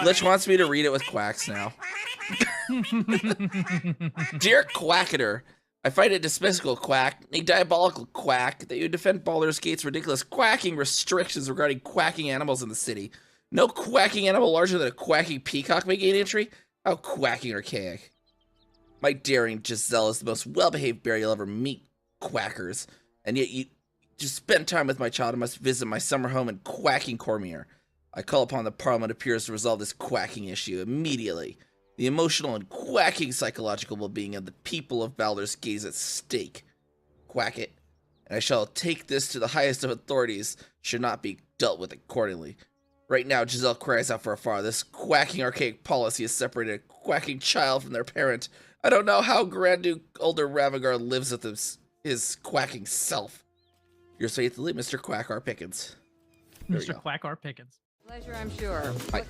Lich wants me to read it with quacks now. Dear Quacketer, I find it despicable, Quack, a diabolical quack, that you defend Baldur's Gate's ridiculous quacking restrictions regarding quacking animals in the city. No quacking animal larger than a quacking peacock may gain entry? How quacking archaic. My daring Giselle is the most well-behaved bear you'll ever meet, quackers, and yet you just spend time with my child and must visit my summer home in quacking Cormier. I call upon the Parliament of Peers to resolve this quacking issue immediately. The emotional and quacking psychological well-being of the people of Baldur's Gate is at stake. Quack it, and I shall take this to the highest of authorities, should not be dealt with accordingly. Right now, Giselle cries out for a father. This quacking archaic policy has separated a quacking child from their parent. I don't know how Grand Duke Older Ravagar lives with his quacking self. Yours faithfully, Mr. Quack R. Pickens. Mr. Quack R. Pickens. Pleasure, I'm sure. Hi.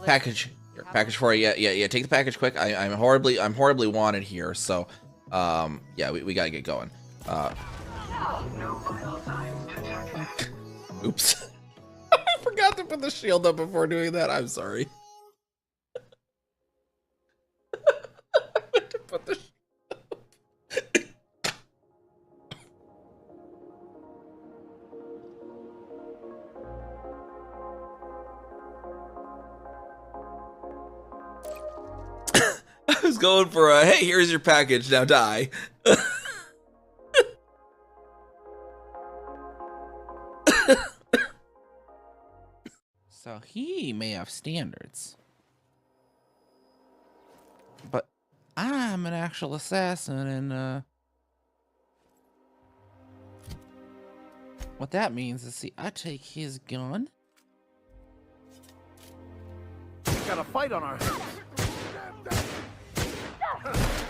Package. Here, package for you. Yeah. Take the package quick. I'm horribly wanted here. So, yeah, we gotta get going. Oops. I forgot to put the shield up before doing that. I'm sorry. I meant to put the shield up. I was going for a, hey, here's your package, now die. So he may have standards. But I'm an actual assassin, and what that means is, see, I take his gun. Got a fight on our hands.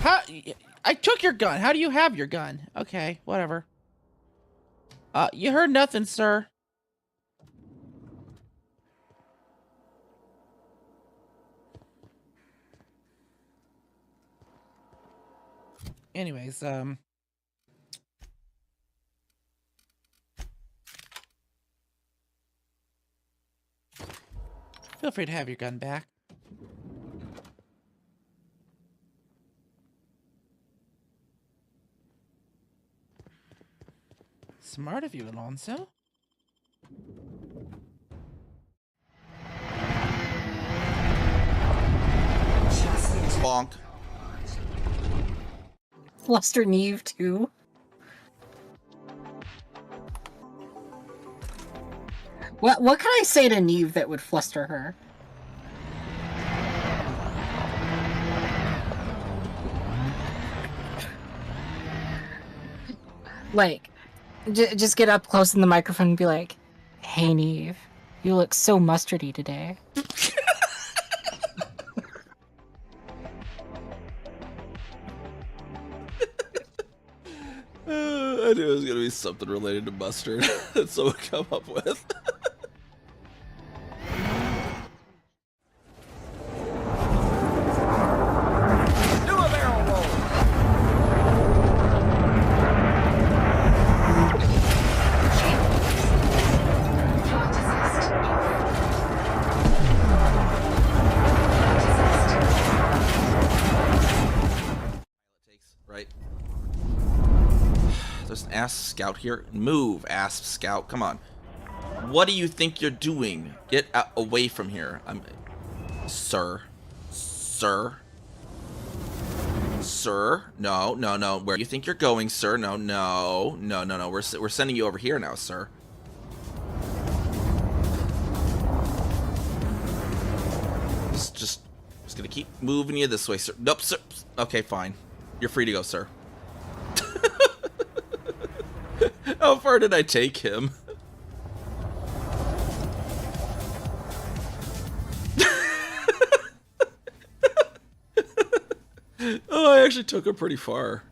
How, I took your gun. How do you have your gun? Okay, whatever. You heard nothing, sir. Anyways, feel free to have your gun back. Smart of you, Alonso. Bonk. Fluster Niamh too. What can I say to Niamh that would fluster her? Like, just get up close in the microphone and be like, "Hey Niamh, you look so mustardy today." I knew it was gonna be something related to mustard that someone come up with. Do a barrel roll. Right. There's an ass scout here. Move, ass scout. Come on. What do you think you're doing? Get away from here. Sir. Sir. Sir. No. Where do you think you're going, sir? No. We're sending you over here now, sir. Just gonna keep moving you this way, sir. Nope, sir. Okay, fine. You're free to go, sir. How far did I take him? Oh, I actually took him pretty far.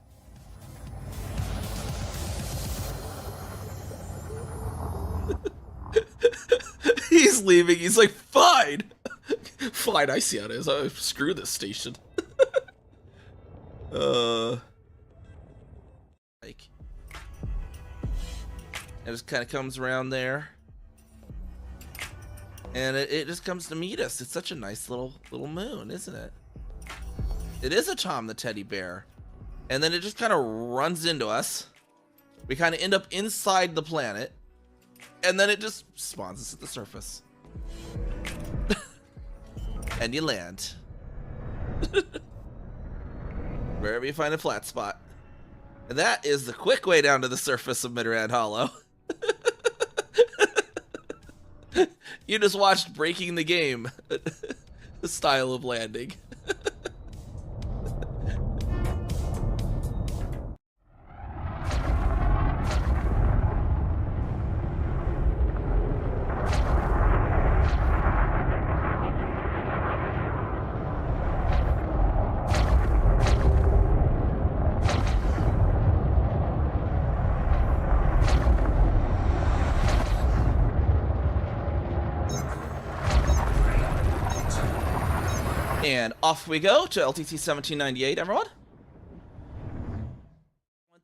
He's leaving. He's like, fine. Fine, I see how it is. Oh, screw this station. Like, it just kind of comes around there. And it just comes to meet us. It's such a nice little moon, isn't it? It is a Tom the teddy bear. And then it just kind of runs into us. We kind of end up inside the planet. And then it just spawns us at the surface. And you land. Wherever you find a flat spot. And that is the quick way down to the surface of Midrand Hollow. You just watched Breaking the Game style of landing. And off we go to LTT 1798, everyone.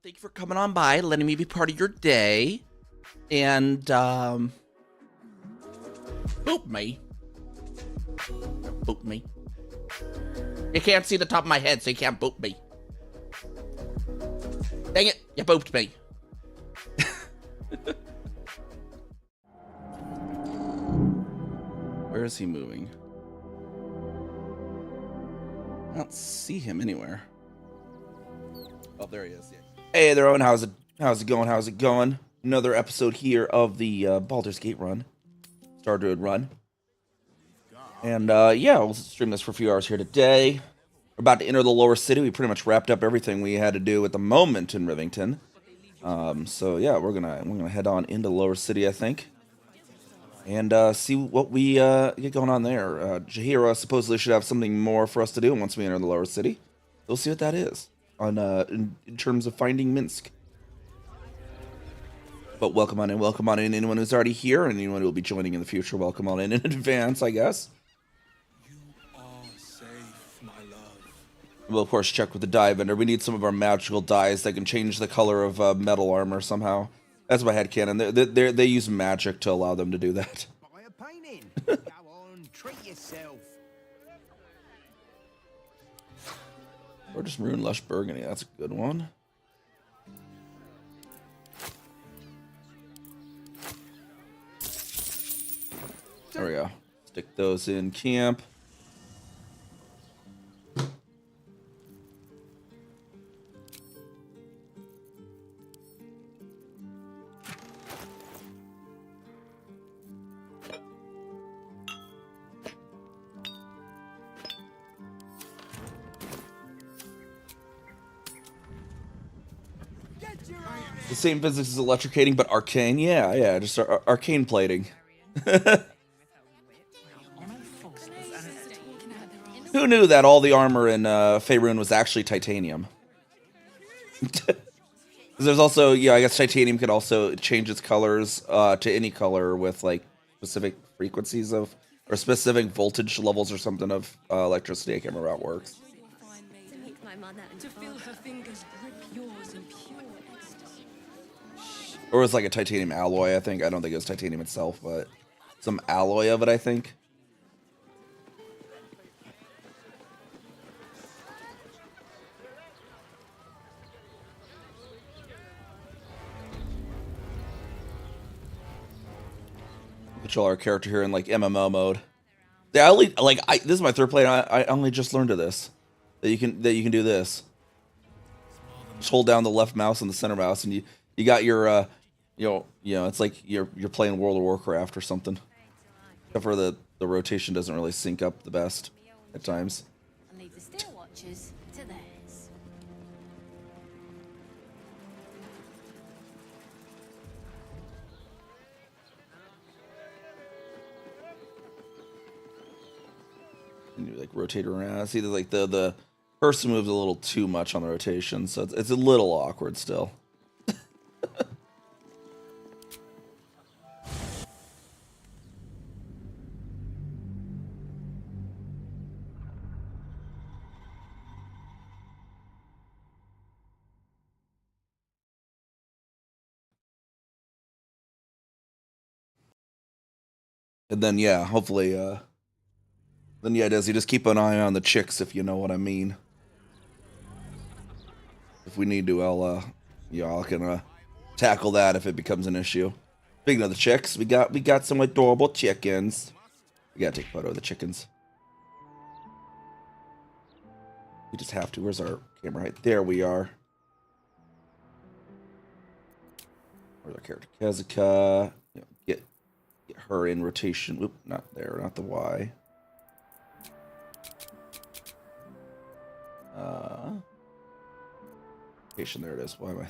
Thank you for coming on by, letting me be part of your day. And, boop me. Boop me. You can't see the top of my head, so you can't boop me. Dang it, you booped me. Where is he moving? I don't see him anywhere. Oh, there he is. Yeah. Hey there, Owen. How's it going? How's it going? Another episode here of the Baldur's Gate run. Star Druid run. And yeah, we'll stream this for a few hours here today. We're about to enter the lower city. We pretty much wrapped up everything we had to do at the moment in Rivington. So yeah, we're gonna head on into the lower city, I think. And see what we get going on there. Jaheira supposedly should have something more for us to do once we enter the lower city. We'll see what that is on in terms of finding Minsk. But welcome on in. Anyone who's already here and anyone who will be joining in the future, welcome on in advance, I guess. You are safe, my love. We'll of course check with the dye vendor. We need some of our magical dyes that can change the color of metal armor somehow. That's my headcanon. They use magic to allow them to do that. Buy a painting. Go on, treat yourself. Or just Rune Lush Burgundy. That's a good one. There we go. Stick those in camp. The same physics as electrocating, but arcane. Yeah, just arcane plating. Who knew that all the armor in Faerun was actually titanium? There's also, yeah, I guess titanium could also change its colors to any color with like specific frequencies of, or specific voltage levels or something of electricity. I can't remember how it works. To feel her fingers grip yours in pure ecstasy. Or it was like a titanium alloy, I think. I don't think it was titanium itself, but some alloy of it, I think. Control our character here in like MMO mode. Yeah, I only this is my third play. And I only just learned of this. That you can do this. Just hold down the left mouse and the center mouse, and you got your you know it's like you're playing World of Warcraft or something. Except for the rotation doesn't really sync up the best at times. And leave the Steel Watchers to theirs. And you like rotate around. See, like the person moves a little too much on the rotation, so it's a little awkward still. And then yeah, hopefully then yeah, Desi, just keep an eye on the chicks if you know what I mean. If we need to, y'all can tackle that if it becomes an issue. Speaking of the chicks, we got some adorable chickens. We gotta take a photo of the chickens. We just have to. Where's our camera? Right there we are. Where's our character? Kazuka. Get her in rotation. Oop, not there, not the Y. Rotation, there it is. Why am I?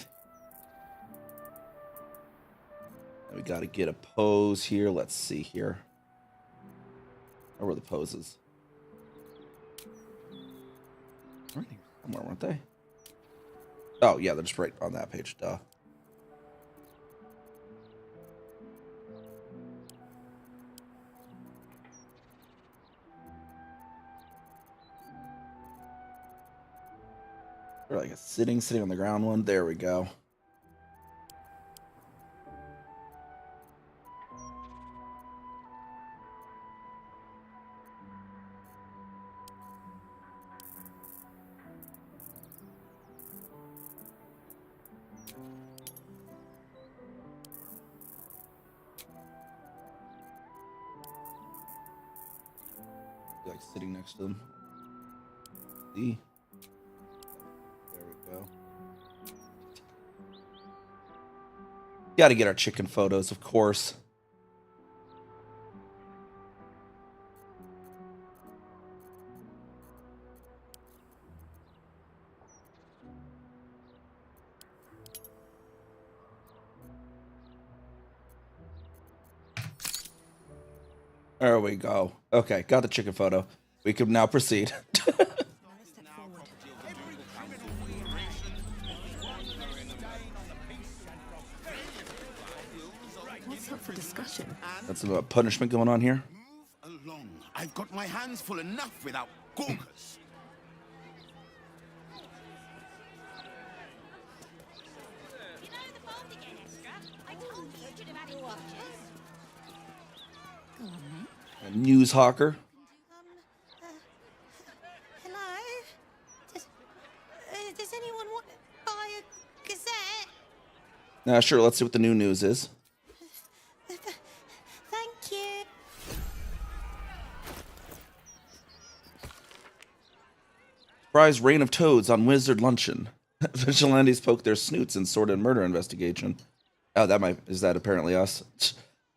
We gotta get a pose here. Let's see here. Where were the poses? Right here somewhere, weren't they? Oh, yeah, they're just right on that page. Duh. Or like a sitting on the ground one. There we go. Like sitting next to them. See? There we go. Gotta get our chicken photos, of course. There we go. Okay, got the chicken photo. We can now proceed. What's up for discussion? That's a punishment going on here. Move along. I've got my hands full enough without gawkers. A news hawker. Hello? Does anyone want to buy a gazette? Sure, let's see what the new news is. Thank you. Surprise rain of toads on Wizard Luncheon. Vigilantes poke their snoots in sordid murder investigation. Oh, is that apparently us?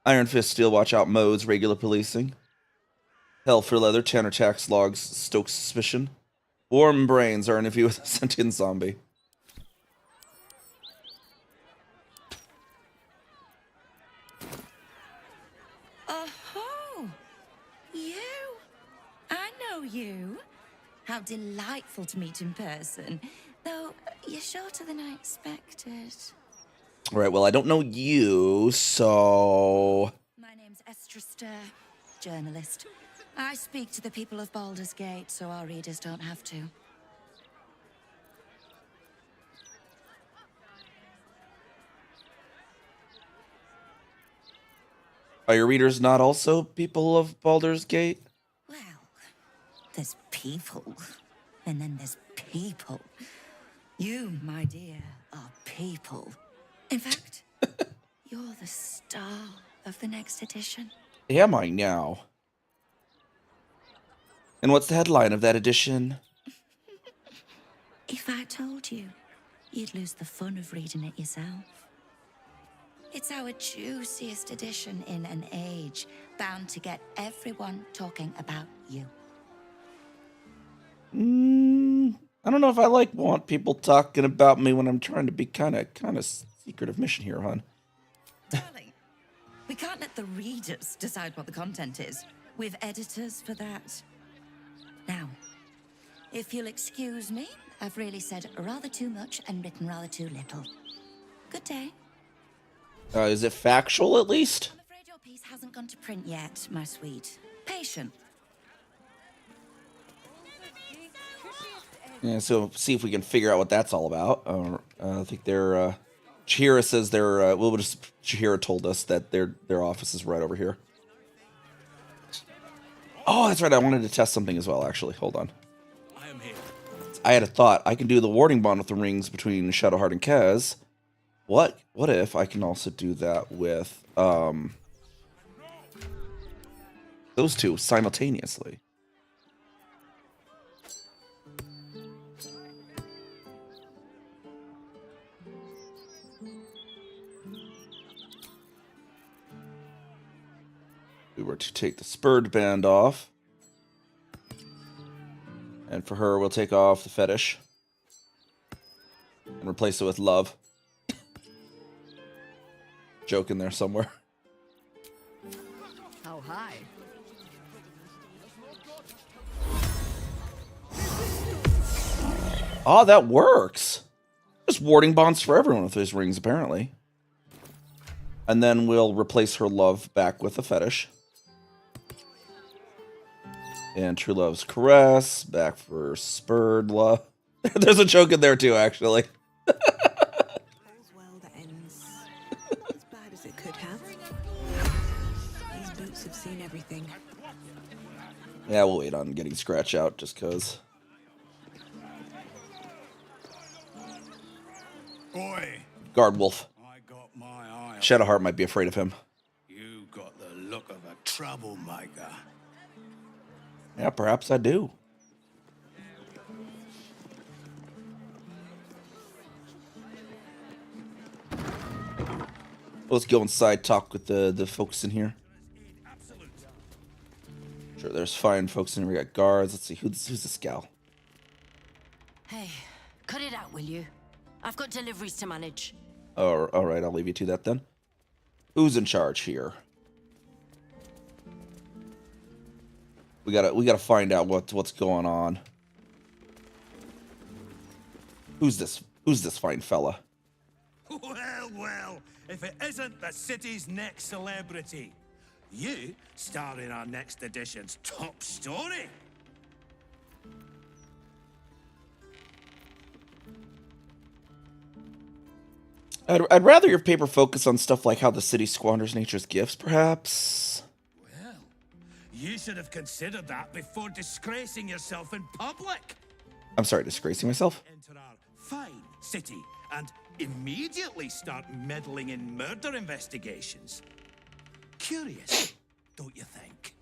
Iron Fist Steel Watch out modes, regular policing. Hell for leather, Tanner tax logs, stokes suspicion. Warm brains are interview with a sentient zombie. Oh, you? I know you. How delightful to meet in person. Though, you're shorter than I expected. All right, well, I don't know you, so... My name's Estra Stir, journalist. I speak to the people of Baldur's Gate, so our readers don't have to. Are your readers not also people of Baldur's Gate? Well, there's people, and then there's people. You, my dear, are people. In fact, you're the star of the next edition. Am I now? And what's the headline of that edition? If I told you, you'd lose the fun of reading it yourself. It's our juiciest edition in an age bound to get everyone talking about you. I don't know if I want people talking about me when I'm trying to be kind of secretive mission here, hon. Darling, we can't let the readers decide what the content is. We've editors for that. Now, if you'll excuse me, I've really said rather too much and written rather too little. Good day. Is it factual at least? I'm afraid your piece hasn't gone to print yet, my sweet. Patient. Yeah, so see if we can figure out what that's all about. I think they're Chihira says they're Chihira told us that their office is right over here. Oh, that's right. I wanted to test something as well, actually. Hold on. I am here. I had a thought. I can do the warding bond with the rings between Shadowheart and Kaz. What if I can also do that with those two simultaneously? We were to take the spurred band off. And for her, we'll take off the fetish. And replace it with love. Joke in there somewhere. How high? Oh, that works. There's warding bonds for everyone with those rings, apparently. And then we'll replace her love back with a fetish. And True Love's Caress, back for Spurred Love. There's a joke in there too, actually. Well, that ends as bad as it could have. These boots have seen everything. Yeah, we'll wait on getting Scratch out, just cause. Boy, Guard Wolf. I got my eye on Shadowheart might be afraid of him. you. Got the look of a troublemaker. Yeah, perhaps I do. Let's go inside, talk with the folks in here. Sure, there's fine folks in here. We got guards. Let's see, who's this gal? Hey, cut it out, will you? I've got deliveries to manage. Oh, all right, I'll leave you to that then. Who's in charge here? We gotta find out what's going on. Who's this fine fella? Well, if it isn't the city's next celebrity. You star in our next edition's top story. I'd rather your paper focus on stuff like how the city squanders nature's gifts, perhaps. Well, you should have considered that before disgracing yourself in public. I'm sorry, disgracing myself? Enter our fine city and immediately start meddling in murder investigations. Curious, don't you think?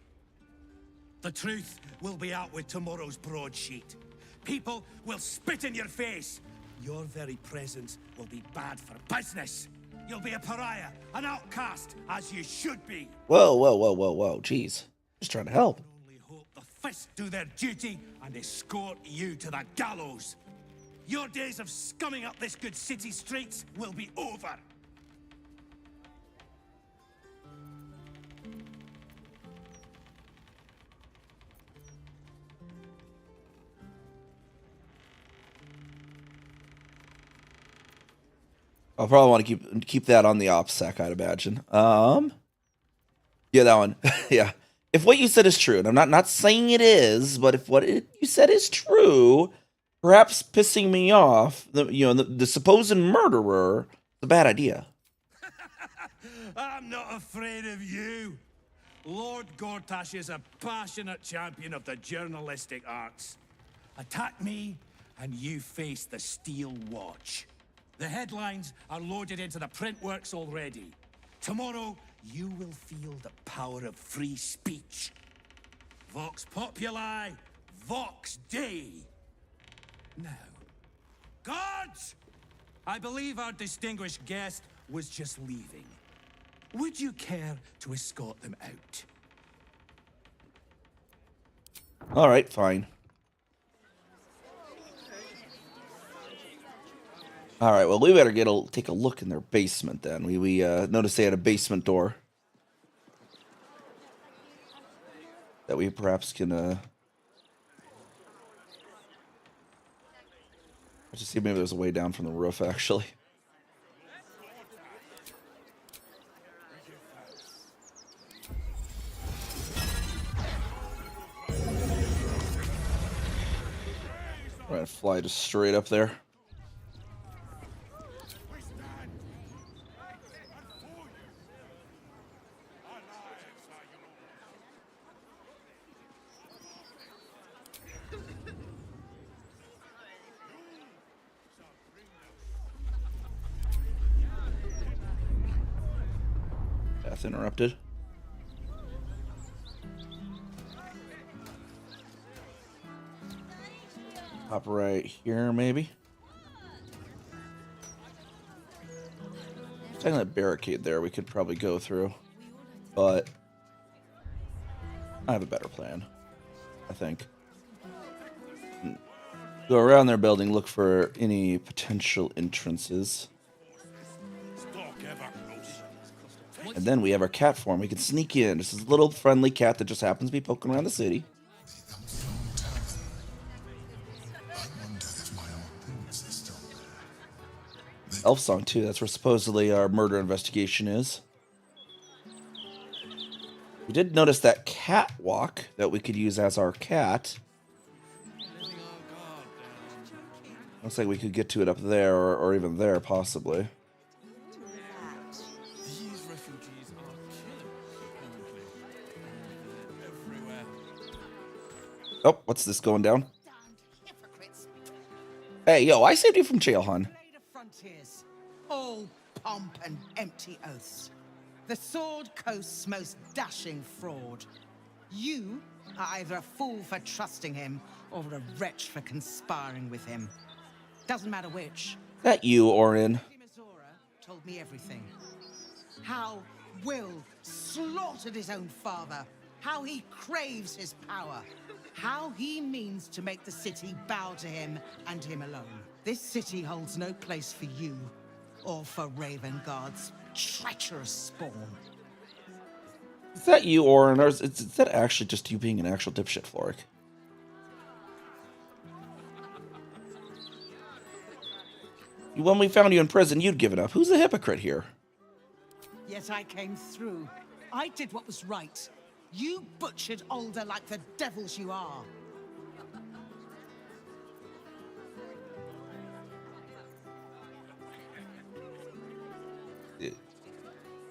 The truth will be out with tomorrow's broadsheet. People will spit in your face. Your very presence will be bad for business. You'll be a pariah, an outcast, as you should be. Whoa, jeez. Just trying to help. Only hope the fists do their duty and escort you to the gallows. Your days of scumming up this good city streets will be over. I'll probably want to keep that on the OPSEC, I'd imagine. Yeah, that one. Yeah. If what you said is true, and I'm not saying it is, but if what you said is true, perhaps pissing me off, the supposed murderer, is a bad idea. I'm not afraid of you. Lord Gortash is a passionate champion of the journalistic arts. Attack me, and you face the Steel Watch. The headlines are loaded into the print works already. Tomorrow, you will feel the power of free speech. Vox Populi, Vox Dei. Now, guards! I believe our distinguished guest was just leaving. Would you care to escort them out? All right, fine. All right, well, we better take a look in their basement then. We noticed they had a basement door that we perhaps can let's just see, maybe there's a way down from the roof actually. We're gonna fly just straight up there. path interrupted. Hop right here, maybe. Taking that barricade there, we could probably go through, but I have a better plan, I think. Go around their building, look for any potential entrances. And then we have our cat form. We can sneak in. This is a little friendly cat that just happens to be poking around the city. Elf song too. That's where supposedly our murder investigation is. We did notice that catwalk that we could use as our cat. Looks like we could get to it up there, or even there, possibly. Oh, what's this going down? Hey, yo, I saved you from jail, hon. All pomp and empty oaths. The Sword Coast's most dashing fraud. You are either a fool for trusting him, or a wretch for conspiring with him. Doesn't matter which. That you, Orin. Told me everything. How Will slaughtered his own father. How he craves his power. How he means to make the city bow to him and him alone. This city holds no place for you, or for Ravengard's treacherous spawn. Is that you, Orin, or is that actually just you being an actual dipshit, Floric? When we found you in prison, you'd given up. Who's the hypocrite here? Yet I came through. I did what was right. You butchered Alder like the devils you are.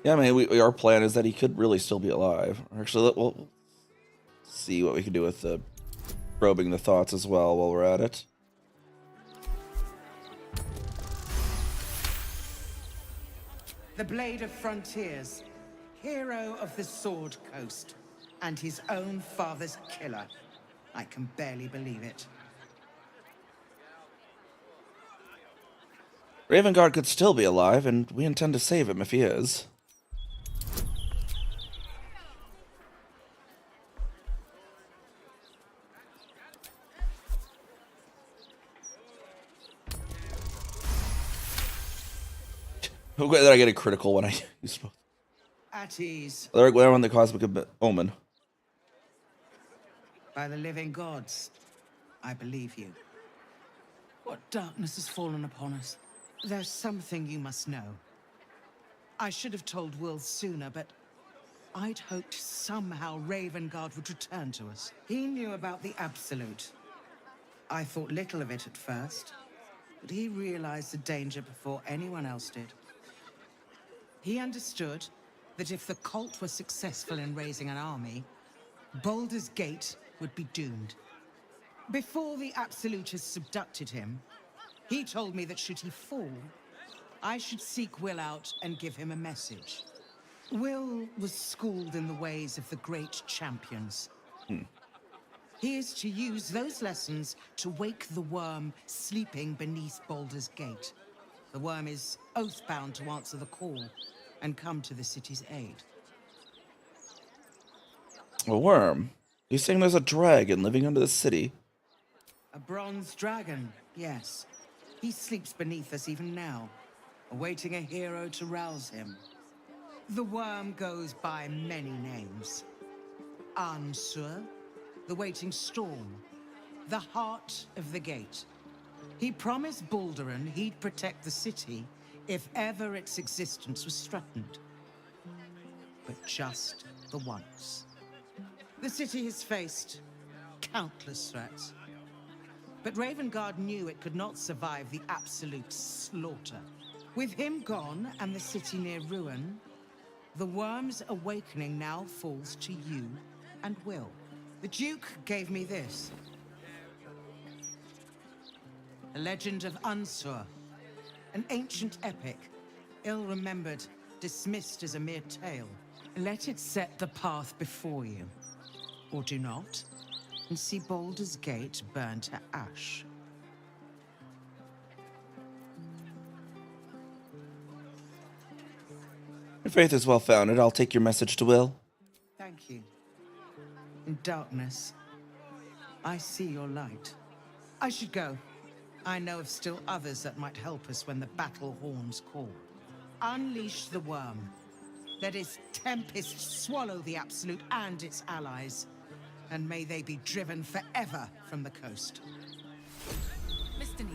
Yeah, I mean, our plan is that he could really still be alive. Actually, we'll see what we can do with probing the thoughts as well while we're at it. The Blade of Frontiers, hero of the Sword Coast, and his own father's killer. I can barely believe it. Ravengard could still be alive, and we intend to save him if he is. Did I get a critical when I used both? At ease. There we on the Cosmic Omen. By the living gods, I believe you. What darkness has fallen upon us? There's something you must know. I should have told Will sooner, but I'd hoped somehow Ravengard would return to us. He knew about the Absolute. I thought little of it at first, but he realized the danger before anyone else did. He understood that if the cult were successful in raising an army, Baldur's Gate would be doomed. Before the Absolutists subducted him, he told me that should he fall, I should seek Will out and give him a message. Will was schooled in the ways of the great champions. He is to use those lessons to wake the worm sleeping beneath Baldur's Gate. The worm is oath-bound to answer the call and come to the city's aid. A worm? You're saying there's a dragon living under the city? A bronze dragon, yes. He sleeps beneath us even now, awaiting a hero to rouse him. The worm goes by many names. Ansur, the waiting storm, the heart of the gate. He promised Baldurin he'd protect the city if ever its existence was threatened. But just the once. The city has faced countless threats. But Ravengard knew it could not survive the absolute slaughter. With him gone and the city near ruin, the worm's awakening now falls to you and Will. The Duke gave me this. A legend of Ansur, an ancient epic, ill-remembered, dismissed as a mere tale. Let it set the path before you. Or do not, and see Baldur's Gate burn to ash. Your faith is well founded. I'll take your message to Will. Thank you. In darkness, I see your light. I should go. I know of still others that might help us when the battle horns call. Unleash the worm. Let its tempest swallow the Absolute and its allies. And may they be driven forever from the coast. Mr. Needle.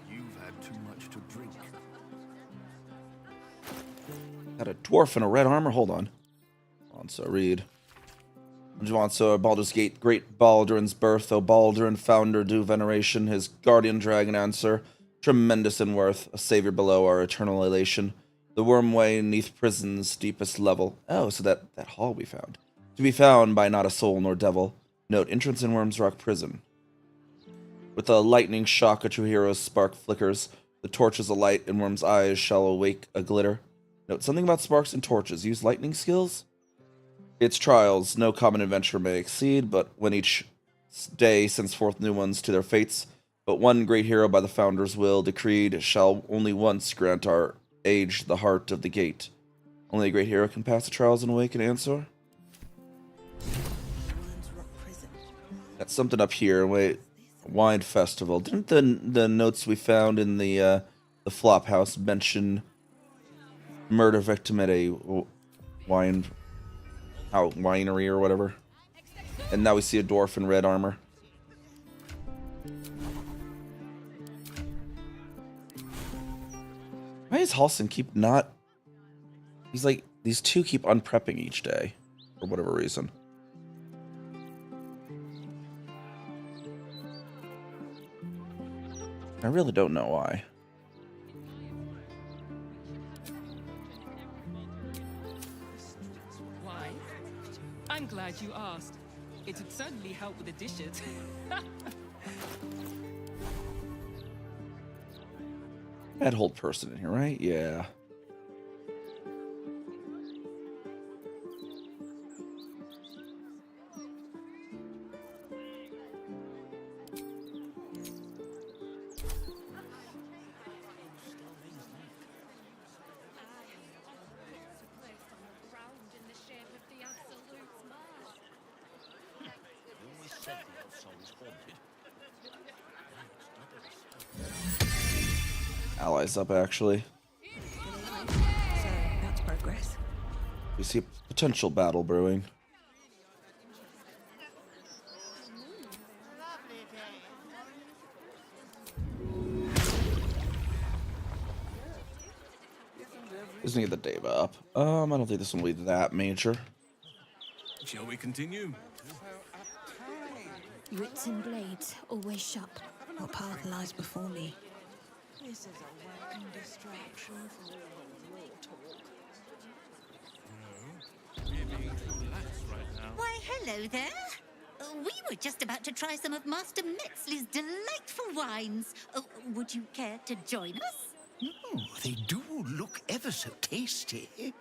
You've had too much to drink. Got a dwarf in a red armor. Hold on. So read. So Baldur's Gate, great Baldur's birth, O Baldur founder do veneration, his guardian dragon answer, tremendous in worth, a savior below our eternal elation, the wormway neath prison's deepest level. Oh, so that hall we found. To be found by not a soul nor devil. Note, entrance in Worm's Rock prison. With a lightning shock, a true hero's spark flickers, the torches alight, in Worm's eyes shall awake a glitter. Note, something about sparks and torches. Use lightning skills? Its trials no common adventure may exceed, but when each day sends forth new ones to their fates, but one great hero by the founder's will decreed shall only once grant our age the heart of the gate. Only a great hero can pass the trials and awake an answer. That's something up here. Wait, wine festival. Didn't the notes we found in the flop house mention murder victim at a winery or whatever? And now we see a dwarf in red armor. Why does Halson keep not... He's like, these two keep unprepping each day. For whatever reason. I really don't know why. Why? I'm glad you asked. It would certainly help with the dishes. Bad hold person in here, right? Yeah. Allies up, actually. So, that's progress. We see a potential battle brewing. Just need the Deva up. I don't think this one will be that major. Shall we continue? Wits and blades, always sharp. What path lies before me? This is a welcome distraction from all the war talk. We're being too lax right now. Why, hello there. We were just about to try some of Master Metzley's delightful wines. Would you care to join us? Oh, they do look ever so tasty.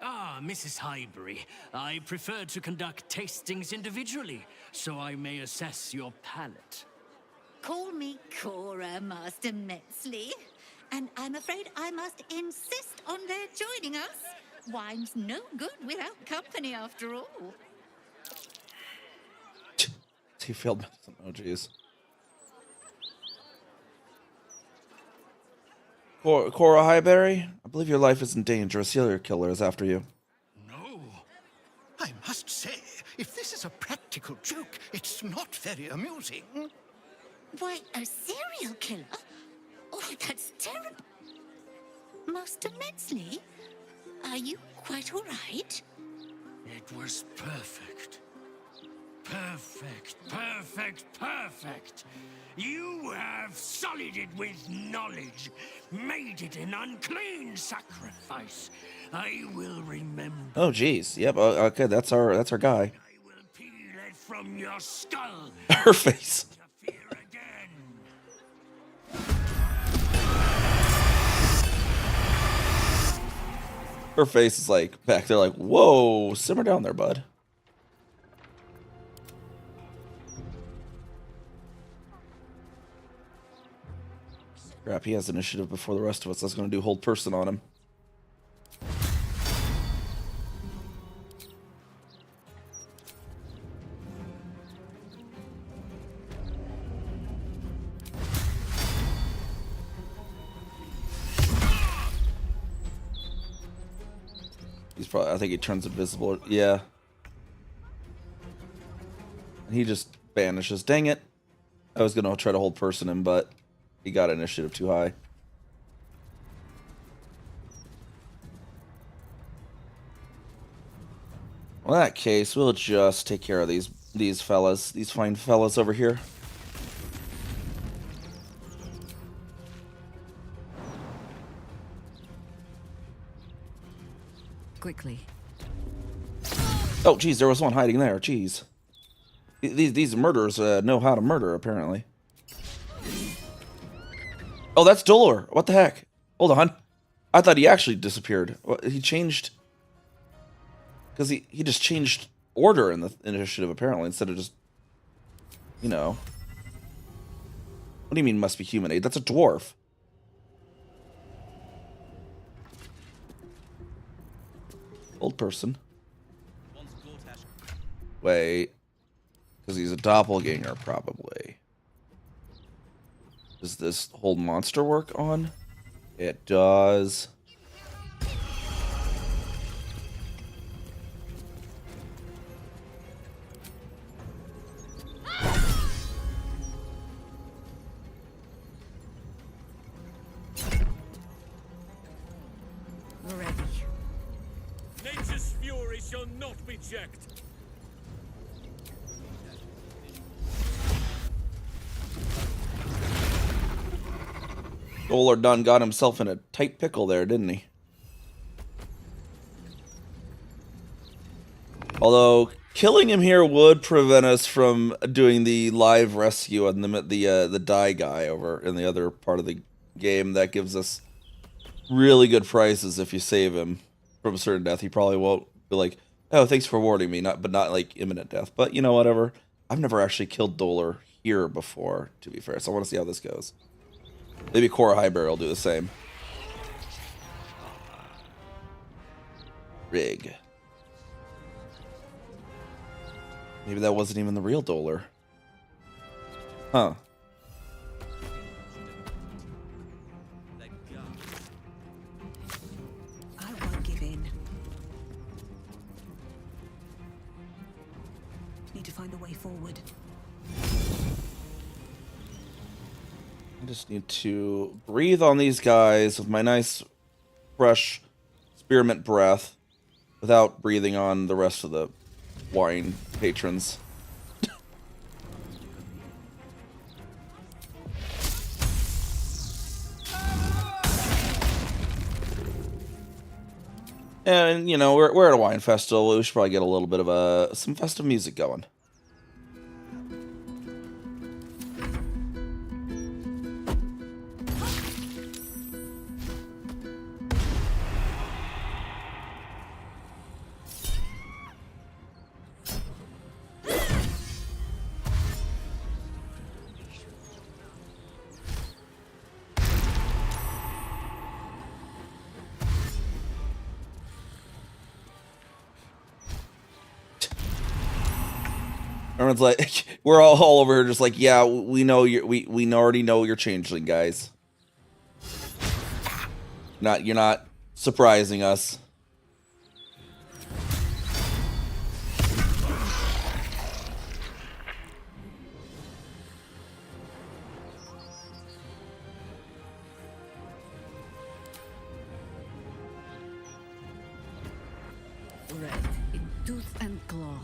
Ah, Mrs. Highbury, I prefer to conduct tastings individually, so I may assess your palate. Call me Cora, Master Metzley. And I'm afraid I must insist on their joining us. Wine's no good without company, after all. He failed medicine. Oh, jeez. Cora Highbury, I believe your life is in danger. A serial killer is after you. No. I must say, if this is a practical joke, it's not very amusing. Why, a serial killer? Oh, that's terrible. Master Metzley, are you quite all right? It was perfect. Perfect, perfect, perfect. You have sullied it with knowledge, made it an unclean sacrifice. I will remember. Oh, geez. Yep. Okay, that's our guy. I will peel it from your skull. Her face. To fear again. Her face is like back there, like, whoa, simmer down there, bud. Crap, he has initiative before the rest of us. That's going to do hold person on him. He's probably, I think he turns invisible. Yeah. And he just vanishes. Dang it. I was going to try to hold person him, but he got initiative too high. Well, in that case, we'll just take care of these fellas, these fine fellas over here. Quickly. Oh, geez, there was one hiding there. Geez. These murderers know how to murder, apparently. Oh, that's Dolor. What the heck? Hold on. I thought he actually disappeared. He changed... Because he just changed order in the initiative, apparently, instead of just... You know. What do you mean must be human aid? That's a dwarf. Old person. Wait. Because he's a doppelganger, probably. Does this hold monster work on? It does. Ready. Nature's fury shall not be checked. Dolor done got himself in a tight pickle there, didn't he? Although killing him here would prevent us from doing the live rescue and the die guy over in the other part of the game. That gives us really good prices if you save him from a certain death. He probably won't be like, "Oh, thanks for warning me," but not like imminent death. But you know, whatever. I've never actually killed Dolor here before, to be fair, so I want to see how this goes. Maybe Cora Highbury will do the same. Rig. Maybe that wasn't even the real Dolor. Huh. I won't give in. Need to find the way forward. I just need to breathe on these guys with my nice, fresh spearmint breath without breathing on the rest of the wine patrons. And, you know, we're at a wine festival. We should probably get a little bit of some festive music going. Everyone's like, we're all over here just like, yeah, we know we already know you're changeling, guys. You're not surprising us. Red in tooth and claw.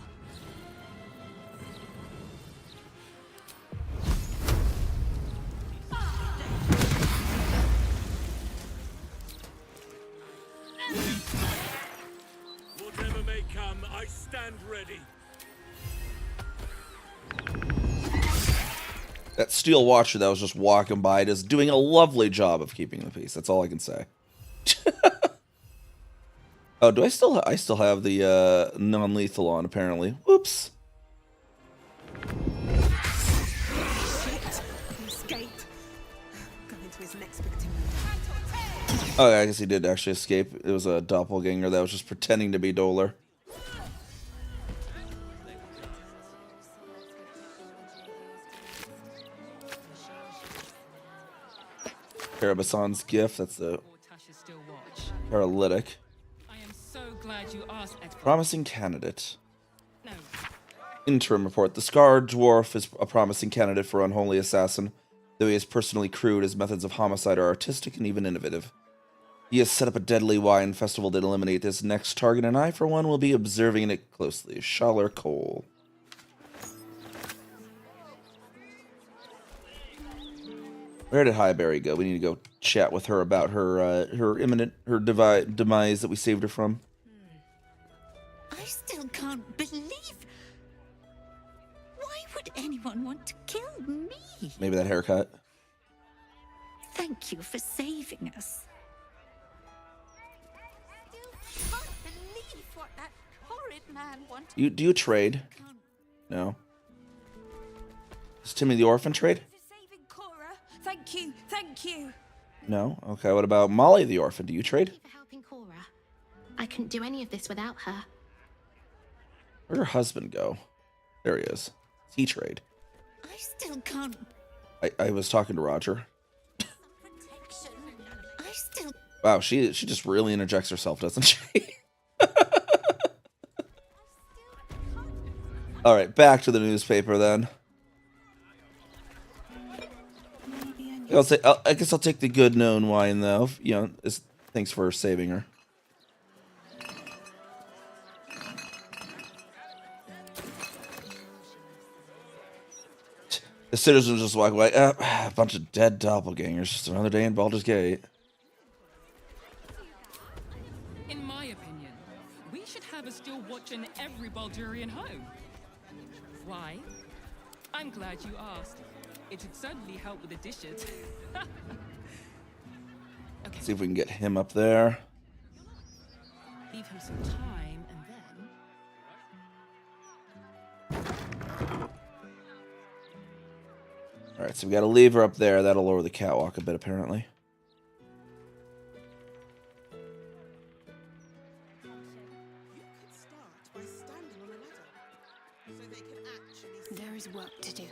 I stand ready. That steel watcher that was just walking by is doing a lovely job of keeping the peace. That's all I can say. Oh, do I still have the non-lethal on apparently. Whoops. Oh, I guess he did actually escape. It was a doppelganger that was just pretending to be Dolar. Karabasan's gift, that's the paralytic. I am so glad you asked, Edward. Promising candidate. No. Interim report. The Scarred Dwarf is a promising candidate for Unholy Assassin. Though he is personally crude, his methods of homicide are artistic and even innovative. He has set up a deadly wine festival to eliminate this next target, and I, for one, will be observing it closely. Schaller Cole. Where did Highberry go? We need to go chat with her about her demise that we saved her from. I still can't believe. Why would anyone want to kill me? Maybe that haircut. Thank you for saving us. Still can't believe what that horrid man wanted. Do you trade? No. Does Timmy the Orphan trade? Thank you, thank you. No? Okay, what about Molly the Orphan? Do you trade? For helping Cora. I couldn't do any of this without her. Where'd her husband go? There he is. Does he trade? I still can't. I was talking to Roger. Protection. I still. Wow, she just really interjects herself, doesn't she? Alright, back to the newspaper then. I guess I'll take the good known wine though. You know, thanks for saving her. The citizens just walk away. A bunch of dead doppelgangers. Just another day in Baldur's Gate. In my opinion, we should have a still watch in every Baldurian home. Why? I'm glad you asked. It would certainly help with the dishes. Okay. See if we can get him up there. Leave him some time and then. Alright, so we gotta leave her up there. That'll lower the catwalk a bit, apparently. There is work to do.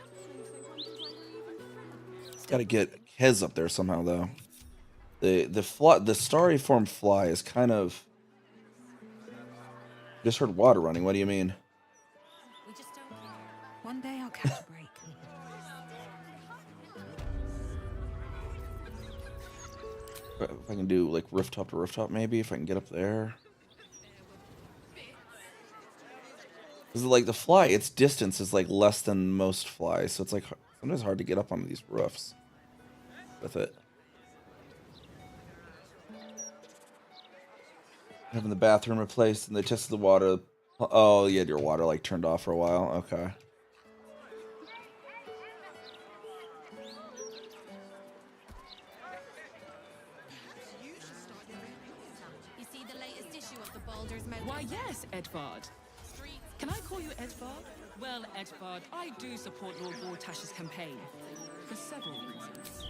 Gotta get Kez up there somehow, though. The starry form fly is kind of. Just heard water running. What do you mean? We just don't care. One day I'll catch a break. If I can do like rooftop to rooftop, maybe if I can get up there. Because like the fly, its distance is like less than most flies, so it's like sometimes hard to get up on these roofs with it. Having the bathroom replaced and they tested the water. Oh, you had your water like turned off for a while. Okay. You see the latest issue of the Baldur's Med. Why, yes, Edvard. Can I call you Edvard? Well, Edvard, I do support Lord Vortash's campaign. For several reasons.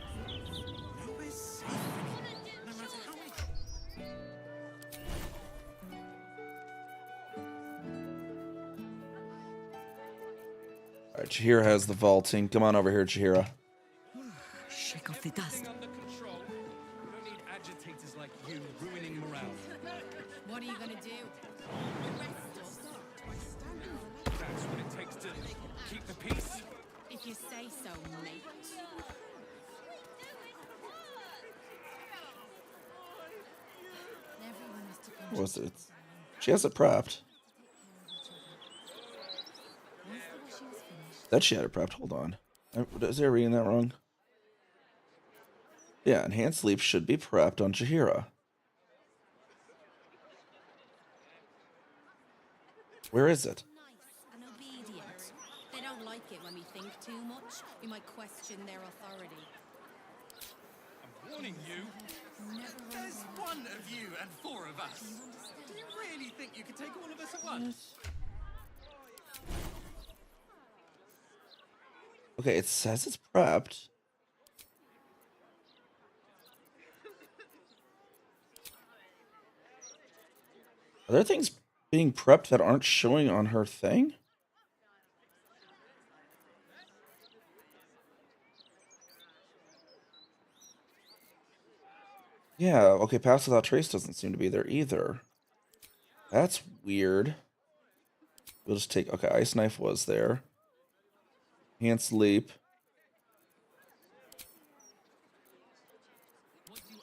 Alright, Chihira has the vaulting. Come on over here, Chihira. Shake off the dust. Under control. We don't need agitators like you ruining morale. What are you gonna do? That's what it takes to keep the peace. If you say so, mate. Everyone must have been What's it? She has it prepped. That she had it prepped. Hold on. Is I reading that wrong? Yeah, enhanced sleep should be prepped on Chihira. Where is it? Nice and obedient. They don't like it when we think too much. We might question their authority. I'm warning you. There's one of you and four of us. Do you really think you could take all of us at once? Okay, it says it's prepped. Are there things being prepped that aren't showing on her thing? Yeah, okay, Pass Without Trace doesn't seem to be there either. That's weird. We'll just take... Okay, Ice Knife was there. Enhanced Leap.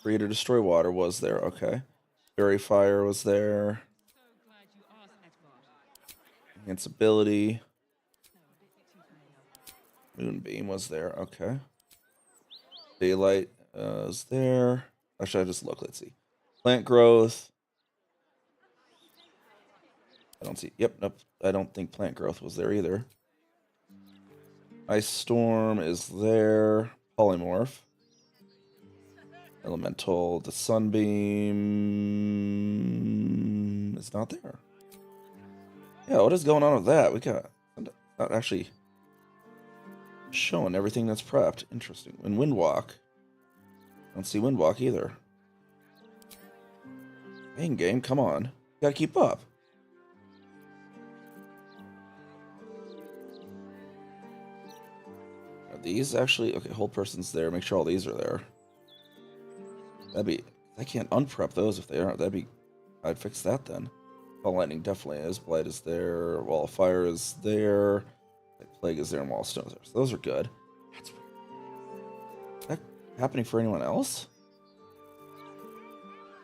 Create or Destroy Water was there, okay. Fairy Fire was there. Enhanced Ability. Moonbeam was there, okay. Daylight is there. Actually, I just look, let's see. Plant Growth. I don't see, yep, nope. I don't think Plant Growth was there either. Ice Storm is there. Polymorph. Elemental, the Sunbeam is not there. Yeah, what is going on with that? We got not actually showing everything that's prepped. Interesting. And Windwalk. I don't see Windwalk either. Dang, game, come on. You gotta keep up. Are these actually... Okay, hold person's there. Make sure all these are there. That'd be... I can't unprep those if they aren't. That'd be... I'd fix that then. Ball Lightning definitely is. Blight is there. Wall of Fire is there. Plague is there and Wall of Stone is there. So those are good. That's weird. Is that happening for anyone else?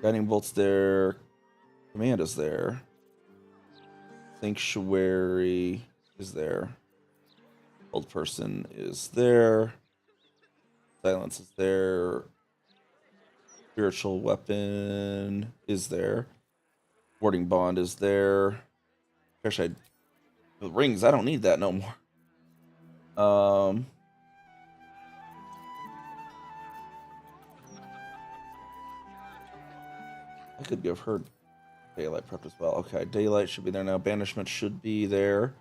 Guiding Bolt's there. Command is there. Sanctuary is there. Old Person is there. Silence is there. Spiritual Weapon is there. Warding Bond is there. Gosh, the rings, I don't need that no more. I could give her Daylight prepped as well. Okay, Daylight should be there now. Banishment should be there.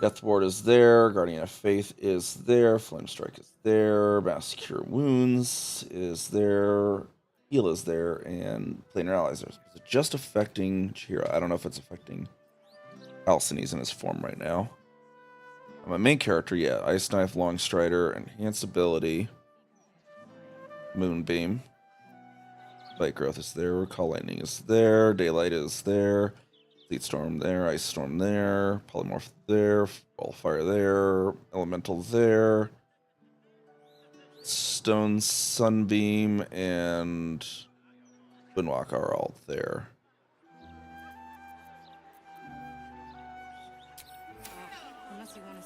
Death Ward is there. Guardian of Faith is there. Flame Strike is there. Mass Cure Wounds is there. Heal is there. And Planar Allies is it just affecting Chihiro? I don't know if it's affecting Alcine. He's in his form right now. My main character, yeah. Ice Knife, Long Strider, Enhanced Ability. Moonbeam. Light Growth is there. Call Lightning is there. Daylight is there. Fleet Storm there. Ice Storm there. Polymorph there. Ball of Fire there. Elemental there. Stone, Sunbeam, and Windwalk are all there.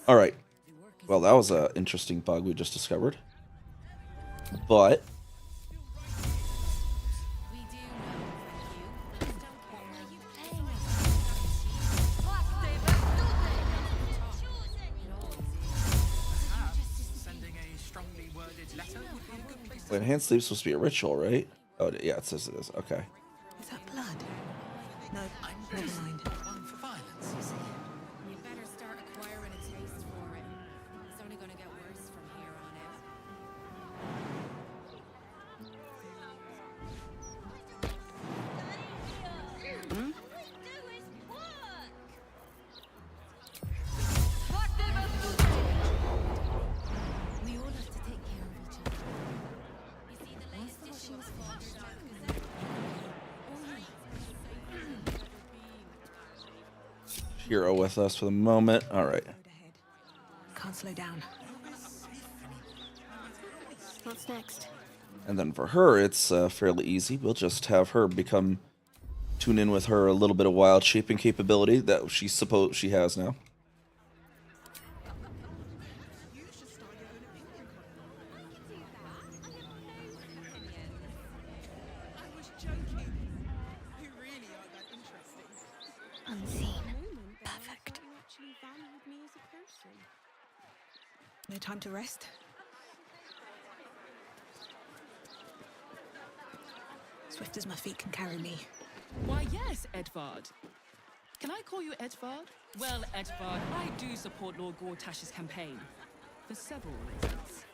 Alright. Well, that was an interesting bug we just discovered. But... Wait, Enhanced Sleep's supposed to be a ritual, right? Oh, yeah, it says it is. Okay. Is that blood? No, never mind. One for violence, you see. You better start acquiring a taste for it. It's only gonna get worse from here on out. We all have to take care of each other. You see, the latest issue was Baldur. Hero with us for the moment. All right. Can't slow down. What's next? And then for her, it's fairly easy. We'll just have her tune in with her a little bit of wild shaping capability that she has now. Unseen. No time to rest. Swift as my feet can carry me. Why, yes, Edvard. Can I call you Edvard? Well, Edvard, I do support Lord Gortash's campaign. For several reasons.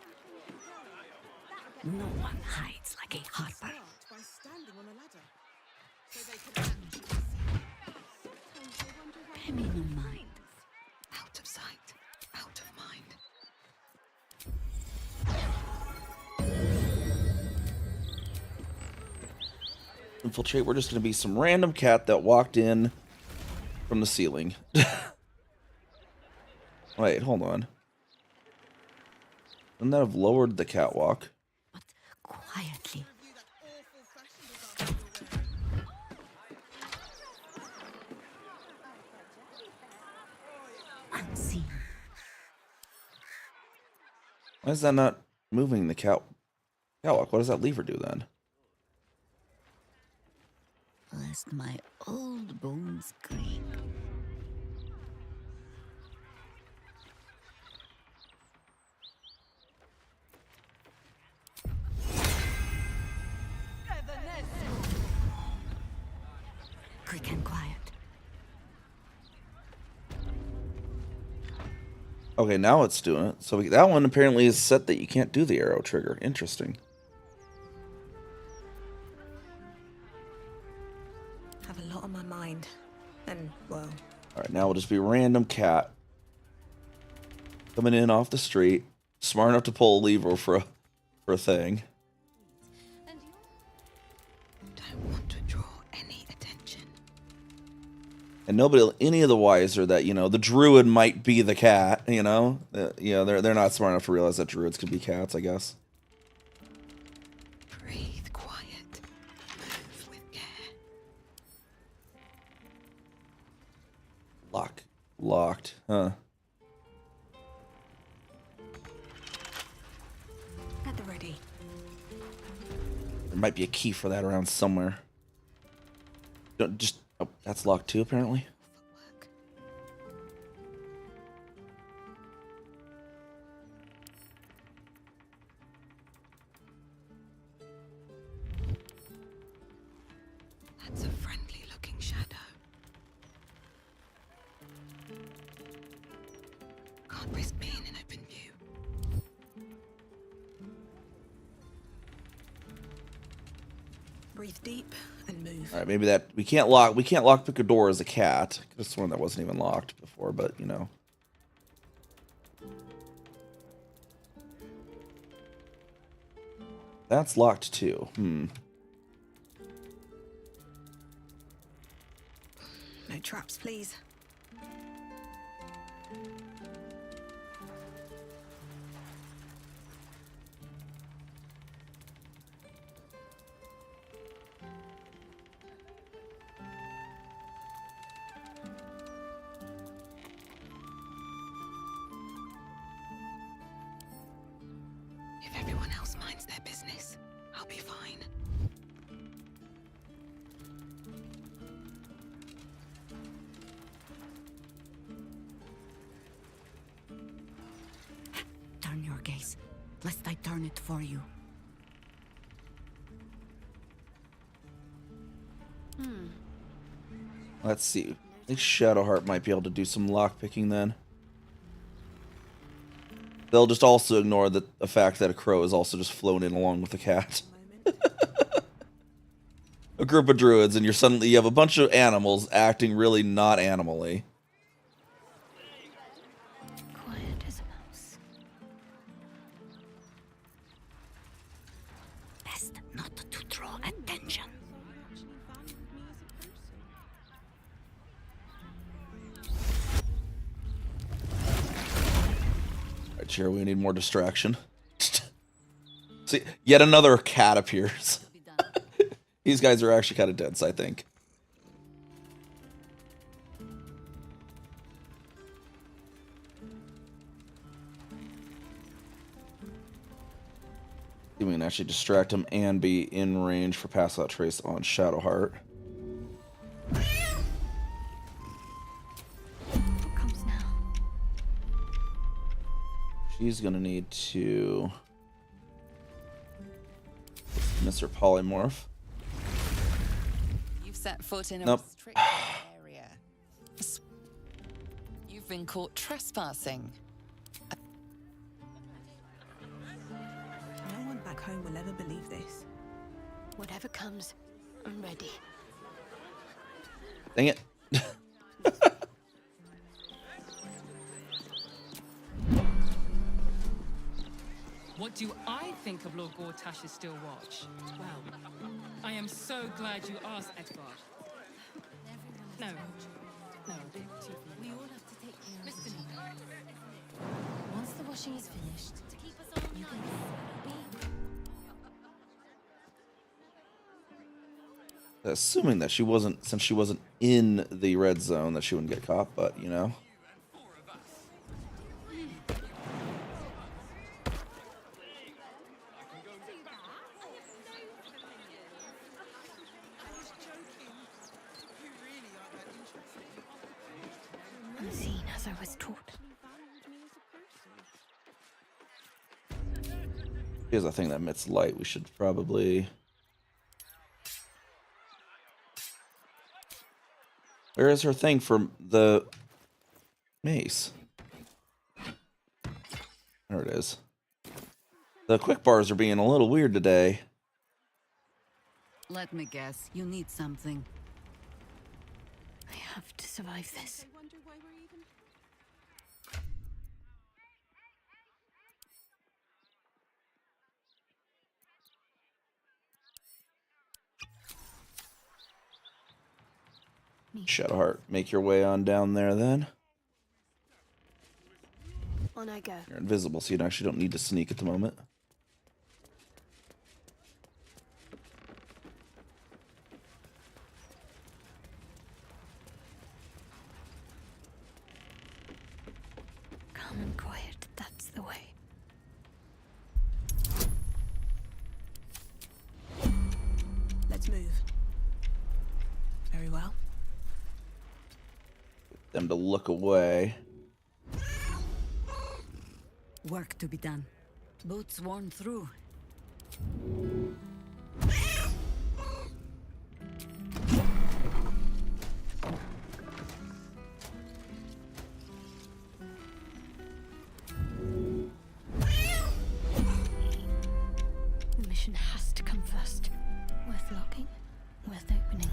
No one hides like a harper. By standing on a ladder. So they can actually see. Pay me no mind. Out of sight, out of mind. Infiltrate. We're just going to be some random cat that walked in from the ceiling. Wait, hold on. Wouldn't that have lowered the catwalk? But quietly. Unseen. Why is that not moving the catwalk? What does that lever do then? Lest my old bones creak. Quick and quiet. Okay, now it's doing it. So that one apparently is set that you can't do the arrow trigger. Interesting. Have a lot on my mind. And, well... Alright, now we'll just be a random cat. Coming in off the street. Smart enough to pull a lever for a thing. Don't want to draw any attention. And nobody, any of the wiser that, you know, the druid might be the cat, you know? Yeah, they're not smart enough to realize that druids can be cats, I guess. Breathe quiet. Move with care. Locked, huh? At the ready. There might be a key for that around somewhere. Don't just... Oh, that's locked too, apparently. That's a friendly-looking shadow. Can't risk being in open view. Breathe deep and move. All right, maybe that we can't lock pick a door as a cat. Could have sworn that wasn't even locked before, but you know. That's locked too. No traps, please. If everyone else minds their business, I'll be fine. Turn your gaze, lest I turn it for you. Let's see. I think Shadowheart might be able to do some lockpicking then. They'll just also ignore the fact that a crow is also just flown in along with the cat. A group of druids, and you have a bunch of animals acting really not animally. Quiet as a mouse. Best not to draw attention. Alright, Chair, we need more distraction. See, yet another cat appears. These guys are actually kind of dense, I think. We can actually distract him and be in range for Pass Out Trace on Shadowheart. What comes now? She's gonna need to miss her polymorph. You've set foot in a Nope. restricted area. You've been caught trespassing. No one back home will ever believe this. Whatever comes, I'm ready. Dang it. What do I think of Lord Gortash's still watch? Well, I am so glad you asked, Edvard. No. No. We all have to take care of Mr. each other. Once the washing is finished, you can Assuming that she wasn't, since she wasn't in the red zone, that she wouldn't get caught, but you know. Unseen as I was taught. Here's a thing that emits light. We should probably. Where is her thing for the mace? There it is. The quick bars are being a little weird today. Let me guess, you need something. I have to survive this. Shadowheart, make your way on down there then. On I go. You're invisible, so you actually don't need to sneak at the moment. Calm and quiet, that's the way. Let's move. Very well. Them to look away. Work to be done. Boots worn through. The mission has to come first. Worth locking, worth opening.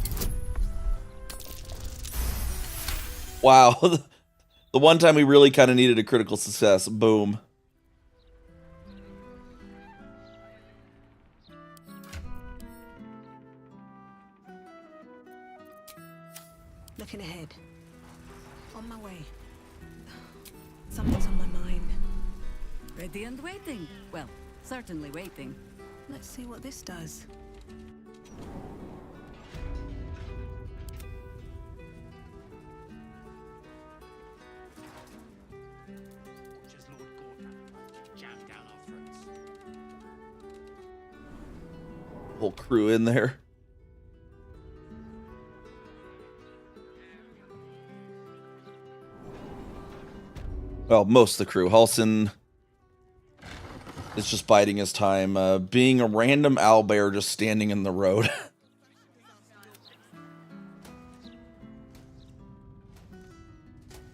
Wow. The one time we really kind of needed a critical success. Boom. Looking ahead. On my way. Something's on my mind. Ready and waiting. Well, certainly waiting. Let's see what this does. Whole crew in there. Well, most of the crew. Halsin is just biding his time, being a random owlbear just standing in the road.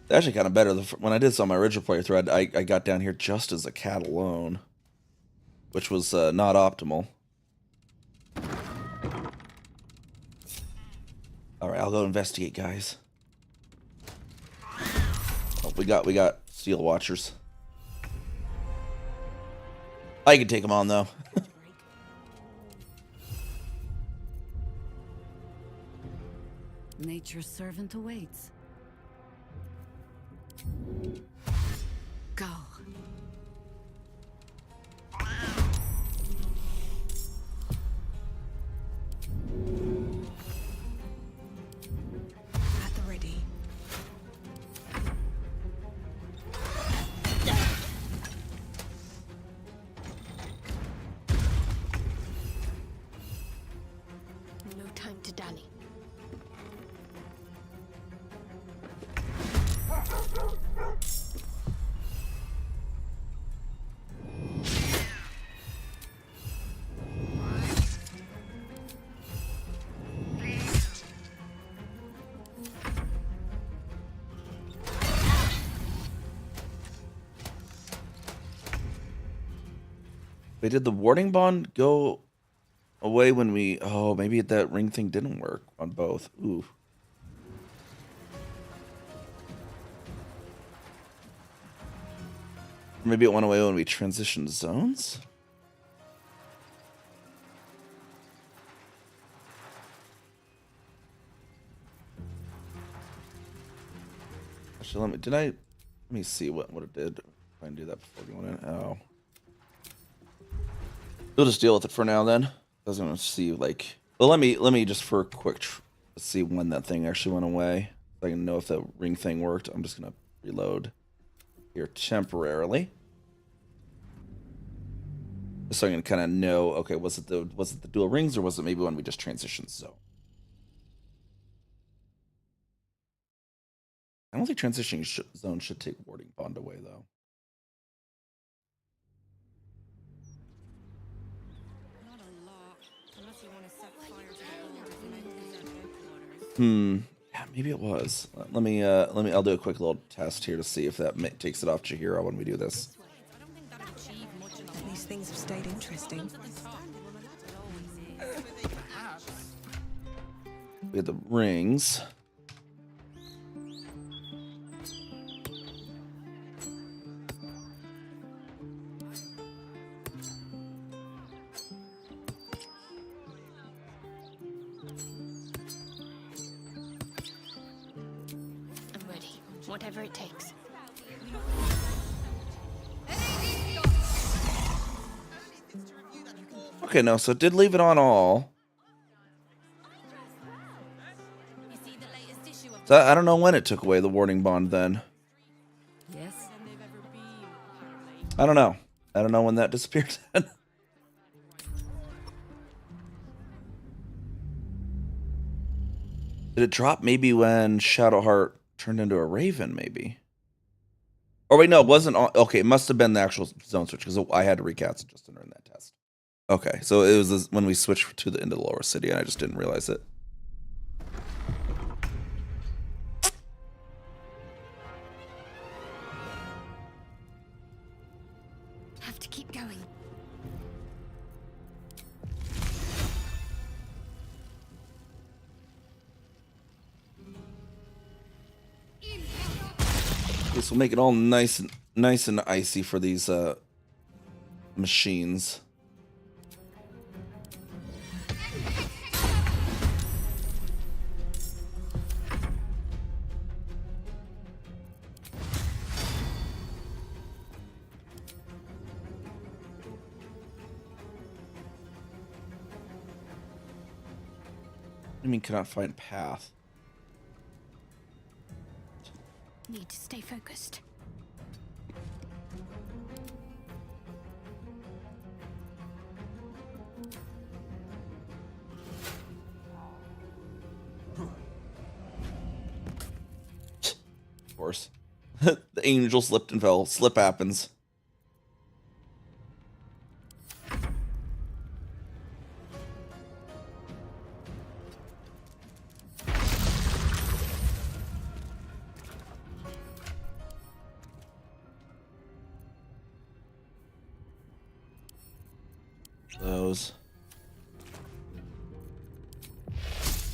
It's actually kind of better. When I did some of my original playthrough, I got down here just as a cat alone, which was not optimal. All right, I'll go investigate, guys. Oh, we got Steel Watchers. I can take them on though. Nature's servant awaits. Go. At the ready. No time to dally. Wait, did the warding bond go away when we... Oh, maybe that ring thing didn't work on both. Ooh. Maybe it went away when we transitioned zones? Actually, let me see what it did. If I can do that before going in. Oh. We'll just deal with it for now then. I was gonna see like... Well, let me just for a quick see when that thing actually went away. So I can know if the ring thing worked. I'm just gonna reload here temporarily. Just so I can kind of know, okay, was it the dual rings or was it maybe when we just transitioned zone? I don't think transitioning zone should take warding bond away though. Not a lot, unless you want to set fire to the boulders. Yeah, maybe it was. I'll do a quick little test here to see if that takes it off Chihiro when we do this. At least things have stayed interesting. We had the rings. I'm ready. Whatever it takes. Okay, no, so it did leave it on all. So I don't know when it took away the warding bond then. Yes. I don't know. I don't know when that disappeared then. Did it drop maybe when Shadowheart turned into a raven maybe? Or wait, no, it wasn't on. Okay, it must have been the actual zone switch because I had to recast it just to learn that test. Okay, so it was when we switched to the into the lower city and I just didn't realize it. Have to keep going. This will make it all nice and icy for these machines. I mean, cannot find path. Need to stay focused. Of course. The angel slipped and fell. Slip happens. Those.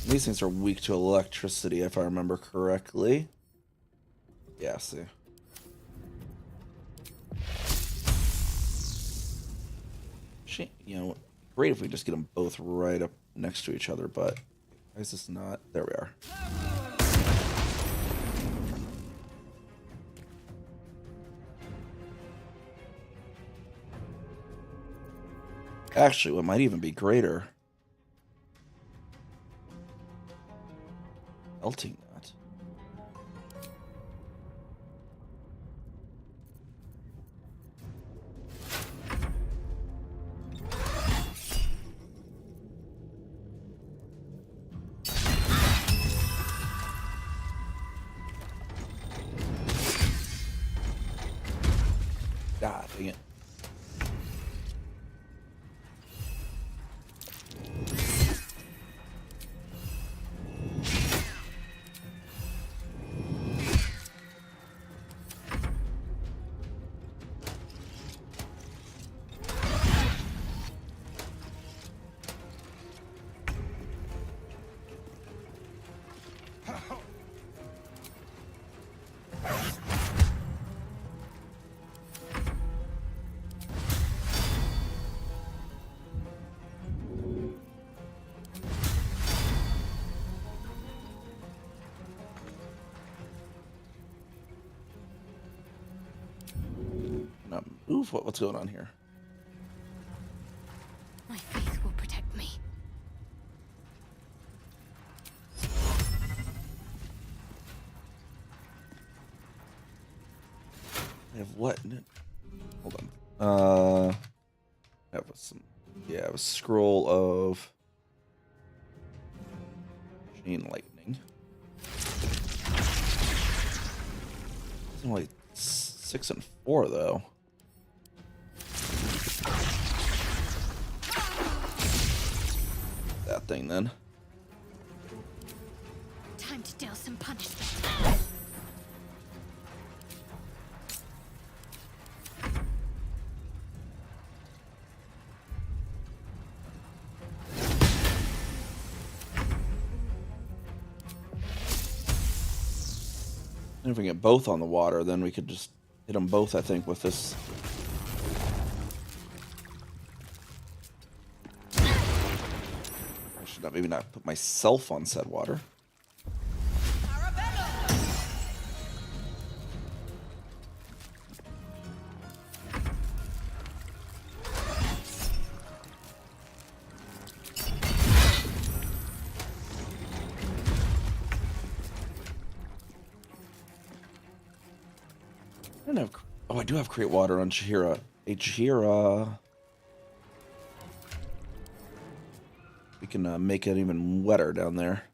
These things are weak to electricity, if I remember correctly. Yeah, see. Actually, you know, great if we just get them both right up next to each other, but why is this not? There we are. Actually, what might even be greater. Melting that. God dang it. Oof, what's going on here? My faith will protect me. I have what? Hold on. I have some. Yeah, I have a scroll of chain lightning. It's only 6 and 4 though. That thing then. Time to deal some punishment. And if we get both on the water, then we could just hit them both, I think, with this. I should not, maybe not put myself on said water. I don't have. Oh, I do have create water on Chihira. Hey, Chihira. We can make it even wetter down there.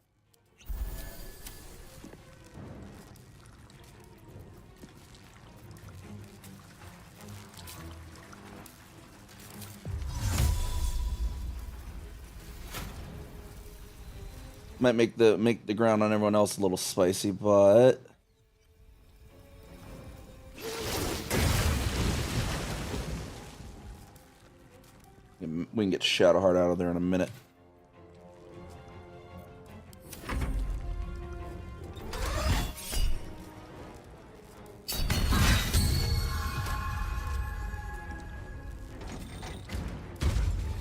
Might make the ground on everyone else a little spicy, but we can get Shadowheart out of there in a minute.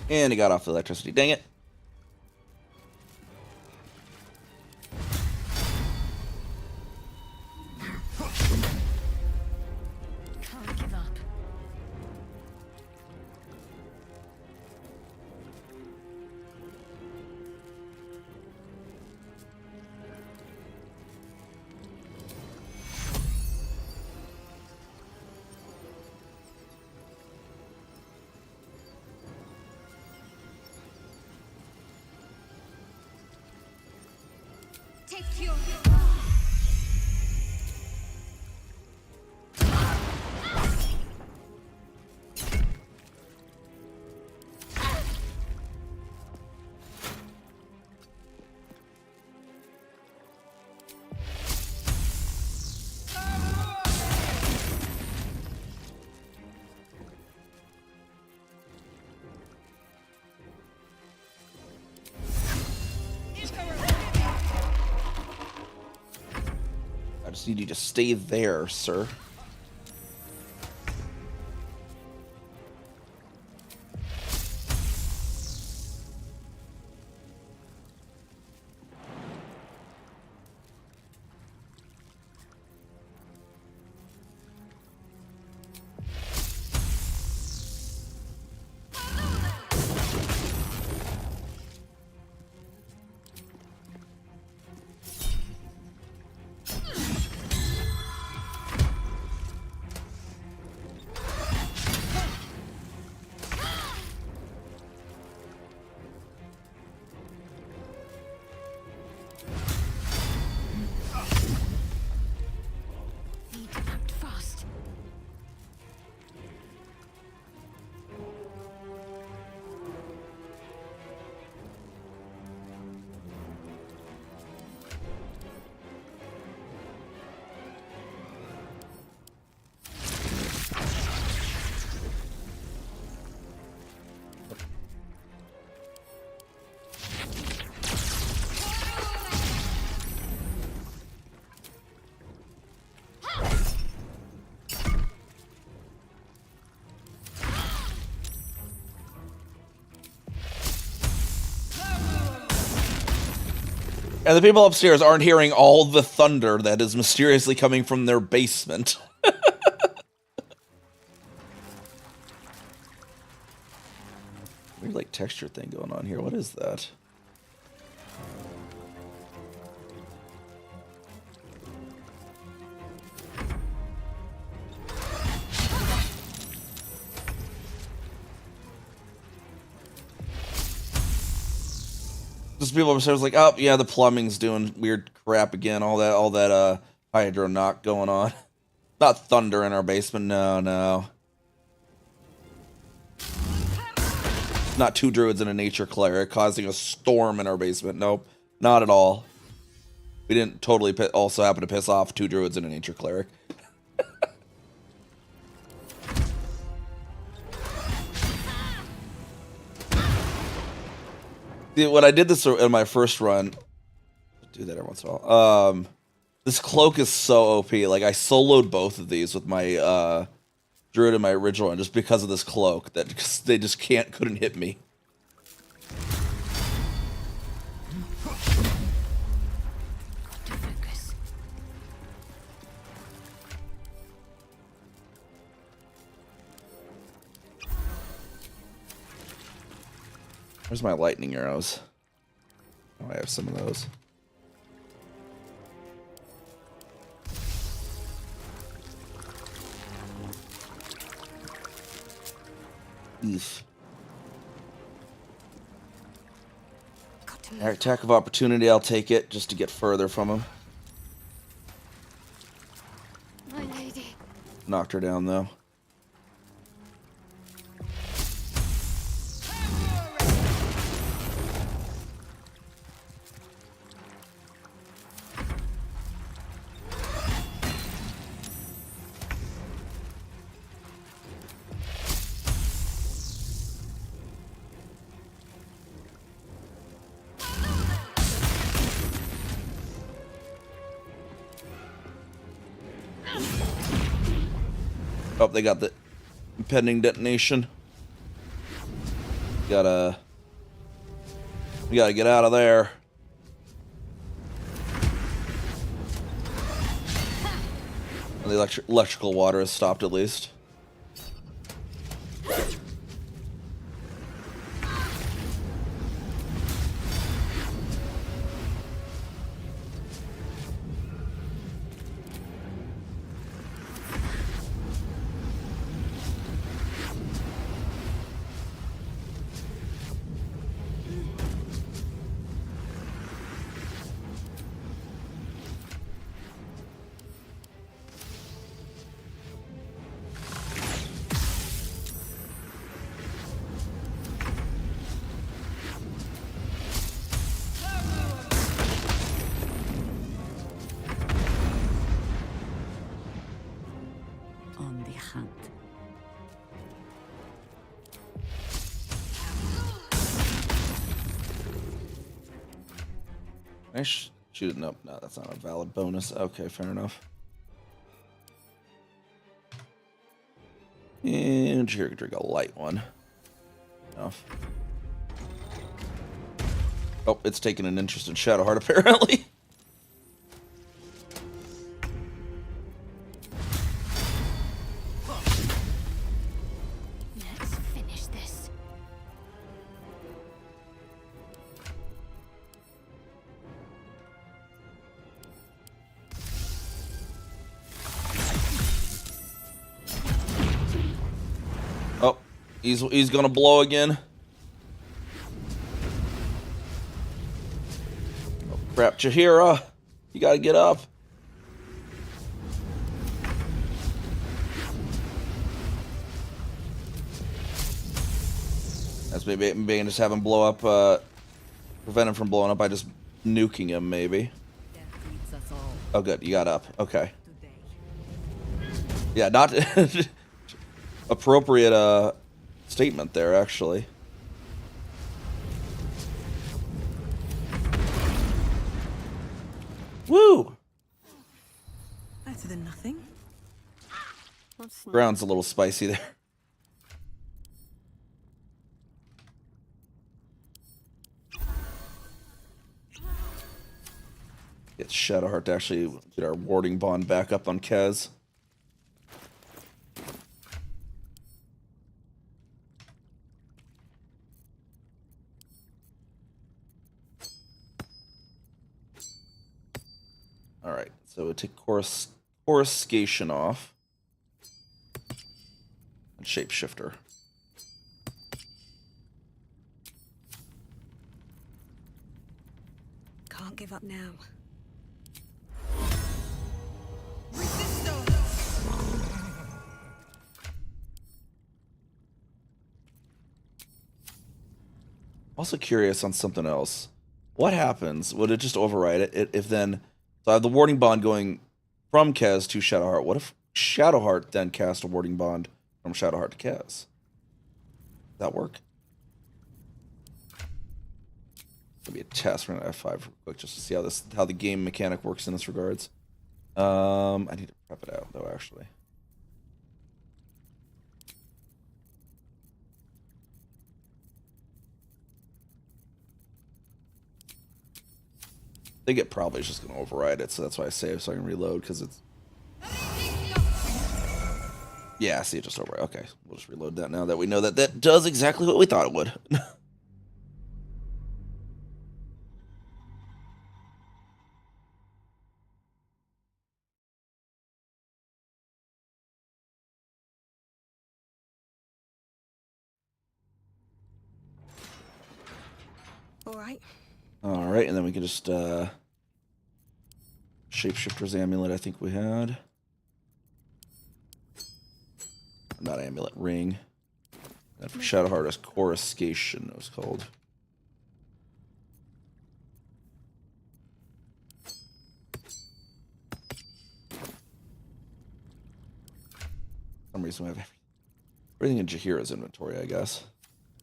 And he got off the electricity. Dang it. Can't give up. Take your... I just need you to stay there, sir. Need to act fast. And the people upstairs aren't hearing all the thunder that is mysteriously coming from their basement. Weird like texture thing going on here. What is that? Just people upstairs like, oh yeah, the plumbing's doing weird crap again. All that hydro knock going on. Not thunder in our basement. No. Not 2 druids and a nature cleric causing a storm in our basement. Nope, not at all. We didn't totally also happen to piss off 2 druids and a nature cleric. See, when I did this in my first run, I do that every once in a while. This cloak is so OP. Like I soloed both of these with my druid in my original one just because of this cloak that they just couldn't hit me. Where's my lightning arrows? Oh, I have some of those. Eesh. Attack of opportunity, I'll take it just to get further from him. My lady. Knocked her down though. Oh, they got the impending detonation. We gotta get out of there. And the electrical water has stopped at least. On the hunt. Can I shoot it? Nope, no, that's not a valid bonus. Okay, fair enough. And here, drink a light one. Enough. Oh, it's taking an interest in Shadowheart apparently. Let's finish this. Oh, he's gonna blow again. Oh, crap, Chihira, you gotta get up. That's maybe just have him blow up, prevent him from blowing up by just nuking him, maybe. Oh, good, you got up. Okay. Yeah, not appropriate statement there, actually. Woo! Better than nothing. Ground's a little spicy there. Get Shadowheart to actually get our warding bond back up on Kez. So we take coruscation off. And shapeshifter. Can't give up now. Also curious on something else. What happens? Would it just override it if then? So I have the warding bond going from Kez to Shadowheart. What if Shadowheart then cast a warding bond from Shadowheart to Kez? Does that work? Maybe a test. We're gonna F5 real quick just to see how the game mechanic works in this regards. I need to prep it out though, actually. I think it probably is just going to override it, so that's why I save so I can reload, because it's... Yeah, see, it just override. Okay, we'll just reload that now that we know that that does exactly what we thought it would. Alright. Alright, and then we can just, Shapeshifter's Amulet, I think we had. Not Amulet, Ring. And for Shadowheart, it's Coruscation, it was called. For some reason we have everything in Jaheira's inventory, I guess.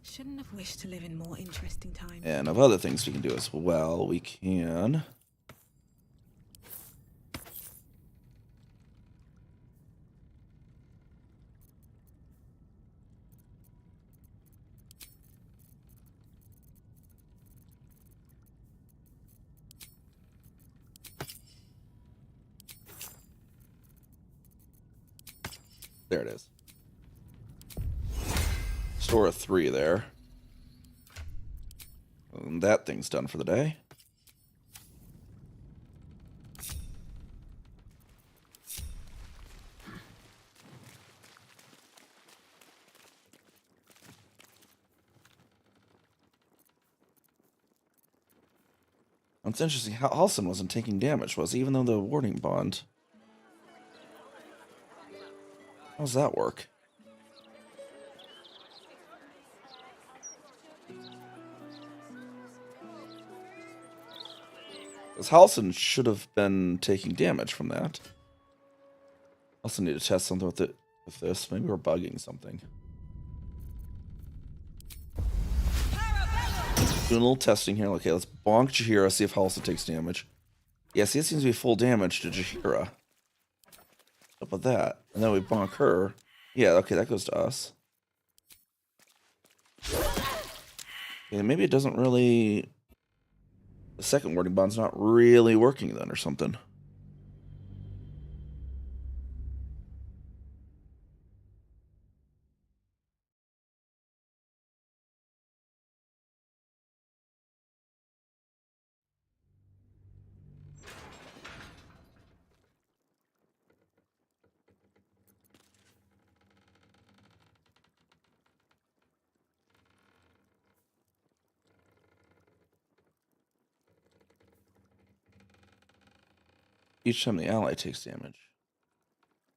Shouldn't have wished to live in more interesting times. And of other things we can do as well, we can... There it is. Store a 3 there. And that thing's done for the day. It's interesting. Halsin wasn't taking damage, was he? Even though the warding bond. How does that work? Because Halsin should have been taking damage from that. Also need to test something with it with this. Maybe we're bugging something. Doing a little testing here. Okay, let's bonk Jaheira, see if Halsin takes damage. Yeah, see, it seems to be full damage to Jaheira. Up with that. And then we bonk her. Yeah, okay, that goes to us. Okay, maybe it doesn't really... The second warding bond's not really working then or something. Each time the ally takes damage.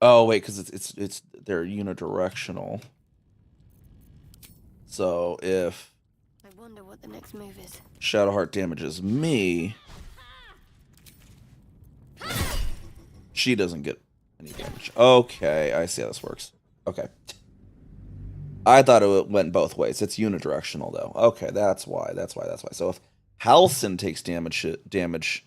Oh wait, because it's they're unidirectional. So if I wonder what the next move is. Shadowheart damages me, she doesn't get any damage. Okay, I see how this works. Okay. I thought it went both ways. It's unidirectional though. Okay, that's why. So if Halsin takes damage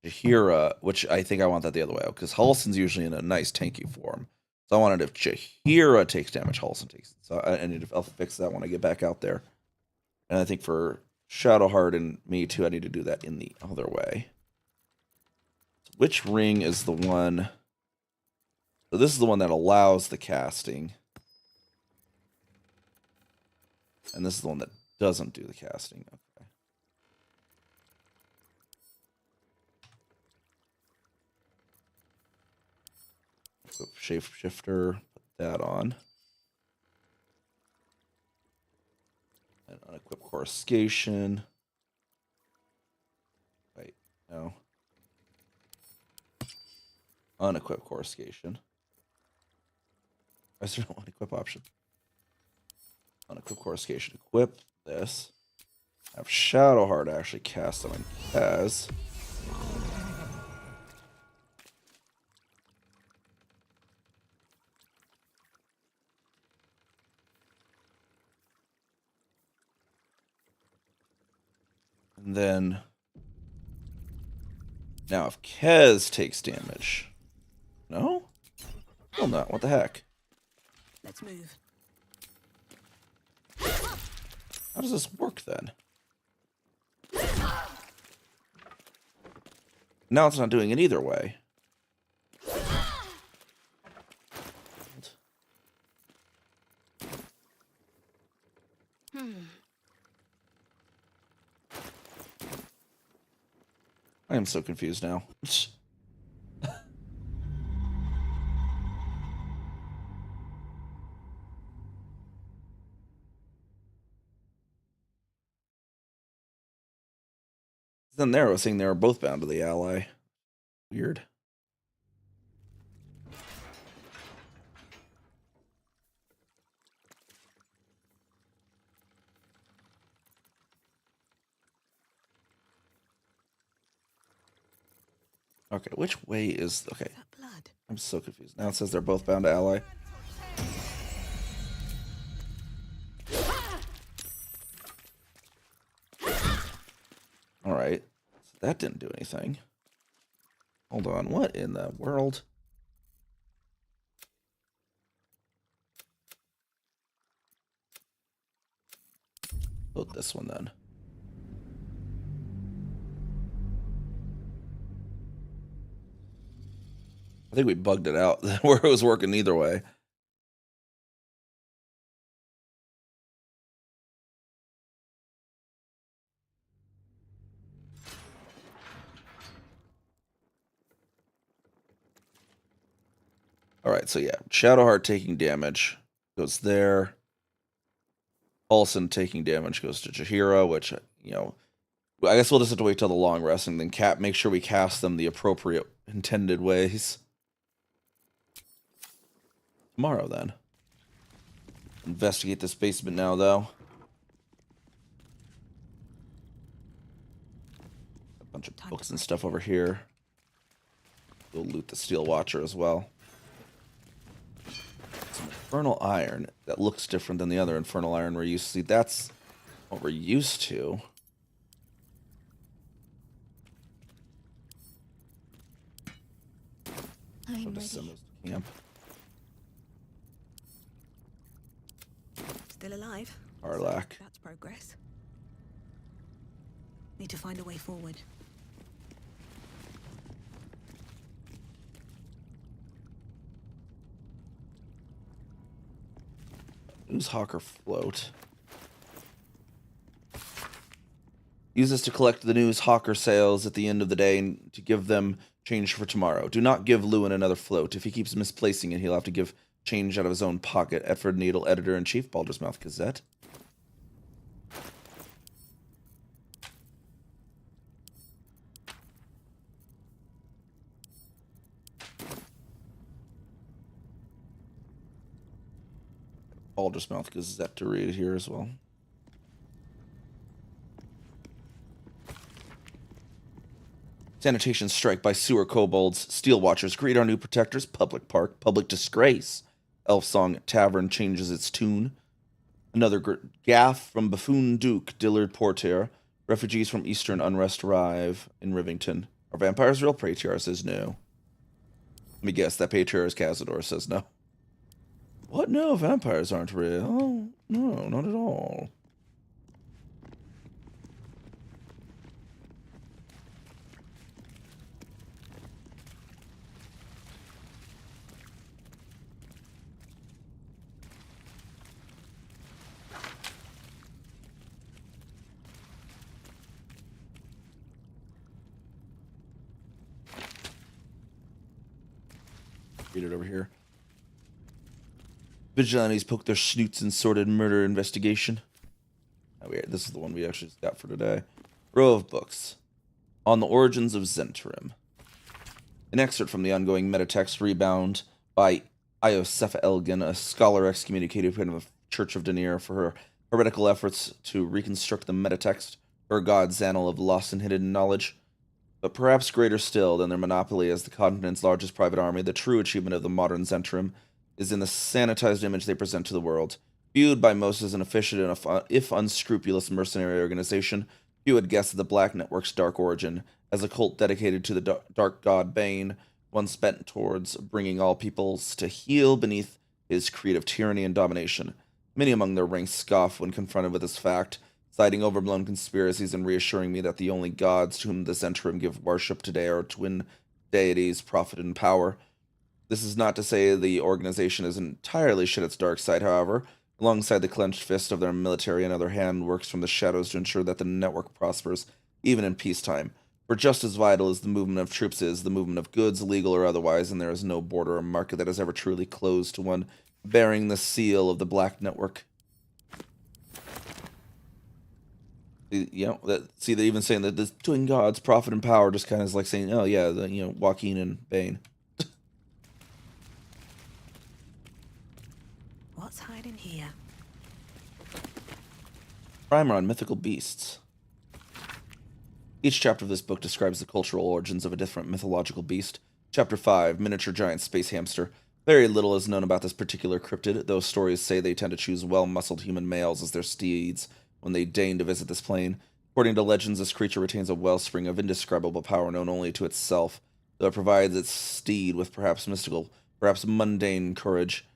Jaheira, which I think I want that the other way out, because Halsin's usually in a nice tanky form. So I wanted if Jaheira takes damage, Halsin takes it. So I need to I'll fix that when I get back out there. And I think for Shadowheart and me too, I need to do that in the other way. So which ring is the one? So this is the one that allows the casting. And this is the one that doesn't do the casting. Okay. shapeshifter. Put that on. And unequip coruscation. Wait, no. Unequip coruscation. Is there no unequip option? Unequip coruscation. Equip this. Have Shadowheart actually cast on Kaz. And then now if Kez takes damage. No? Still not. What the heck? Let's move. How does this work then? Now it's not doing it either way. I am so confused now. Then there, I was saying they were both bound to the ally. Weird. Okay, which way is... Okay. I'm so confused. Now it says they're both bound to ally. Alright. So that didn't do anything. Hold on. What in the world? Load this one then. I think we bugged it out where it was working either way. All right, so yeah, Shadowheart taking damage goes there. Paulson taking damage goes to Jaheira, which, you know, I guess we'll just have to wait till the long rest and then make sure we cast them the appropriate intended ways. Tomorrow, then. Investigate this basement now, though. A bunch of books and stuff over here. We'll loot the Steel Watcher as well. Some Infernal Iron that looks different than the other Infernal Iron we're used to. See, that's what we're used to. I'm ready. Send those to camp. Still alive? Arlak. That's progress. Need to find a way forward. Use Hawker Float. Use this to collect the news Hawker sales at the end of the day and to give them change for tomorrow. Do not give Lewin another float. If he keeps misplacing it, he'll have to give change out of his own pocket. Edford Needle, Editor-in-Chief, Baldur's Mouth Gazette. Baldur's Mouth Gazette to read here as well. Sanitation strike by sewer kobolds. Steel Watchers greet our new protectors. Public park. Public disgrace. Elf Song Tavern changes its tune. Another gaff from Buffoon Duke Dillard Porter. Refugees from Eastern Unrest arrive in Rivington. Are vampires real? Praetiar says no. Let me guess. That Praetiar's Cazador says no. What? No, vampires aren't real. Oh, no, not at all. Read it over here. Vigilantes poke their snoots in sordid murder investigation. Oh, this is the one we actually just got for today. Row of books. On the origins of Zentrim. An excerpt from the ongoing metatext Rebound by Iosefa Elgin, a scholar excommunicated from the Church of Danir for her heretical efforts to reconstruct the metatext, her god's annal of lost and hidden knowledge. But perhaps greater still than their monopoly as the continent's largest private army, the true achievement of the modern Zentrim is in the sanitized image they present to the world. Viewed by most as an efficient and if unscrupulous mercenary organization, few would guess at the Black Network's dark origin, as a cult dedicated to the dark god Bane, once bent towards bringing all peoples to heel beneath his creed of tyranny and domination. Many among their ranks scoff when confronted with this fact, citing overblown conspiracies and reassuring me that the only gods to whom the Zentrim give worship today are twin deities, profit and power. This is not to say the organization is entirely shed its dark side, however. Alongside the clenched fist of their military, another hand works from the shadows to ensure that the network prospers, even in peacetime. For just as vital as the movement of troops is, the movement of goods, legal or otherwise, and there is no border or market that is ever truly closed to one bearing the seal of the Black Network. You know, they're even saying that the twin gods, profit and power, just kind of is like saying, oh yeah, Joaquin and Bane. What's hiding here? Primer on mythical beasts. Each chapter of this book describes the cultural origins of a different mythological beast. Chapter 5, Miniature Giant Space Hamster. Very little is known about this particular cryptid, though stories say they tend to choose well-muscled human males as their steeds when they deign to visit this plane. According to legends, this creature retains a wellspring of indescribable power known only to itself, though it provides its steed with perhaps mystical, perhaps mundane courage.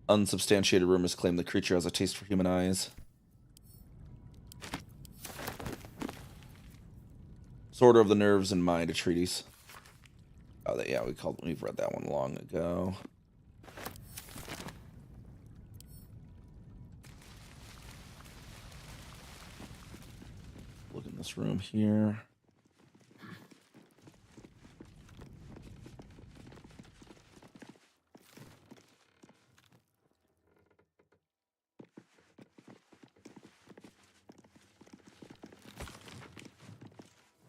Unsubstantiated rumors claim the creature has a taste for human eyes. Disorder of the Nerves and Mind, a treatise. Oh, yeah, we've read that one long ago. Look in this room here.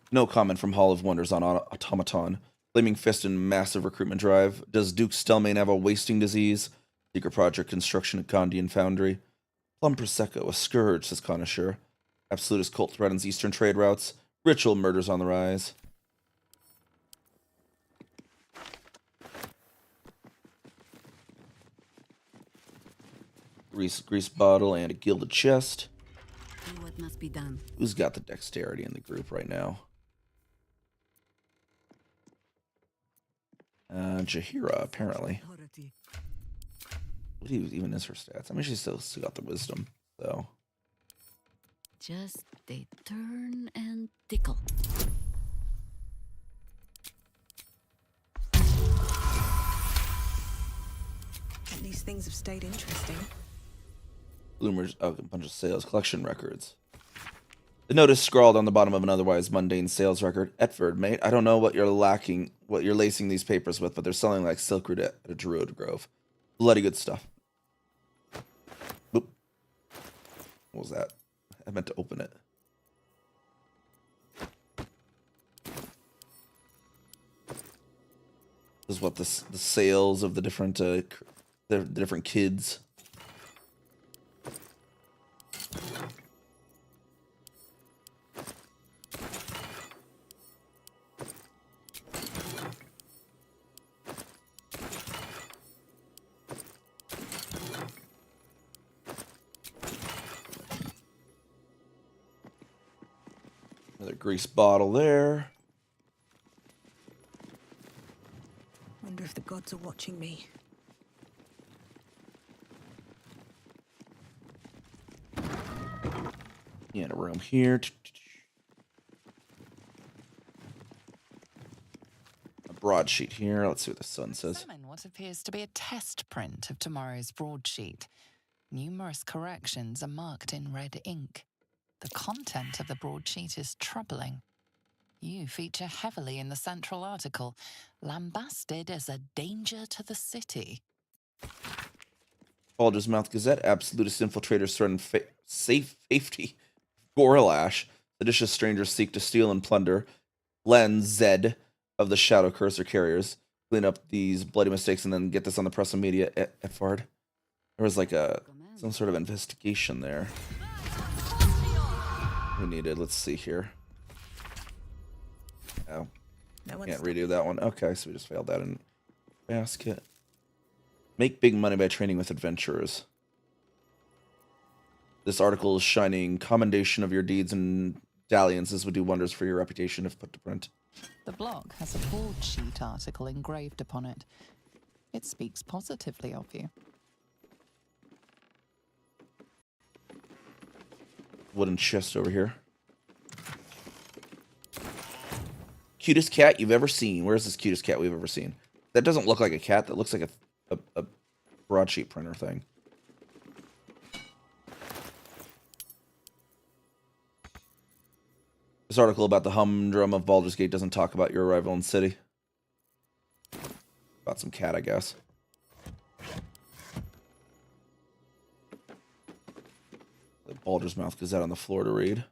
No comment from Hall of Wonders on Automaton. Flaming Fist and massive recruitment drive. Does Duke Stelmane have a wasting disease? Secret project construction at Gondian Foundry. Plum Prosecco, a scourge, says Connoisseur. Absolutist cult threatens eastern trade routes. Ritual murders on the rise. Grease bottle and a gilded chest. Do what must be done. Who's got the dexterity in the group right now? Jahira, apparently. What even is her stats? I mean, she's still got the wisdom, so. Just they turn and tickle. And these things have stayed interesting. Bloomers, a bunch of sales collection records. The notice scrawled on the bottom of an otherwise mundane sales record. Etford, mate, I don't know what you're lacing these papers with, but they're selling like silk root at a Druid grove. Bloody good stuff. Boop. What was that? I meant to open it. This is what the sales of the different kids. Another grease bottle there. Wonder if the gods are watching me. In a room here. A broadsheet here. Let's see what the sun says. Summon what appears to be a test print of tomorrow's broadsheet. Numerous corrections are marked in red ink. The content of the broadsheet is troubling. You feature heavily in the central article, lambasted as a danger to the city. Baldur's Mouth Gazette, absolutist infiltrators threaten safety. Gorlash, seditious strangers seek to steal and plunder. Len Zed of the Shadow Cursor Carriers. Clean up these bloody mistakes and then get this on the press and media. Effard. There was like some sort of investigation there. We needed, let's see here. Oh, can't redo that one. Okay, so we just failed that in basket. Make big money by training with adventurers. This article is shining commendation of your deeds and dalliances would do wonders for your reputation if put to print. The blog has a broadsheet article engraved upon it. It speaks positively of you. Wooden chest over here. Cutest cat you've ever seen. Where's this cutest cat we've ever seen? That doesn't look like a cat. That looks like a broadsheet printer thing. This article about the humdrum of Baldur's Gate doesn't talk about your arrival in the city. About some cat, I guess. The Baldur's Mouth Gazette on the floor to read.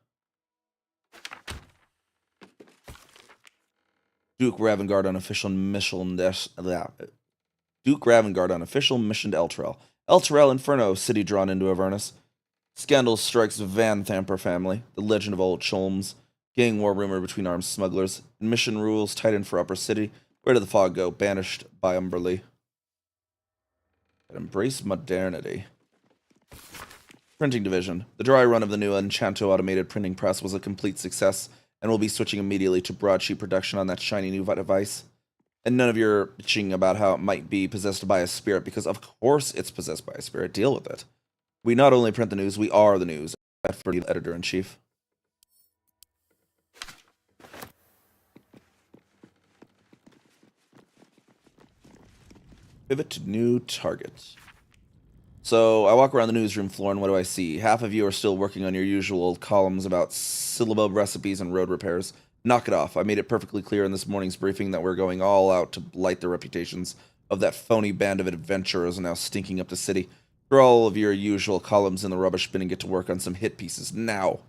Duke Ravengard on official mission. Duke Ravengard on official mission to Elturel. Elturel Inferno, city drawn into Avernus. Scandal strikes Van Thamper family. The legend of old Cholmes. Gang war rumor between armed smugglers. Mission rules tighten for Upper City. Where did the fog go? Banished by Umberlee. Embrace modernity. Printing division. The dry run of the new Enchanto automated printing press was a complete success, and we'll be switching immediately to broadsheet production on that shiny new device. And none of your bitching about how it might be possessed by a spirit, because of course it's possessed by a spirit. Deal with it. We not only print the news, we are the news. For the editor-in-chief. Pivot to new target. So I walk around the newsroom floor and what do I see? Half of you are still working on your usual columns about syllable recipes and road repairs. Knock it off. I made it perfectly clear in this morning's briefing that we're going all out to blight the reputations of that phony band of adventurers now stinking up the city. Throw all of your usual columns in the rubbish bin and get to work on some hit pieces now.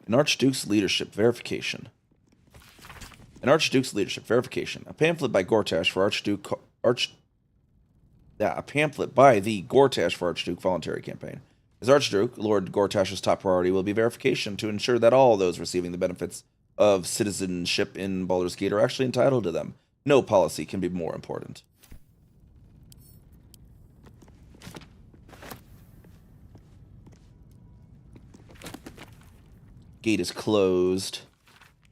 An Archduke's leadership verification. An Archduke's leadership verification. A pamphlet by Gortash for a pamphlet by the Gortash for Archduke voluntary campaign. As Archduke, Lord Gortash's top priority will be verification to ensure that all those receiving the benefits of citizenship in Baldur's Gate are actually entitled to them. No policy can be more important. Gate is closed.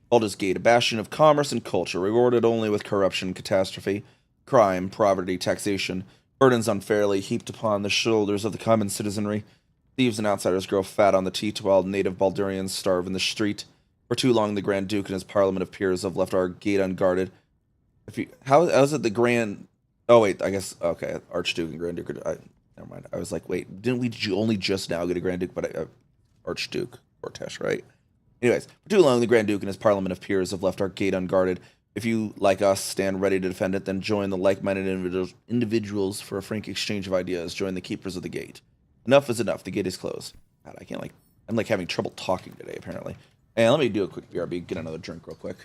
Baldur's Gate, a bastion of commerce and culture, rewarded only with corruption, catastrophe, crime, poverty, taxation, burdens unfairly heaped upon the shoulders of the common citizenry. Thieves and outsiders grow fat on the teat, while native Baldurians starve in the street. For too long, the Grand Duke and his parliament of peers have left our gate unguarded. How is it the Grand... Oh, wait, I guess... Okay, Archduke and Grand Duke are... never mind. I was like, wait, didn't we only just now get a Grand Duke? But Archduke, Gortash, right? Anyways, for too long, the Grand Duke and his parliament of peers have left our gate unguarded. If you, like us, stand ready to defend it, then join the like-minded individuals for a frank exchange of ideas. Join the keepers of the gate. Enough is enough. The gate is closed. God, I can't, I'm, having trouble talking today, apparently. And let me do a quick BRB, get another drink real quick.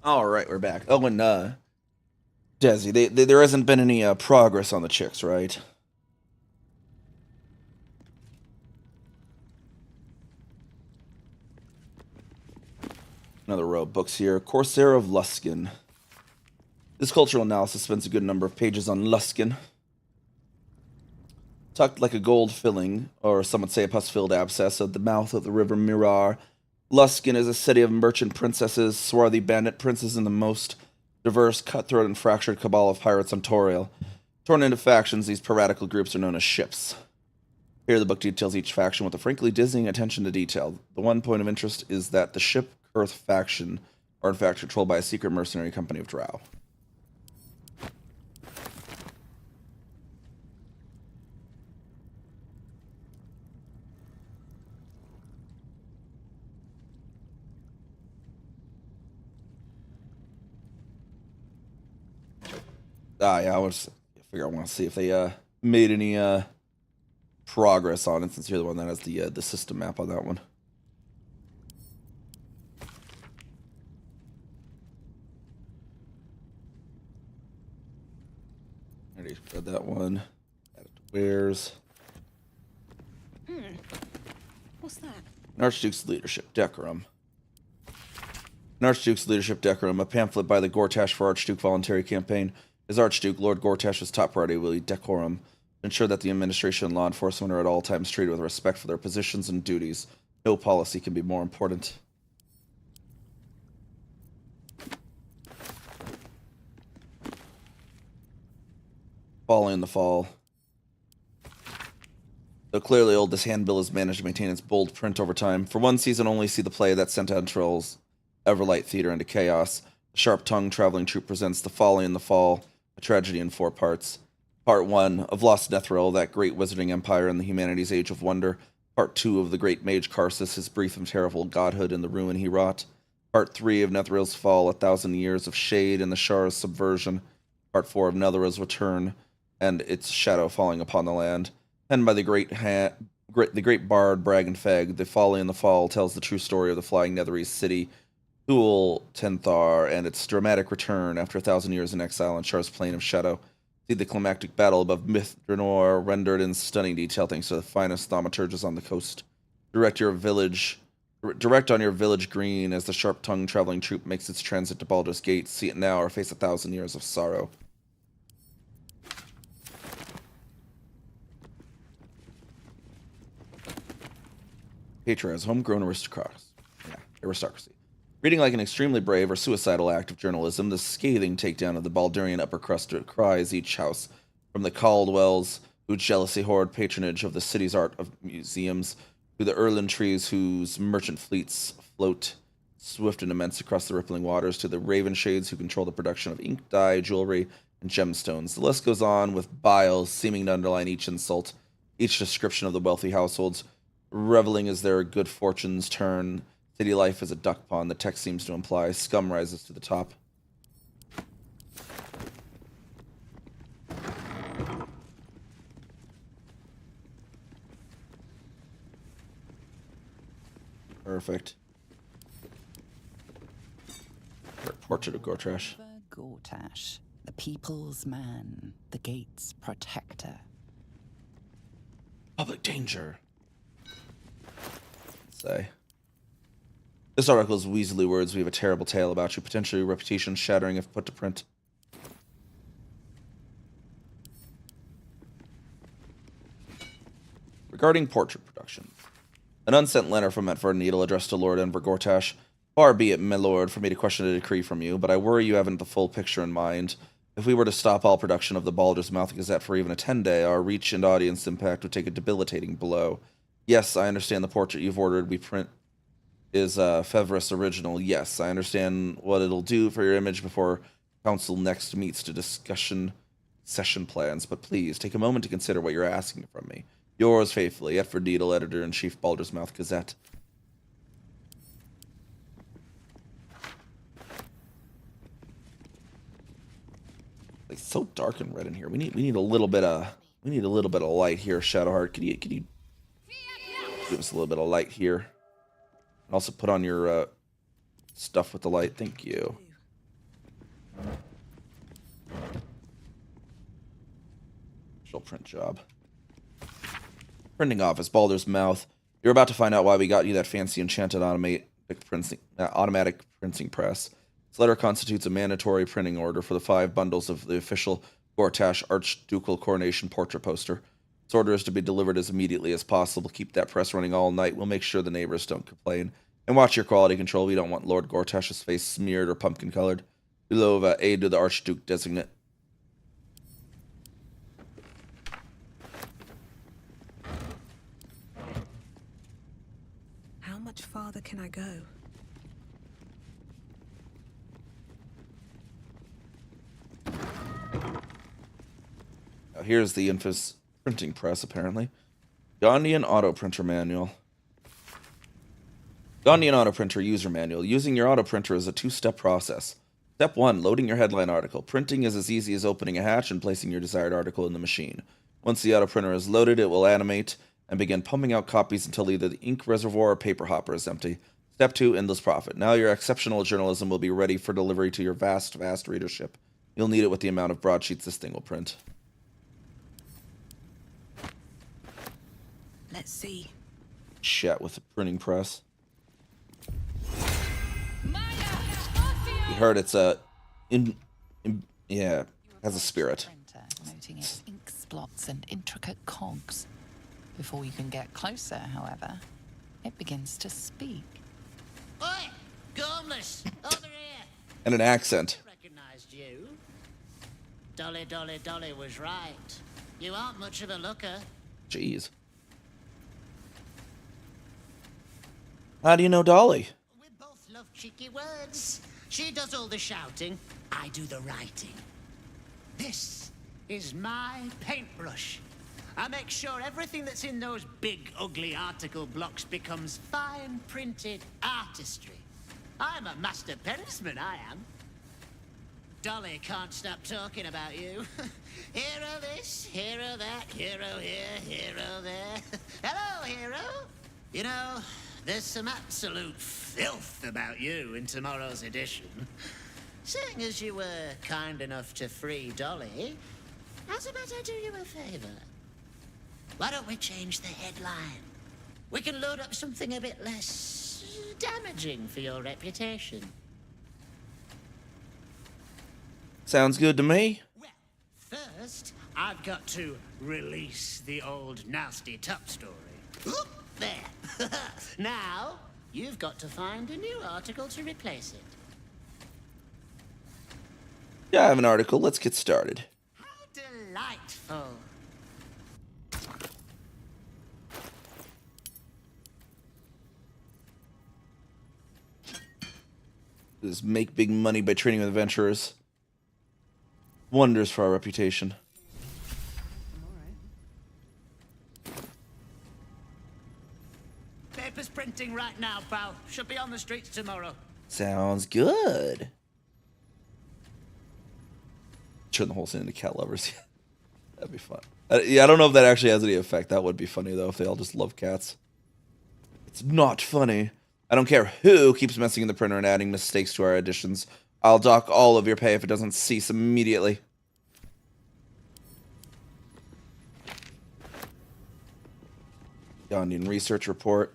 All right, we're back. Oh, and Desi, there hasn't been any progress on the chicks, right? Another row of books here. Corsair of Luskin. This cultural analysis spends a good number of pages on Luskin. Tucked like a gold filling, or some would say a pus-filled abscess, at the mouth of the river Mirar, Luskin is a city of merchant princesses, swarthy bandit princes, and the most diverse, cutthroat, and fractured cabal of pirates on Toriel. Torn into factions, these piratical groups are known as ships. Here the book details each faction with a frankly dizzying attention to detail. The one point of interest is that the ship Earth faction are in fact controlled by a secret mercenary company of Drow. Yeah, I want to see if they made any progress on it, since you're the one that has the system map on that one. Already read that one. Add it to wares. What's that? An Archduke's Leadership Decorum. An Archduke's Leadership Decorum, a pamphlet by the Gortash for Archduke voluntary campaign. As Archduke, Lord Gortash's top priority will be decorum, to ensure that the administration and law enforcement are at all times treated with respect for their positions and duties. No policy can be more important. Falling in the Fall. Though clearly old, this handbill has managed to maintain its bold print over time. For one season only, see the play that sent Entral's Everlight Theater into chaos. The sharp-tongued traveling troupe presents The Folly in the Fall, a tragedy in 4 parts. Part 1 of Lost Nethril, that great wizarding empire in the humanity's age of wonder. Part 2 of the great mage Karsus, his brief and terrible godhood and the ruin he wrought. Part 3 of Nethril's fall, 1,000 years of shade and the Shar's subversion. Part 4 of Nethril's return and its shadow falling upon the land. Penned by the great bard Brag Feg, The Folly in the Fall tells the true story of the flying Netherese city, Thule Tenthar, and its dramatic return after 1,000 years in exile on Shar's Plain of Shadow. See the climactic battle above Myth Drenor, rendered in stunning detail thanks to the finest thaumaturges on the coast. Direct on your village green as the sharp-tongued traveling troupe makes its transit to Baldur's Gate. See it now or face 1,000 years of sorrow. Patrons, homegrown aristocracy. Reading like an extremely brave or suicidal act of journalism, the scathing takedown of the Baldurian upper crust cries each house, from the Caldwells, who jealously hoard patronage of the city's art of museums, to the Erlin trees whose merchant fleets float swift and immense across the rippling waters, to the Raven Shades who control the production of ink, dye, jewelry, and gemstones. The list goes on, with bile seeming to underline each insult, each description of the wealthy households, reveling as their good fortunes turn. City life is a duck pond, the text seems to imply. Scum rises to the top. Perfect. Portrait of Gortash. Gortash, the people's man, the gate's protector. Public danger. Say. This article is weaselly words. We have a terrible tale about you, potentially reputation shattering if put to print. Regarding portrait production. An unsent letter from Metford Needle addressed to Lord Enver Gortash. Far be it, my lord, for me to question a decree from you, but I worry you haven't the full picture in mind. If we were to stop all production of the Baldur's Mouth Gazette for even a 10-day, our reach and audience impact would take a debilitating blow. Yes, I understand the portrait you've ordered we print is Fevris original. Yes, I understand what it'll do for your image before council next meets to discussion session plans, but please take a moment to consider what you're asking from me. Yours faithfully, Edford Needle, Editor-in-Chief, Baldur's Mouth Gazette. It's so dark and red in here. We need a little bit of light here, Shadowheart. Could you give us a little bit of light here? And also put on your stuff with the light. Thank you. Official print job. Printing office, Baldur's Mouth. You're about to find out why we got you that fancy enchanted automatic printing press. This letter constitutes a mandatory printing order for the 5 bundles of the official Gortash Archducal coronation portrait poster. This order is to be delivered as immediately as possible. Keep that press running all night. We'll make sure the neighbors don't complain. And watch your quality control. We don't want Lord Gortash's face smeared or pumpkin-colored. Below, aid to the Archduke designate. How much farther can I go? Now here's the infamous printing press, apparently. Gondian Auto Printer Manual. Gondian Auto Printer User Manual. Using your auto printer is a 2-step process. Step 1. Loading your headline article. Printing is as easy as opening a hatch and placing your desired article in the machine. Once the auto printer is loaded, it will animate and begin pumping out copies until either the ink reservoir or paper hopper is empty. Step 2. Endless profit. Now your exceptional journalism will be ready for delivery to your vast readership. You'll need it with the amount of broadsheets this thing will print. Let's see. Chat with the printing press. You heard it's a... yeah, has a spirit. Printer, noting its ink splots and intricate cogs. Before you can get closer, however, it begins to speak. Oi! Gormless! Over here! And an accent. Recognized you. Dolly, Dolly, Dolly was right. You aren't much of a looker. Jeez. How do you know Dolly? We both love cheeky words. She does all the shouting, I do the writing. This is my paintbrush. I make sure everything that's in those big, ugly article blocks becomes fine printed artistry. I'm a master pensman, I am. Dolly can't stop talking about you. Hero this, hero that, hero here, hero there. Hello, hero. You know, there's some absolute filth about you in tomorrow's edition. Seeing as you were kind enough to free Dolly, how's about I do you a favor? Why don't we change the headline? We can load up something a bit less damaging for your reputation. Sounds good to me. First, I've got to release the old nasty top story. Oop, there. Now, you've got to find a new article to replace it. Yeah, I have an article. Let's get started. How delightful. This make big money by trading with adventurers. Wonders for our reputation. Paper's printing right now, pal. Should be on the streets tomorrow. Sounds good. Turn the whole scene into cat lovers. That'd be fun. Yeah, I don't know if that actually has any effect. That would be funny, though, if they all just love cats. It's not funny. I don't care who keeps messing in the printer and adding mistakes to our editions. I'll dock all of your pay if it doesn't cease immediately. Gondian Research Report.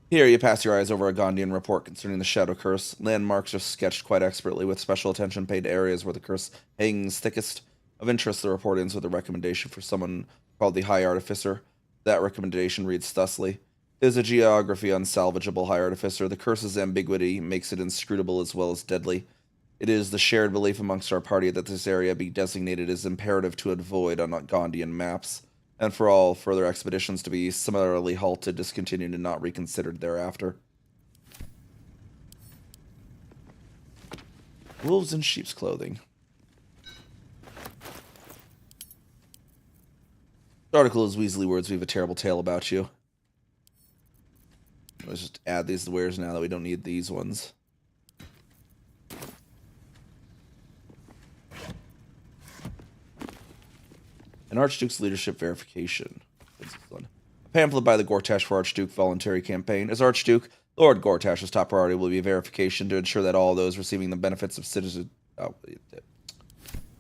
Here you pass your eyes over a Gondian report concerning the Shadow Curse. Landmarks are sketched quite expertly with special attention paid to areas where the curse hangs thickest. Of interest, the report ends with a recommendation for someone called the High Artificer. That recommendation reads thusly. It is a geography unsalvageable, High Artificer. The curse's ambiguity makes it inscrutable as well as deadly. It is the shared belief amongst our party that this area be designated as imperative to avoid on Gondian maps, and for all further expeditions to be similarly halted, discontinued, and not reconsidered thereafter. Wolves in sheep's clothing. The article is Weasley Words. We have a terrible tale about you. Let's just add these to wares now that we don't need these ones. An Archduke's Leadership Verification. What's this one? A pamphlet by the Gortash for Archduke voluntary campaign. As Archduke, Lord Gortash's top priority will be verification to ensure that all those receiving the benefits of Oh, we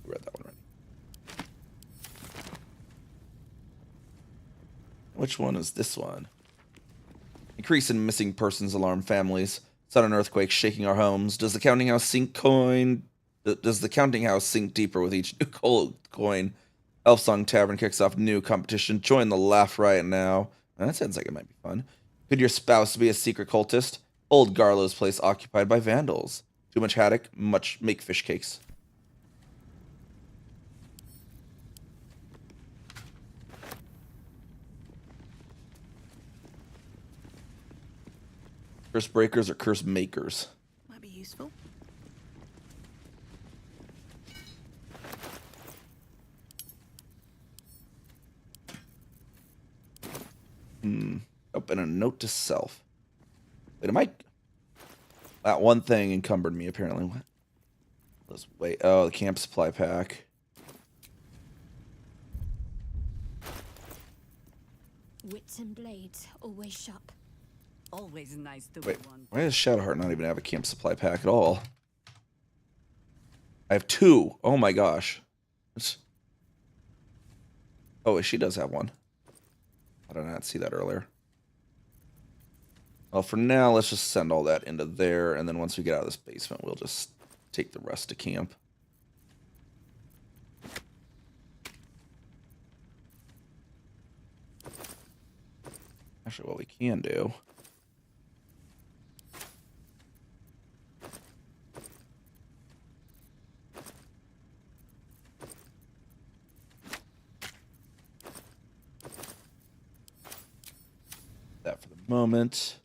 read that one right. Which one is this one? Increase in missing persons alarm families. Sudden earthquake shaking our homes. Does the counting house sink deeper with each new gold coin? Elf Song Tavern kicks off new competition. Join the laugh riot now. That sounds like it might be fun. Could your spouse be a secret cultist? Old Garlow's place occupied by vandals. Too much haddock, make fish cakes. Curse breakers or curse makers? Might be useful. Oh, and a note to self. Wait, am I... That one thing encumbered me, apparently. What? Let's wait. Oh, the camp supply pack. Wits and blades, always sharp. Always nice to Wait, be one. why does Shadowheart not even have a camp supply pack at all? I have 2. Oh my gosh. Oh, she does have one. I did not see that earlier. Well, for now, let's just send all that into there, and then once we get out of this basement, we'll just take the rest to camp. Actually, what we can do... that for the moment.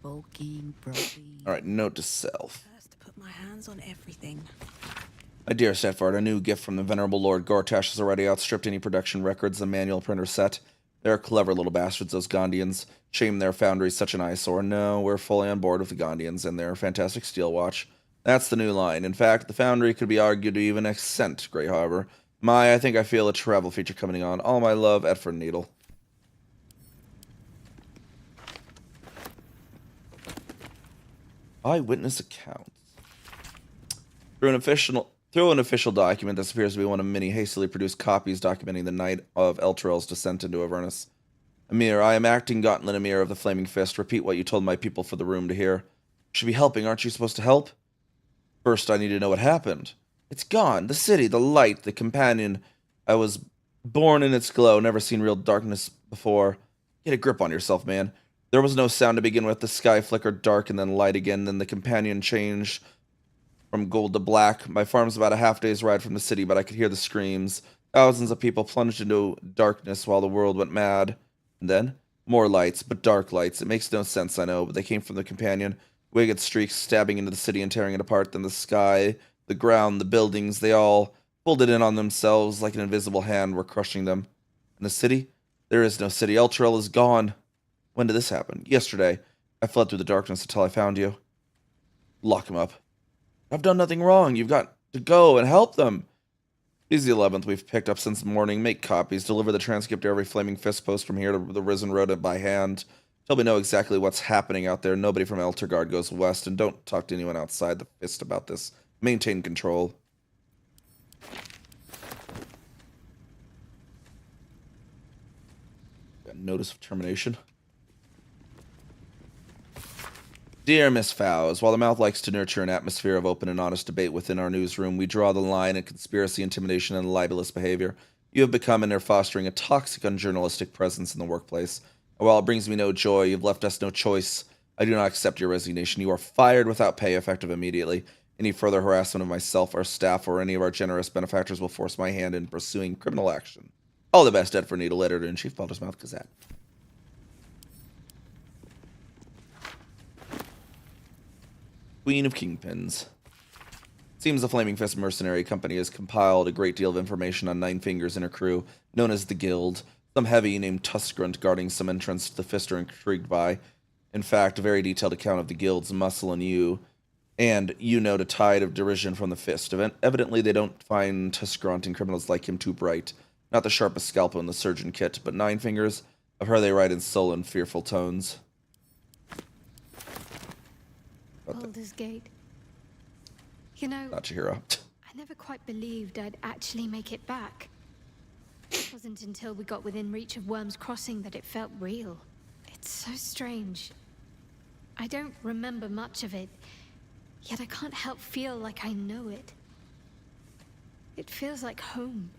Bulking, broken. All right, note to self. First to put my hands on everything. My dear Setfard, a new gift from the venerable Lord Gortash has already outstripped any production records the manual printer set. They're clever little bastards, those Gondians. Shame their foundry's such an eyesore. No, we're fully on board with the Gondians and their fantastic steel watch. That's the new line. In fact, the foundry could be argued to even accent Grey Harbor. I think I feel a travel feature coming on. All my love, Edford Needle. Eyewitness accounts. Through an official document, this appears to be one of many hastily produced copies documenting the night of Elturel's descent into Avernus. Emir, I am acting Gauntlet Emir of the Flaming Fist. Repeat what you told my people for the room to hear. Should be helping, aren't you supposed to help? First, I need to know what happened. It's gone. The city, the light, the companion. I was born in its glow, never seen real darkness before. Get a grip on yourself, man. There was no sound to begin with. The sky flickered dark and then light again. Then the companion changed from gold to black. My farm's about a half day's ride from the city, but I could hear the screams. Thousands of people plunged into darkness while the world went mad. And then, more lights, but dark lights. It makes no sense, I know, but they came from the companion. Wicked streaks stabbing into the city and tearing it apart. Then the sky, the ground, the buildings, they all pulled it in on themselves like an invisible hand were crushing them. And the city? There is no city. Elturel is gone. When did this happen? Yesterday. I fled through the darkness until I found you. Lock him up. I've done nothing wrong. You've got to go and help them. He's the 11th we've picked up since the morning. Make copies. Deliver the transcript to every Flaming Fist post from here to the Risen Road by hand. Till we know exactly what's happening out there. Nobody from Elturgard goes west, and don't talk to anyone outside the Fist about this. Maintain control. Got notice of termination. Dear Miss Fowles, while the mouth likes to nurture an atmosphere of open and honest debate within our newsroom, we draw the line at conspiracy, intimidation, and libelous behavior. You have become and are fostering a toxic, unjournalistic presence in the workplace. And while it brings me no joy, you've left us no choice. I do not accept your resignation. You are fired without pay, effective immediately. Any further harassment of myself, our staff, or any of our generous benefactors will force my hand in pursuing criminal action. All the best, Edford Needle, Editor-in-Chief, Baldur's Mouth Gazette. Queen of Kingpins. Seems the Flaming Fist Mercenary Company has compiled a great deal of information on Nine Fingers and her crew, known as the Guild. Some heavy named Tuskgrunt guarding some entrance to the Fist are intrigued by. In fact, a very detailed account of the Guild's muscle and you note a tide of derision from the Fist. Evidently, they don't find Tuskgrunt and criminals like him too bright. Not the sharpest scalpel in the surgeon kit, but Nine Fingers, of her they write in sullen, fearful tones. Baldur's Gate. You know, Not Chihiro. I never quite believed I'd actually make it back. It wasn't until we got within reach of Worm's Crossing that it felt real. It's so strange. I don't remember much of it, yet I can't help feel like I know it. It feels like home.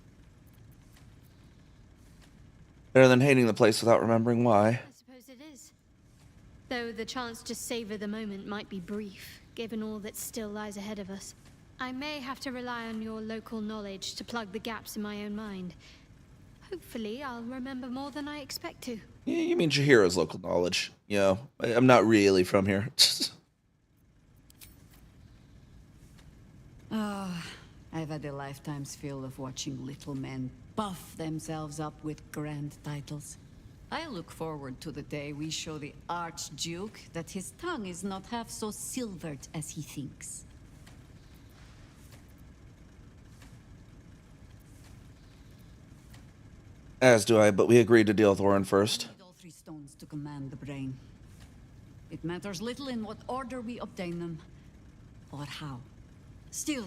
Better than hating the place without remembering why. I suppose it is. Though the chance to savor the moment might be brief, given all that still lies ahead of us. I may have to rely on your local knowledge to plug the gaps in my own mind. Hopefully, I'll remember more than I expect to. Yeah, you mean Chihiro's local knowledge. You know, I'm not really from here. I've had a lifetime's fill of watching little men buff themselves up with grand titles. I look forward to the day we show the Archduke that his tongue is not half so silvered as he thinks. As do I, but we agreed to deal with Orin first. All three stones to command the brain. It matters little in what order we obtain them, or how. Still,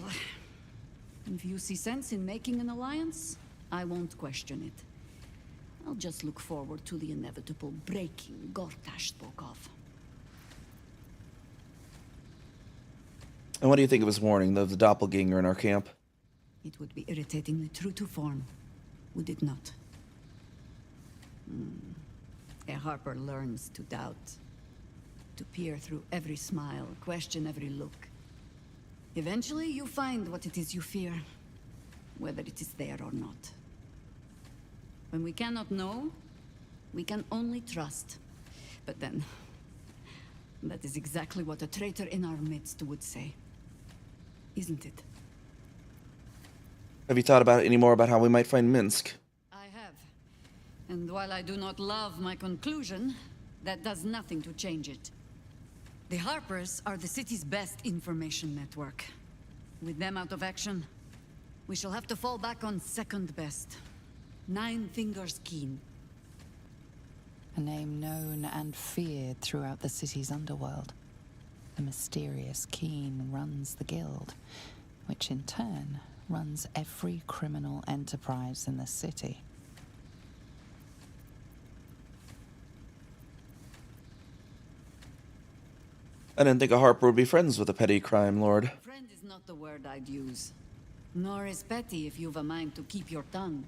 if you see sense in making an alliance, I won't question it. I'll just look forward to the inevitable breaking Gortash spoke of. And what do you think of his warning of the doppelganger in our camp? It would be irritatingly true to form, would it not? A Harper learns to doubt, to peer through every smile, question every look. Eventually, you find what it is you fear, whether it is there or not. When we cannot know, we can only trust. But then, that is exactly what a traitor in our midst would say. Isn't it? Have you thought about any more about how we might find Minsk? I have. And while I do not love my conclusion, that does nothing to change it. The Harpers are the city's best information network. With them out of action, we shall have to fall back on second best. Nine Fingers Keen. A name known and feared throughout the city's underworld. The mysterious Keen runs the guild, which in turn runs every criminal enterprise in the city. I didn't think a Harper would be friends with a petty crime lord. Friend is not the word I'd use. Nor is petty if you've a mind to keep your tongue.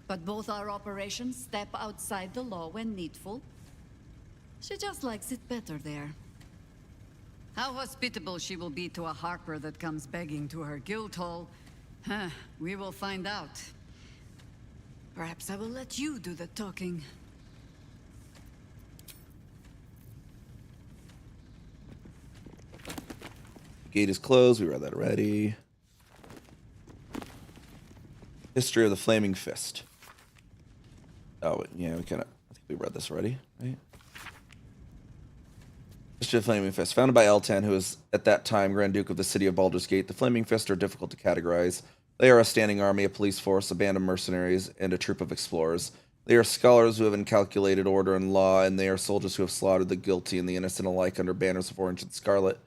But both our operations step outside the law when needful. She just likes it better there. How hospitable she will be to a Harper that comes begging to her guild hall, we will find out. Perhaps I will let you do the talking. Gate is closed. We read that already. History of the Flaming Fist. Oh, yeah, I think we read this already, right? History of the Flaming Fist. Founded by Eltan, who was at that time Grand Duke of the city of Baldur's Gate, the Flaming Fist are difficult to categorize. They are a standing army, a police force, a band of mercenaries, and a troop of explorers. They are scholars who have incalculated order and law, and they are soldiers who have slaughtered the guilty and the innocent alike under banners of orange and scarlet.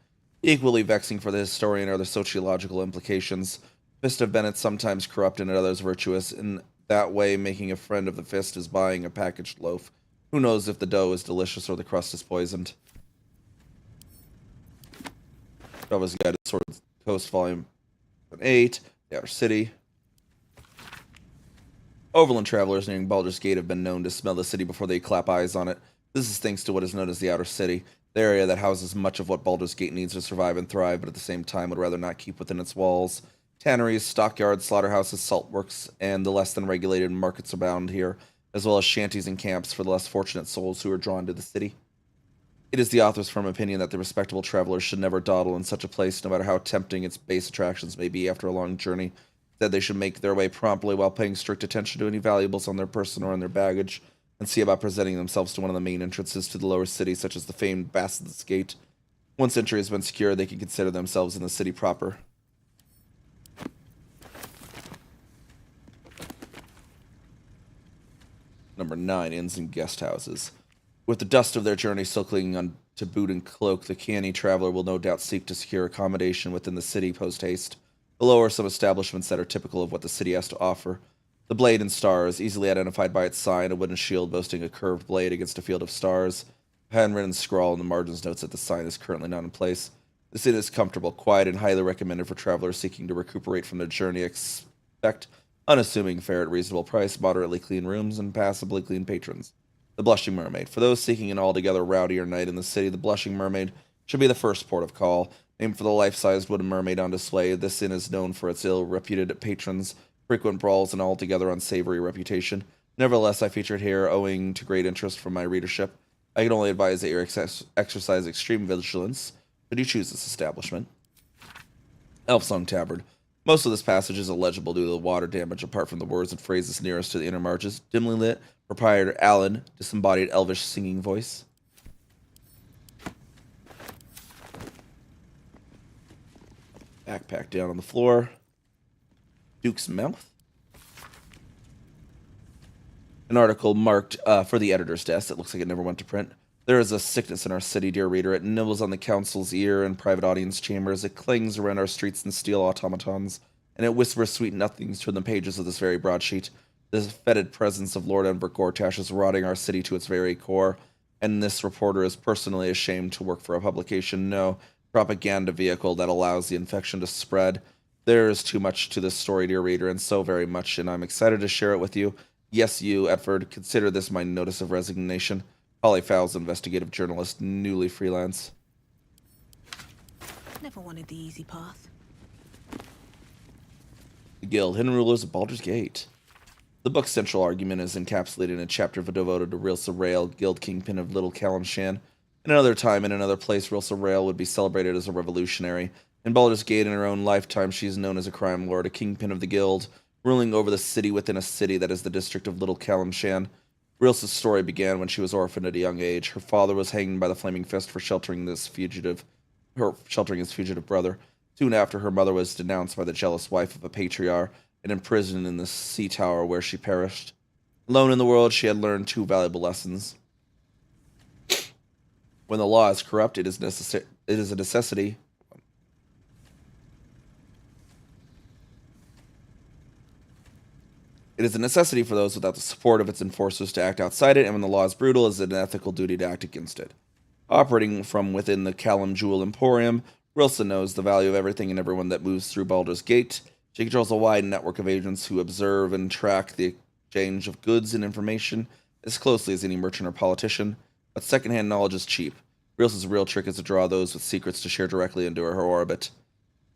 Equally vexing for the historian are the sociological implications. Fist of Bennett sometimes corrupt and at others virtuous. In that way, making a friend of the Fist is buying a packaged loaf. Who knows if the dough is delicious or the crust is poisoned? Java's Guide to the Sword Coast, Volume 8, The Outer City. Overland travelers nearing Baldur's Gate have been known to smell the city before they clap eyes on it. This is thanks to what is known as the Outer City, the area that houses much of what Baldur's Gate needs to survive and thrive, but at the same time would rather not keep within its walls. Tanneries, stockyards, slaughterhouses, saltworks, and the less than regulated markets abound here, as well as shanties and camps for the less fortunate souls who are drawn to the city. It is the author's firm opinion that the respectable travelers should never dawdle in such a place, no matter how tempting its base attractions may be after a long journey. Instead, they should make their way promptly while paying strict attention to any valuables on their person or on their baggage, and see about presenting themselves to one of the main entrances to the lower city, such as the famed Basilisk's Gate. Once entry has been secured, they can consider themselves in the city proper. Number 9, inns and guest houses. With the dust of their journey still clinging on to boot and cloak, the canny traveler will no doubt seek to secure accommodation within the city post-haste. Below are some establishments that are typical of what the city has to offer. The Blade and Stars, easily identified by its sign, a wooden shield boasting a curved blade against a field of stars. A handwritten scrawl in the margins notes that the sign is currently not in place. This inn is comfortable, quiet, and highly recommended for travelers seeking to recuperate from their journey. Expect unassuming fare at reasonable price, moderately clean rooms, and passably clean patrons. The Blushing Mermaid. For those seeking an altogether rowdier night in the city, the Blushing Mermaid should be the first port of call. Named for the life-sized wooden mermaid on display, this inn is known for its ill-reputed patrons, frequent brawls, and altogether unsavory reputation. Nevertheless, I feature it here owing to great interest from my readership. I can only advise that you exercise extreme vigilance should you choose this establishment. Elfsong Tavern. Most of this passage is illegible due to the water damage, apart from the words and phrases nearest to the inner margins. Dimly lit, proprietor Alan, disembodied elvish singing voice. Backpack down on the floor. Duke's Mouth. An article marked for the editor's desk. It looks like it never went to print. There is a sickness in our city, dear reader. It nibbles on the council's ear and private audience chambers. It clings around our streets and steel automatons, and it whispers sweet nothings from the pages of this very broadsheet. The fetid presence of Lord Enver Gortash is rotting our city to its very core, and this reporter is personally ashamed to work for a publication, no, propaganda vehicle that allows the infection to spread. There is too much to this story, dear reader, and so very much, and I'm excited to share it with you. Yes, you, Edford, consider this my notice of resignation. Holly Fowles, investigative journalist, newly freelance. Never wanted the easy path. The Guild, Hidden Rulers of Baldur's Gate. The book's central argument is encapsulated in a chapter devoted to Rilsa Rael, Guild Kingpin of Little Calimshan. In another time, in another place, Rilsa Rael would be celebrated as a revolutionary. In Baldur's Gate, in her own lifetime, she is known as a crime lord, a kingpin of the Guild, ruling over the city within a city that is the district of Little Calimshan. Rilsa's story began when she was orphaned at a young age. Her father was hanged by the Flaming Fist for sheltering his fugitive brother. Soon after, her mother was denounced by the jealous wife of a patriarch and imprisoned in the sea tower where she perished. Alone in the world, she had learned two valuable lessons. When the law is corrupt, it is a necessity. It is a necessity for those without the support of its enforcers to act outside it, and when the law is brutal, it is an ethical duty to act against it. Operating from within the Callum Jewel Emporium, Rilsa knows the value of everything and everyone that moves through Baldur's Gate. She controls a wide network of agents who observe and track the exchange of goods and information as closely as any merchant or politician, but secondhand knowledge is cheap. Rilsa's real trick is to draw those with secrets to share directly into her orbit.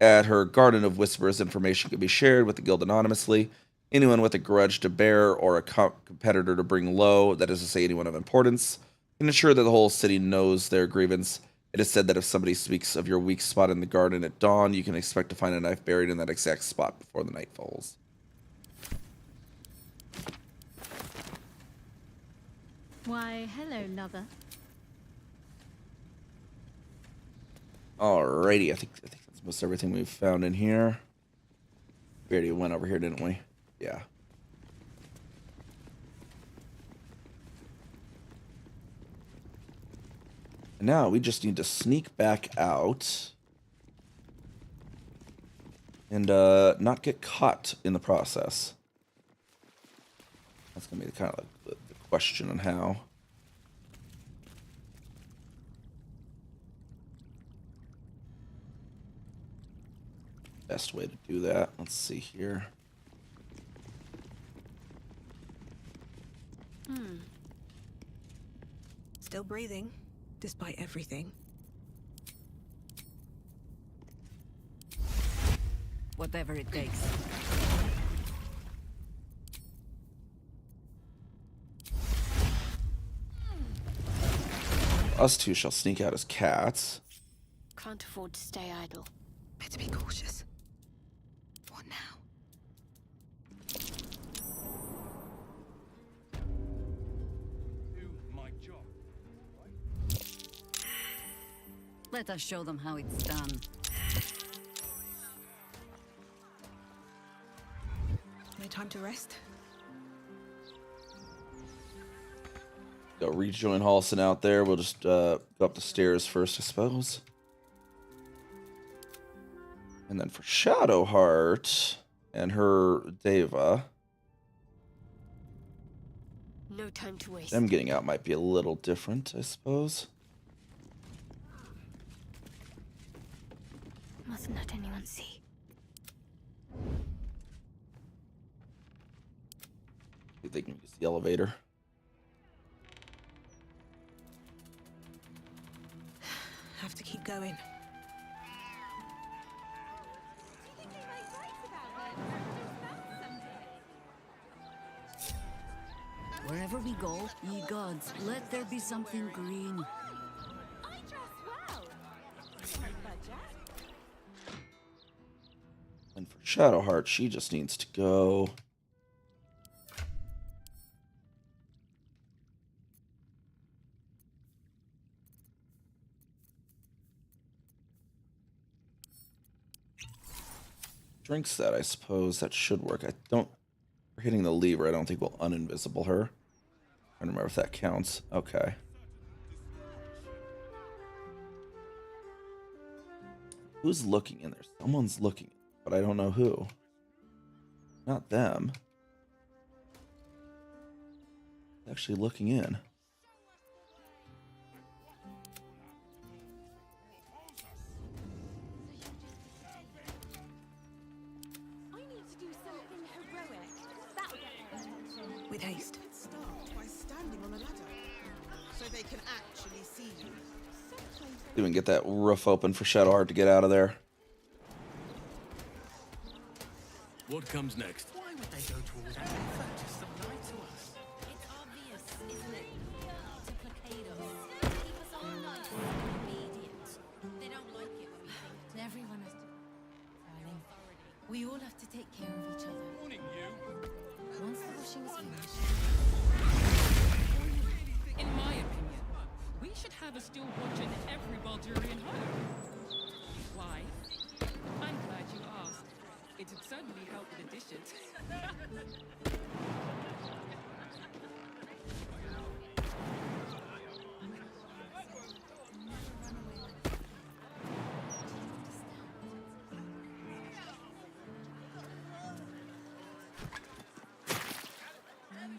At her Garden of Whispers, information can be shared with the Guild anonymously. Anyone with a grudge to bear or a competitor to bring low, that is to say anyone of importance, can ensure that the whole city knows their grievance. It is said that if somebody speaks of your weak spot in the garden at dawn, you can expect to find a knife buried in that exact spot before the night falls. Why, hello, lover. Alrighty, I think that's most everything we've found in here. We already went over here, didn't we? Yeah. And now we just need to sneak back out and not get caught in the process. That's gonna be kind of the question on how. Best way to do that. Let's see here. Still breathing, despite everything. Whatever it takes. Us two shall sneak out as cats. Can't afford to stay idle. Better be cautious. What now? Let us show them how it's done. No time to rest. Go rejoin Halson out there. We'll just go up the stairs first, I suppose. And then for Shadowheart and her Deva, No time to waste. them getting out might be a little different, I suppose. Mustn't let anyone see. See if they can use the elevator. Have to keep going. Wherever we go, ye gods, let there be something green. And for Shadowheart, she just needs to go. Drink set, I suppose that should work. I don't. For hitting the lever, I don't think we'll uninvisible her. I don't remember if that counts. Okay. Who's looking in there? Someone's looking, but I don't know who. Not them. Actually looking in. With haste. Start by standing on a ladder, so they can actually see you. See if we can get that roof open for Shadowheart to get out of there. What comes next? Why would they go to all that effort just to lie to us? It's obvious, isn't it? To placate us. Keep us all nice and obedient. They don't like it when we think. Everyone has to. Darling, we all have to take care of each other. Warning you. Once the washing is finished. In my opinion, we should have a still watch in every Baldurian home. Why? I'm glad you asked. It would certainly help with the dishes.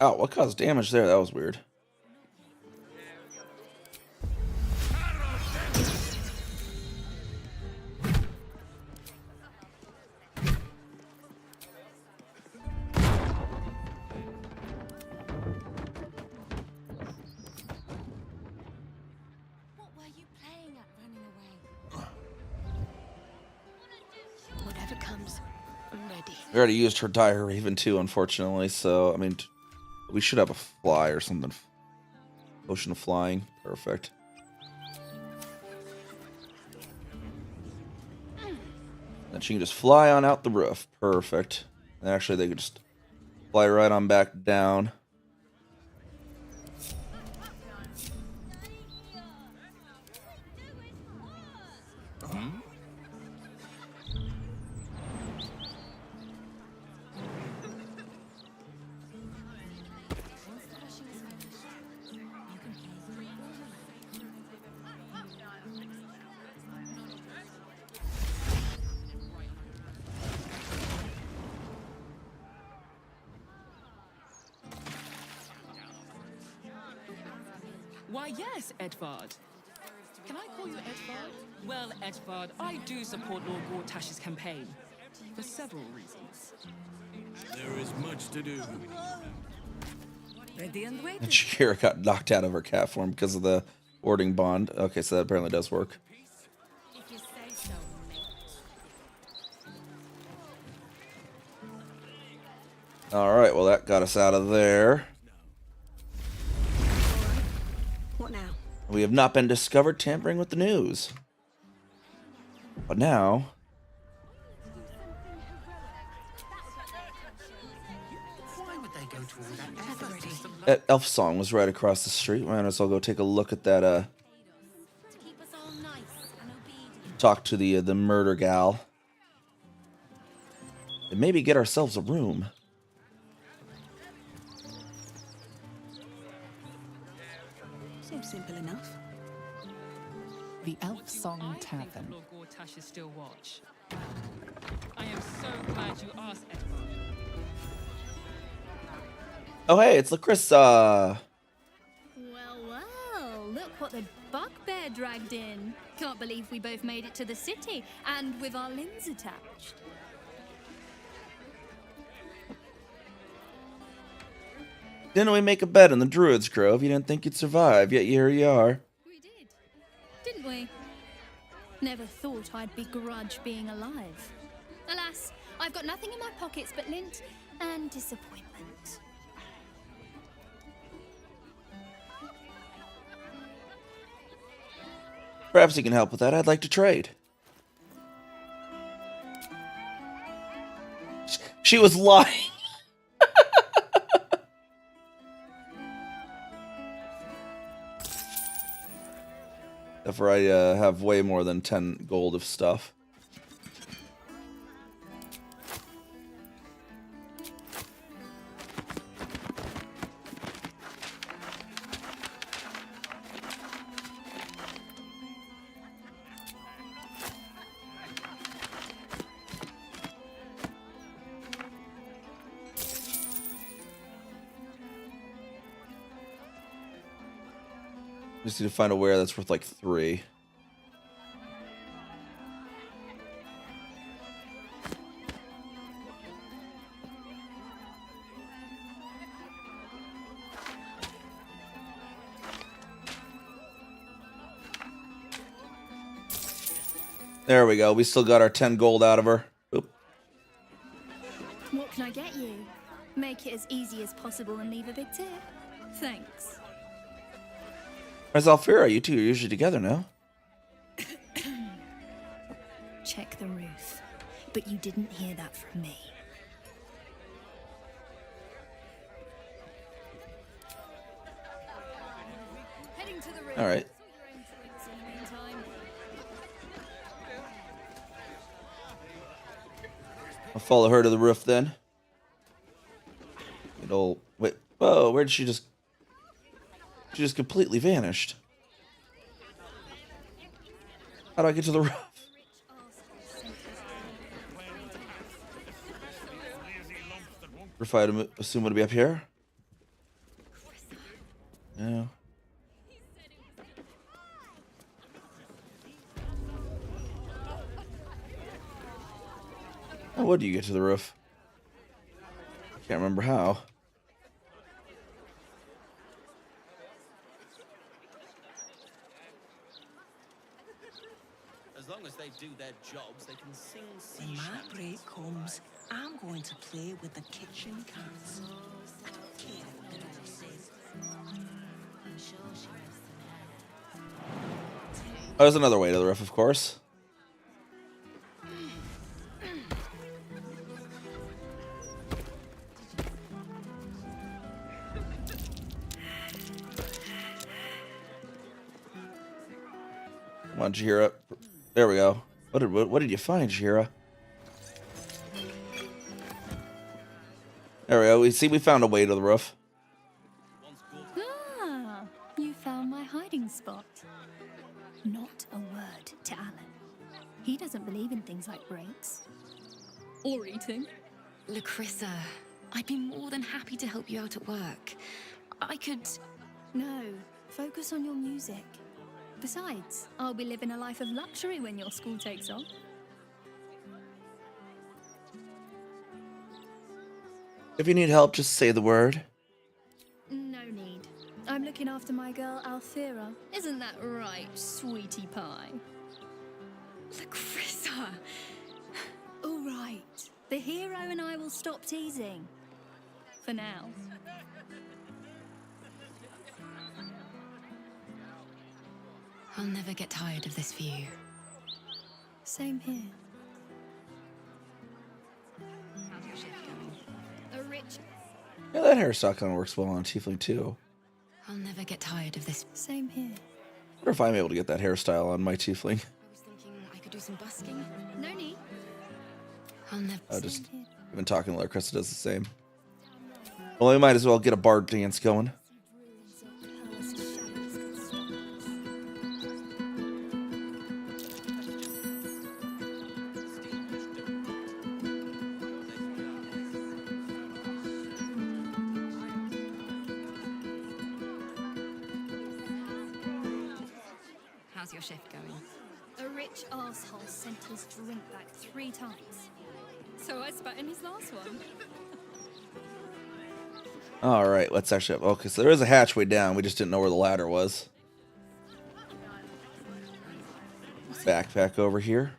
Oh, what caused damage there? That was weird. What were you playing at running away? Whatever comes, I'm ready. We already used her Dire Raven too, unfortunately. So, I mean, we should have a fly or something. Potion of flying. Perfect. Then she can just fly on out the roof. Perfect. And actually, they could just fly right on back down. Why, yes, Edvard. Can I call you Edvard? Well, Edvard, I do support Lord Gortash's campaign. For several reasons. There is much to do. Ready and waiting. And Shakira got knocked out of her cat form because of the warding bond. Okay, so that apparently does work. If you say so, mate. Alright, well that got us out of there. What now? We have not been discovered tampering with the news. But now... Why would they go to all that effort just to lie? That elf song was right across the street. Might as well go take a look at that, To keep us all nice and obedient. talk to the murder gal. And maybe get ourselves a room. Seems simple enough. The Elf Song Tavern. Lord Gortash's still watch. I am so glad you asked, Edvard. Oh, hey, it's Lacrissa. Well, look what the bugbear dragged in. Can't believe we both made it to the city, and with our limbs attached. Didn't we make a bet in the Druid's Grove? You didn't think you'd survive, yet here you are. We did, didn't we? Never thought I'd begrudge being alive. Alas, I've got nothing in my pockets but lint and disappointment. Perhaps you can help with that. I'd like to trade. She was lying. Therefore, I have way more than 10 gold of stuff. Just need to find a ware that's worth like 3. There we go. We still got our 10 gold out of her. Oop. What can I get you? Make it as easy as possible and leave a big tip. Thanks. Where's Alfira? You two are usually together now. Check the roof. But you didn't hear that from me. Heading to the roof. All right. I'll follow her to the roof then. It'll wait. Whoa, where did she just? She just completely vanished. How do I get to the roof? Roof I'd assume would be up here. No. How would you get to the roof? Can't remember how. As long as they do their jobs, they can sing sea When my shanties. break comes, I'm going to play with the kitchen cats. Oh, there's another way to the roof, of course. Come on, Jira. There we go. What did you find, Jira? There we go. We found a way to the roof. Ah, you found my hiding spot. Not a word to Alan. He doesn't believe in things like breaks. Or eating. Lacrissa, I'd be more than happy to help you out at work. I could... No, focus on your music. Besides, I'll be living a life of luxury when your school takes off. If you need help, just say the word. No need. I'm looking after my girl Alfira. Isn't that right, sweetie pie? Lacrissa! All right. The hero and I will stop teasing. For now. I'll never get tired of this view. Same here. A rich... Yeah, that hairstyle kind of works well on Tiefling too. I'll never get tired of this. Same here. I wonder if I'm able to get that hairstyle on my Tiefling. I could do some busking. No need. I'll never... I've been talking to Lacrissa does the same. Well, we might as well get a bard dance going. How's your shift going? A rich arsehole sent his drink back 3 times. So I spat in his last one. All right, let's actually. Okay, so there is a hatchway down. We just didn't know where the ladder was. Backpack over here.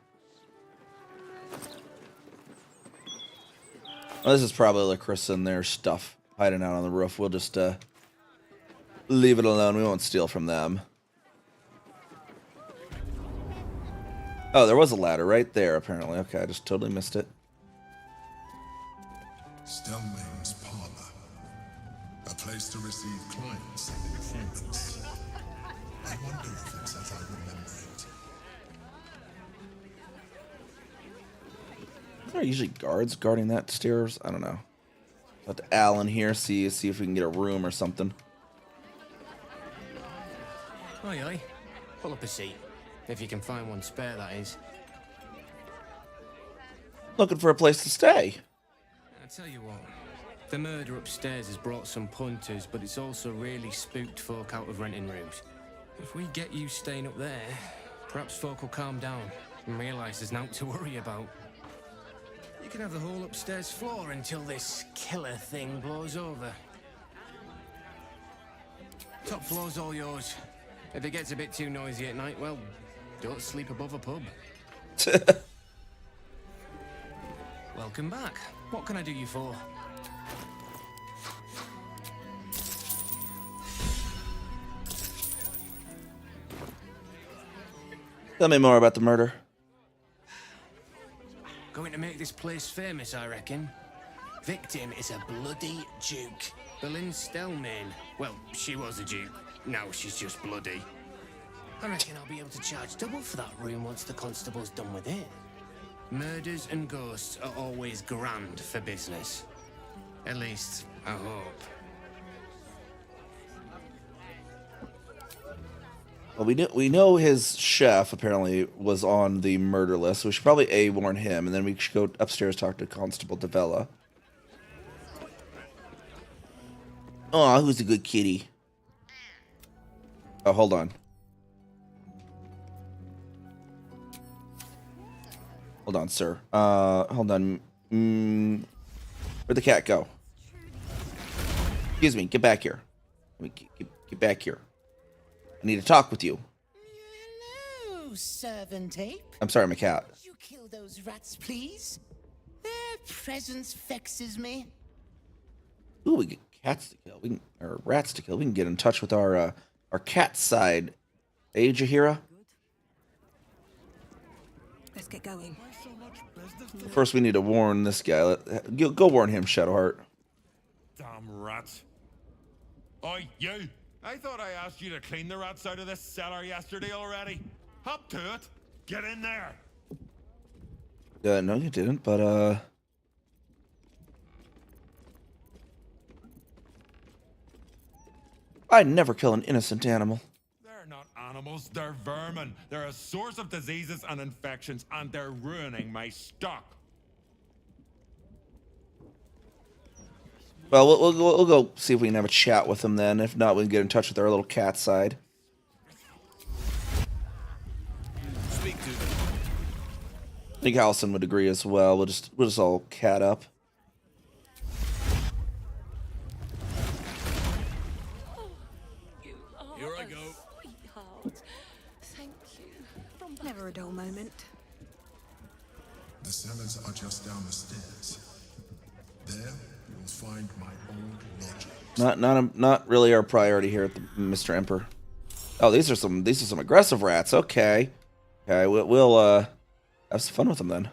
Oh, this is probably Larissa and their stuff hiding out on the roof. We'll just leave it alone. We won't steal from them. Oh, there was a ladder right there, apparently. Okay, I just totally missed it. Stellmane's parlor. A place to receive clients and informants. I wonder if it's as I remember it. Are there usually guards guarding that stairs? I don't know. Let to Alan here, see if we can get a room or something. Aye, aye. Pull up a seat. If you can find one spare, that is. Looking for a place to stay. I tell you what. The murder upstairs has brought some punters, but it's also really spooked folk out of renting rooms. If we get you staying up there, perhaps folk will calm down and realise there's nothing to worry about. You can have the whole upstairs floor until this killer thing blows over. Top floor's all yours. If it gets a bit too noisy at night, well, don't sleep above a pub. Welcome back. What can I do you for? Tell me more about the murder. Going to make this place famous, I reckon. Victim is a bloody duke. Boleyn Stellmane. Well, she was a duke. Now she's just bloody. I reckon I'll be able to charge double for that room once the constable's done with it. Murders and ghosts are always grand for business. At least, I hope. Well, we know his chef apparently was on the murder list, so we should probably warn him, and then we should go upstairs talk to Constable Devella. Oh, who's a good kitty? Oh, hold on. Hold on, sir. Hold on. Where'd the cat go? Excuse me, get back here. Get back here. I need to talk with you. Hello, servant ape. I'm sorry, I'm a cat. Would you kill those rats, please? Their presence vexes me. Ooh, we get cats to kill. Or rats to kill. We can get in touch with our cat side. Hey, Jahira? Let's get going. First, we need to warn this guy. Go warn him, Shadowheart. Damn rats. Oi, you! I thought I asked you to clean the rats out of this cellar yesterday already. Hop to it. Get in there. No, you didn't, but, I'd never kill an innocent animal. They're not animals, they're vermin. They're a source of diseases and infections, and they're ruining my stock. Well, we'll go see if we can have a chat with them then. If not, we can get in touch with our little cat side. Speak to them. I think Allison would agree as well. We'll just all cat up. Here I go. Sweetheart. Thank you. Never a dull moment. The cellars are just down the stairs. There, you'll find my old lodging. Not really our priority here at the Mr. Emperor. Oh, these are some aggressive rats. Okay, we'll have some fun with them then.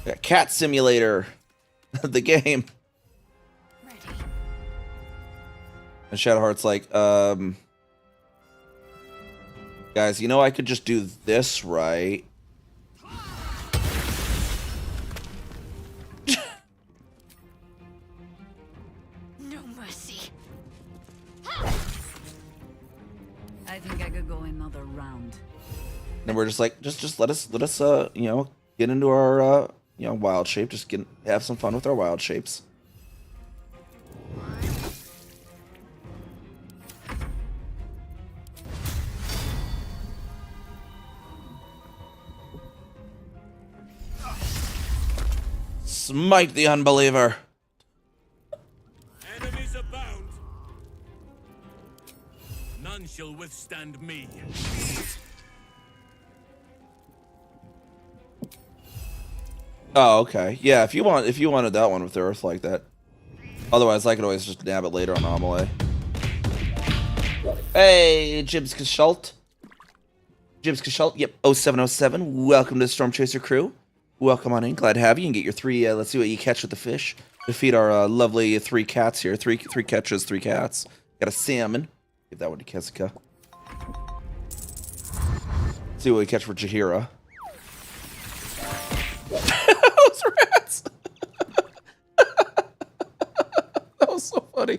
Yeah, Cat Simulator, the game. And Shadowheart's like, guys, you know I could just do this, right? No mercy. I think I could go another round. And we're just like, just let us you know, get into our you know, wild shape. Just have some fun with our wild shapes. Smite the unbeliever. Enemies abound. None shall withstand me. Oh, okay. Yeah, if you wanted that one with Earth like that. Otherwise, I could always just nab it later on Amelie. Hey, Jibs Kashult. Jibs Kashult, yep, 0707. Welcome to the Storm Chaser crew. Welcome on in. Glad to have you. And get your 3, let's see what you catch with the fish. To feed our lovely 3 cats here. Three catches, 3 cats. Got a salmon. Give that one to Kessica. See what we catch for Jahira. Those rats! That was so funny.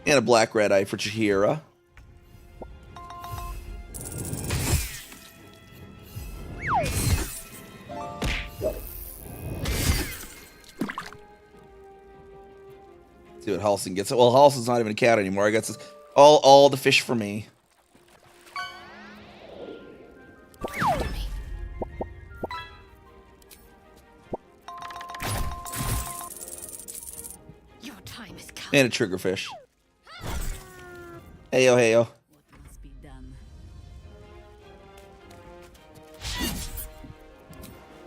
And a black red eye for Chihira. See what Halson gets. Well, Halson's not even a cat anymore. I guess it's all the fish for me. Your time has come. And a triggerfish. Heyo, heyo.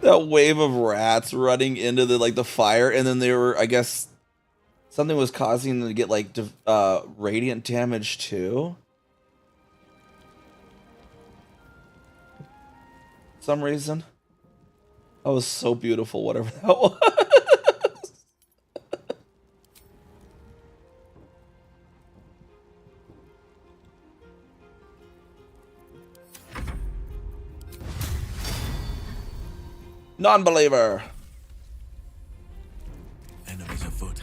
That wave of rats running into the fire, and then they were, I guess, something was causing them to get radiant damage too. For some reason. That was so beautiful, whatever that was. Non-believer. Enemies afoot.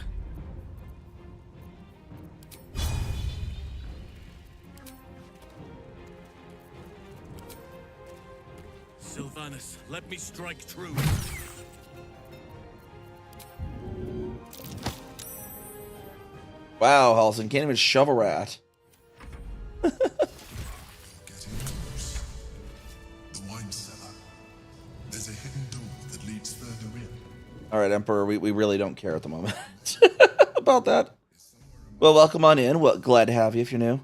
Sylvanus, let me strike true. Wow, Halson can't even shove a rat. Alright, Emperor, we really don't care at the moment about that. Well, welcome on in. Well, glad to have you if you're new.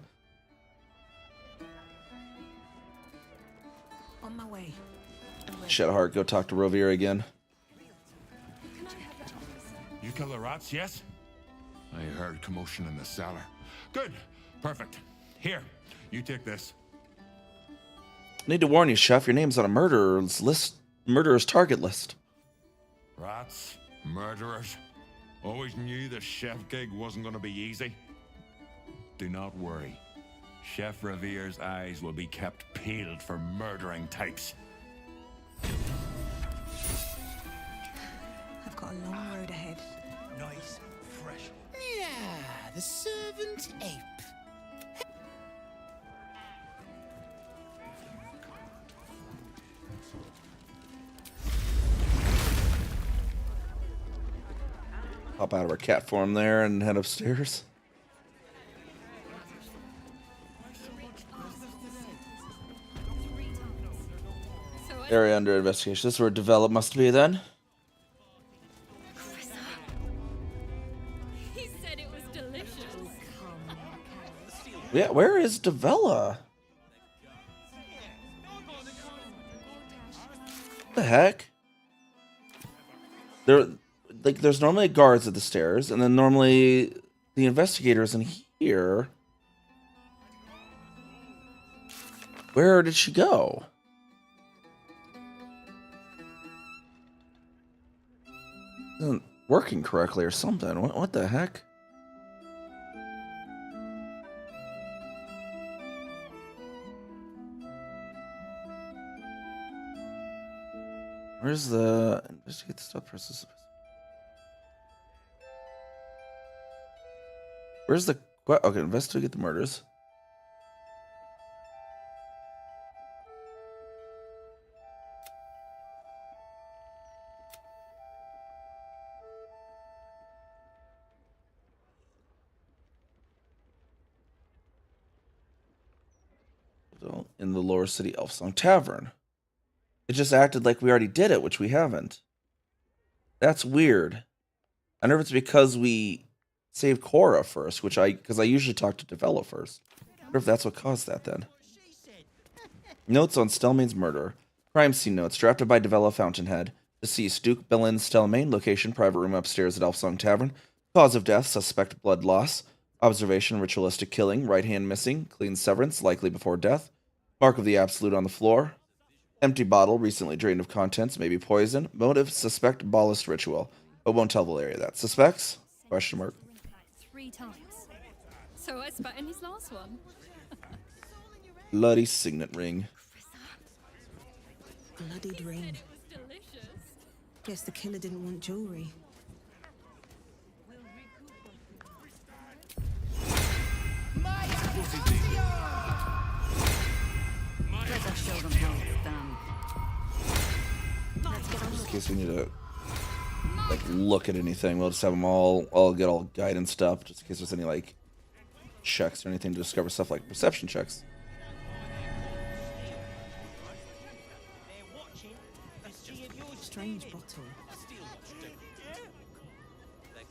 On my way. Shadowheart, go talk to Rovira again. You kill the rats, yes? I heard commotion in the cellar. Good. Perfect. Here, you take this. Need to warn you, Chef, your name's on a murderer's target list. Rats, murderers. Always knew the chef gig wasn't going to be easy. Do not worry. Chef Revere's eyes will be kept peeled for murdering types. I've got a long road ahead. Nice, fresh. Yeah, the servant ape. Hop out of our cat form there and head upstairs. Area under investigation. This is where develop must be then. He said it was delicious. Yeah, where is Devella? What the heck? There's normally guards at the stairs, and then normally the investigators in here. Where did she go? Isn't working correctly or something. What the heck? Where's the investigate the stuff process? Where's the okay? Investigate the murders. in the Lower City Elfsong Tavern. It just acted like we already did it, which we haven't. That's weird. I wonder if it's because we saved Cora first, because I usually talk to Devella first. I wonder if that's what caused that then. Notes on Stelmane's murder. Crime scene notes drafted by Devella Fountainhead. Deceased Duke Billin Stelmane. Location private room upstairs at Elfsong Tavern. Cause of death suspect blood loss. Observation ritualistic killing. Right hand missing. Clean severance likely before death. Mark of the Absolute on the floor. Empty bottle recently drained of contents. Maybe poison. Motive suspect ballast ritual. But won't tell Valeria that. Suspects? Question mark. 3 times. So I spat in his last one. Bloody signet ring. Bloodied ring. Guess the killer didn't want jewelry. Let us show them how it's done. Just in case we need to like look at anything, we'll just have them all get all guidance stuff, just in case there's any like checks or anything to discover stuff like perception checks. Strange bottle.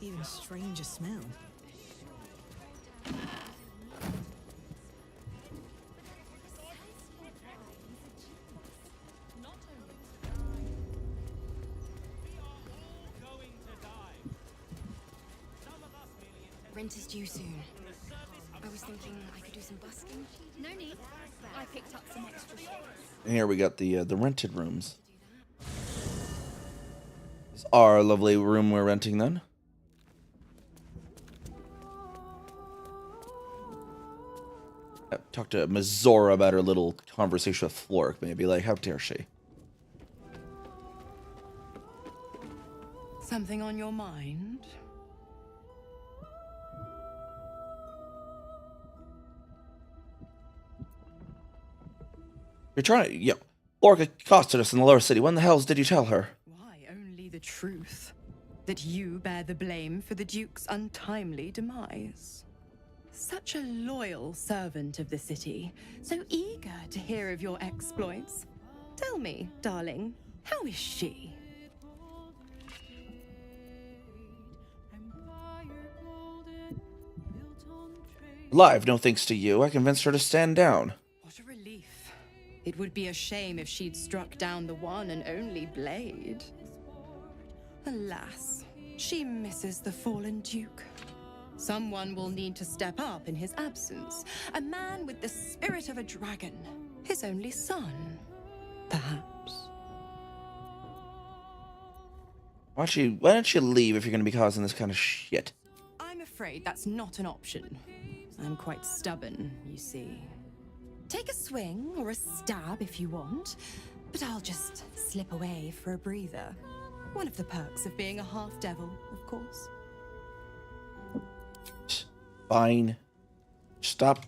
Even stranger smell. Rent is due soon. I was thinking I could do some busking. No need. I picked up some extra shifts. And here we got the rented rooms. This is our lovely room we're renting then. Talk to Mizora about her little conversation with Floric, maybe. Like, how dare she? Something on your mind? You're trying to... Yeah. Floric accosted us in the lower city. When the hells did you tell her? Why, only the truth. That you bear the blame for the Duke's untimely demise. Such a loyal servant of the city, so eager to hear of your exploits. Tell me, darling, how is she? Alive, no thanks to you. I convinced her to stand down. What a relief. It would be a shame if she'd struck down the one and only blade. Alas, she misses the fallen Duke. Someone will need to step up in his absence. A man with the spirit of a dragon. His only son, perhaps. Why don't you leave if you're going to be causing this kind of shit? I'm afraid that's not an option. I'm quite stubborn, you see. Take a swing or a stab if you want, but I'll just slip away for a breather. One of the perks of being a half-devil, of course. Fine. Stop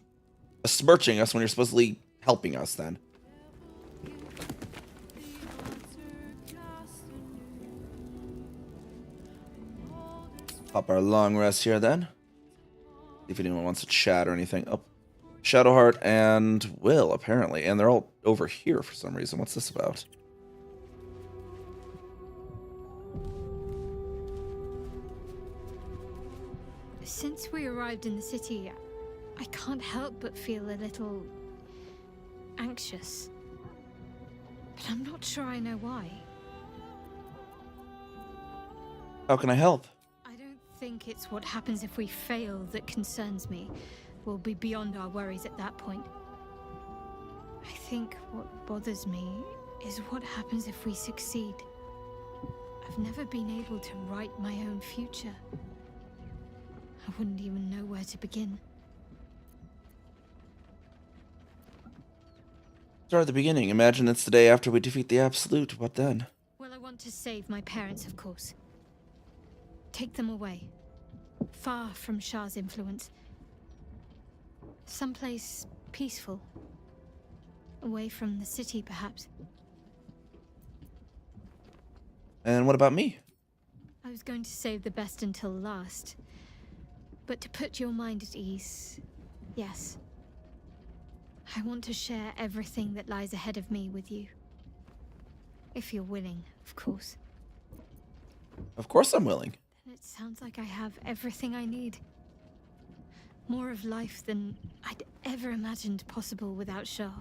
besmirching us when you're supposedly helping us then. Pop our long rest here then. If anyone wants to chat or anything. Oh, Shadowheart and Will, apparently. And they're all over here for some reason. What's this about? Since we arrived in the city, I can't help but feel a little anxious. But I'm not sure I know why. How can I help? I don't think it's what happens if we fail that concerns me. We'll be beyond our worries at that point. I think what bothers me is what happens if we succeed. I've never been able to write my own future. I wouldn't even know where to begin. Start at the beginning. Imagine it's the day after we defeat the Absolute. What then? Well, I want to save my parents, of course. Take them away. Far from Shah's influence. Someplace peaceful. Away from the city, perhaps. And what about me? I was going to save the best until last. But to put your mind at ease, yes. I want to share everything that lies ahead of me with you. If you're willing, of course. Of course I'm willing. Then it sounds like I have everything I need. More of life than I'd ever imagined possible without Shah.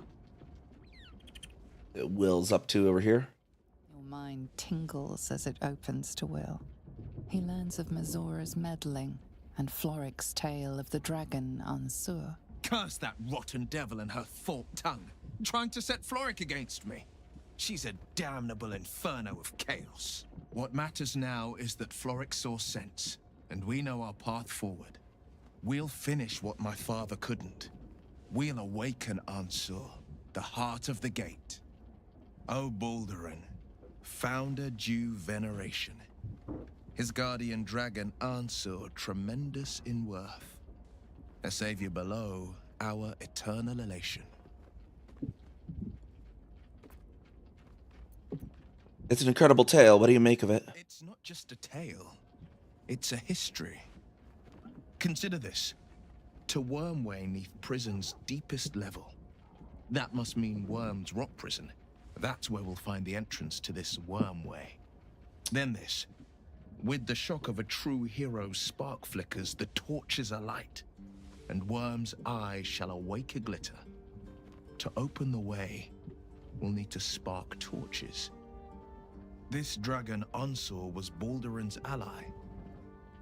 Will's up to over here. Your mind tingles as it opens to Will. He learns of Mazora's meddling and Floric's tale of the dragon Ansur. Curse that rotten devil and her forked tongue, trying to set Floric against me. She's a damnable inferno of chaos. What matters now is that Floric saw sense, and we know our path forward. We'll finish what my father couldn't. We'll awaken Ansur, the heart of the gate. O Baldurin, founder due veneration. His guardian dragon Ansur, tremendous in worth. A savior below, our eternal elation. It's an incredible tale. What do you make of it? It's not just a tale. It's a history. Consider this. To Wormway neath prison's deepest level. That must mean Worm's rock prison. That's where we'll find the entrance to this Wormway. Then this. With the shock of a true hero's spark flickers, the torches alight, and Worm's eyes shall awake a glitter. To open the way, we'll need to spark torches. This dragon Ansur was Baldurin's ally.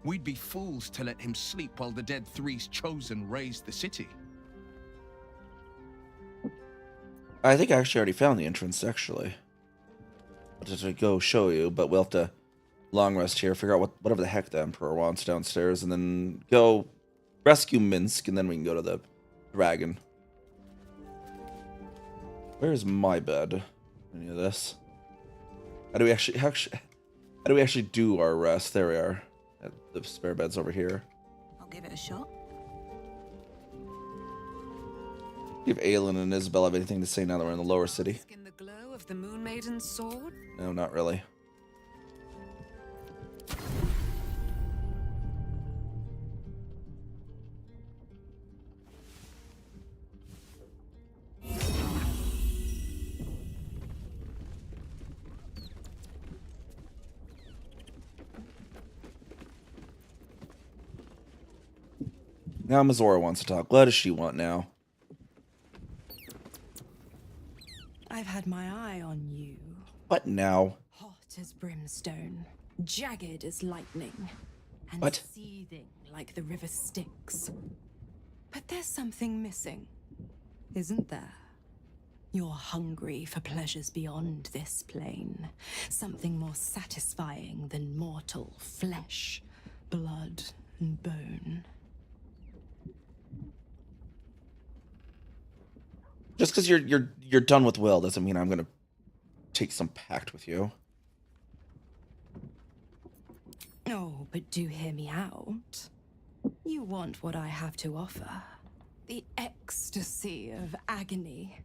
We'd be fools to let him sleep while the Dead Three's chosen raised the city. I think I actually already found the entrance, actually. I'll just go show you, but we'll have to long rest here, figure out whatever the heck the Emperor wants downstairs, and then go rescue Minsk, and then we can go to the dragon. Where's my bed? Any of this? How do we actually do our rest? There we are. The spare bed's over here. I'll give it a shot. If Aelin and Isabel have anything to say now that we're in the lower city. In the glow of the Moon Maiden's sword? No, not really. Now Mazora wants to talk. What does she want now? I've had my eye on you. What now? Hot as brimstone, jagged as lightning, and What? seething like the river Styx. But there's something missing, isn't there? You're hungry for pleasures beyond this plane. Something more satisfying than mortal flesh, blood, and bone. Just because you're done with Will doesn't mean I'm gonna take some pact with you. Oh, but do hear me out. You want what I have to offer. The ecstasy of agony.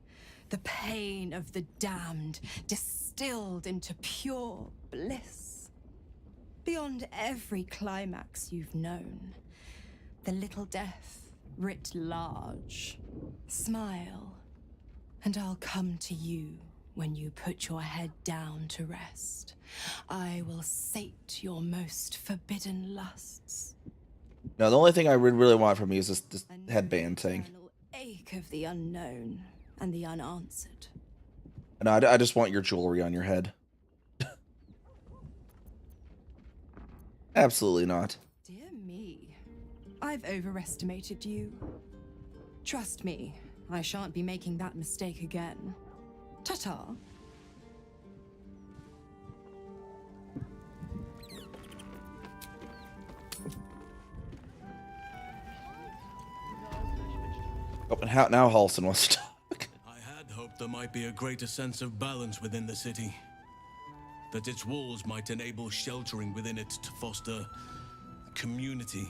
The pain of the damned, distilled into pure bliss. Beyond every climax you've known. The little death writ large. Smile. And I'll come to you when you put your head down to rest. I will sate your most forbidden lusts. No, the only thing I would really want from you is this headband thing. Ache of the unknown and the unanswered. No, I just want your jewelry on your head. Absolutely not. Dear me, I've overestimated you. Trust me, I shan't be making that mistake again. Ta-ta. Oh, and how now Halson wants to talk. I had hoped there might be a greater sense of balance within the city. That its walls might enable sheltering within it to foster community,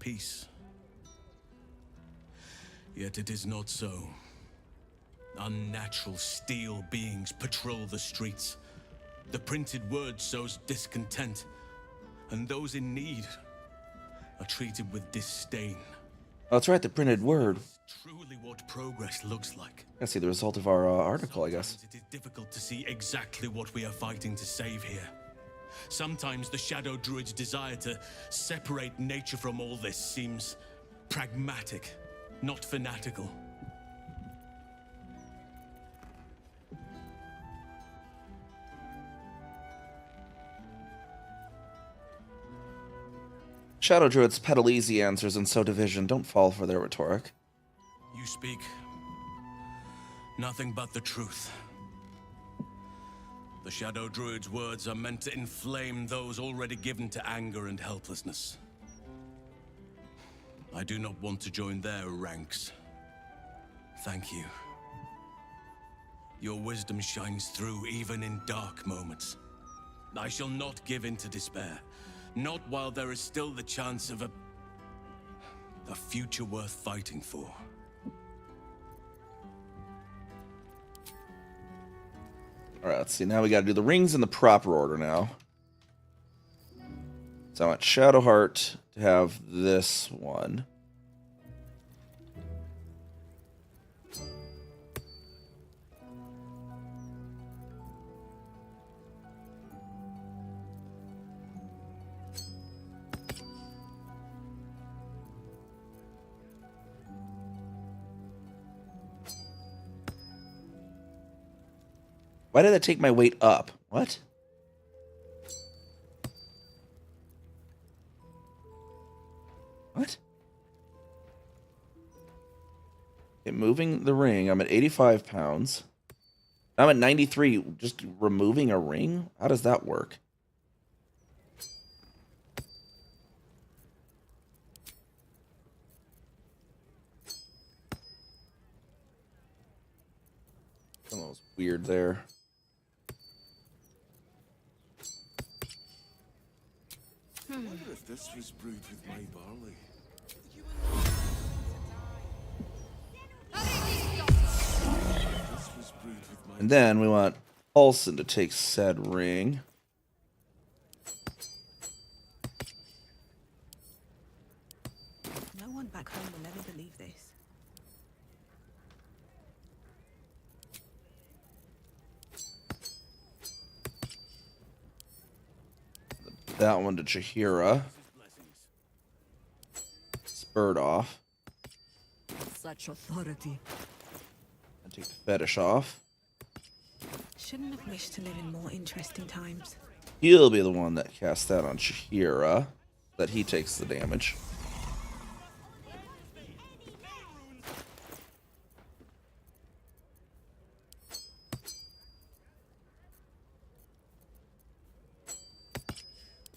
peace. Yet it is not so. Unnatural steel beings patrol the streets. The printed word sows discontent, and those in need are treated with disdain. Oh, that's right, the printed word. Truly what progress looks like. I see the result of our article, I guess. It is difficult to see exactly what we are fighting to save here. Sometimes the Shadow Druid's desire to separate nature from all this seems pragmatic, not fanatical. Shadow Druids peddle easy answers and sow division. Don't fall for their rhetoric. You speak nothing but the truth. The Shadow Druid's words are meant to inflame those already given to anger and helplessness. I do not want to join their ranks. Thank you. Your wisdom shines through even in dark moments. I shall not give in to despair. Not while there is still the chance of a future worth fighting for. Alright, let's see. Now we gotta do the rings in the proper order now. So I want Shadowheart to have this one. Why did that take my weight up? What? What? Okay, moving the ring. I'm at 85 pounds. I'm at 93. Just removing a ring? How does that work? Something was weird there. I wonder if this was brewed with my barley. And then we want Paulson to take said ring. No one back home will ever believe this. That one to Chihira. Spurred off. Such authority. And take the fetish off. Shouldn't have wished to live in more interesting times. He'll be the one that casts that on Chihira. That he takes the damage.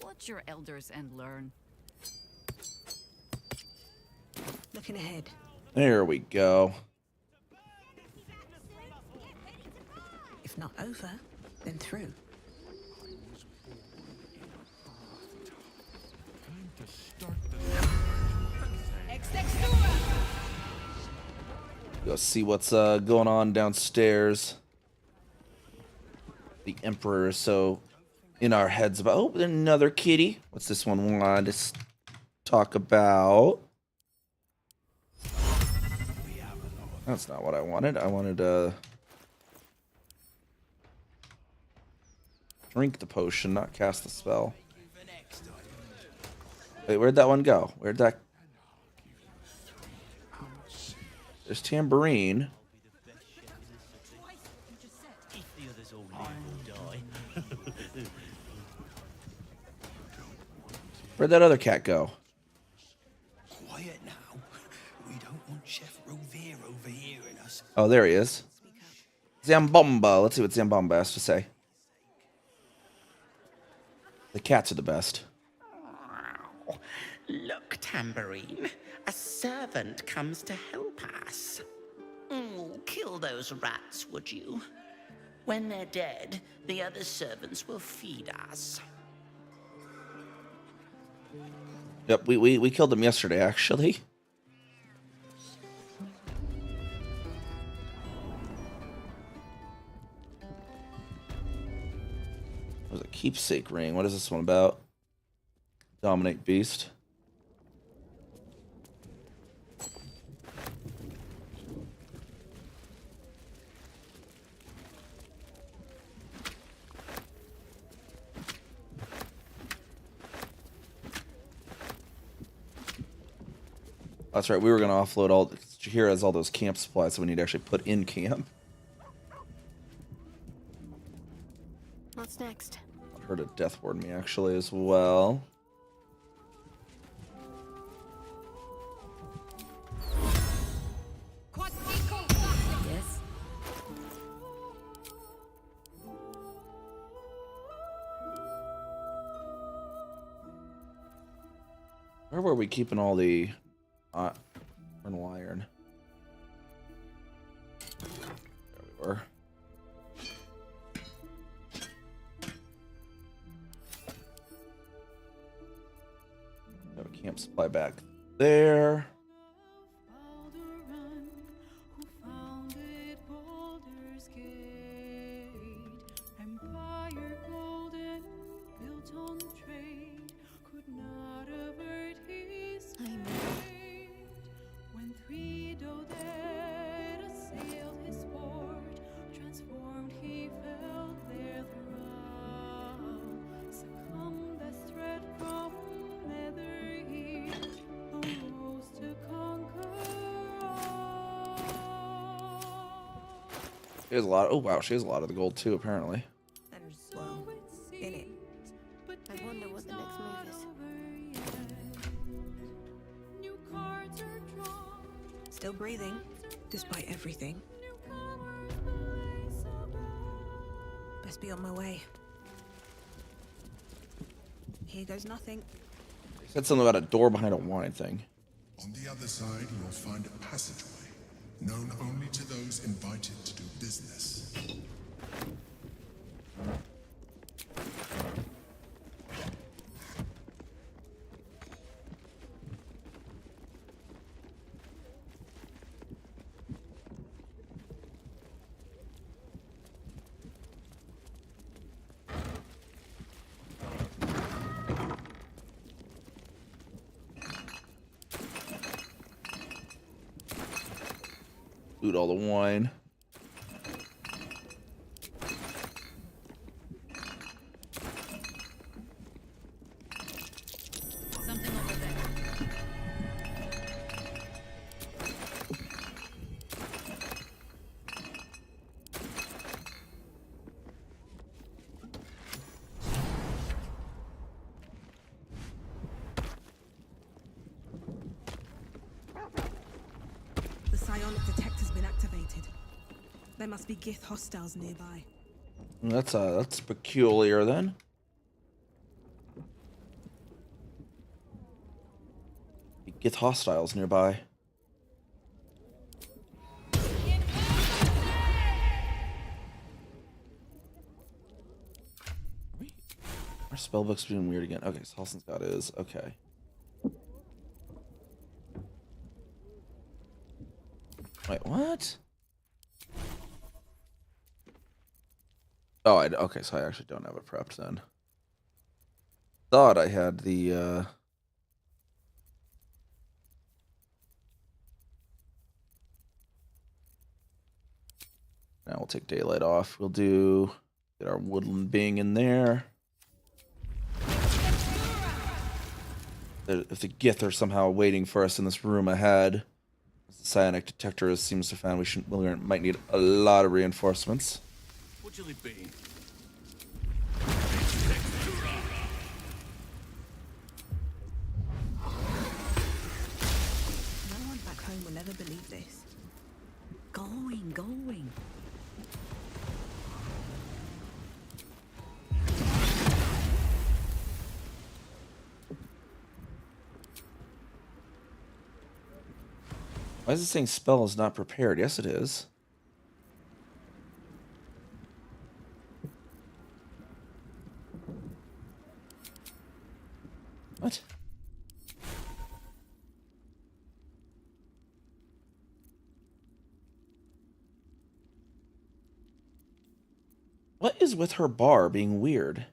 Watch your elders and learn. Looking ahead. There we go. If not over, then through. Go see what's going on downstairs. The Emperor is so in our heads about. Oh, another kitty. What's this one want to talk about? That's not what I wanted. I wanted to drink the potion, not cast the spell. Wait, where'd that one go? Where'd that... There's Tambourine. Where'd that other cat go? Quiet now. We don't want Chef Rovere overhearing us. Oh, there he is. Zambomba. Let's see what Zambomba has to say. The cats are the best. Look, Tambourine. A servant comes to help us. Kill those rats, would you? When they're dead, the other servants will feed us. Yep, we killed them yesterday, actually. There's a keepsake ring. What is this one about? Dominate beast. That's right. We were gonna offload all. Here has all those camp supplies, so we need to actually put in camp. What's next? I heard a death ward me actually as well. Yes. Where were we keeping all the iron? There we were. Got a camp supply back there. She has a lot. Oh wow, she has a lot of the gold too, apparently. And, well, in it. I wonder what the next move is. Still breathing, despite everything. Best be on my way. Here goes nothing. They said something about a door behind a wine thing. On the other side, you'll find a passageway, known only to those invited to do business. Loot all the wine. Something over there. The psionic detector's been activated. There must be Gith hostiles nearby. That's peculiar then. Get hostiles nearby. Our spellbook's being weird again. Okay, so Halson's got his. Okay. Wait, what? Oh, okay, so I actually don't have it prepped then. Thought I had the, Now we'll take daylight off. We'll get our woodland being in there. If the Gith are somehow waiting for us in this room ahead, the psionic detector seems to find we might need a lot of reinforcements. What shall it be? No one back home will ever believe this. Going. Why is it saying spell is not prepared? Yes, it is. What? What is with her bar being weird?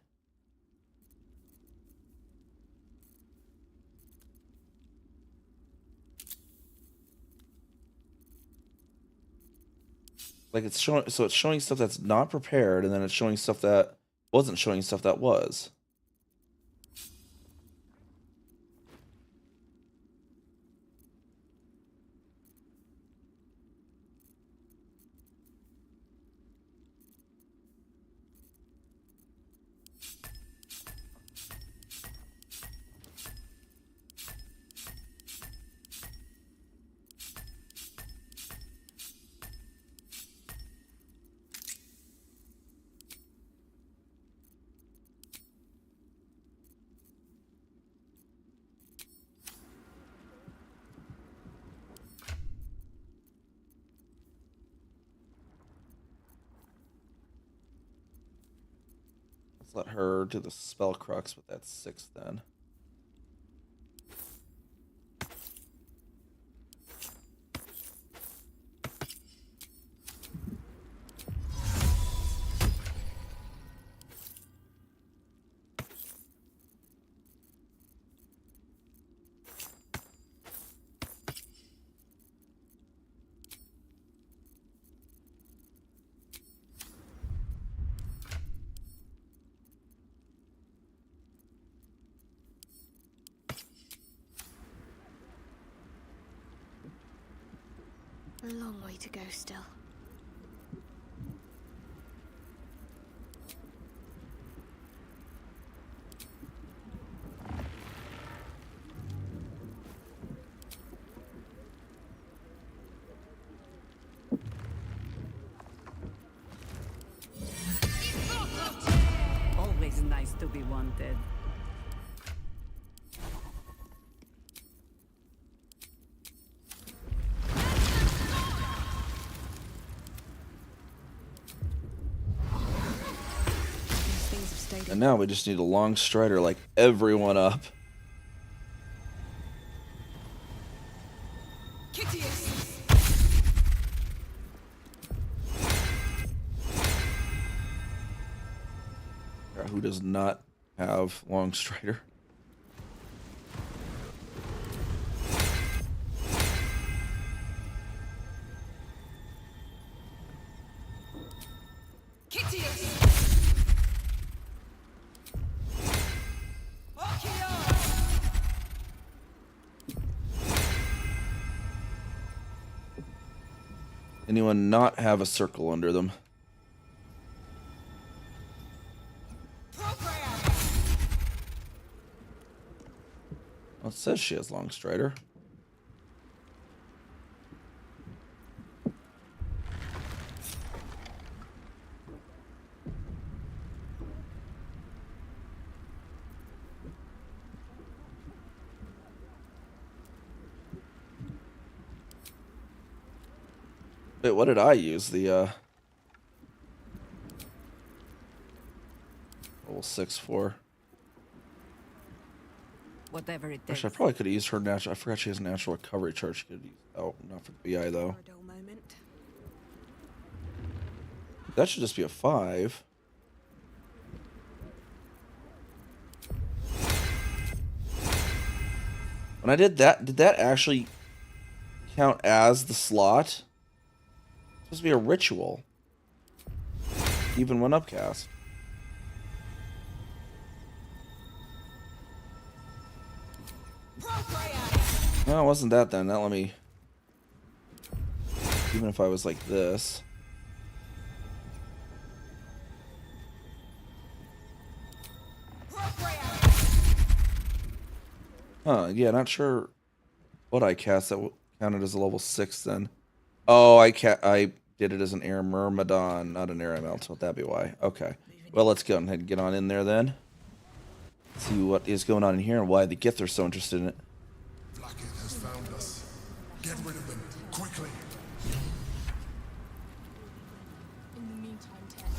Like it's showing, so it's showing stuff that's not prepared, and then it's showing stuff that wasn't showing stuff that was. Let's let her do the spell crux with that 6 then. A long way to go still. Always nice to be wanted. And now we just need a long strider like everyone up. Who does not have long strider? Anyone not have a circle under them? Well, it says she has long strider. Wait, what did I use? The level 6 for? Whatever it takes. Actually, I probably could have used her natural. I forgot she has a natural recovery charge. She could use. Oh, not for the BI though. That should just be a 5. When I did that actually count as the slot? It's supposed to be a ritual. Even when upcast. No, it wasn't that then. That let me... Even if I was like this... Huh, yeah, not sure what I cast that counted as a level 6 then. Oh, I did it as an Air Myrmidon, not an Air ML, so that'd be why. Okay. Well, let's go ahead and get on in there then. See what is going on in here and why the Gith are so interested in it. Blackhead has found us. Get rid of them, quickly. In the meantime, Ted,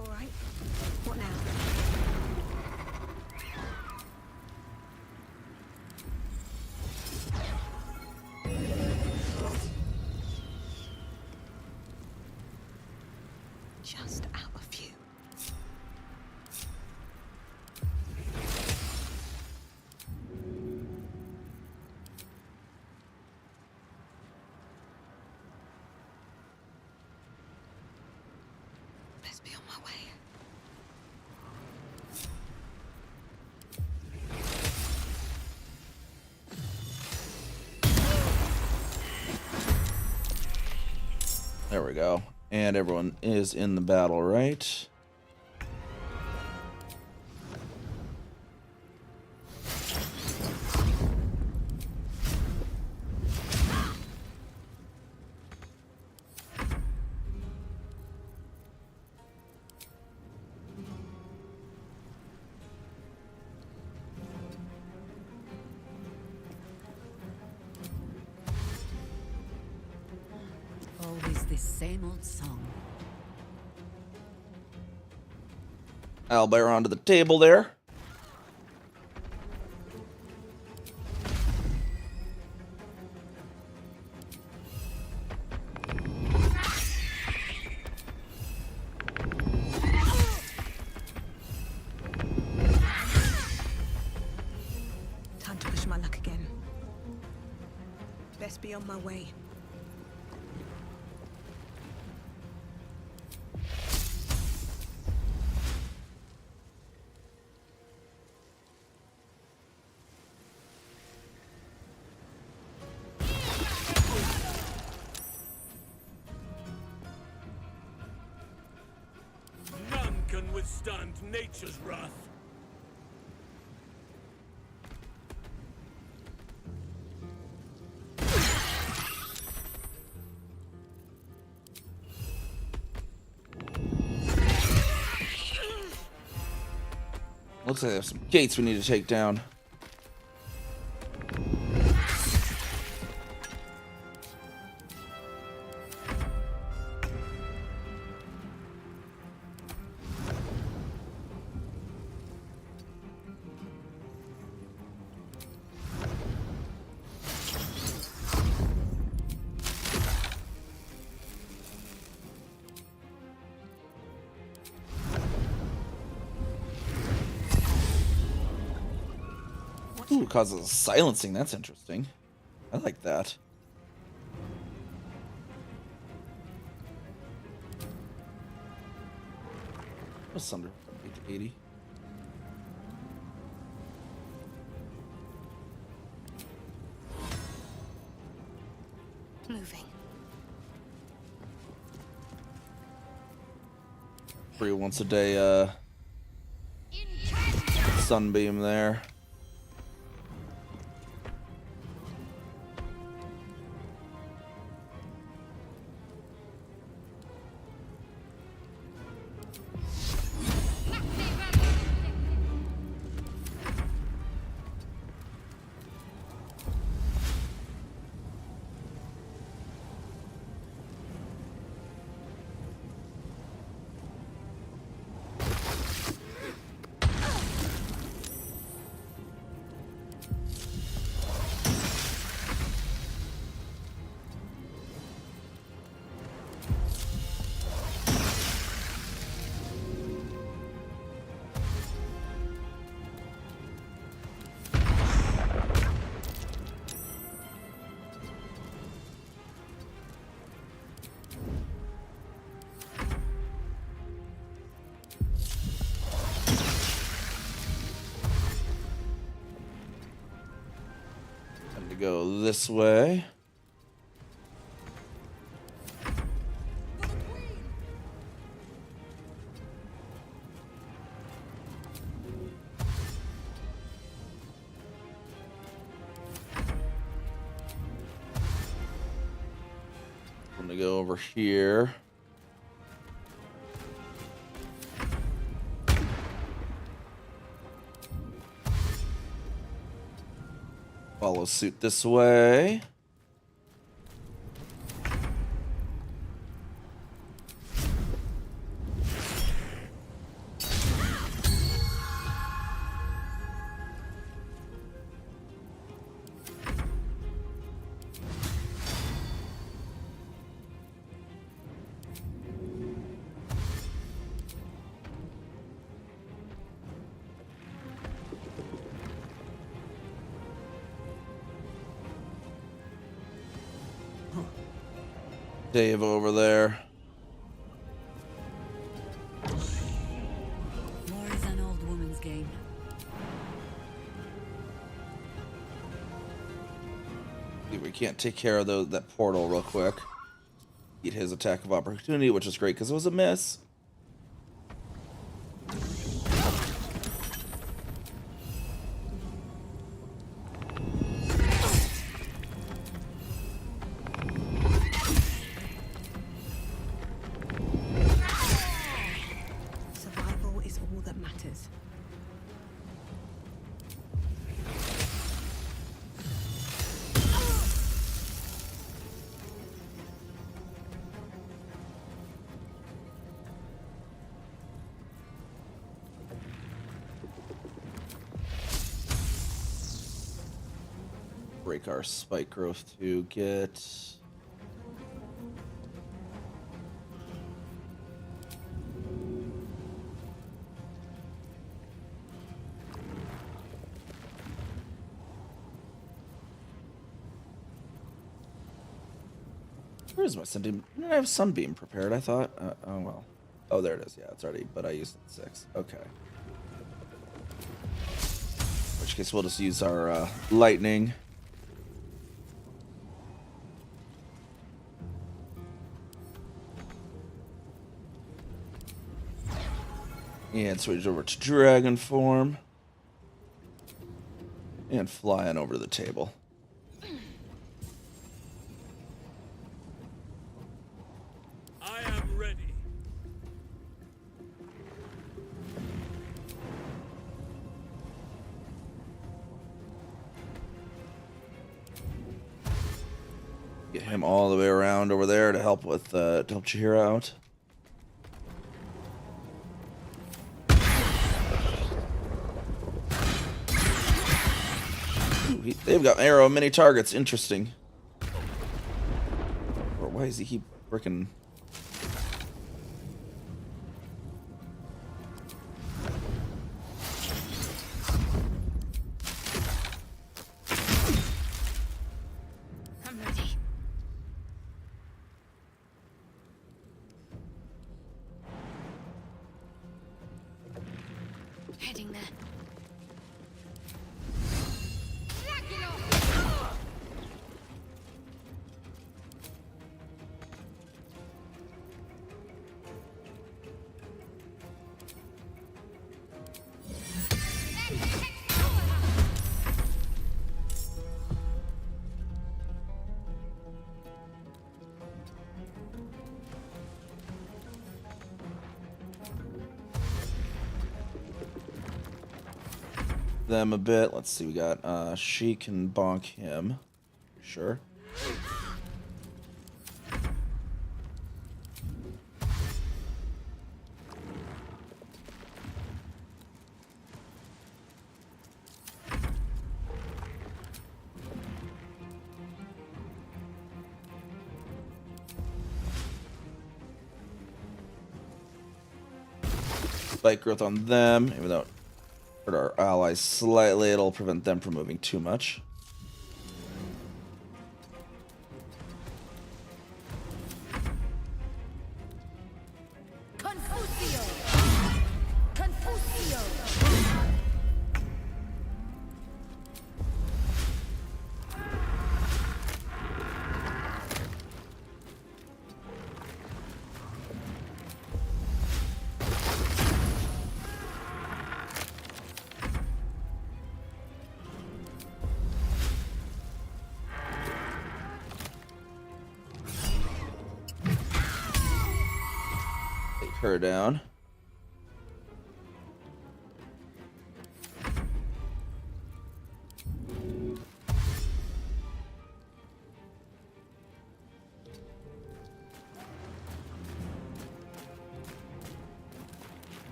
All right. What now? Just out of view. Best be on my way. There we go. And everyone is in the battle, right? this same old song. Owlbear onto the table there. Time to push my luck again. Best be on my way. None can withstand nature's wrath. Looks like there's some gates we need to take down. Ooh, causes silencing. That's interesting. I like that. What's Sunder from 8 to 80? Moving. Free once a day sunbeam there. Go this way. I'm gonna go over here. Follow suit this way. Dave over there. War is an old woman's game. We can't take care of that portal real quick. Get his attack of opportunity, which is great because it was a miss. Survival is all that matters. break our spike growth to get. Where's my sunbeam? I didn't have sunbeam prepared. I thought. Oh well. Oh, there it is. Yeah, it's already. But I used it 6. Okay. In which case, we'll just use our lightning. And switch over to dragon form. And fly on over to the table. I am ready. Get him all the way around over there to help with to help Chihira out. Ooh, they've got arrow many targets. Interesting. Or why does he keep freaking? I'm ready. Heading there. Them a bit. Let's see. We got she can bonk him. Sure. Spike growth on them, even though hurt our allies slightly, it'll prevent them from moving too much. Her down.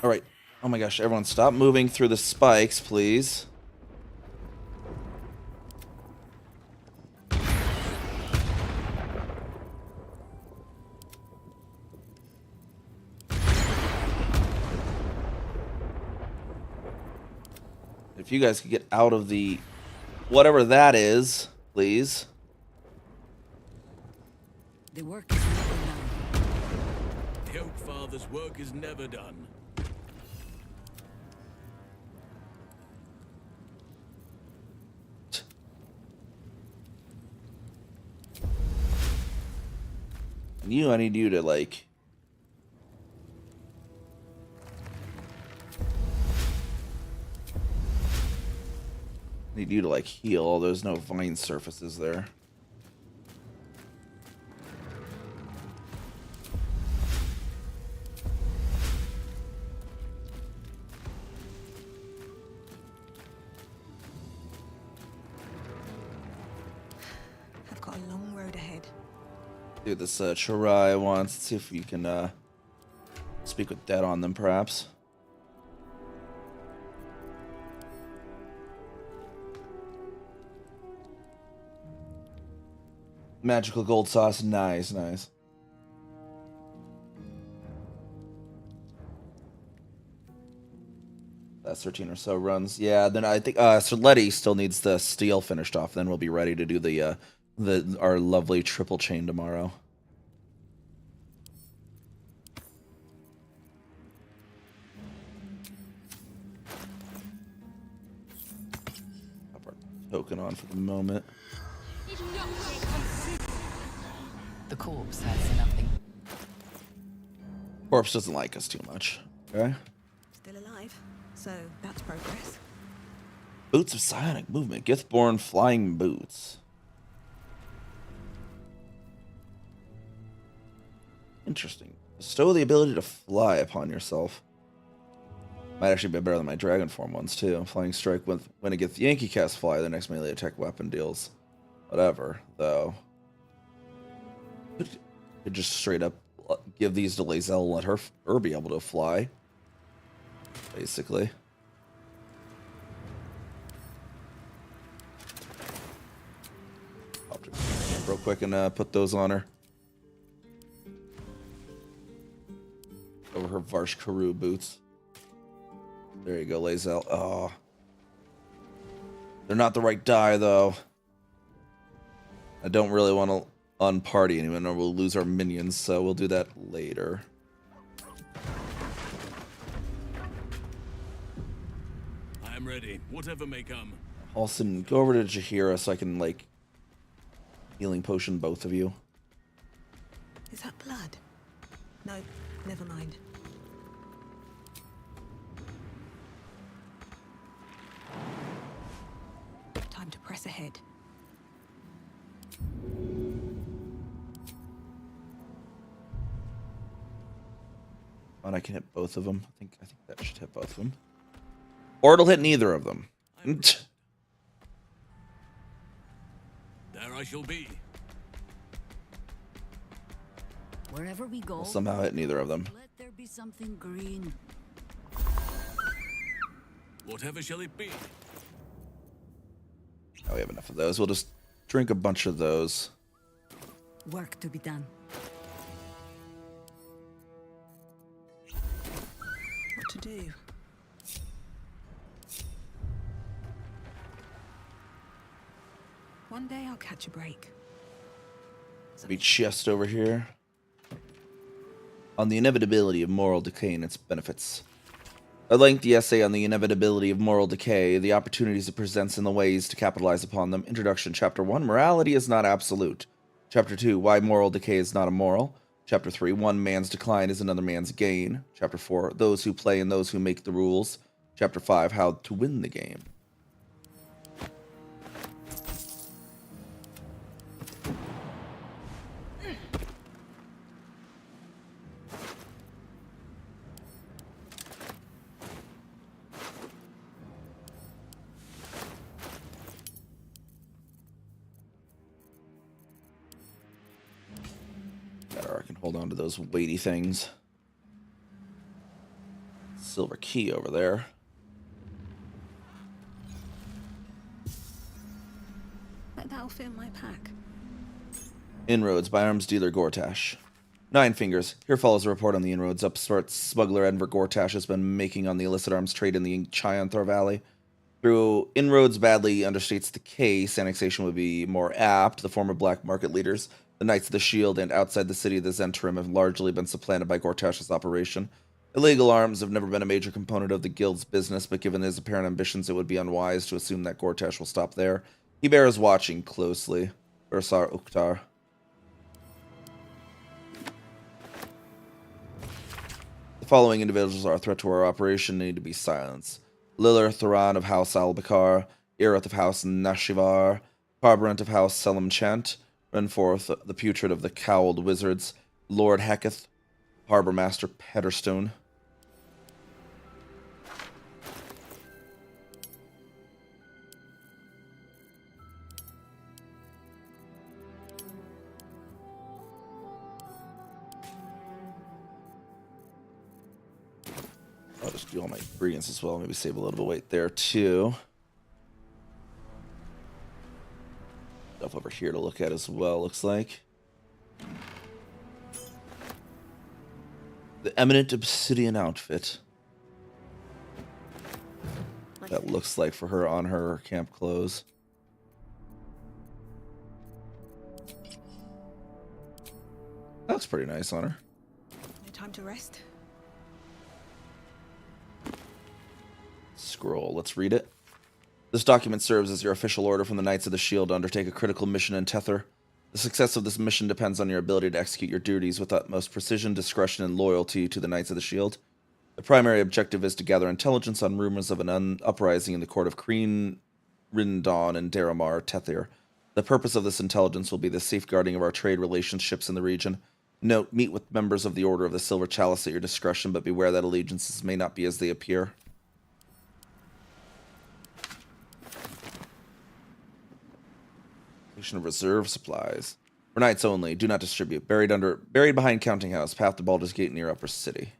All right. Oh my gosh, everyone stop moving through the spikes, please. If you guys could get out of the whatever that is, please. The work is never done. The Oak Father's work is never done. And I need you to like. Need you to like heal. There's no vine surfaces there. See what this Chirai wants. Let's see if you can speak with Dead on them, perhaps. Magical gold sauce, nice, nice. That's 13 or so runs. Yeah, then I think Sir Letty still needs the steel finished off. Then we'll be ready to do the our lovely triple chain tomorrow. Pop our token on for the moment. The corpse has nothing. Corpse doesn't like us too much. Okay. Still alive, so that's progress. Boots of psionic movement. Githborn flying boots. Interesting. Bestow the ability to fly upon yourself. Might actually be better than my dragon form ones too. Flying strike when it gets Yankee cast fly, the next melee attack weapon deals whatever, though. Could just straight up give these to Lae'zel and let her be able to fly. Basically. I'll just real quick and put those on her. Over her Varsh Karu boots. There you go, Lae'zel. Oh. They're not the right die, though. I don't really want to unparty anyone, or we'll lose our minions, so we'll do that later. I am ready. Whatever may come. Halson, go over to Jaheira so I can, like, healing potion both of you. Is that blood? No, never mind. Time to press ahead. And I can hit both of them. I think that should hit both of them. Or it'll hit neither of them. There I shall be. Wherever we go, We'll somehow hit neither of them. let there be something green. Whatever shall it be? Oh, we have enough of those. We'll just drink a bunch of those. Work to be done. What to do? One day I'll catch a break. Be chest over here. On the inevitability of moral decay and its benefits. A lengthy essay on the inevitability of moral decay, the opportunities it presents and the ways to capitalize upon them. Introduction. Chapter 1, Morality is not absolute. Chapter 2, Why moral decay is not immoral. Chapter 3, One man's decline is another man's gain. Chapter 4, Those who play and those who make the rules. Chapter 5, How to win the game. Better, I can hold on to those weighty things. Silver key over there. That'll fit in my pack. Inroads by arms dealer Gortash. Nine Fingers. Here follows a report on the inroads upstart smuggler Enver Gortash has been making on the illicit arms trade in the Chyanthar Valley. Through inroads badly understates the case, annexation would be more apt. The former black market leaders, the Knights of the Shield, and outside the city of the Zentrim have largely been supplanted by Gortash's operation. Illegal arms have never been a major component of the guild's business, but given his apparent ambitions, it would be unwise to assume that Gortash will stop there. He bears watching closely. Ursar Ukhtar. The following individuals are a threat to our operation and need to be silenced. Lilith Thuran of House Albakar, Irith of House Nashivar, Carburant of House Selim Chant, Renforth, the Putrid of the Cowled Wizards, Lord Heketh, Harbor Master Petterstone. I'll just do all my ingredients as well. Maybe save a little bit of weight there too. Stuff over here to look at as well, looks like. The Eminent Obsidian outfit. That looks like for her on her camp clothes. That looks pretty nice on her. No time to rest. Scroll. Let's read it. This document serves as your official order from the Knights of the Shield to undertake a critical mission in Tether. The success of this mission depends on your ability to execute your duties with utmost precision, discretion, and loyalty to the Knights of the Shield. The primary objective is to gather intelligence on rumors of an uprising in the court of Kreen Rindon and Daramar Tethir. The purpose of this intelligence will be the safeguarding of our trade relationships in the region. Note, meet with members of the Order of the Silver Chalice at your discretion, but beware that allegiances may not be as they appear. Of reserve supplies. For knights only, do not distribute. Buried behind Counting House, path to Baldur's Gate near Upper City.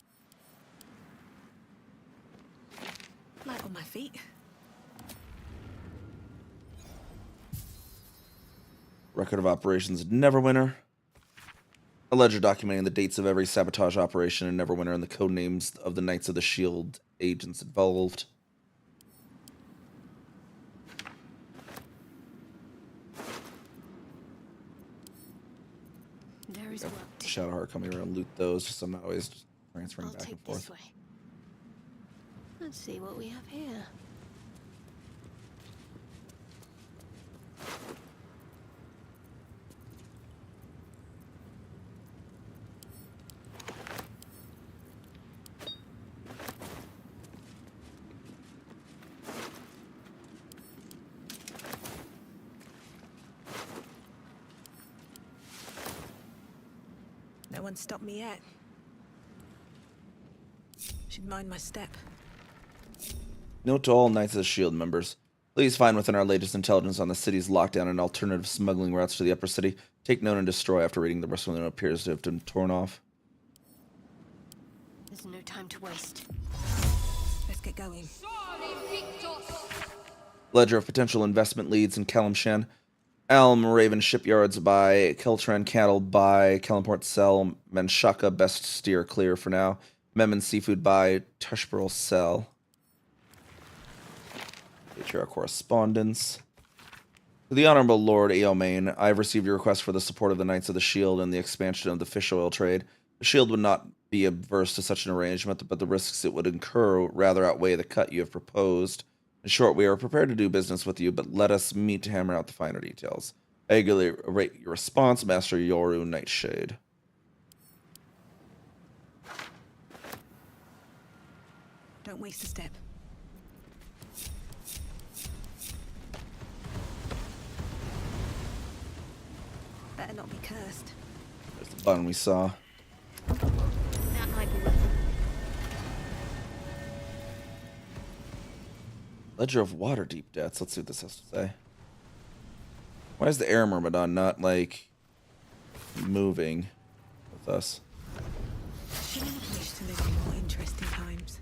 Light on my feet. Record of operations at Neverwinter. A ledger documenting the dates of every sabotage operation in Neverwinter and the code names of the Knights of the Shield agents involved. Shadowheart coming around and loot those, just so I'm not always just transferring back and forth. Let's see what we have here. No one stopped me yet. Should mind my step. Note to all Knights of the Shield members. Please find within our latest intelligence on the city's lockdown and alternative smuggling routes to the Upper City. Take note and destroy after reading the rest of it appears to have been torn off. There's no time to waste. Let's get going. Ledger of potential investment leads in Kalimshan. Elm Raven Shipyards by Keltran Cattle by Kalimport Sell. Menshaka Best Steer Clear for now. Memon Seafood by Tushpearl Sell. Patriarch Correspondence. To the Honorable Lord Eomain, I have received your request for the support of the Knights of the Shield and the expansion of the fish oil trade. The Shield would not be averse to such an arrangement, but the risks it would incur rather outweigh the cut you have proposed. In short, we are prepared to do business with you, but let us meet to hammer out the finer details. I eagerly await your response, Master Yoru Nightshade. Don't waste a step. Better not be cursed. There's the button we saw. That might be worth it. Ledger of Waterdeep Debts. Let's see what this has to say. Why is the Air Myrmidon not, like, moving with us?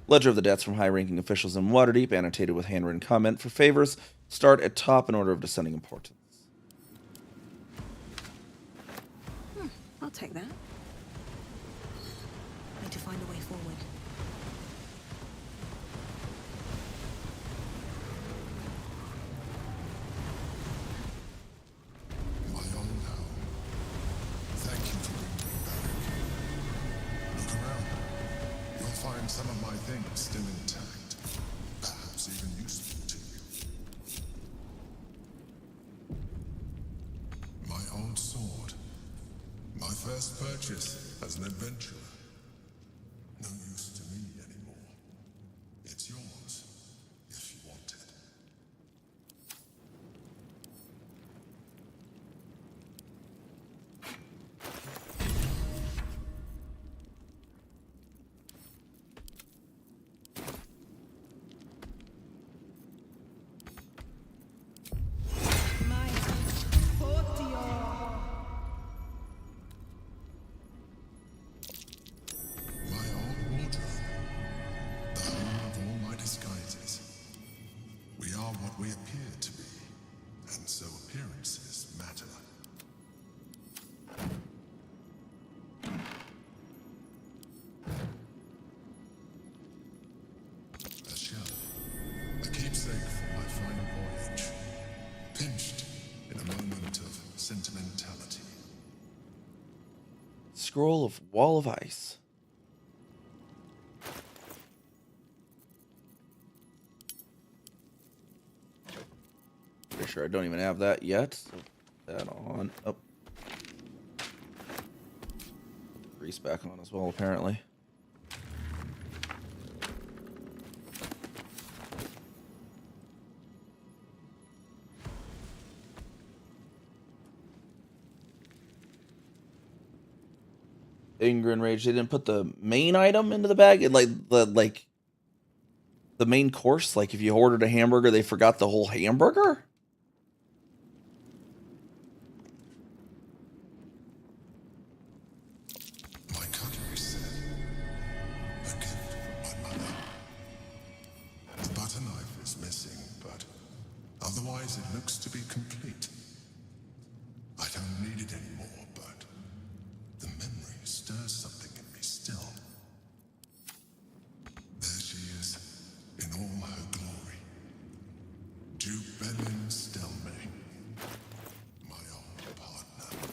Ledger of the Debts from high-ranking officials in Waterdeep, annotated with handwritten comment. For favors, start at top in order of descending importance. I'll take that. Need to find a way forward. My own home. Thank you for bringing me back. Look around. You'll find some of my things still intact. Perhaps even useful to you. My old sword. My first purchase as an adventurer. No use to me anymore. It's yours, if you want it. My old wardrobe. The what we appear to be, and so appearances matter. A shell, a keepsake from my final voyage, pinched in a moment of sentimentality. Scroll of Wall of Ice. Pretty sure I don't even have that yet. So put that on. Oh. Grease back on as well, apparently. Anger and Rage. They didn't put the main item into the bag. Like the main course. Like if you ordered a hamburger, they forgot the whole hamburger. My cutlery said, a gift from my mother. The butter knife is missing, but otherwise it looks to be complete. I don't need it anymore, but the memory stirs something in me still. There she is, in all her glory. Jubelin Stelmane, my old partner.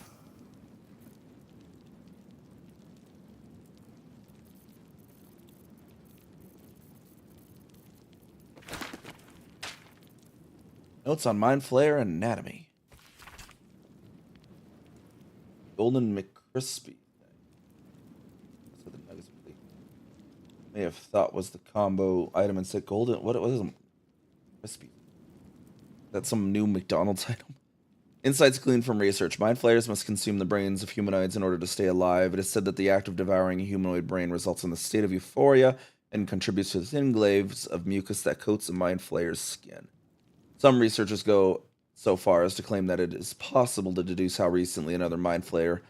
Notes on Mind Flayer and Anatomy. Golden McCrispy. That's what the nuggets may have thought was the combo item and said golden. What was it? Crispy. That's some new McDonald's item. Insights gleaned from research. Mind flayers must consume the brains of humanoids in order to stay alive. It is said that the act of devouring a humanoid brain results in a state of euphoria and contributes to the thin glaives of mucus that coats a mind flayer's skin. Some researchers go so far as to claim that it is possible to deduce how recently another mind flayer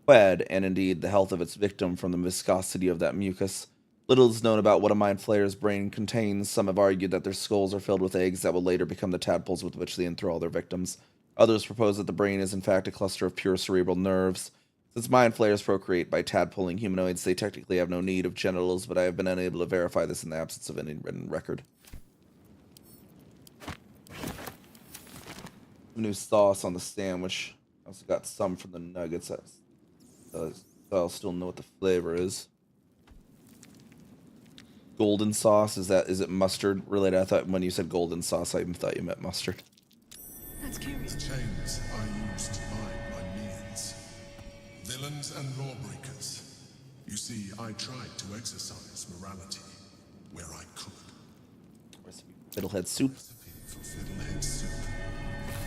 fed, and indeed the health of its victim, from the viscosity of that mucus. Little is known about what a mind flayer's brain contains. Some have argued that their skulls are filled with eggs that will later become the tadpoles with which they enthrall their victims. Others propose that the brain is in fact a cluster of pure cerebral nerves. Since mind flayers procreate by tadpoling humanoids, they technically have no need of genitals, but I have been unable to verify this in the absence of any written record. New sauce on the sandwich. I also got some from the nuggets. So I'll still know what the flavor is. Golden sauce, is it mustard related? I thought when you said golden sauce, I even thought you meant mustard. That's curious. The chains I used to bind my means. Villains and lawbreakers. You see, I tried to exercise morality where I could. Recipe fiddlehead soup. Recipe for fiddlehead soup.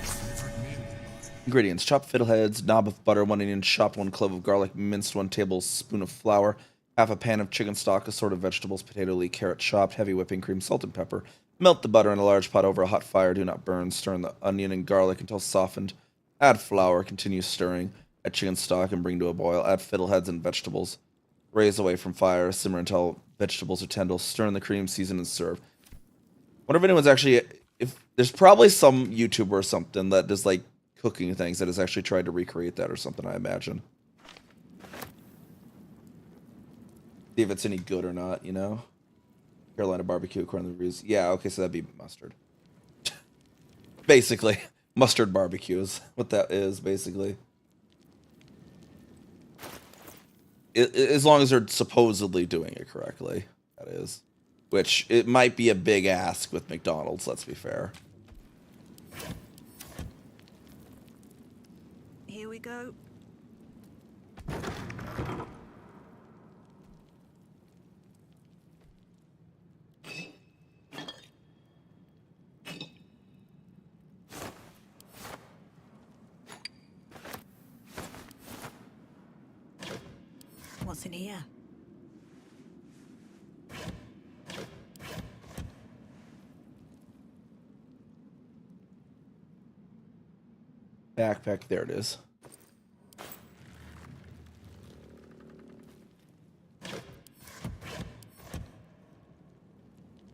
Favorite meal of mine. Ingredients: chopped fiddleheads, knob of butter, 1 onion, chopped 1 clove of garlic, minced 1 tablespoon of flour, half a pan of chicken stock, assorted vegetables, potato leek, carrot chopped, heavy whipping cream, salt and pepper. Melt the butter in a large pot over a hot fire. Do not burn. Stir in the onion and garlic until softened. Add flour. Continue stirring. Add chicken stock and bring to a boil. Add fiddleheads and vegetables. Raise away from fire. Simmer until vegetables are tender. Stir in the cream, season, and serve. Wonder if anyone's actually... If there's probably some YouTuber or something that does like cooking things that has actually tried to recreate that or something, I imagine. See if it's any good or not, you know? Carolina barbecue, according to the reviews. Yeah, okay, so that'd be mustard. Basically, mustard barbecue is what that is, basically. As long as they're supposedly doing it correctly, that is. Which, it might be a big ask with McDonald's, let's be fair. Here we go. What's in here? Backpack, there it is. I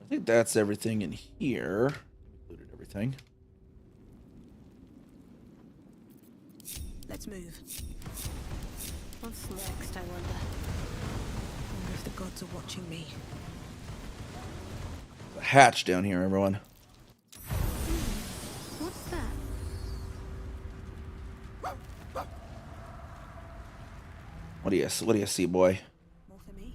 think that's everything in here. everything. Let's move. What's next, I wonder? I wonder if the gods are watching me. There's a hatch down here, everyone. What's that? What do you see, boy? More for me?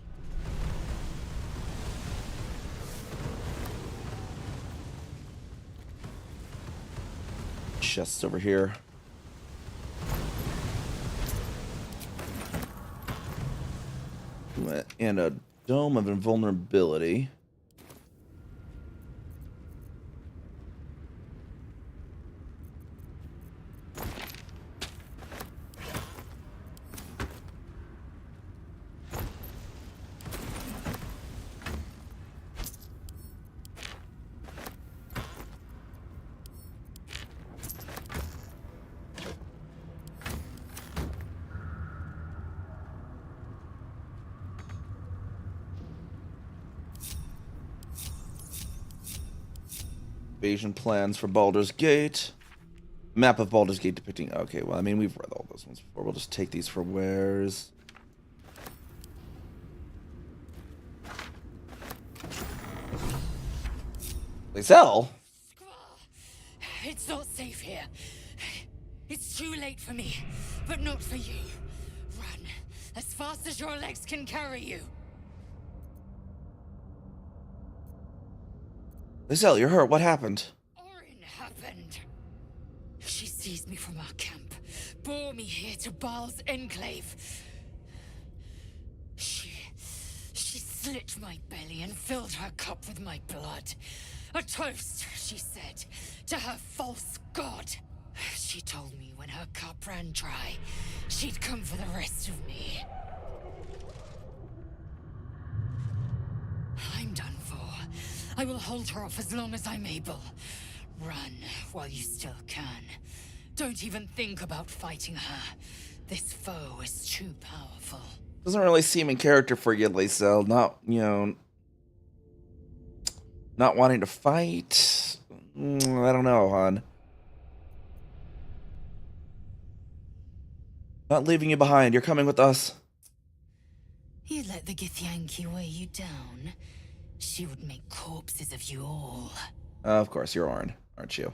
Chests over here. And a dome of invulnerability. Invasion plans for Baldur's Gate. Map of Baldur's Gate depicting... Okay, well, I mean, we've read all those ones before. We'll just take these for wares. Lysel? It's not safe here. It's too late for me, but not for you. Run as fast as your legs can carry you. Lysel, you're hurt. What happened? Happened. She seized me from our camp, bore me here to Baal's enclave. She slit my belly and filled her cup with my blood. A toast, she said, to her false god. She told me when her cup ran dry, she'd come for the rest of me. I'm done for. I will hold her off as long as I'm able. Run while you still can. Don't even think about fighting her. This foe is too powerful. Doesn't really seem in character for you, Lysel. Not, not wanting to fight. I don't know, hon. Not leaving you behind. You're coming with us. You let the Githyanki weigh you down. She would make corpses of you all. Of course, you're Orin, aren't you?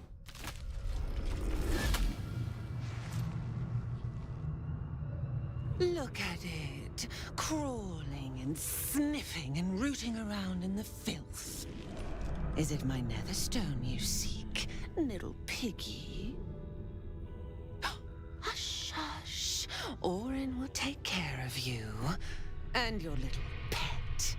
Look at it, crawling and sniffing and rooting around in the filth. Is it my netherstone you seek, little piggy? Hush, hush. Orin will take care of you and your little pet.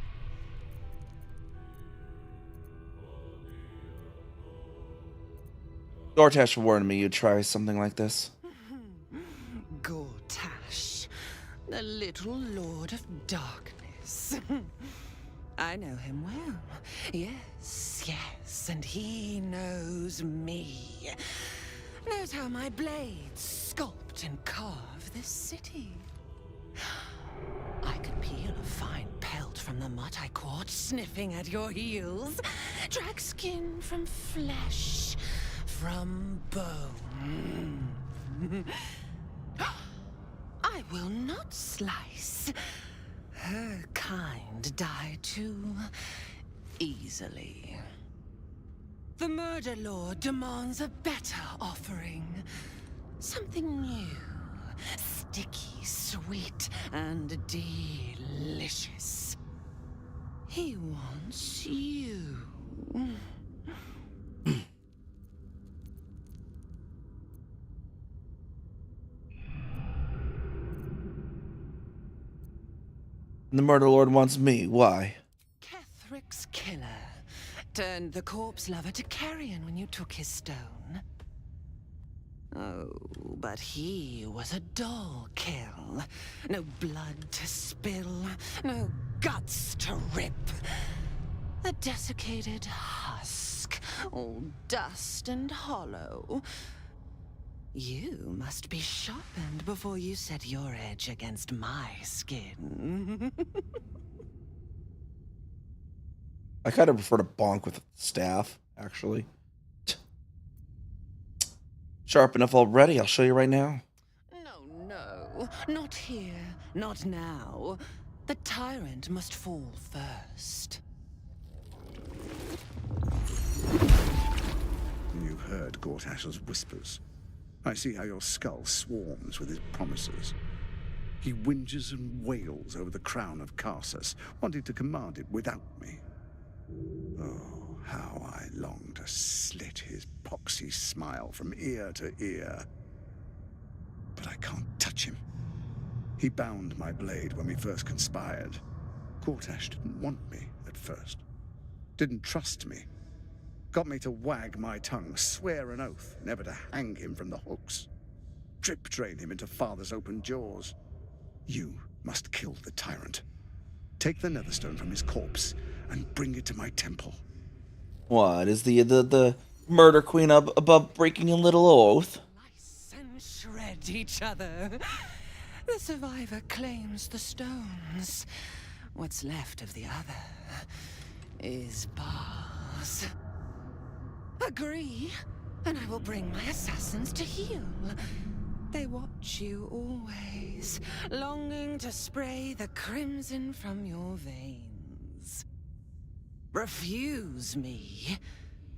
Gortash warned me you'd try something like this. Gortash, the little lord of darkness. I know him well. Yes, yes, and he knows me. Knows how my blades sculpt and carve this city. I could peel a fine pelt from the mutt I caught sniffing at your heels. Drag skin from flesh, from bone. I will not slice. Her kind die too easily. The murder lord demands a better offering. Something new, sticky, sweet, and delicious. He wants you. The murder lord wants me. Why? Kethric's killer turned the corpse lover to carrion when you took his stone. Oh, but he was a dull kill. No blood to spill, no guts to rip. A desiccated husk, all dust and hollow. You must be sharpened before you set your edge against my skin. I kind of prefer to bonk with a staff, actually. Sharp enough already. I'll show you right now. No, not here, not now. The tyrant must fall first. You heard Gortash's whispers. I see how your skull swarms with his promises. He whinges and wails over the crown of Karsus, wanting to command it without me. Oh, how I long to slit his poxy smile from ear to ear. But I can't touch him. He bound my blade when we first conspired. Gortash didn't want me at first. Didn't trust me. Got me to wag my tongue, swear an oath never to hang him from the hooks. Drip drain him into father's open jaws. You must kill the tyrant. Take the netherstone from his corpse and bring it to my temple. What is the murder queen up above breaking a little oath? And shred each other. The survivor claims the stones. What's left of the other is bars. Agree, and I will bring my assassins to heal. They watch you always, longing to spray the crimson from your veins. Refuse me,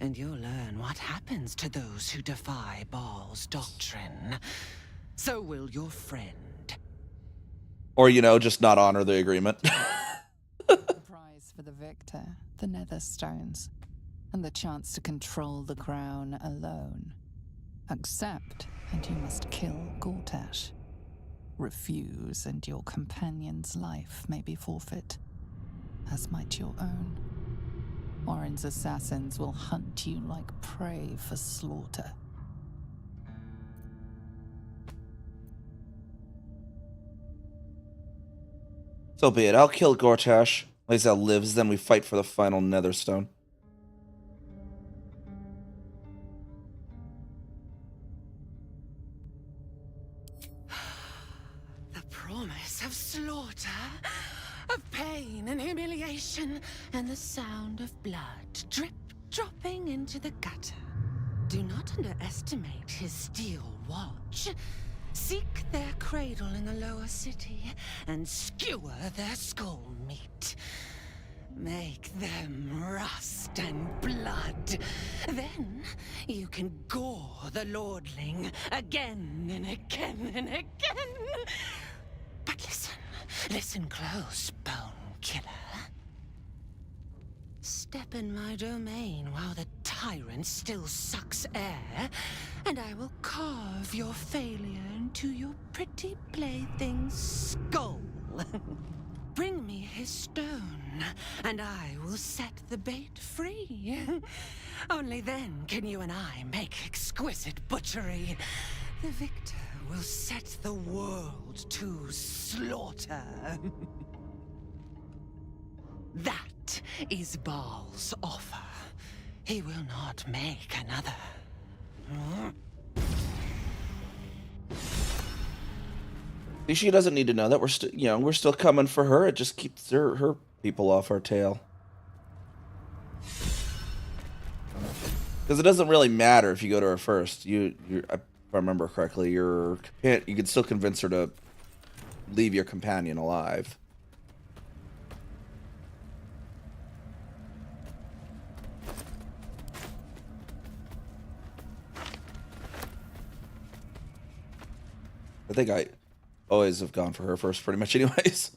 and you'll learn what happens to those who defy Baal's doctrine. So will your friend. Or, just not honor the agreement. The prize for the victor, the Netherstones, and the chance to control the crown alone. Accept, and you must kill Gortash. Refuse, and your companion's life may be forfeit, as might your own. Orin's assassins will hunt you like prey for slaughter. So be it. I'll kill Gortash. Lae'zel lives, then we fight for the final Netherstone. The promise of slaughter, of pain and humiliation, and the sound of blood drip dropping into the gutter. Do not underestimate his steel watch. Seek their cradle in the lower city and skewer their skull meat. Make them rust and blood. Then you can gore the lordling again and again and again. But listen close, Bone Killer. Step in my domain while the tyrant still sucks air, and I will carve your failure into your pretty plaything's skull. Bring me his stone, and I will set the bait free. Only then can you and I make exquisite butchery. The victor will set the world to slaughter. That is Baal's offer. He will not make another. She doesn't need to know that we're still coming for her. It just keeps her people off our tail. Because it doesn't really matter if you go to her first. If I remember correctly, you can still convince her to leave your companion alive. I think I always have gone for her first, pretty much anyways.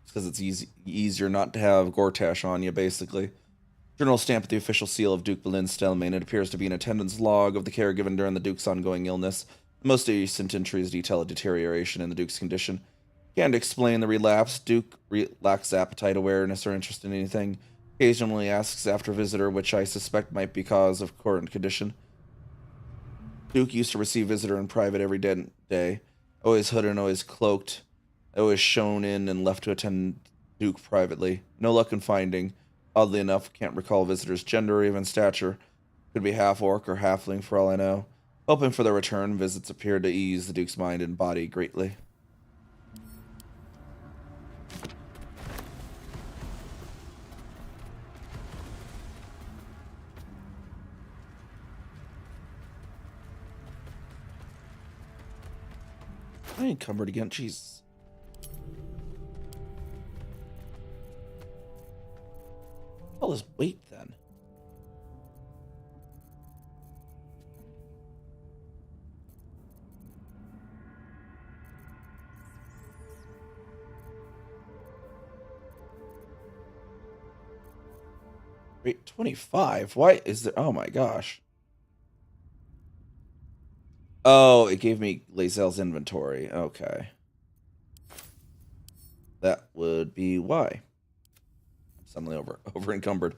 Because it's easier not to have Gortash on you, basically. Journal stamp with the official seal of Duke Boleyn Stelmane. It appears to be an attendance log of the care given during the Duke's ongoing illness. The most recent entries detail a deterioration in the Duke's condition. Can't explain the relapse. Duke lacks appetite, awareness, or interest in anything. Occasionally asks after a visitor, which I suspect might be cause of current condition. Duke used to receive visitor in private every day. Always hooded and always cloaked. Always shown in and left to attend Duke privately. No luck in finding. Oddly enough, can't recall visitor's gender or even stature. Could be half-orc or halfling for all I know. Hoping for their return, visits appeared to ease the Duke's mind and body greatly. I encumbered again. Jesus. All this weight then. Wait, 25? Why is there? Oh my gosh. Oh, it gave me Lae'zel's inventory. Okay. That would be why. I'm suddenly over encumbered.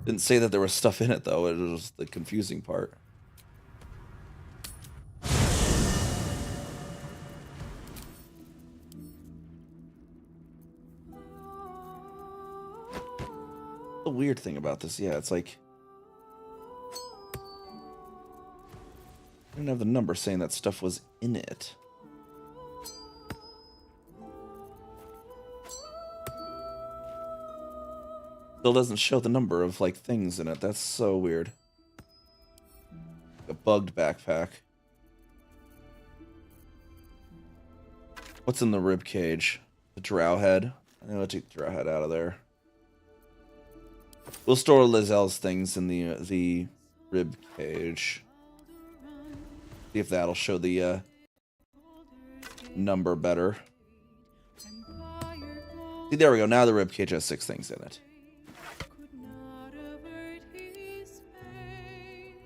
Didn't say that there was stuff in it though. It was the confusing part. The weird thing about this, yeah, it's like I didn't have the number saying that stuff was in it. Still doesn't show the number of like things in it. That's so weird. A bugged backpack. What's in the rib cage? The drow head. I'm gonna take the drow head out of there. We'll store Lae'zel's things in the rib cage. See if that'll show the number better. See, there we go. Now the rib cage has 6 things in it.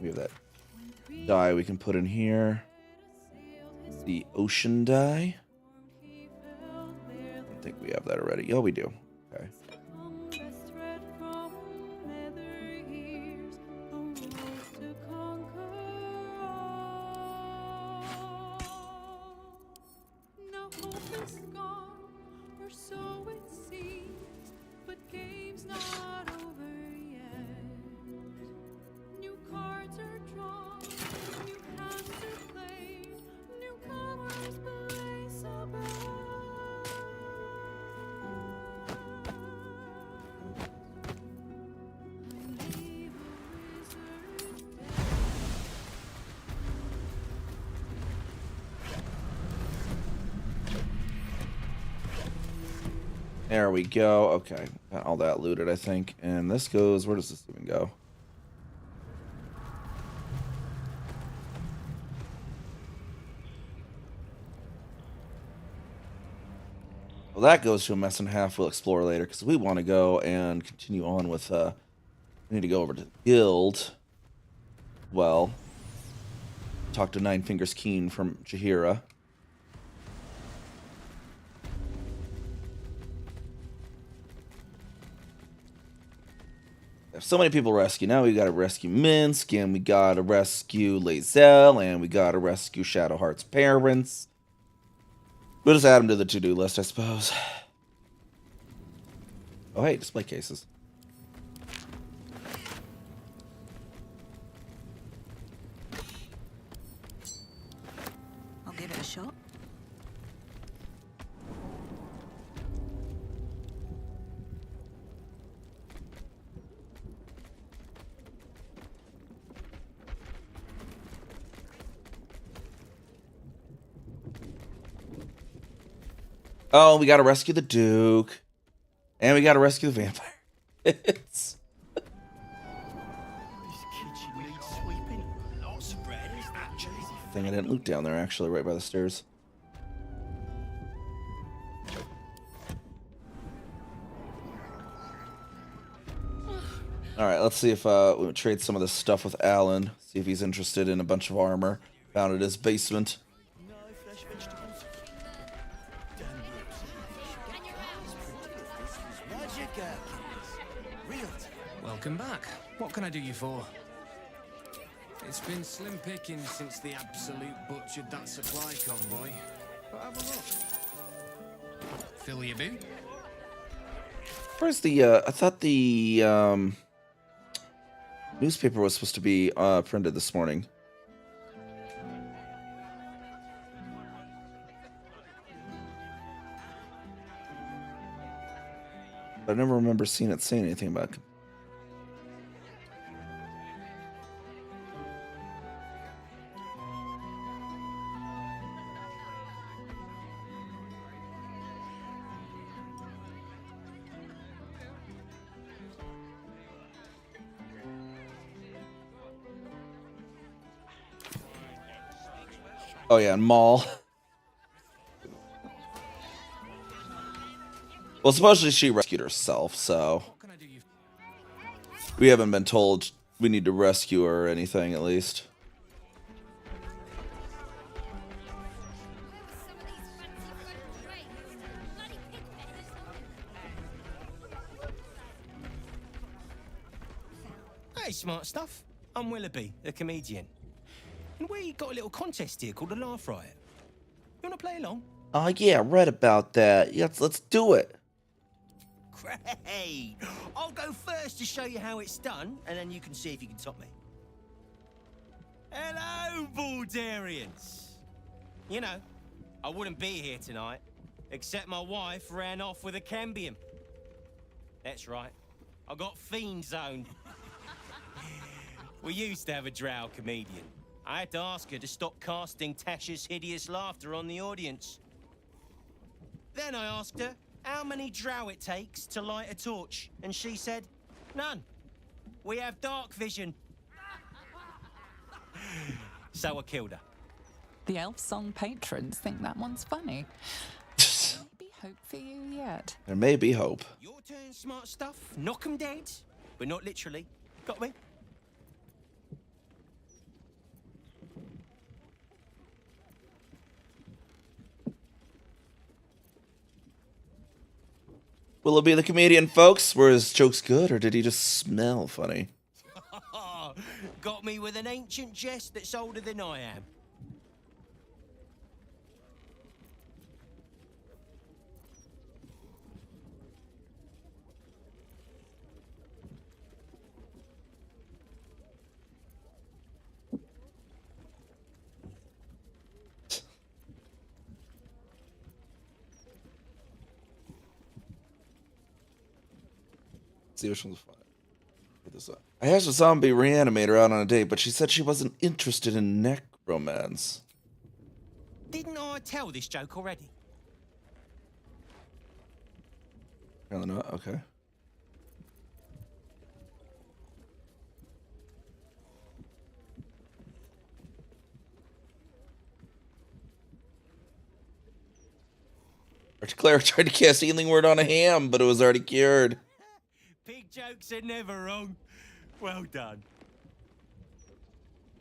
We have that die we can put in here. The ocean die. I think we have that already. Oh, we do. Okay. There we go. Okay. Got all that looted, I think. And this goes... Where does this even go? Well, that goes to a mess and a half. We'll explore later because we want to go and continue on with... we need to go over to the guild. Well, talk to Nine Fingers Keen from Jaheira. So many people rescue. Now we gotta rescue Minsk, and we gotta rescue Lae'zel, and we gotta rescue Shadowheart's parents. We'll just add them to the to-do list, I suppose. Oh, hey, display cases. I'll give it a shot. Oh, we gotta rescue the Duke. And we gotta rescue the vampire. It's... thing I didn't loot down there, actually, right by the stairs. Alright, let's see if we trade some of this stuff with Alan. See if he's interested in a bunch of armor found at his basement. Welcome back. What can I do you for? It's been slim pickings since the Absolute butchered that supply convoy. But have a look. Fill your boot. Where's the, I thought the, newspaper was supposed to be, printed this morning. But I never remember seeing it say anything about it. Oh yeah, and Maul. Well, supposedly she rescued herself, so we haven't been told we need to rescue her or anything, at least. Hey, smart stuff. I'm Willoughby, the comedian. And we got a little contest here called a Laugh Riot. You want to play along? Oh yeah, I read about that. Yes, let's do it. Great! I'll go first to show you how it's done, and then you can see if you can top me. Hello, Baldurians! You know, I wouldn't be here tonight, except my wife ran off with a cambium. That's right, I got fiend zoned. We used to have a drow comedian. I had to ask her to stop casting Tasha's hideous laughter on the audience. Then I asked her how many drow it takes to light a torch, and she said, none. We have dark vision. So I killed her. The Elf Song patrons think that one's funny. Maybe hope for you yet. There may be hope. Your turn, smart stuff. Knock 'em dead, but not literally. Got me? Will it be the comedian, folks? Were his jokes good, or did he just smell funny? Got me with an ancient jest that's older than I am. See which one's fun. I asked a zombie reanimator out on a date, but she said she wasn't interested in necromance. Didn't I tell this joke already? Apparently not. Okay. Claire tried to cast healing word on a ham, but it was already cured. Pig jokes are never wrong. Well done.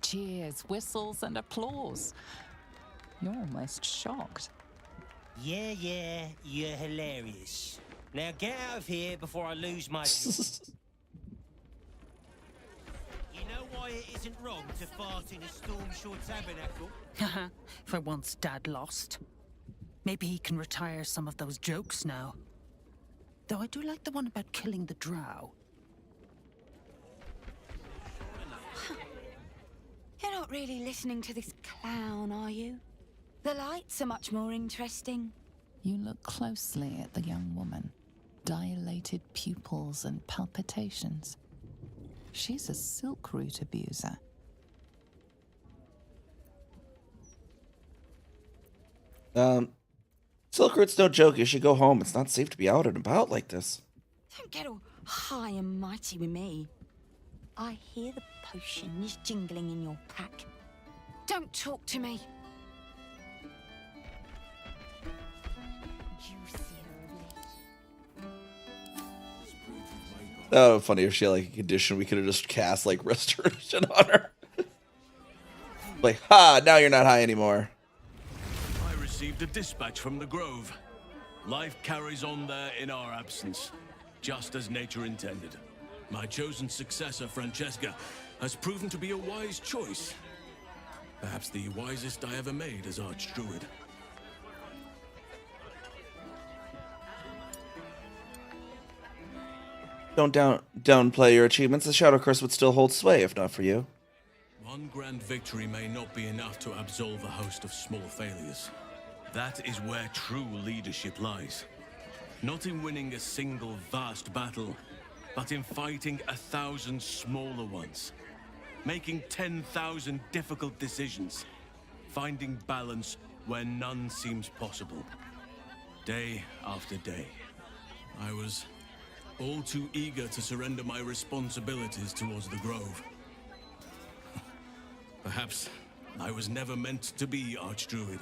Cheers, whistles, and applause. You're almost shocked. Yeah, you're hilarious. Now get out of here before I lose my... You know why it isn't wrong to fart in a Stormshore tabernacle? For once Dad lost. Maybe he can retire some of those jokes now. Though I do like the one about killing the drow. You're not really listening to this clown, are you? The lights are much more interesting. You look closely at the young woman. Dilated pupils and palpitations. She's a silk root abuser. Silk root's no joke. You should go home. It's not safe to be out and about like this. Don't get all high and mighty with me. I hear the potions jingling in your pack. Don't talk to me. That would be funny if she had like a condition. We could have just cast like restoration on her. Like, ha! Now you're not high anymore. I received a dispatch from the Grove. Life carries on there in our absence, just as nature intended. My chosen successor, Francesca, has proven to be a wise choice. Perhaps the wisest I ever made as Archdruid. Don't downplay your achievements. The Shadow Curse would still hold sway if not for you. One grand victory may not be enough to absolve a host of small failures. That is where true leadership lies. Not in winning a single vast battle, but in fighting 1,000 smaller ones. Making 10,000 difficult decisions. Finding balance where none seems possible. Day after day. I was all too eager to surrender my responsibilities towards the Grove. Perhaps I was never meant to be Archdruid.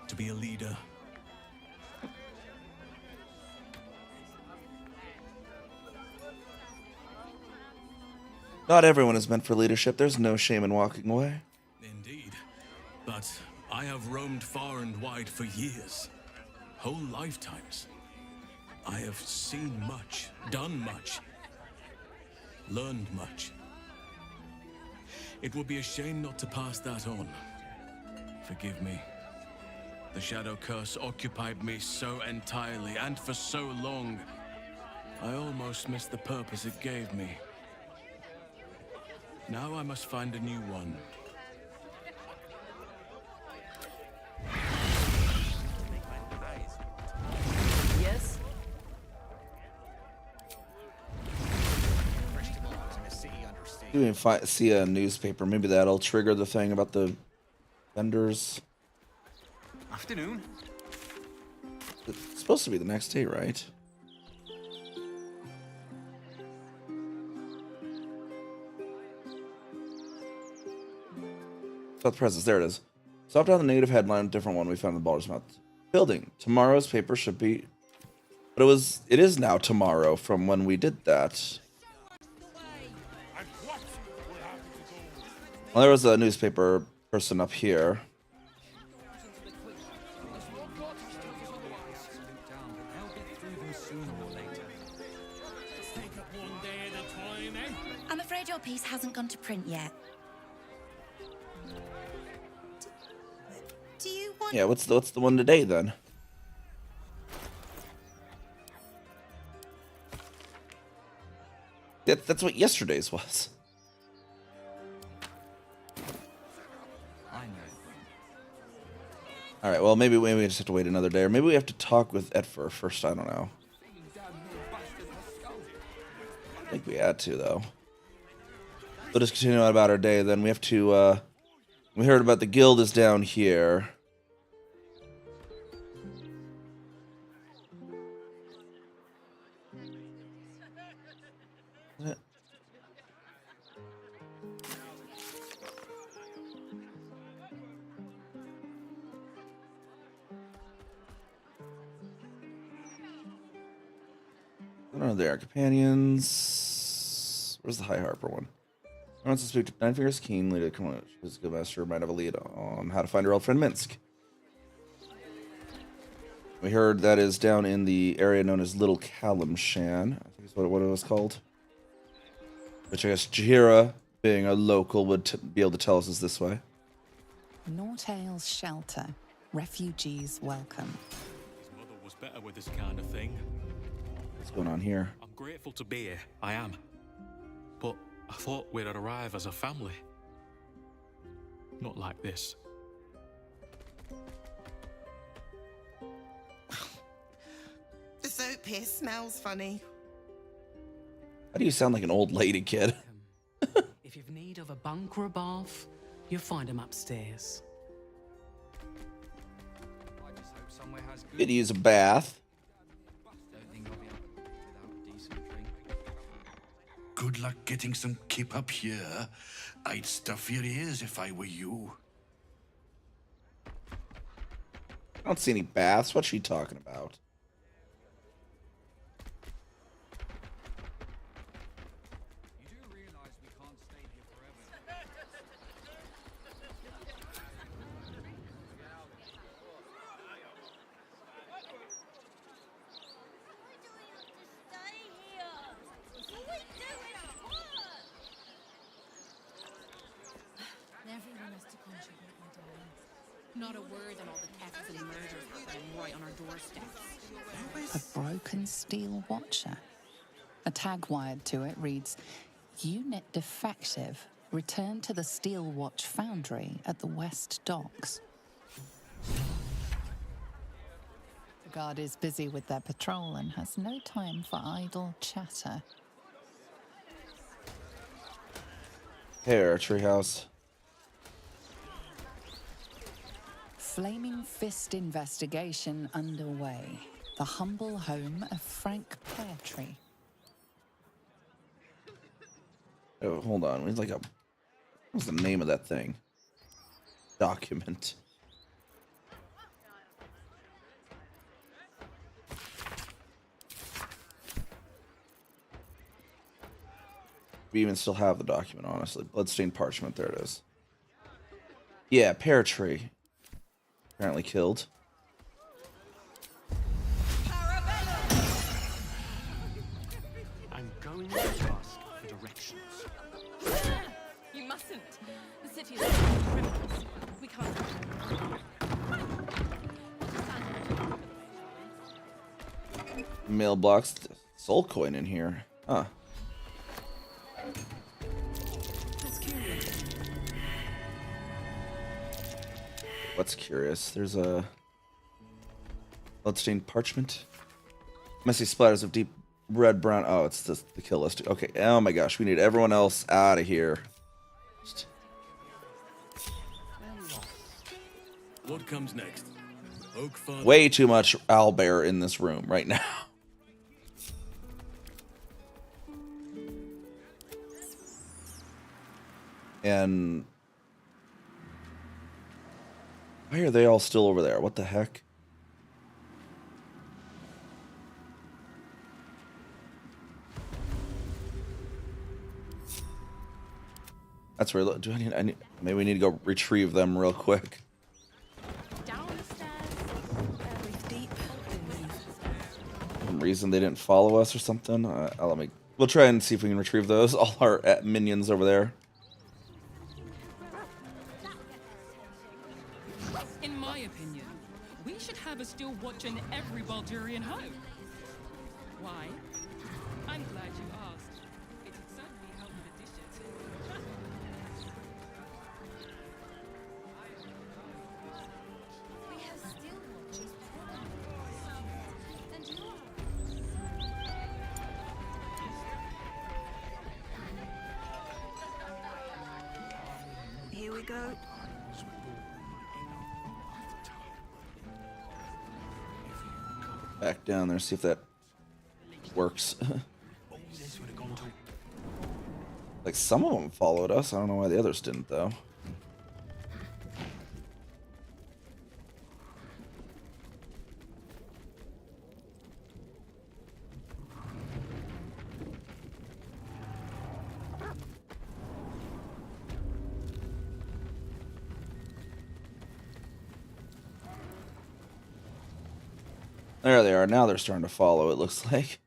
To be a leader. Not everyone is meant for leadership. There's no shame in walking away. Indeed. But I have roamed far and wide for years. Whole lifetimes. I have seen much, done much, learned much. It would be a shame not to pass that on. Forgive me. The Shadow Curse occupied me so entirely and for so long. I almost missed the purpose it gave me. Now I must find a new one. Yes? You even see a newspaper. Maybe that'll trigger the thing about the vendors. Afternoon. It's supposed to be the next day, right? About the presents. There it is. Swap down the negative headline, a different one we found in the Baldur's Mouth building. Tomorrow's paper should be... But it is now tomorrow from when we did that. Well, there was a newspaper person up here. I'm afraid your piece hasn't gone to print yet. Do you want... Yeah, what's the one today then? That's what yesterday's was. All right, well, maybe we just have to wait another day, or maybe we have to talk with Edfer first. I don't know. I think we had to, though. We'll just continue on about our day. Then we have to. We heard about the guild is down here. I don't know, they are companions. Where's the High Harper one? I want to speak to Nine Fingers Keen, leader. Come on, she's a good master. Might have a lead on how to find her old friend Minsk. We heard that is down in the area known as Little Kalimshan. I think is what it was called. Which I guess Jahira, being a local, would be able to tell us is this way. Nortale's shelter. Refugees welcome. His mother was better with this kind of thing. What's going on here? I'm grateful to be here. I am. But I thought we'd arrive as a family. Not like this. The soap here smells funny. How do you sound like an old lady, kid? If you've need of a bunk or a bath, you'll find them upstairs. I just hope somewhere has good... Could use a bath. Don't think I'll be able to without a decent drink. Good luck getting some kip up here. I'd stuff your ears if I were you. I don't see any baths. What's she talking about? Everyone has to contribute, my darling. Not a word on all the thefts and murders happening right on our doorsteps. A broken steel watcher. A tag wired to it reads, Unit defective. Return to the Steel Watch Foundry at the West Docks. The guard is busy with their patrol and has no time for idle chatter. Here, treehouse. Flaming Fist investigation underway. The humble home of Frank Peartree. Oh, hold on. It's like a... What's the name of that thing? Document. We even still have the document, honestly. Bloodstained parchment, there it is. Yeah, pear tree. Apparently killed. I'm going to ask for directions. You mustn't. The city is full of criminals. We can't. Mailbox. Soul coin in here. Huh. That's curious. What's curious? There's a bloodstained parchment. Messy splatters of deep red brown. Oh, it's the kill list. Okay. Oh my gosh, we need everyone else out of here. What comes next? Oak Father. Way too much owlbear in this room right now. And why are they all still over there? What the heck? That's where. Do I need? Maybe we need to go retrieve them real quick. Some reason they didn't follow us or something. We'll try and see if we can retrieve those. All our minions over there. In my opinion, we should have a still watch in every Baldurian home. Why? I'm glad you asked. It would certainly help with the dishes. We have still watches and you Here we go. Back down there, see if that works. Like some of them followed us. I don't know why the others didn't though. There they are. Now they're starting to follow, it looks like.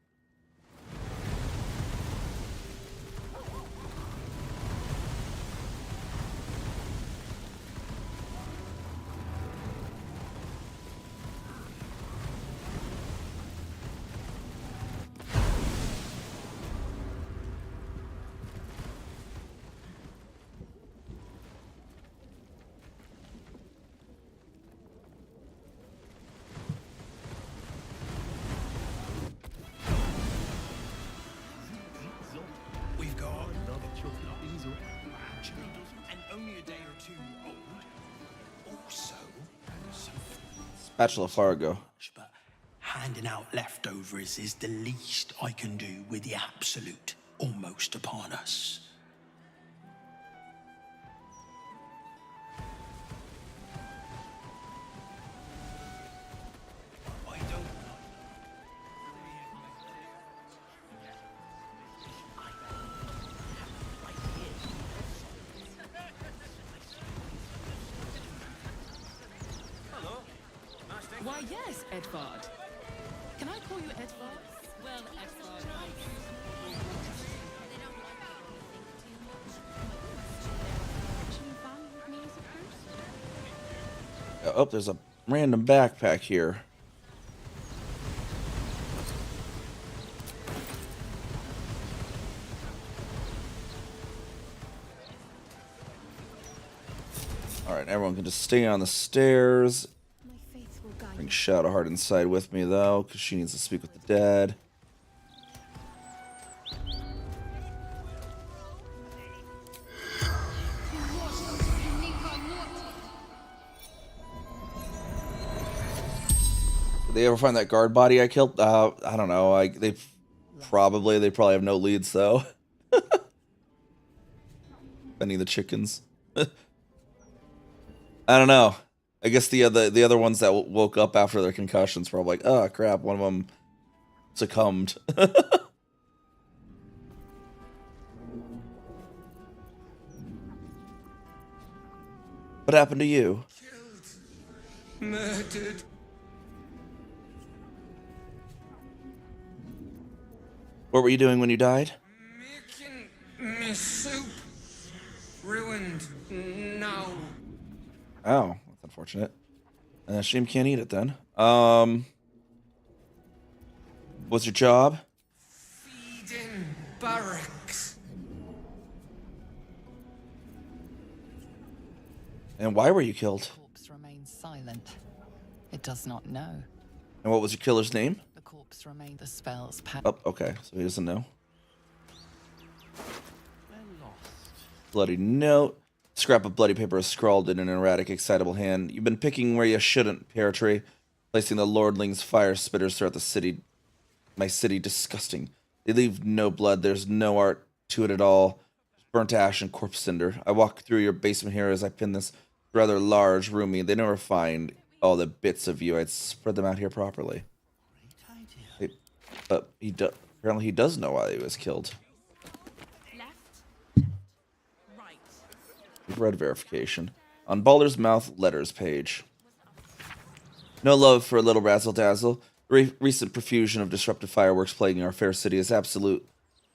We've got and only a day or two old. Also, Spatula Fargo. but handing out leftovers is the least I can do with the absolute almost upon us. Why, yes, Edvard. Can I call you Edvard? Well, Edvard, Oh, there's a random backpack here. Alright, everyone can just stay on the stairs. Bring Shadowheart inside with me, though, because she needs to speak with the dead. Did they ever find that guard body I killed? I don't know. They probably have no leads, though. Any of the chickens. I don't know. I guess the other ones that woke up after their concussions were like, oh crap, one of them succumbed. What happened to you? Murdered. What were you doing when you died? Making me soup. Ruined. Now. Oh, that's unfortunate. Shame can't eat it then. What's your job? Feeding barracks. And why were you killed? The corpse remains silent. It does not know. And what was your killer's name? The corpse remains the spell's Oh, okay. So he doesn't know. Bloody note. Scrap of bloody paper is scrawled in an erratic, excitable hand. You've been picking where you shouldn't, Pear Tree. Placing the lordlings' fire spitters throughout the city. My city disgusting. They leave no blood. There's no art to it at all. Burnt ash and corpse cinder. I walk through your basement here as I pin this rather large, roomy. They never find all the bits of you. I'd spread them out here properly. But apparently he does know why he was killed. We've read verification. On Baldur's Mouth letters page. No love for a little razzle-dazzle. The recent profusion of disruptive fireworks plaguing our fair city is absolutely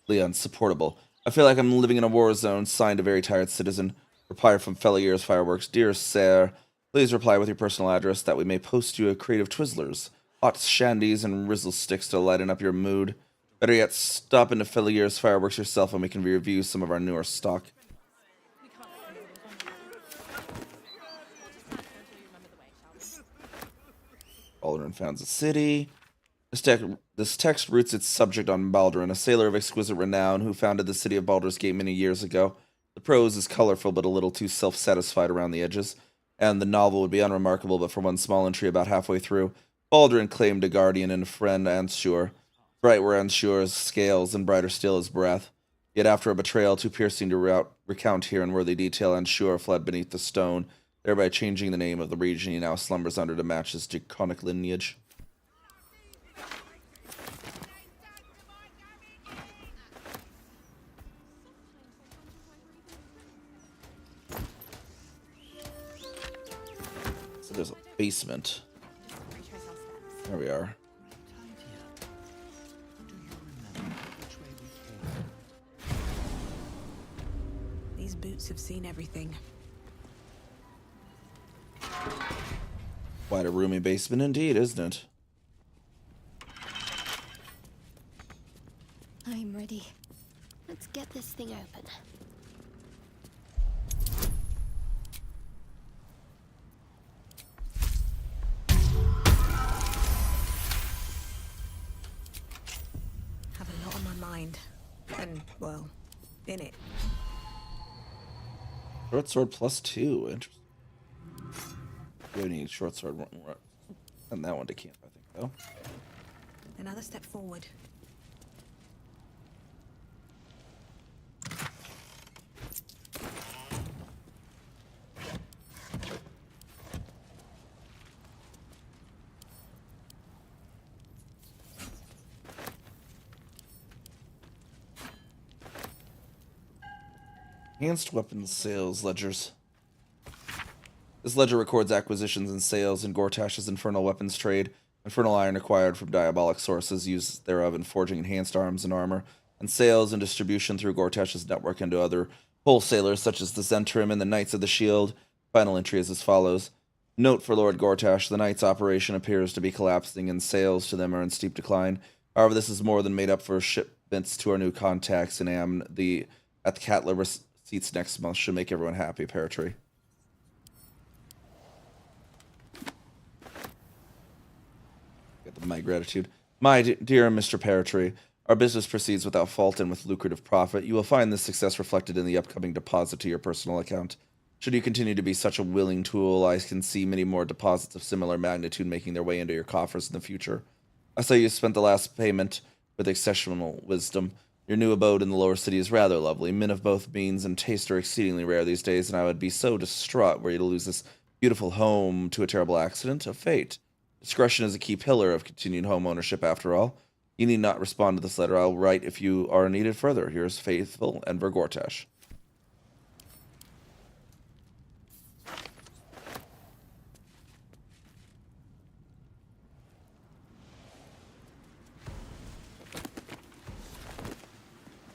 unsupportable. I feel like I'm living in a war zone, signed a very tired citizen. Reply from fellow year's fireworks. Dear Sir, please reply with your personal address that we may post you a crate of Twizzlers, hot shandies, and rizzle sticks to lighten up your mood. Better yet, stop into fellow year's fireworks yourself and we can review some of our newer stock. Baldur founds a city. This text roots its subject on Baldur, a sailor of exquisite renown who founded the city of Baldur's Gate many years ago. The prose is colorful but a little too self-satisfied around the edges, and the novel would be unremarkable but for one small entry about halfway through. Baldur claimed a guardian and a friend, Ansure. Bright were Ansure's scales, and brighter still his breath. Yet after a betrayal too piercing to recount here in worthy detail, Ansure fled beneath the stone, thereby changing the name of the region he now slumbers under to match his draconic lineage. So there's a basement. There we are. These boots have seen everything. Quite a roomy basement indeed, isn't it? I'm ready. Let's get this thing open. Have a lot on my mind. And, well, in it. Short sword +2. Interesting. We have any short sword. And that one to camp, I think, though. Another step forward. Enhanced weapons sales ledgers. This ledger records acquisitions and sales in Gortash's infernal weapons trade. Infernal iron acquired from diabolic sources, use thereof in forging enhanced arms and armor, and sales and distribution through Gortash's network into other wholesalers such as the Zentrim and the Knights of the Shield. Final entry is as follows. Note for Lord Gortash, the Knights' operation appears to be collapsing and sales to them are in steep decline. However, this is more than made up for shipments to our new contacts in Am. At the Catler receipts next month should make everyone happy, Paratree. My gratitude. My dear Mr. Paratree, our business proceeds without fault and with lucrative profit. You will find this success reflected in the upcoming deposit to your personal account. Should you continue to be such a willing tool, I can see many more deposits of similar magnitude making their way into your coffers in the future. I saw you spent the last payment with exceptional wisdom. Your new abode in the lower city is rather lovely. Men of both means and taste are exceedingly rare these days, and I would be so distraught were you to lose this Beautiful home to a terrible accident of fate. Discretion is a key pillar of continued home ownership, after all. You need not respond to this letter. I'll write if you are needed further. Yours faithful, Enver Gortash.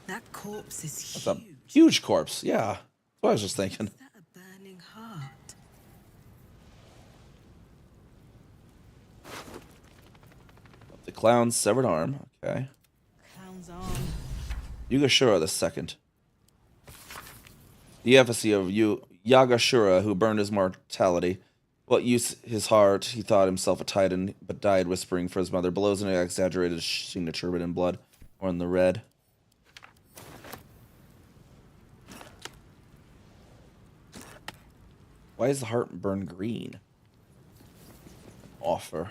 That corpse is huge. That's a huge corpse. Yeah. That's what I was just thinking. Is that a burning heart? The clown's severed arm. Okay. Clown's arm. Yugashura the second. The effigy of Yagashura, who burned his mortality. What use his heart? He thought himself a titan, but died whispering for his mother. Below is an exaggerated signature written in blood, or in the red. Why is the heart burned green? Offer.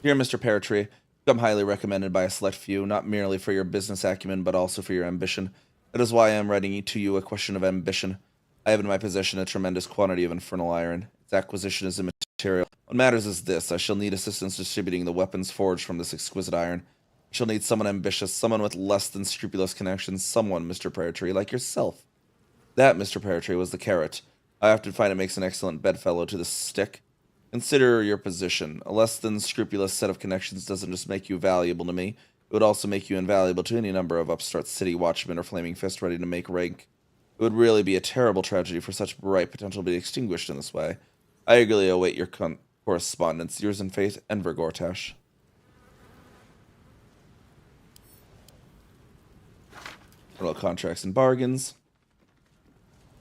Dear Mr. Peartree, I'm highly recommended by a select few, not merely for your business acumen, but also for your ambition. That is why I am writing to you a question of ambition. I have in my possession a tremendous quantity of infernal iron. Its acquisition is immaterial. What matters is this. I shall need assistance distributing the weapons forged from this exquisite iron. I shall need someone ambitious, someone with less than scrupulous connections, someone, Mr. Peartree, like yourself. That, Mr. Peartree, was the carrot. I often find it makes an excellent bedfellow to the stick. Consider your position. A less than scrupulous set of connections doesn't just make you valuable to me, it would also make you invaluable to any number of upstart city watchmen or flaming fists ready to make rank. It would really be a terrible tragedy for such bright potential to be extinguished in this way. I eagerly await your correspondence. Yours in faith, Enver Gortash. Little contracts and bargains.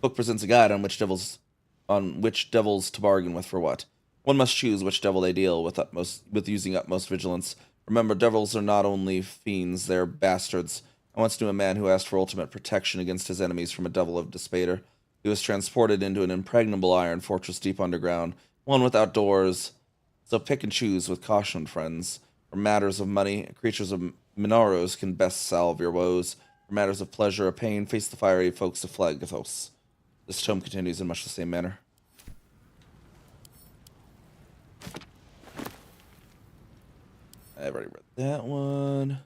Book presents a guide on which devils to bargain with for what. One must choose which devil they deal with using utmost vigilance. Remember, devils are not only fiends, they're bastards. I once knew a man who asked for ultimate protection against his enemies from a devil of Despater. He was transported into an impregnable iron fortress deep underground, one without doors. So pick and choose with caution, friends. For matters of money, creatures of Minaros can best salve your woes. For matters of pleasure or pain, face the fiery folks of Phlegethos. This tome continues in much the same manner. I've already read that one.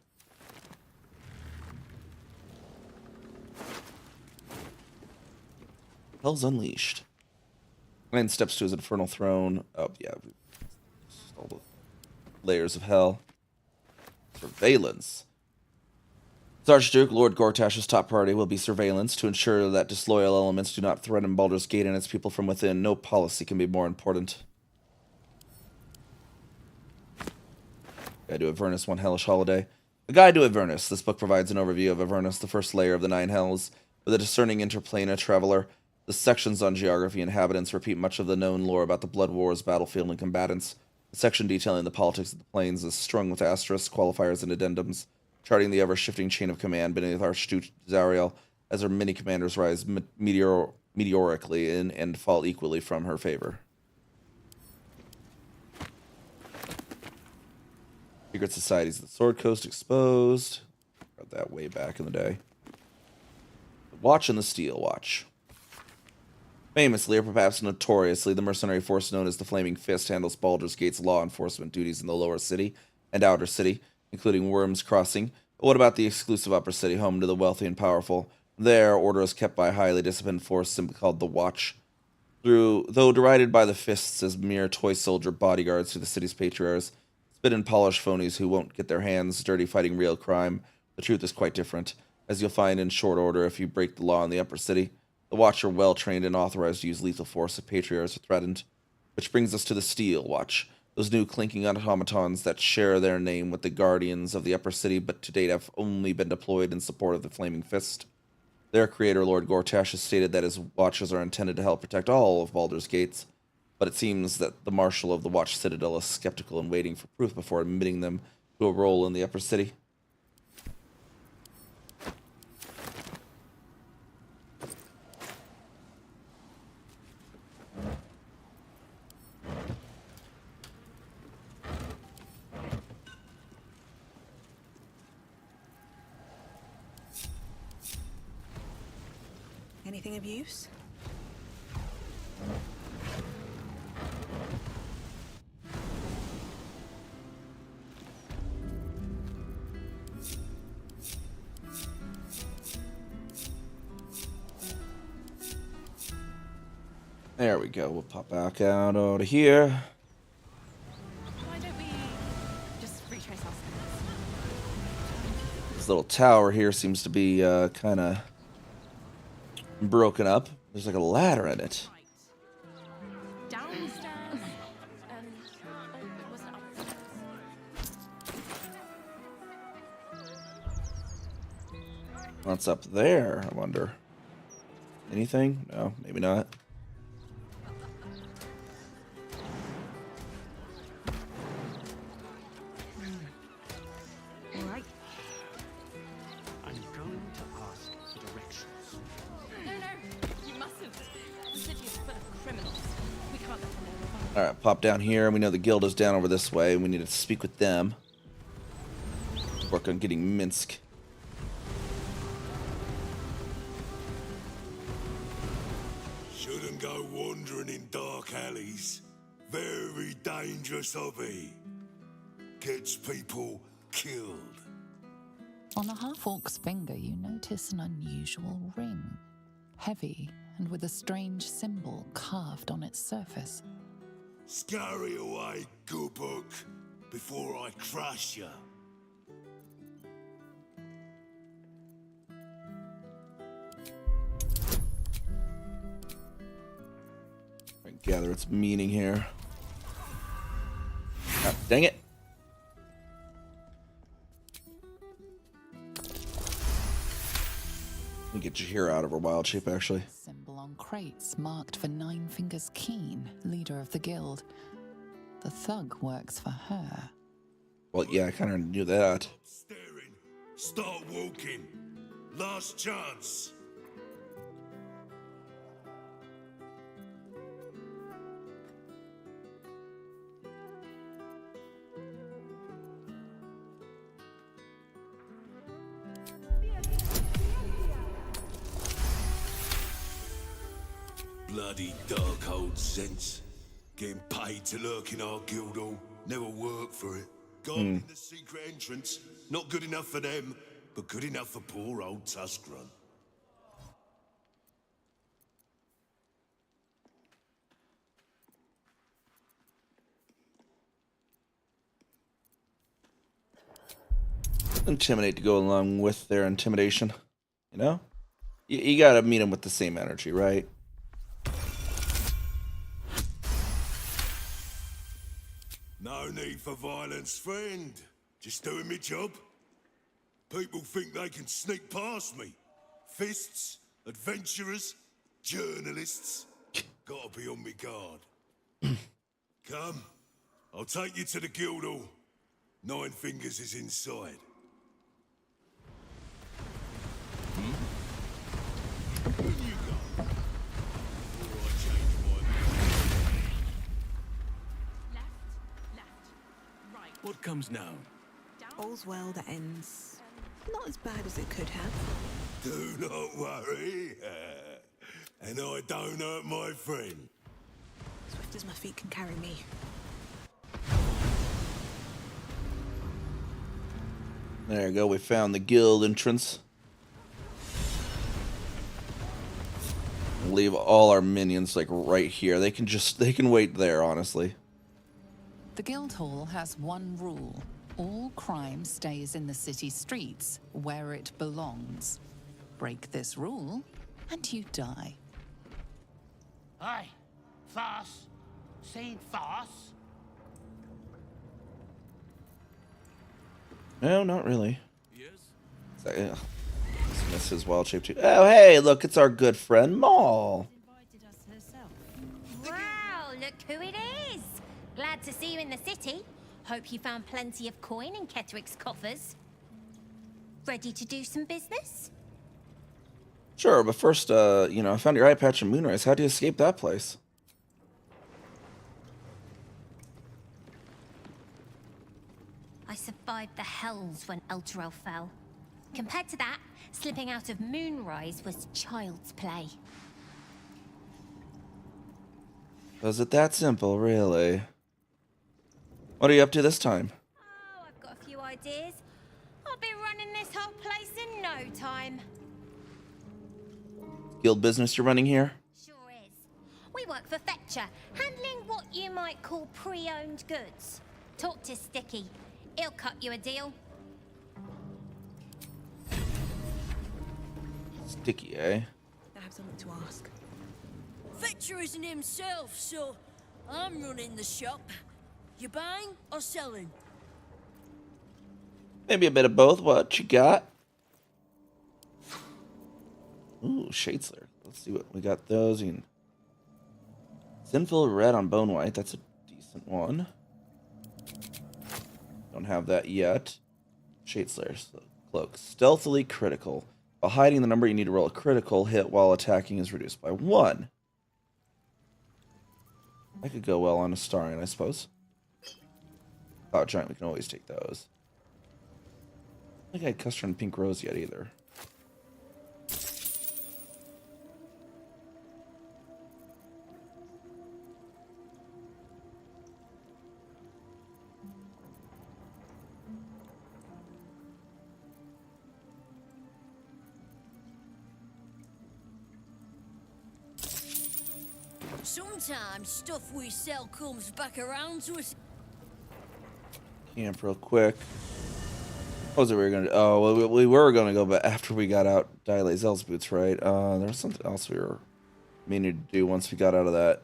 Hell's Unleashed. 9 steps to his infernal throne. Oh, yeah. All the layers of hell. Surveillance. As Archduke, Lord Gortash's top priority will be surveillance to ensure that disloyal elements do not threaten Baldur's Gate and its people from within. No policy can be more important. Guide to Avernus, One Hellish Holiday. A Guide to Avernus. This book provides an overview of Avernus, the first layer of the 9 Hells. For the discerning interplanar traveler, the sections on geography and inhabitants repeat much of the known lore about the Blood Wars, battlefield, and combatants. The section detailing the politics of the plains is strung with asterisks, qualifiers, and addendums, charting the ever-shifting chain of command beneath Archduke Zariel as her many-commanders rise meteorically in and fall equally from her favor. Secret Societies of the Sword Coast exposed. Got that way back in the day. The Watch and the Steel Watch. Famously, or perhaps notoriously, the mercenary force known as the Flaming Fist handles Baldur's Gate's law enforcement duties in the lower city and outer city, including Worm's Crossing. But what about the exclusive upper city, home to the wealthy and powerful? There, order is kept by a highly disciplined force simply called the Watch. Though derided by the Fists as mere toy soldier bodyguards to the city's patriarchs, spit and polish phonies who won't get their hands dirty fighting real crime, the truth is quite different, as you'll find in short order if you break the law in the upper city. The Watch are well-trained and authorized to use lethal force if patriarchs are threatened. Which brings us to the Steel Watch, those new clinking automatons that share their name with the Guardians of the Upper City, but to date have only been deployed in support of the Flaming Fist. Their creator, Lord Gortash, has stated that his watches are intended to help protect all of Baldur's Gates, but it seems that the Marshal of the Watch Citadel is skeptical and waiting for proof before admitting them to a role in the Upper City. Anything of use? There we go. We'll pop back out over here. Why don't we just retrace our steps? This little tower here seems to be kind of broken up. There's like a ladder in it. Downstairs. Was it upstairs? What's up there? I wonder. Anything? No, maybe not. All right. I'm going to ask for directions. No, you mustn't. The city is full of criminals. We can't let them know. All right, pop down here. We know the guild is down over this way. We need to speak with them. Work on getting Minsk. Shouldn't go wandering in dark alleys. Very dangerous hobby. Gets people killed. On a half-orc's finger, you notice an unusual ring. Heavy and with a strange symbol carved on its surface. Scurry away, good book, before I crush ya. Gather its meaning here. God dang it. Let me get your hero out of her wild shape, actually. Symbol on crates marked for Nine Fingers Keen, leader of the guild. The thug works for her. Well, yeah, I kind of knew that. Staring. Start walking. Last chance. Bloody dark old sense. Getting paid to lurk in our guild hall. Never worked for it. Guarding the secret entrance. Not good enough for them, but good enough for poor old Tuskrun. Intimidate to go along with their intimidation. You know? You gotta meet them with the same energy, right? No need for violence, friend. Just doing me job. People think they can sneak past me. Fists, adventurers, journalists. Gotta be on me guard. Come, I'll take you to the guild hall. Nine Fingers is inside. What comes now? All's well that ends. Not as bad as it could have. Do not worry. And I don't hurt my friend. Swift as my feet can carry me. There you go, we found the guild entrance. Leave all our minions like right here. They can wait there, honestly. The Guildhall has one rule. All crime stays in the city streets, where it belongs. Break this rule, and you die. Hey, farce. Seen farce? No, not really. Yes. Dismiss his wild shape too. Oh, hey, look, it's our good friend Maul. Wow, look who it is. Glad to see you in the city. Hope you found plenty of coin in Ketteric's coffers. Ready to do some business? Sure, but first, you know, I found your eye patch in Moonrise. How'd you escape that place? I survived the hells when Elturel fell. Compared to that, slipping out of Moonrise was child's play. Was it that simple, really? What are you up to this time? Oh, I've got a few ideas. I'll be running this whole place in no time. Guild business you're running here? Sure is. We work for Fetcher, handling what you might call pre-owned goods. Talk to Sticky. He'll cut you a deal. Sticky, eh? I have something to ask. Fetcher isn't himself, so I'm running the shop. You buying or selling? Maybe a bit of both. What you got? Ooh, Shadesler. Let's see what we got. Those. You can... Sinful Red on Bone White. That's a decent one. Don't have that yet. Shadeslayer's Cloak. Stealthily critical. While hiding the number, you need to roll a critical hit while attacking is reduced by 1. That could go well on a Starion, I suppose. Cloud Giant, we can always take those. I don't think I had Custard and Pink Rose yet either. Sometimes stuff we sell comes back around to us. Camp real quick. What was it we were gonna do? Oh, well, we were gonna go, but after we got out Lae'zel's boots, right? There was something else we were meaning to do once we got out of that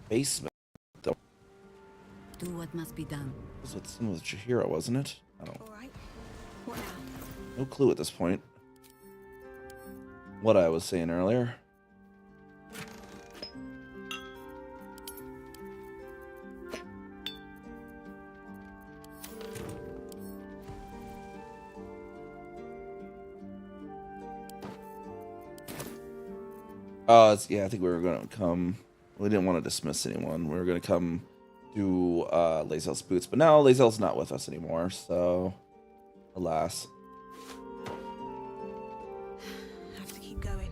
basement. Do what must be done. It was with some with Chihiro, wasn't it? I don't. All right. What now? No clue at this point. What I was saying earlier. Yeah, I think we were going to come... We didn't want to dismiss anyone. We were going to come do Lae'zel's boots. But now Lae'zel's not with us anymore, so... Alas. Have to keep going.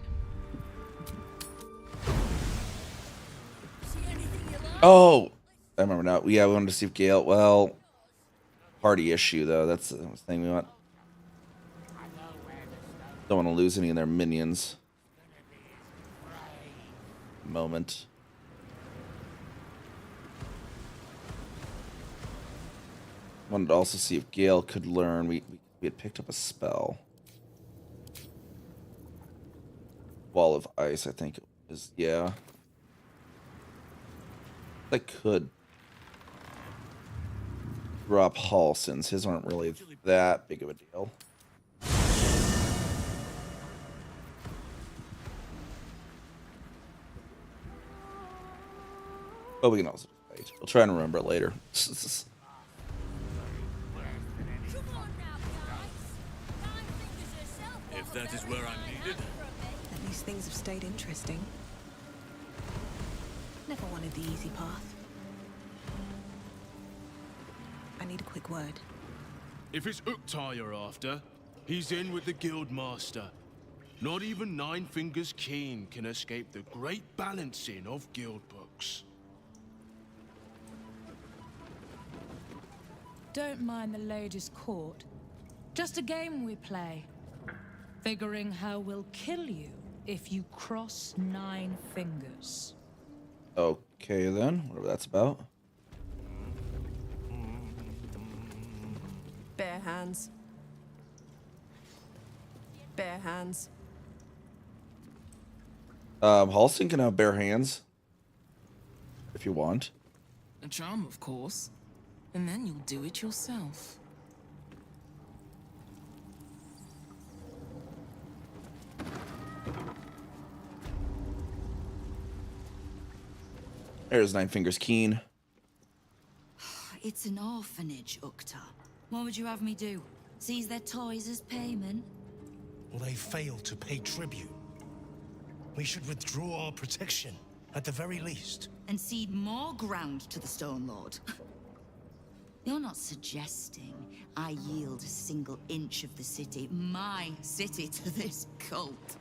Oh! I remember now. Yeah, we wanted to see if Gale... Well... Party issue, though. That's the thing we want. Don't want to lose any of their minions. Moment. Wanted to also see if Gale could learn. We had picked up a spell. Wall of Ice, I think it was. Yeah. I could drop Halsin's. His aren't really that big of a deal. But we can also wait. We'll try and remember it later. If that is where I'm needed. At least things have stayed interesting. Never wanted the easy path. I need a quick word. If it's Uktar you're after, he's in with the Guildmaster. Not even Nine Fingers Keen can escape the great balancing of guild books. Don't mind the lady's court. Just a game we play. Figuring how we'll kill you if you cross 9 fingers. Okay then, whatever that's about. Bare hands. Bare hands. Halsin can have bare hands. If you want. A charm, of course. And then you'll do it yourself. There's Nine Fingers Keen. It's an orphanage, Uktar. What would you have me do? Seize their toys as payment? Well, they failed to pay tribute. We should withdraw our protection, at the very least. And cede more ground to the Stone Lord? You're not suggesting I yield a single inch of the city, my city, to this cult?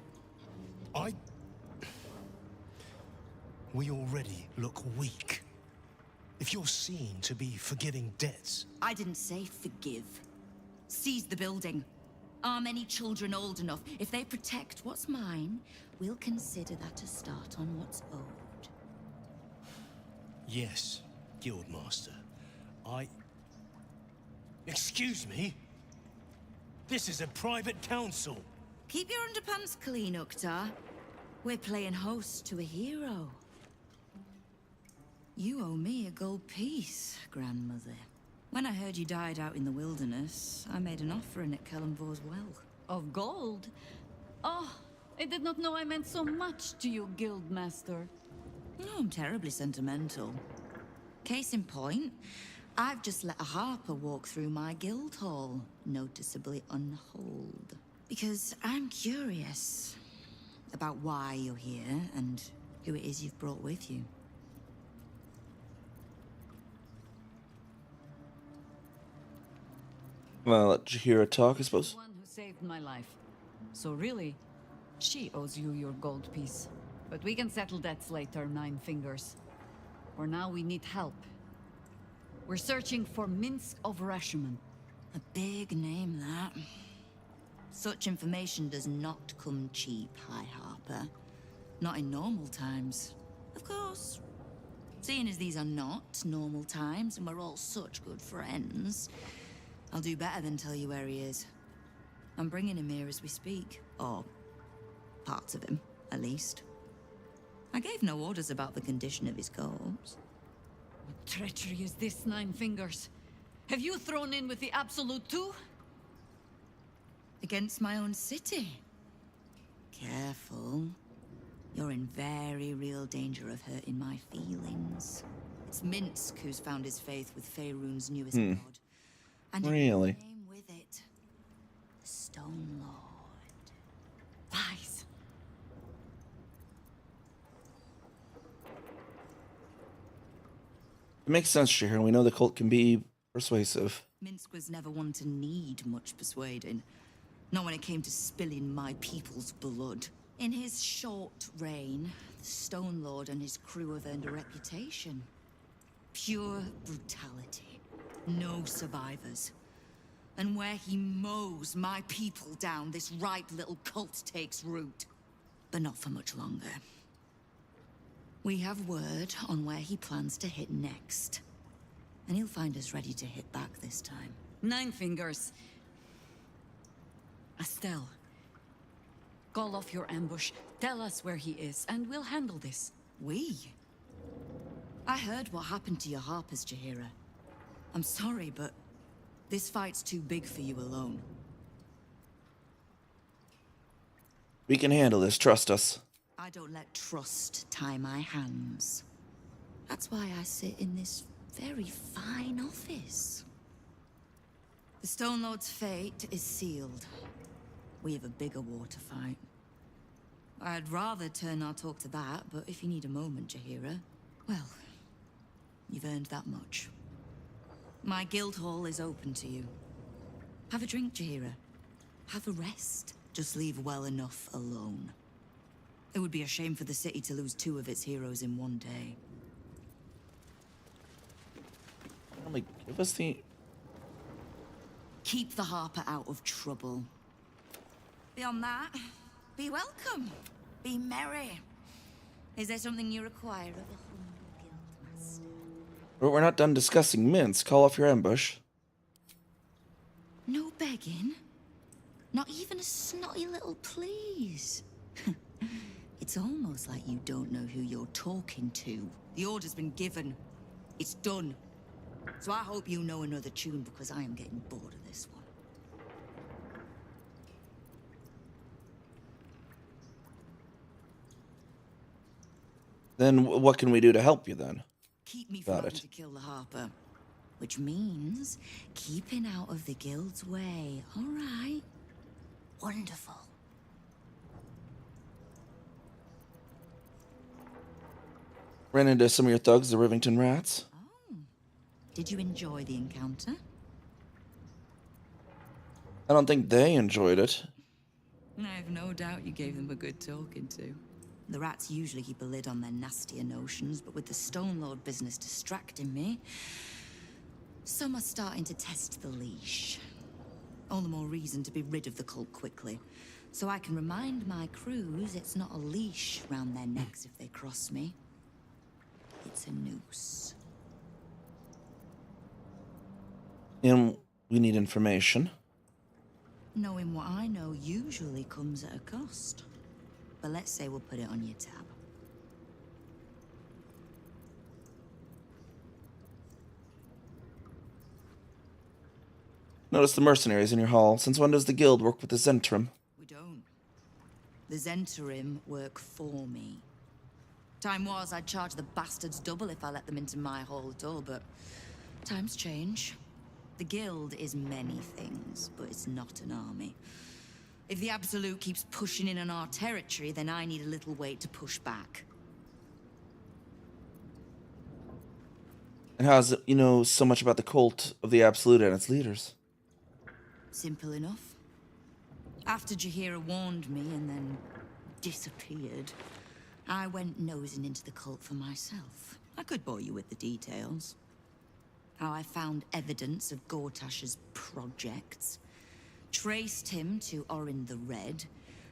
We already look weak. If you're seen to be forgiving debts... I didn't say forgive. Seize the building. Are many children old enough? If they protect what's mine, we'll consider that a start on what's owed. Yes, Guildmaster. Excuse me? This is a private council. Keep your underpants clean, Uktar. We're playing host to a hero. You owe me a gold piece, grandmother. When I heard you died out in the wilderness, I made an offering at Kellenvor's well. Of gold? Oh, I did not know I meant so much to you, Guildmaster. No, I'm terribly sentimental. Case in point, I've just let a harper walk through my guild hall, noticeably unholed. Because I'm curious about why you're here and who it is you've brought with you. Well, let Jahira talk, I suppose. One who saved my life. So really, she owes you your gold piece. But we can settle debts later, Nine Fingers. For now, we need help. We're searching for Minsk of Rashomon. A big name, that. Such information does not come cheap, High Harper. Not in normal times. Of course. Seeing as these are not normal times and we're all such good friends, I'll do better than tell you where he is. I'm bringing him here as we speak. Or parts of him, at least. I gave no orders about the condition of his corpse. What treachery is this, Nine Fingers? Have you thrown in with the Absolute too? Against my own city. Careful. You're in very real danger of hurting my feelings. It's Minsk who's found his faith with Faerun's newest god. And Really? name with it. The Stone Lord. Lies. It makes sense, Jahira. We know the cult can be persuasive. Minsk was never one to need much persuading. Not when it came to spilling my people's blood. In his short reign, the Stone Lord and his crew have earned a reputation. Pure brutality. No survivors. And where he mows my people down, this ripe little cult takes root. But not for much longer. We have word on where he plans to hit next. And he'll find us ready to hit back this time. Nine Fingers. Estelle. Call off your ambush, tell us where he is, and we'll handle this. We? I heard what happened to your harpers, Jahira. I'm sorry, but this fight's too big for you alone. We can handle this, trust us. I don't let trust tie my hands. That's why I sit in this very fine office. The Stone Lord's fate is sealed. We have a bigger war to fight. I'd rather turn our talk to that, but if you need a moment, Jahira, well, you've earned that much. My guild hall is open to you. Have a drink, Jahira. Have a rest. Just leave well enough alone. It would be a shame for the city to lose 2 of its heroes in one day. Like, give us the... Keep the Harper out of trouble. Beyond that, be welcome. Be merry. Is there something you require of a humble guildmaster? But we're not done discussing Minsk. Call off your ambush. No begging? Not even a snotty little please? It's almost like you don't know who you're talking to. The order's been given. It's done. So I hope you know another tune, because I am getting bored of this one. Then what can we do to help you then? Keep me from Got having it. to kill the Harper. Which means keeping out of the guild's way. All right. Wonderful. Ran into some of your thugs, the Rivington Rats. Did you enjoy the encounter? I don't think they enjoyed it. I have no doubt you gave them a good talking to. The rats usually keep a lid on their nastier notions, but with the Stone Lord business distracting me, some are starting to test the leash. All the more reason to be rid of the cult quickly, so I can remind my crews it's not a leash round their necks if they cross me. It's a noose. And we need information. Knowing what I know usually comes at a cost. But let's say we'll put it on your tab. Notice the mercenaries in your hall. Since when does the guild work with the Zentrum? We don't. The Zentrim work for me. Time was I'd charge the bastards double if I let them into my hall at all, but times change. The guild is many things, but it's not an army. If the Absolute keeps pushing in on our territory, then I need a little weight to push back. And how is it you know so much about the cult of the Absolute and its leaders? Simple enough. After Jaheira warned me and then disappeared, I went nosing into the cult for myself. I could bore you with the details. How I found evidence of Gortash's projects, traced him to Orin the Red,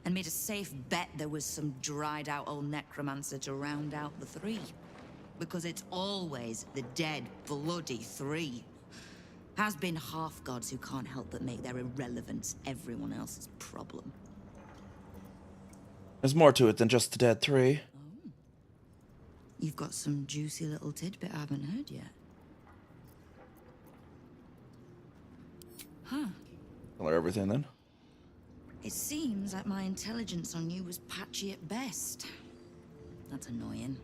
and made a safe bet there was some dried-out old necromancer to round out the three. Because it's always the dead, bloody three. Has been half-gods who can't help but make their irrelevance everyone else's problem. There's more to it than just the dead three. Oh. You've got some juicy little tidbit I haven't heard yet. Huh. Tell her everything then. It seems like my intelligence on you was patchy at best. That's annoying.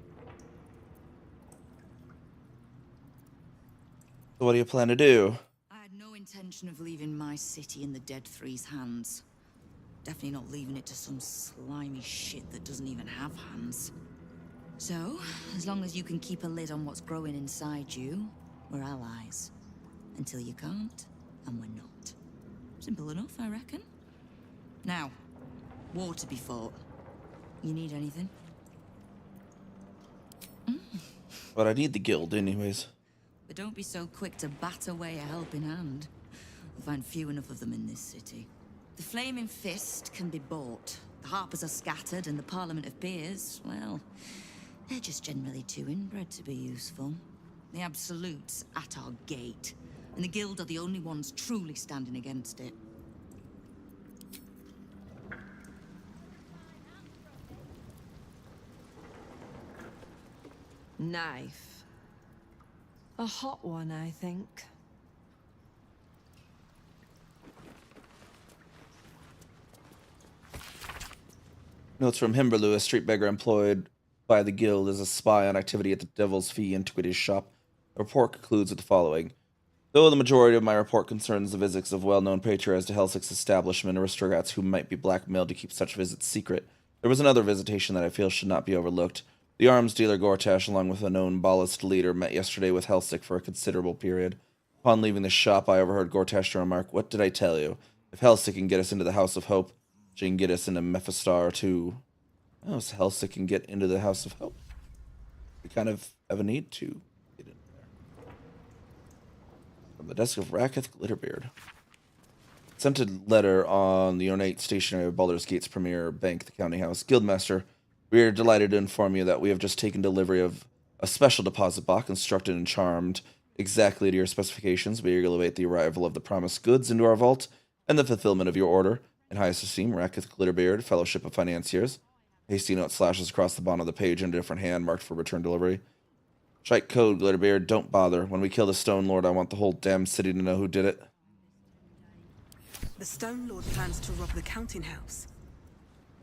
So what do you plan to do? I had no intention of leaving my city in the Dead Three's hands. Definitely not leaving it to some slimy shit that doesn't even have hands. So, as long as you can keep a lid on what's growing inside you, we're allies. Until you can't, and we're not. Simple enough, I reckon. Now, war to be fought. You need anything? But I need the guild anyways. But don't be so quick to bat away a helping hand. You'll find few enough of them in this city. The Flaming Fist can be bought. The Harpers are scattered, and the Parliament of Peers, well, they're just generally too inbred to be useful. The Absolute's at our gate, and the Guild are the only ones truly standing against it. Knife. A hot one, I think. Notes from Himberloo, a street beggar employed by the guild as a spy on activity at the Devil's Fee Antiquities shop. The report concludes with the following. Though the majority of my report concerns the visits of well-known patriarchs to Helsik's establishment, aristocrats who might be blackmailed to keep such visits secret, there was another visitation that I feel should not be overlooked. The arms dealer Gortash, along with a known ballast leader, met yesterday with Helsik for a considerable period. Upon leaving the shop, I overheard Gortash remark, "What did I tell you? If Helsik can get us into the House of Hope, she can get us into Mephistar too." Oh, so Helsik can get into the House of Hope. We kind of have a need to get in there. From the desk of Raketh Glitterbeard. Sent a letter on the ornate stationery of Baldur's Gate's premier bank, the county house. Guildmaster, we are delighted to inform you that we have just taken delivery of a special deposit box constructed and charmed exactly to your specifications. We eagerly await the arrival of the promised goods into our vault and the fulfillment of your order. In highest esteem, Raketh Glitterbeard, Fellowship of Financiers. Hasty note slashes across the bottom of the page in a different hand, marked for return delivery. Shite code, Glitterbeard, don't bother. When we kill the Stone Lord, I want the whole damn city to know who did it. The Stone Lord plans to rob the counting house.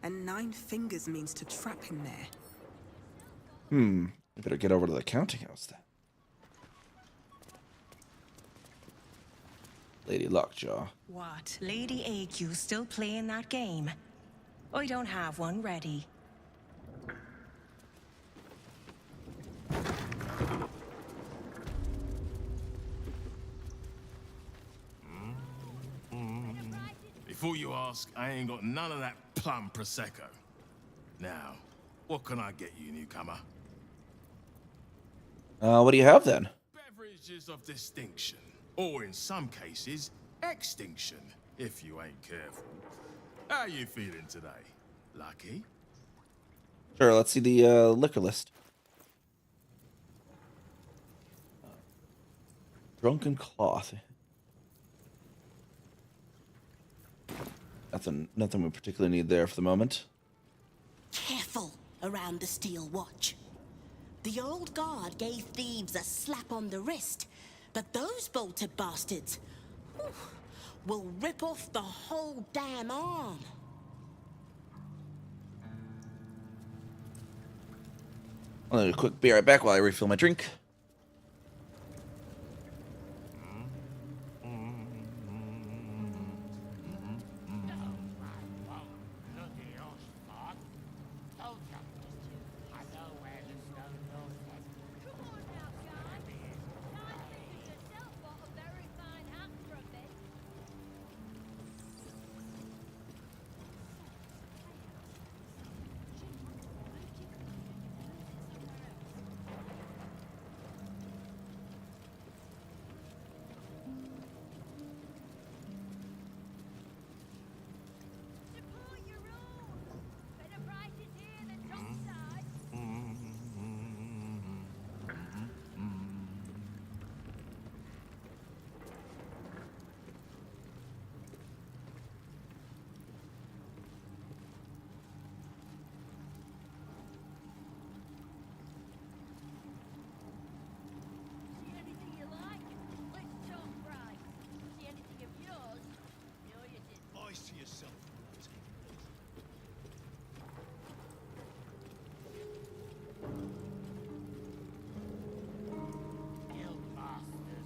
And 9 fingers means to trap him there. I better get over to the counting house then. Lady Lockjaw. What? Lady AQ still playing that game? I don't have one ready. Before you ask, I ain't got none of that plum Prosecco. Now, what can I get you, newcomer? What do you have then? Beverages of distinction, or in some cases, extinction, if you ain't careful. How you feeling today? Lucky? Sure, let's see the liquor list. Drunken cloth. Nothing we particularly need there for the moment. Careful around the Steel Watch. The old guard gave thieves a slap on the wrist, but those bolted bastards will rip off the whole damn arm. I'll do a quick be right back while I refill my drink.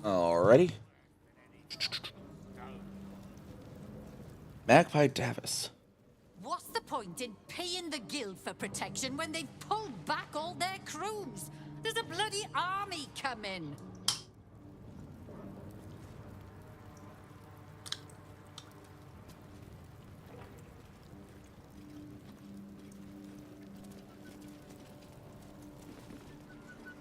Alrighty. Magpie Davis. What's the point in paying the guild for protection when they've pulled back all their crews? There's a bloody army coming.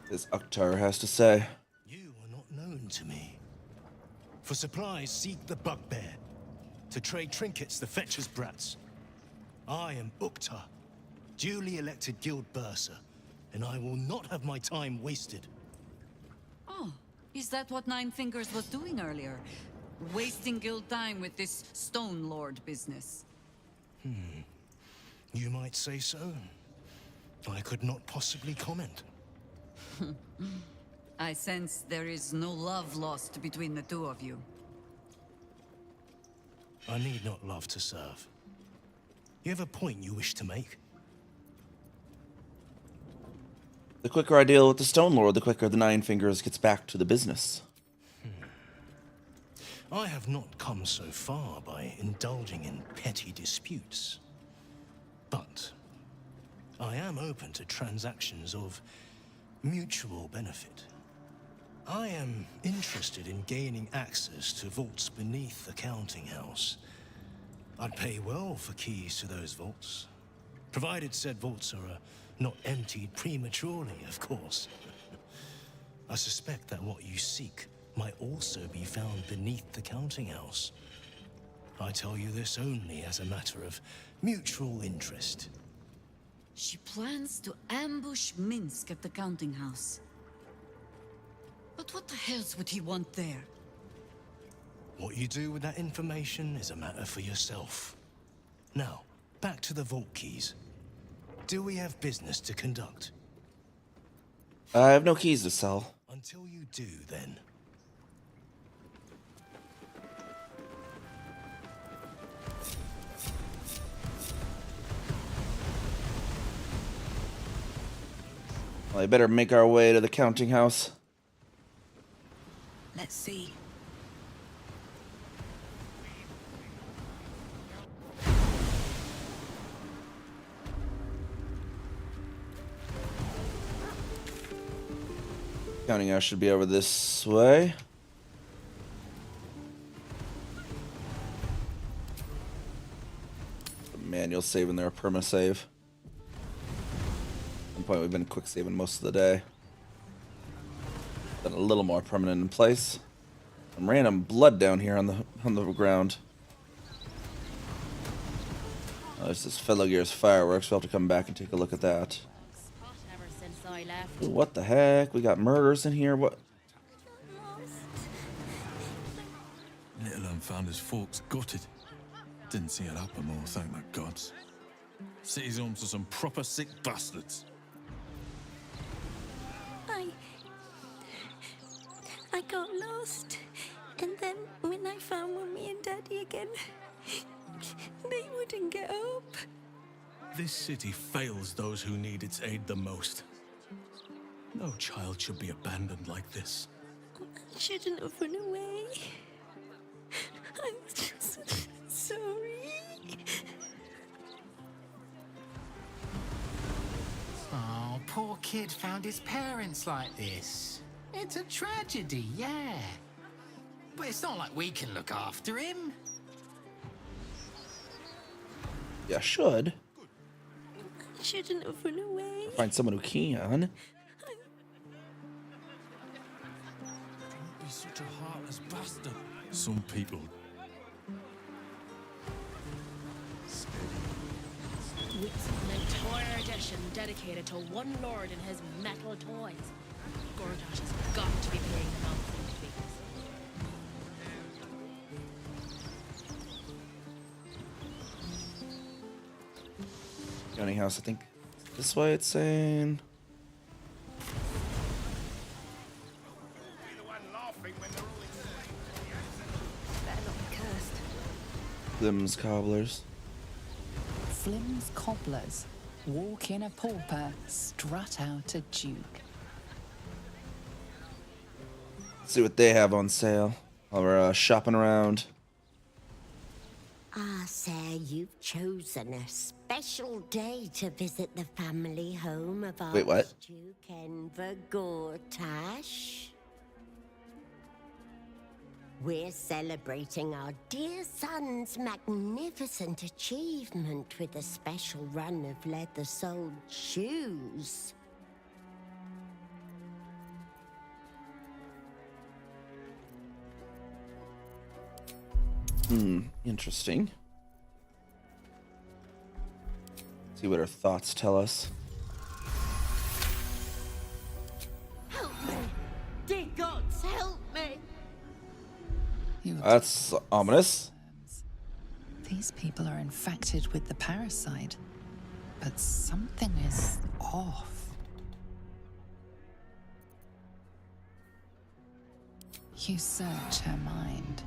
This Uktar has to say. You are not known to me. For supplies, seek the bugbear. To trade trinkets, the fetcher's brats. I am Uktar, duly elected guild bursar, and I will not have my time wasted. Oh, is that what Nine Fingers was doing earlier? Wasting guild time with this Stone Lord business? You might say so. I could not possibly comment. I sense there is no love lost between the two of you. I need not love to serve. You have a point you wish to make? The quicker I deal with the Stone Lord, the quicker the Nine Fingers gets back to the business. I have not come so far by indulging in petty disputes. But I am open to transactions of mutual benefit. I am interested in gaining access to vaults beneath the counting house. I'd pay well for keys to those vaults, provided said vaults are not emptied prematurely, of course. I suspect that what you seek might also be found beneath the counting house. I tell you this only as a matter of mutual interest. She plans to ambush Minsk at the counting house. But what the hells would he want there? What you do with that information is a matter for yourself. Now, back to the vault keys. Do we have business to conduct? I have no keys to sell. Until you do, then. Well, I better make our way to the counting house. Let's see. Counting house should be over this way. Manual saving there, perma save. At one point we've been quick saving most of the day. Been a little more permanent in place. Some random blood down here on the ground. Oh, there's this Fellow Gear's fireworks. We'll have to come back and take a look at that. Ever since I left. Ooh, what the heck? We got murders in here. What? found his folks gutted. Didn't see it happen though, thank the gods. City's home to some proper sick bastards. I got lost. And then when I found Mummy and Daddy again, they wouldn't get up. This city fails those who need its aid the most. No child should be abandoned like this. I shouldn't have run away. I'm just sorry. Oh, poor kid found his parents like this. It's a tragedy, yeah. But it's not like we can look after him. Yeah, should. I shouldn't have run away. Find someone who can. Don't be such a heartless bastard. Some people. With an entire edition dedicated to one lord and his metal toys. Gortash has got to be paying the monthly fees. Counting house, I think. This way it's saying. Better not be cursed. Flim's cobblers. Flim's cobblers. Walk in a pauper, strut out a duke. See what they have on sale while we're shopping around. Ah, sir, you've chosen a special day to visit the family home of Wait, what? Archduke Enver Gortash. We're celebrating our dear son's magnificent achievement with a special run of leather-soled shoes. Interesting. See what her thoughts tell us. Help me! Dear gods, help me! That's ominous. These people are infected with the parasite, but something is off. You search her mind,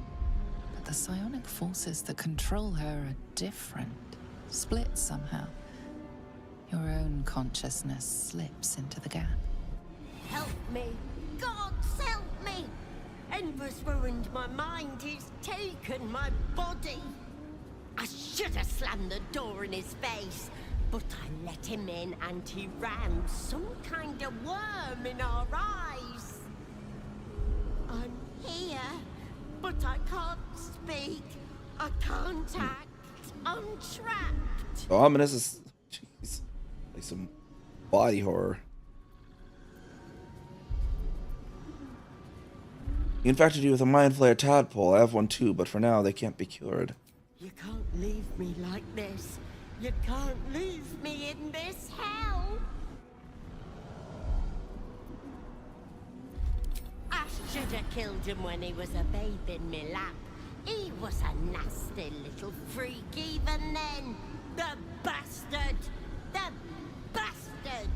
but the psionic forces that control her are different, split somehow. Your own consciousness slips into the gap. Help me! Gods, help me! Enver's ruined my mind, he's taken my body! I should have slammed the door in his face, but I let him in and he rammed some kind of worm in our eyes. I'm here, but I can't speak. I can't act. I'm trapped. Oh, ominous is jeez, like some body horror. You infected you with a mind flayer tadpole. I have one too, but for now they can't be cured. You can't leave me like this. You can't leave me in this hell. I should have killed him when he was a babe in me lap. He was a nasty little freak even then. The bastard! The bastard!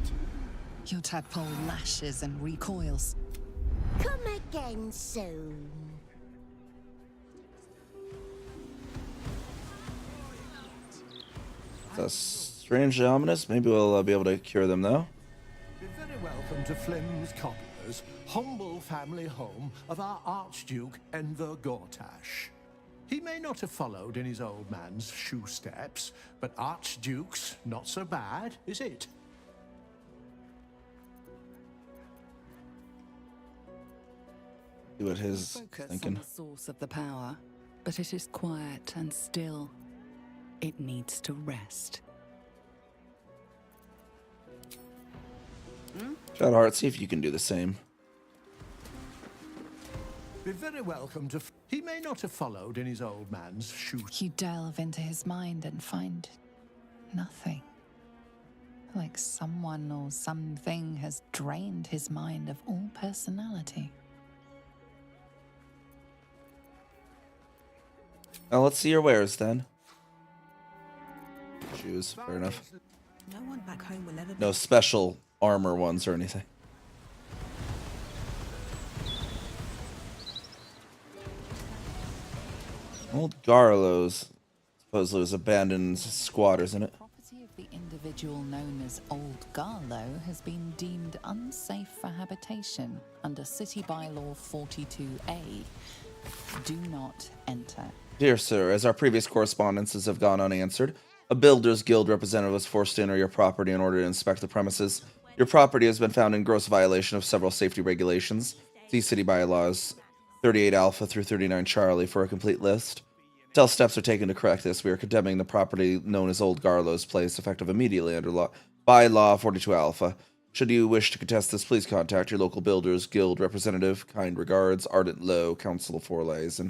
Your tadpole lashes and recoils. Come again soon. That's strangely ominous. Maybe we'll be able to cure them though. Be very welcome to Flim's Cobblers, humble family home of our Archduke Enver Gortash. He may not have followed in his old man's shoe steps, but Archduke's not so bad, is it? See what his Focus thinking. on the source of the power, but it is quiet and still. It needs to rest. Shadowheart, see if you can do the same. Be very welcome to... He may not have followed in his old man's shoes. You delve into his mind and find nothing. Like someone or something has drained his mind of all personality. Now let's see your wares then. Shoes, fair enough. No one back home will ever No special armor ones or anything. Old Garlo's supposedly was abandoned squatters in it. Property of the individual known as Old Garlo has been deemed unsafe for habitation under City Bylaw 42A. Do not enter. Dear sir, as our previous correspondences have gone unanswered, a Builders Guild representative was forced to enter your property in order to inspect the premises. Your property has been found in gross violation of several safety regulations. See City Bylaws 38 Alpha through 39 Charlie for a complete list. Until steps are taken to correct this, we are condemning the property known as Old Garlo's Place, effective immediately under Bylaw 42 Alpha. Should you wish to contest this, please contact your local Builders Guild representative. Kind regards, Ardent Low, Council of Forlays.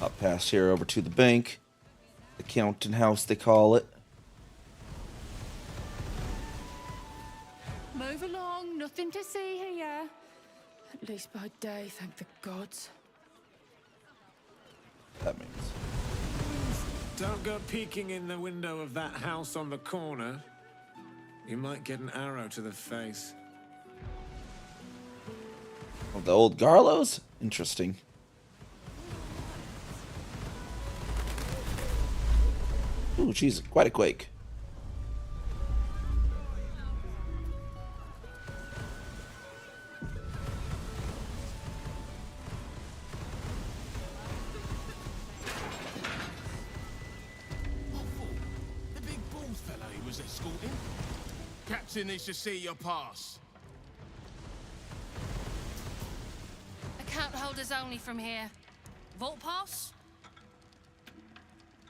Up past here over to the bank. The Counting House, they call it. Move along, nothing to see here. At least by day, thank the gods. That means. Don't go peeking in the window of that house on the corner. You might get an arrow to the face. Oh, the Old Garlos? Interesting. Ooh, geez, quite a quake. The big bald fellow he was escorting. Captain needs to see your pass. Account holders only from here. Vault pass?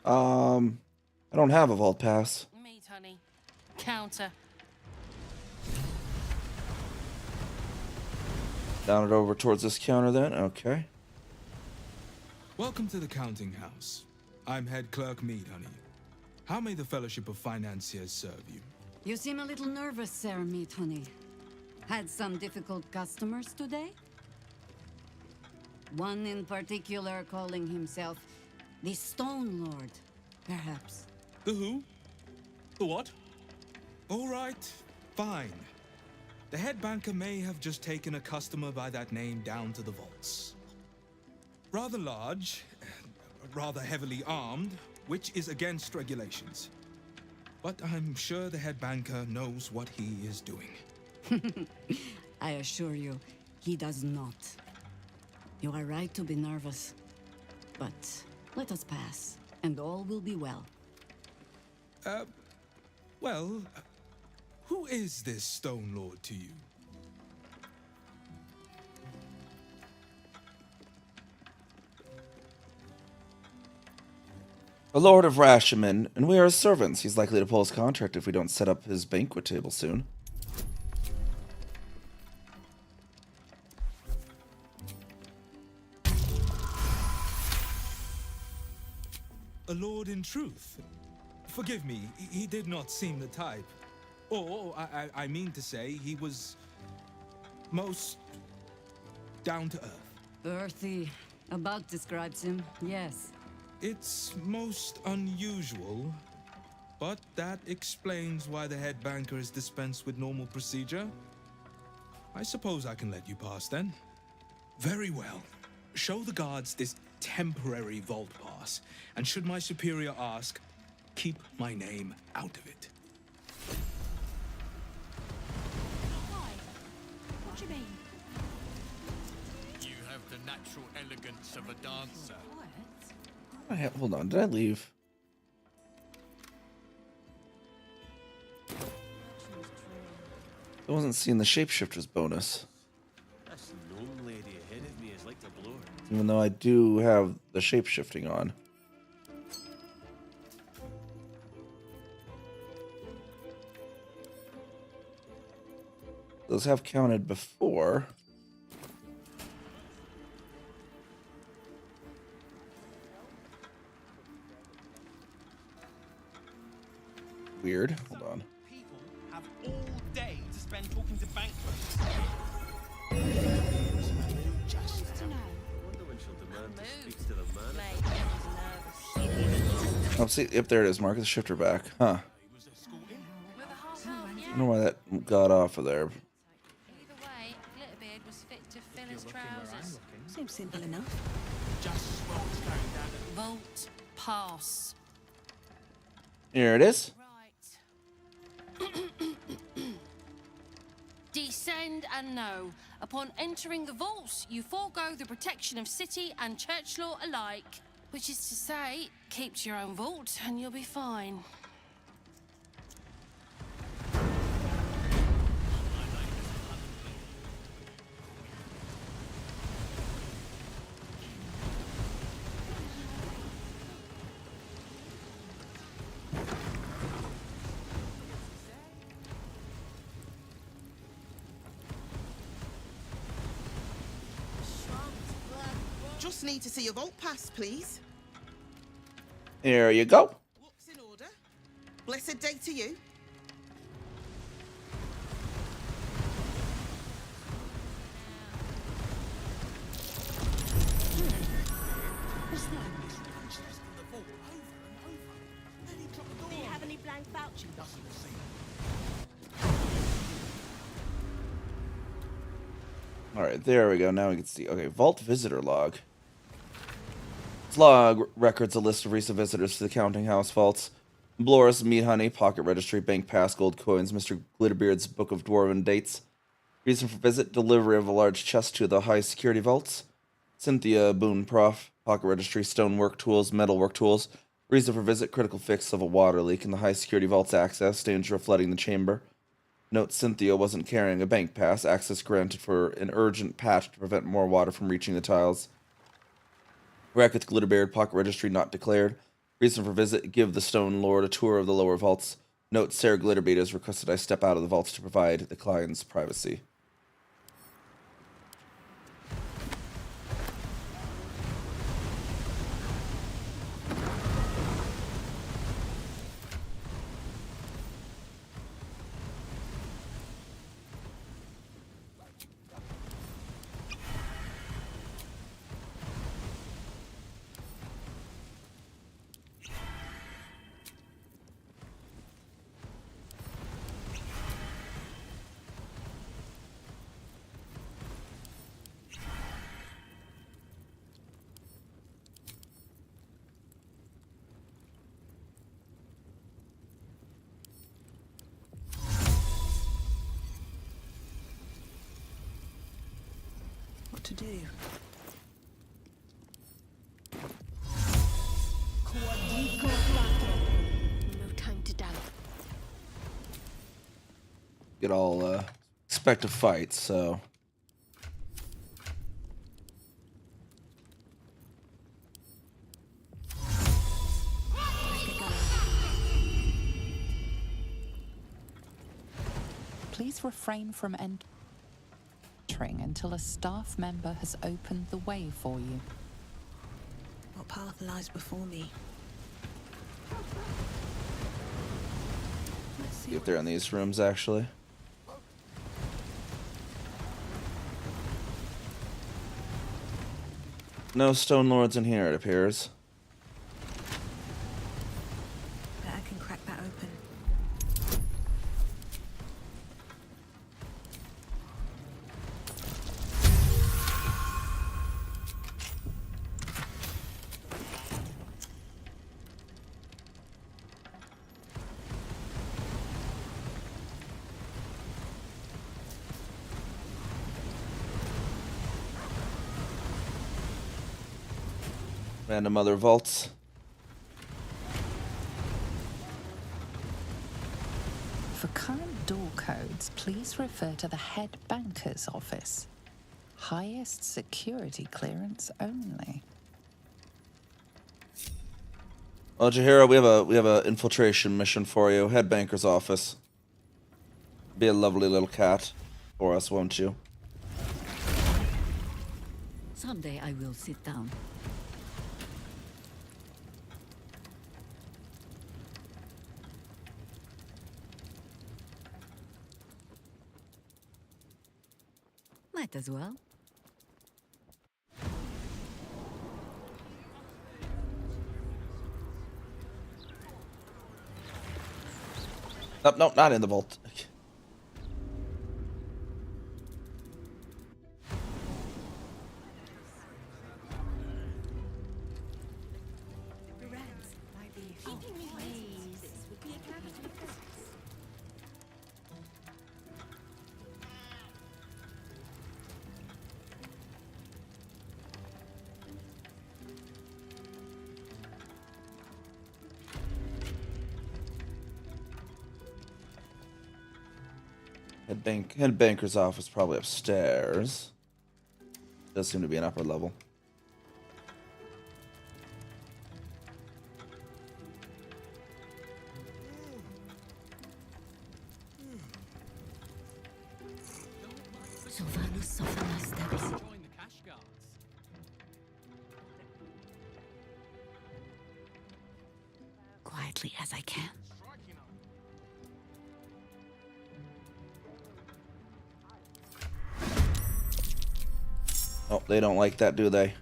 I don't have a vault pass. Meat, honey. Counter. Down it over towards this counter then. Okay. Welcome to the Counting House. I'm Head Clerk Mead, honey. How may the Fellowship of Financiers serve you? You seem a little nervous, Sir Meat Honey. Had some difficult customers today? One in particular calling himself the Stone Lord, perhaps. The who? The what? All right, fine. The head banker may have just taken a customer by that name down to the vaults. Rather large, rather heavily armed, which is against regulations. But I'm sure the head banker knows what he is doing. I assure you, he does not. You are right to be nervous. But let us pass, and all will be well. Well, who is this Stone Lord to you? The Lord of Rashomon, and we are his servants. He's likely to pull his contract if we don't set up his banquet table soon. A lord in truth. Forgive me, he did not seem the type. Or, I mean to say, he was most down to earth. Earthy. About describes him, yes. It's most unusual, but that explains why the head banker is dispensed with normal procedure. I suppose I can let you pass then. Very well. Show the guards this temporary vault pass, and should my superior ask, keep my name out of it. Why? What do you mean? You have the natural elegance of a dancer. Hold on, did I leave? I wasn't seeing the shapeshifter's bonus. This gnome lady ahead of me is like to blow her. Even though I do have the shapeshifting on. Those have counted before. Weird. Hold on. People have all day to spend talking to bankrupt. wonder when she'll demand to speak to the man. Oh, see, if there it is. Mark the shifter back. Huh. I wonder why that got off of there. Either way, Glitterbeard was fit to fill his trousers. Seems simple enough. Vault pass. Here it is. Descend and know. Upon entering the vaults, you forego the protection of city and church law alike. Which is to say, keep to your own vault and you'll be fine. Just need to see your vault pass, please. Here you go. What's in order? Blessed day to you. Do you have any blank vouchers? All right, there we go. Now we can see. Okay, vault visitor log. This log records a list of recent visitors to the counting house vaults. Bloris, Meat Honey, Pocket Registry, Bank Pass, Gold Coins, Mr. Glitterbeard's Book of Dwarven Dates. Reason for visit, delivery of a large chest to the high security vaults. Cynthia, Boone Prof, Pocket Registry, Stonework Tools, Metalwork Tools. Reason for visit, critical fix of a water leak in the high security vaults access, danger of flooding the chamber. Note Cynthia wasn't carrying a bank pass, access granted for an urgent patch to prevent more water from reaching the tiles. Rackets Glitterbeard, Pocket Registry not declared. Reason for visit, give the Stone Lord a tour of the lower vaults. Note Sarah Glitterbeard has requested I step out of the vaults to provide the client's privacy. What to do? No time to doubt. Get all expect a fight, so. Please refrain from entering until a staff member has opened the way for you. What path lies before me? See if they're in these rooms, actually. No Stone Lords in here, it appears. Bet I can crack that open. Random other vaults. For current door codes, please refer to the head banker's office. Highest security clearance only. Well, Jaheira, we have a infiltration mission for you. Head banker's office. Be a lovely little cat for us, won't you? Someday I will sit down. Might as well. Nope, nope, not in the vault. Head banker's office probably upstairs. Does seem to be an upper level. Quietly as I can. Oh, they don't like that, do they?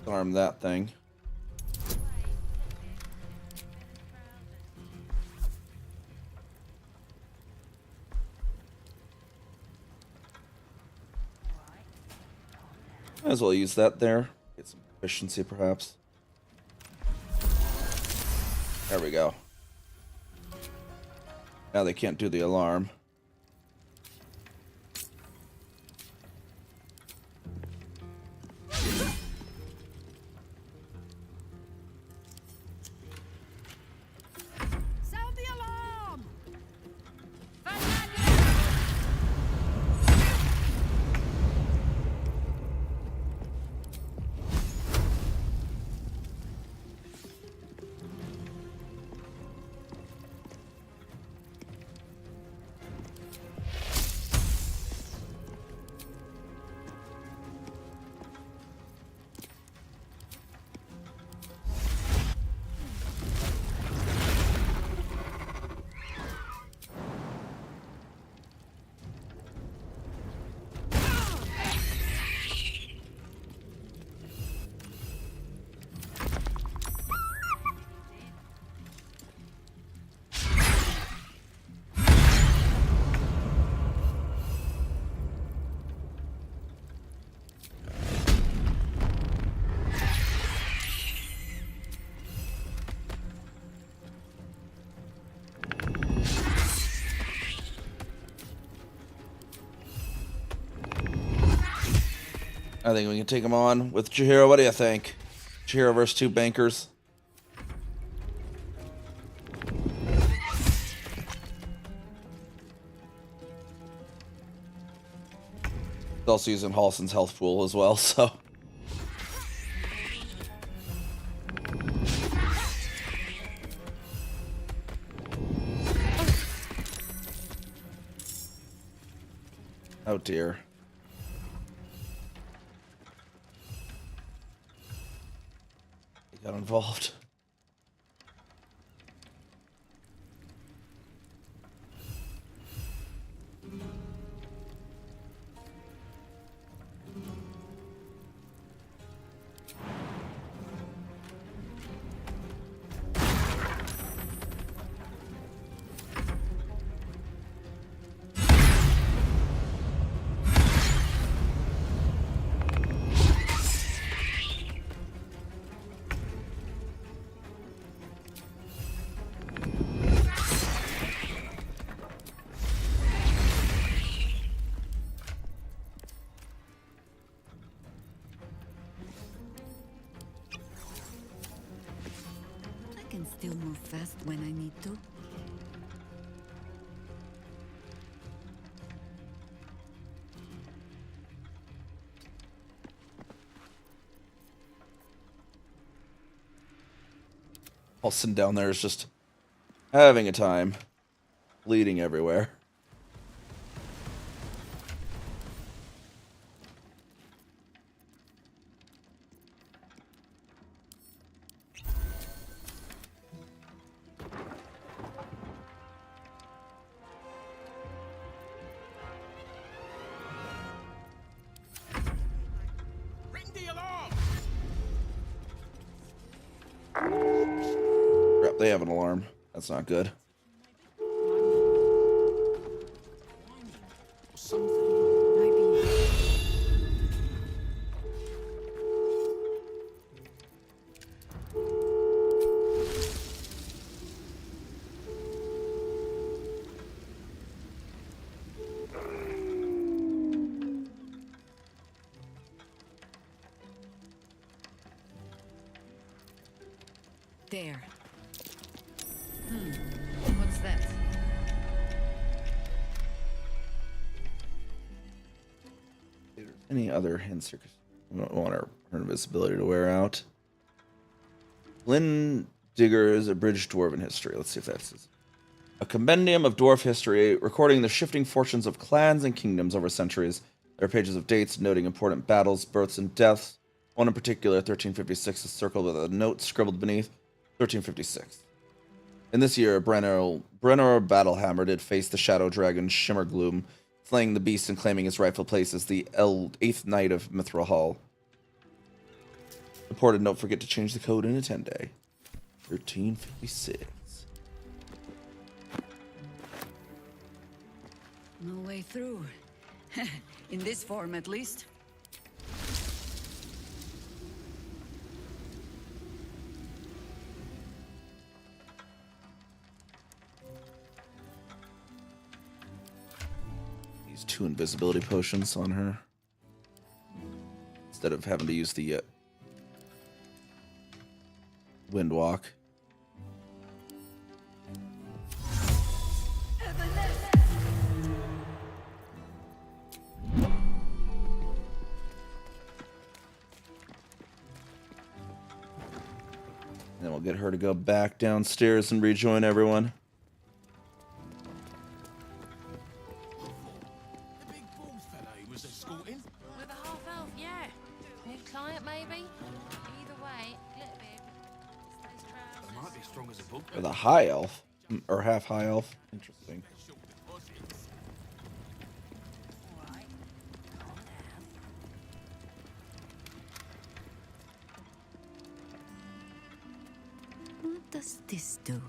Arm that thing. Might as well use that there. Get some efficiency, perhaps. There we go. Now they can't do the alarm. Sound the alarm! I think we can take him on with Chihiro. What do you think? Chihiro versus two bankers. He's also using Halson's health pool as well, so. Oh dear. He got involved. move fast when I need to. Paulson down there is just having a time, bleeding everywhere. Crap, they have an alarm. That's not good. There. What's that? Any other hints? We don't want her invisibility to wear out. Lynn Digger is a bridge dwarven history. Let's see if that's a compendium of dwarf history, recording the shifting fortunes of clans and kingdoms over centuries. There are pages of dates noting important battles, births, and deaths. One in particular, 1356, is circled with a note scribbled beneath. 1356. In this year, Brenner Battlehammer did face the shadow dragon Shimmergloom, slaying the beast and claiming his rightful place as the 8th Knight of Mithril Hall. Reported, don't forget to change the code in a 10-day. 1356. No way through. In this form, at least. Use 2 invisibility potions on her instead of having to use the wind walk. And then we'll get her to go back downstairs and rejoin everyone. With a half elf, yeah. New client, maybe? Either way, Glitterbeard stays trousers. Might be strong as a book. With a high elf. Or half high elf. Interesting. What does this do?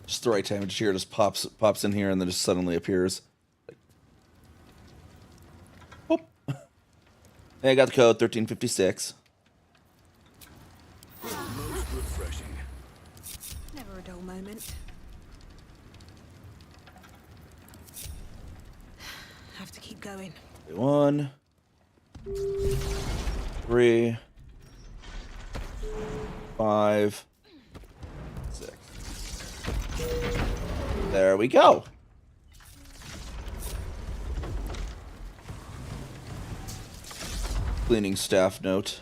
Just the right time. Here just pops in here and then just suddenly appears. Boop. Hey, I got the code 1356. Most refreshing. Never a dull moment. Have to keep going. 1, 3, 5, 6. There we go. Cleaning staff note.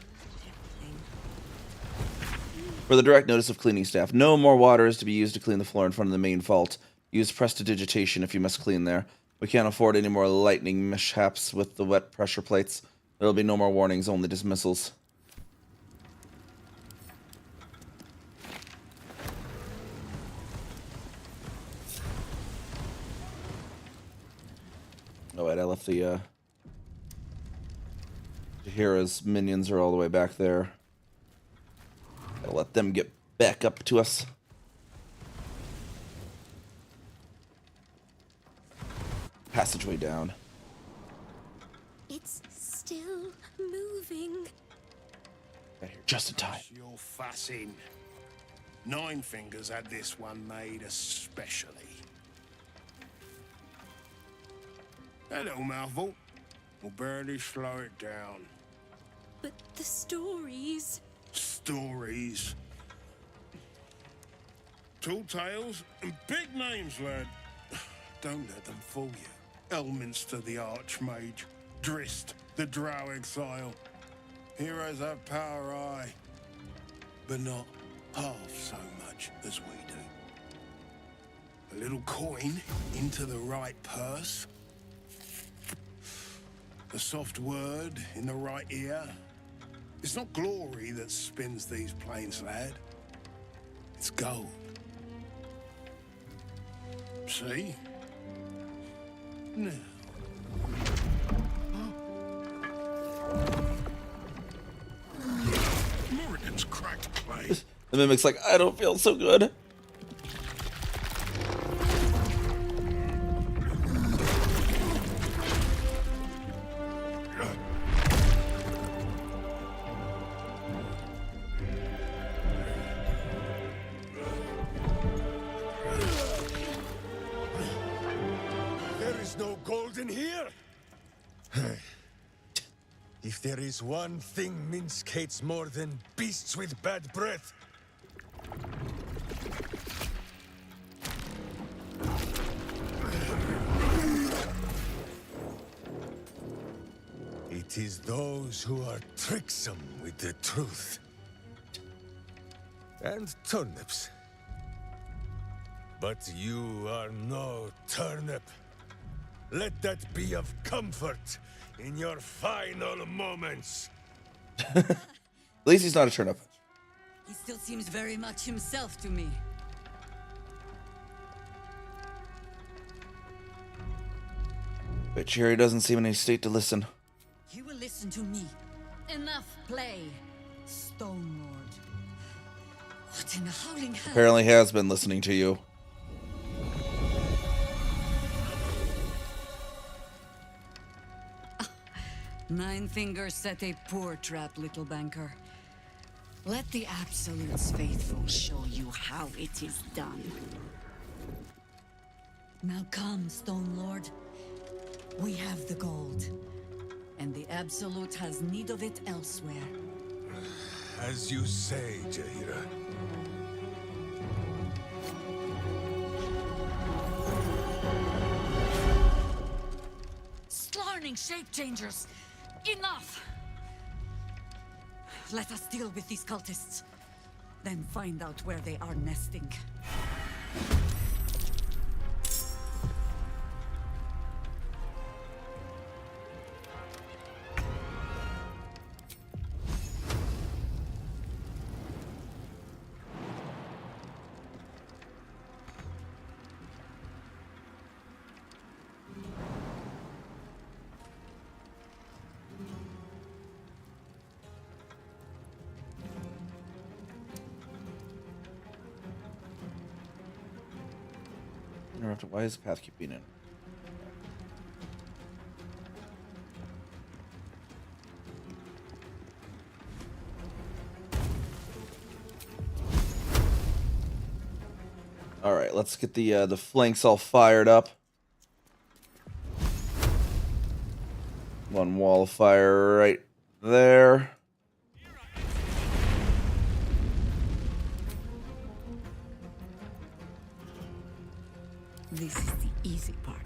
For the direct notice of cleaning staff, no more water is to be used to clean the floor in front of the main vault. Use prestidigitation if you must clean there. We can't afford any more lightning mishaps with the wet pressure plates. There will be no more warnings, only dismissals. Oh wait, I left the Jahira's minions are all the way back there. Gotta let them get back up to us. Passageway down. It's still moving. Got here just in time. You're fassing. Nine Fingers had this one made especially. A little mouthful will barely slow it down. But the stories... Stories. Tall tales and big names, lad. Don't let them fool you. Elminster the Archmage, Drist the Drow Exile. Heroes have power, aye, but not half so much as we do. A little coin into the right purse. A soft word in the right ear. It's not glory that spins these plains, lad. It's gold. See? Now. Morrigan's cracked clay. The Mimic's like, I don't feel so good. There is no gold in here. If there is one thing Minsk hates more than beasts with bad breath, it is those who are tricksome with the truth. And turnips. But you are no turnip. Let that be of comfort in your final moments. At least he's not a turnip. He still seems very much himself to me. But Jerry doesn't seem in a state to listen. You will listen to me. Enough play, Stone Lord. What in the howling hell? Apparently has been listening to you. Nine Fingers set a poor trap, little banker. Let the Absolute's faithful show you how it is done. Now come, Stone Lord. We have the gold, and the Absolute has need of it elsewhere. As you say, Jaheira. Slarning shape changers! Enough! Let us deal with these cultists, then find out where they are nesting. Interrupted. Why does the path keep being in? All right, let's get the flanks all fired up. One wall of fire right there. This is the easy part.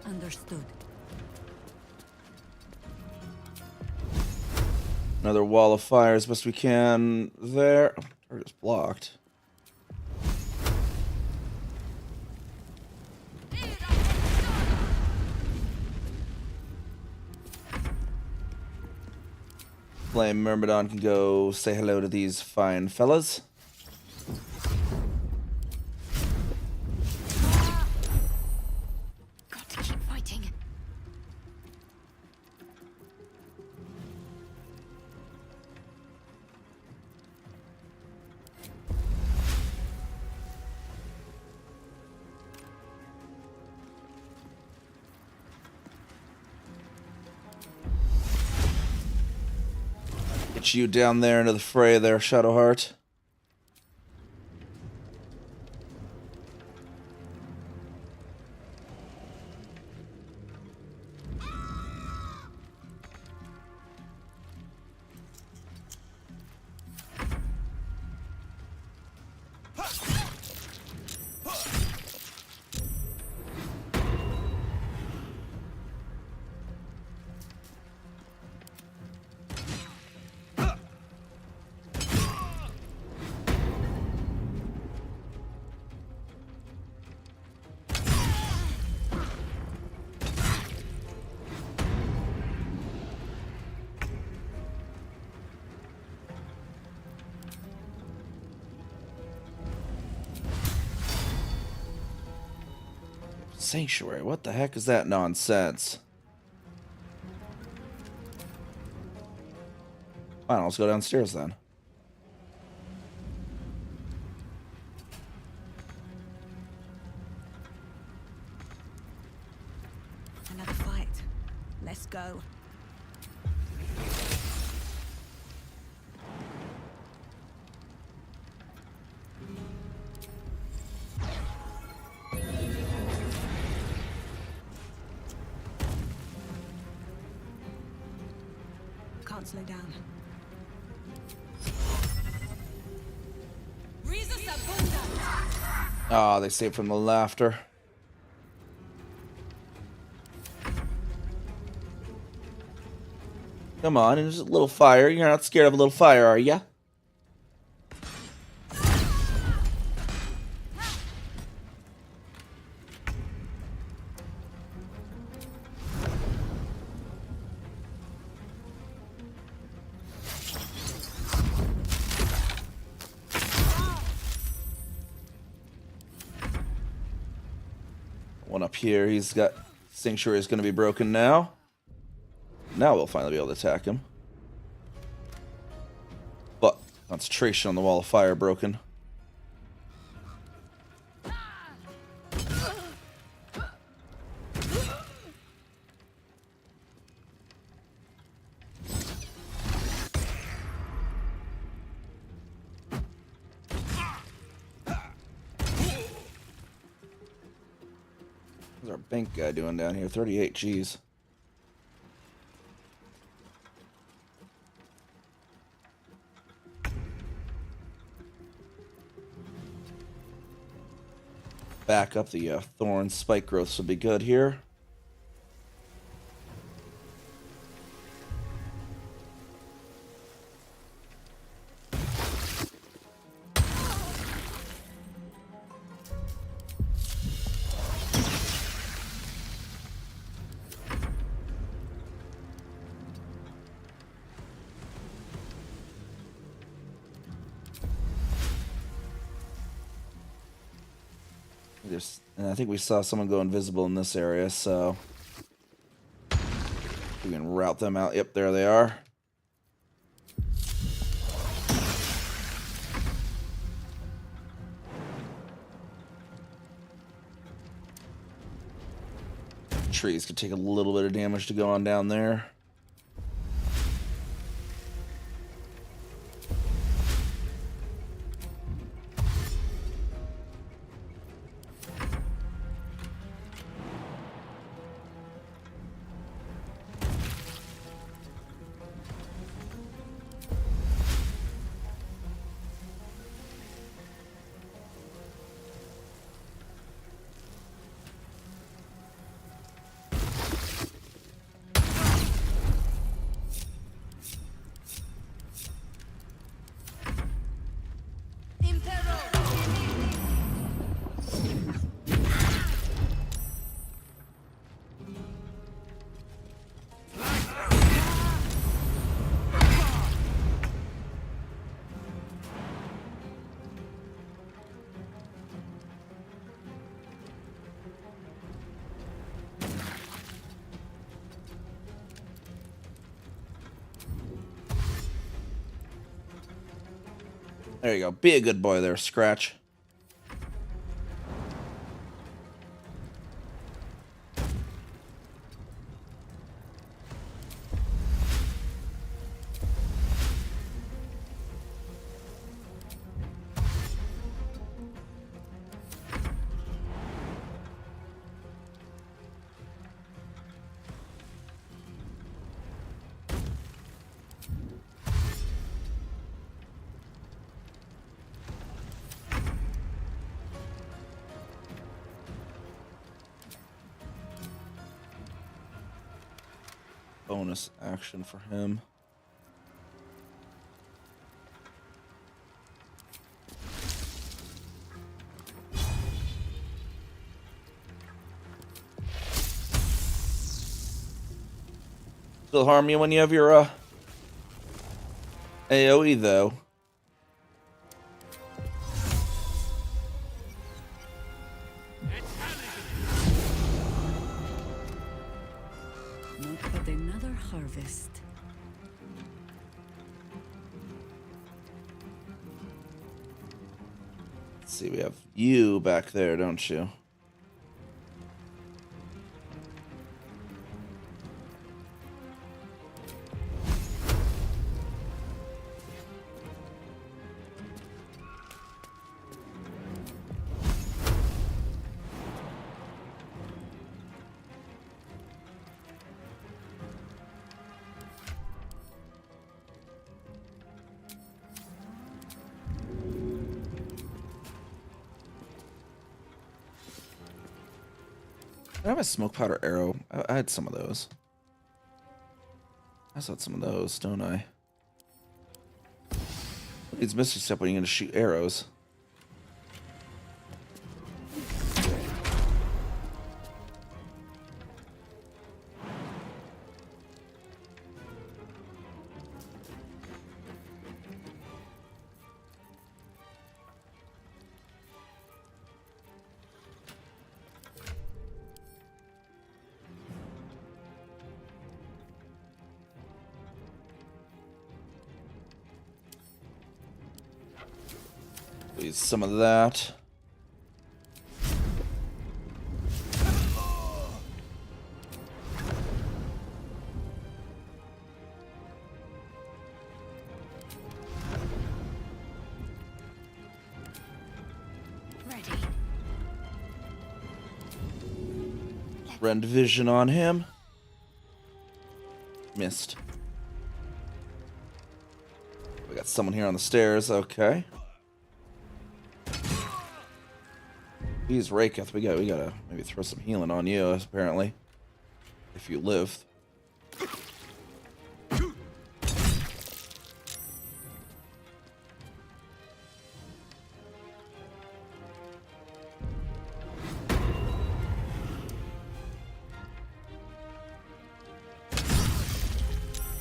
Understood. Another wall of fire as best we can there. Oh, target's blocked. Flame Myrmidon can go say hello to these fine fellas. Got to keep fighting. Get you down there into the fray there, Shadowheart. Sanctuary, what the heck is that nonsense? Fine, let's go downstairs then. Another fight. Let's go. Can't slow down. Ah, they saved from the laughter. Come on, there's a little fire. You're not scared of a little fire, are ya? One up here, he's got Sanctuary is going to be broken now. Now we'll finally be able to attack him. But concentration on the wall of fire broken. What's our bank guy doing down here? 38, geez. Back up the thorn spike growths would be good here. And I think we saw someone go invisible in this area, so we can route them out. Yep, there they are. Trees could take a little bit of damage to go on down there. There you go. Be a good boy there, Scratch. bonus action for him. Still harm you when you have your AoE though. Not but another harvest. Let's see, we have you back there, don't you? I have a smoke powder arrow. I had some of those. I had some of those, don't I? It's Misty Step when you're gonna shoot arrows. Use some of that. Ready. Rend vision on him. Missed. We got someone here on the stairs. Okay. He's Raketh. We gotta maybe throw some healing on you, apparently. If you live.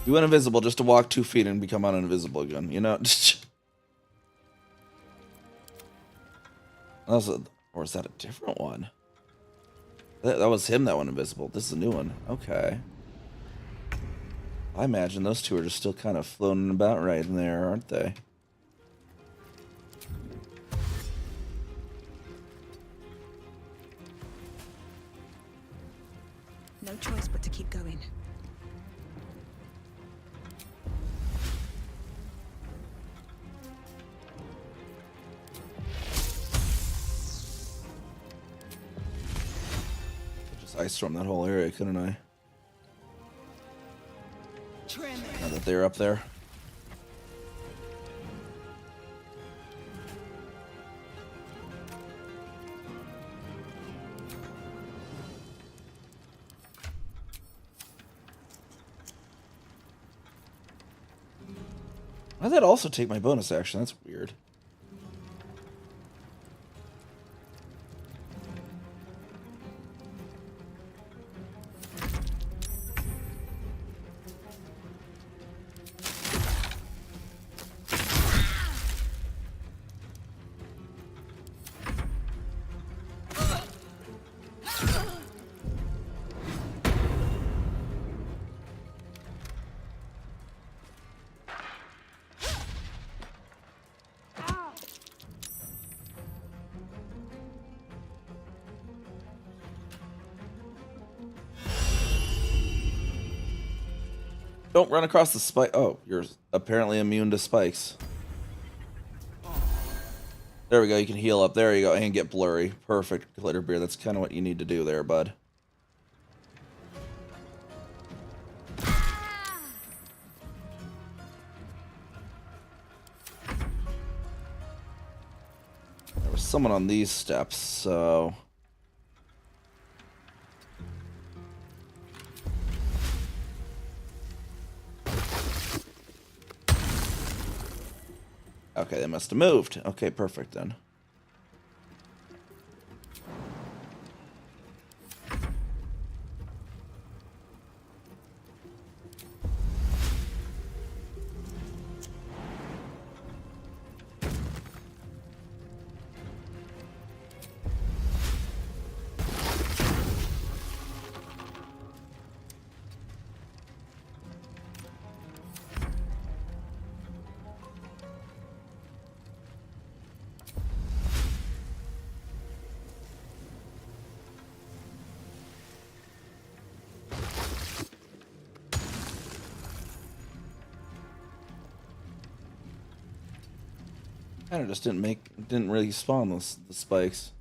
You went invisible just to walk 2 feet and become uninvisible again, you know? Or is that a different one? That was him that went invisible. This is a new one. Okay. I imagine those two are just still kind of floating about right in there, aren't they? No choice but to keep going. Ice storm that whole area, couldn't I? Now that they're up there. Why did that also take my bonus action? That's weird. Don't run across the spike. Oh, you're apparently immune to spikes. There we go. You can heal up. There you go. And get blurry. Perfect, Glitterbeard. That's kind of what you need to do there, bud. There was someone on these steps, so... Okay, they must have moved. Okay, perfect then. Kind of just didn't really spawn the spikes.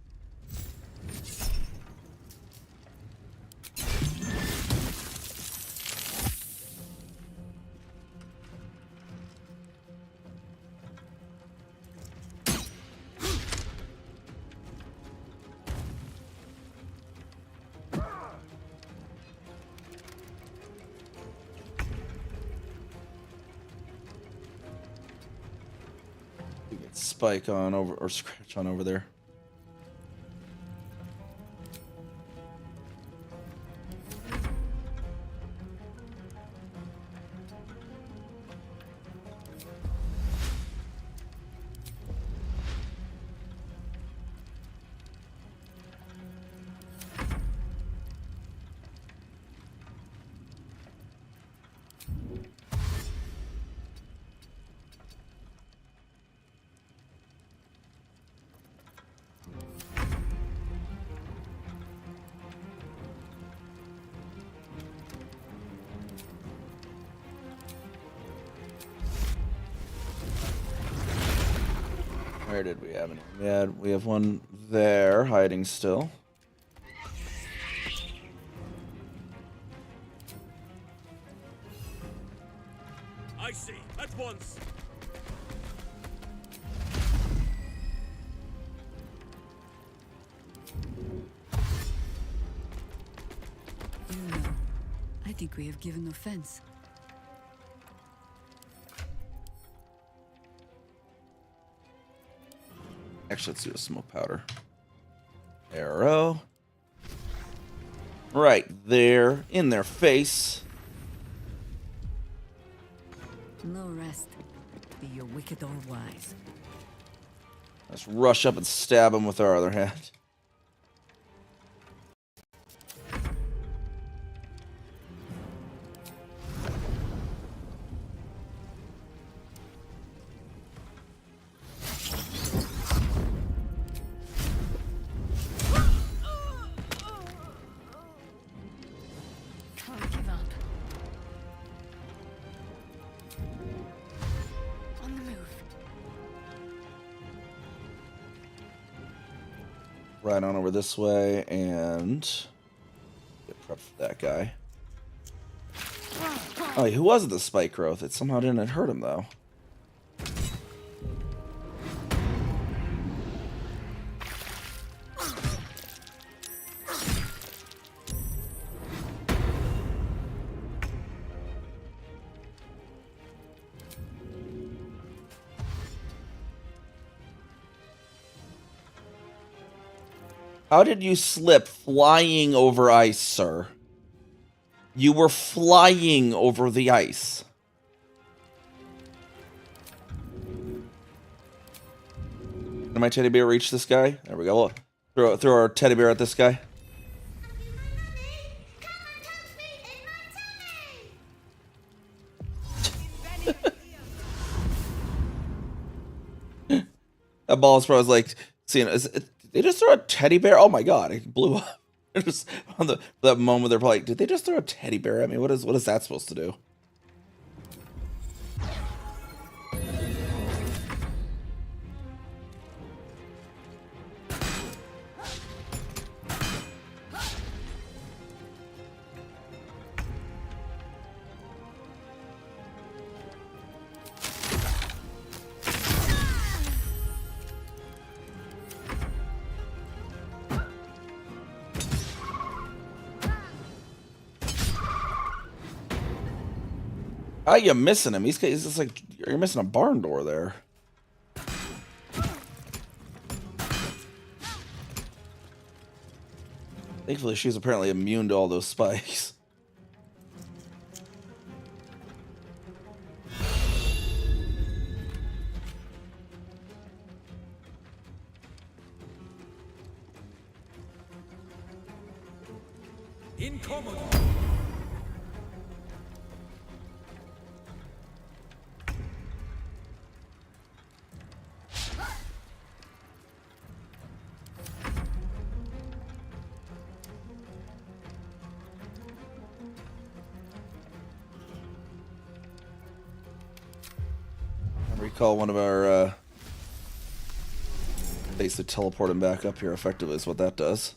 Spike on over or scratch on over there. Where did we have any? We have one there hiding still. I see. At once. You know, I think we have given offense. Actually, let's do a smoke powder. Arrow. Right there, in their face. No rest. Be you wicked or wise. Let's rush up and stab him with our other hand. Right on over this way and get prepped for that guy. Oh, who was the spike growth? It somehow didn't hurt him though. How did you slip flying over ice, sir? You were flying over the ice. Did my teddy bear reach this guy? There we go. Throw our teddy bear at this guy. That ball is probably like, seeing, they just throw a teddy bear? Oh my god, it blew up. Just on that moment, they're probably like, did they just throw a teddy bear at me? What is that supposed to do? How are you missing him? He's just like, you're missing a barn door there. Thankfully, she's apparently immune to all those spikes. Incommodo. I recall one of our basically teleport him back up here effectively is what that does.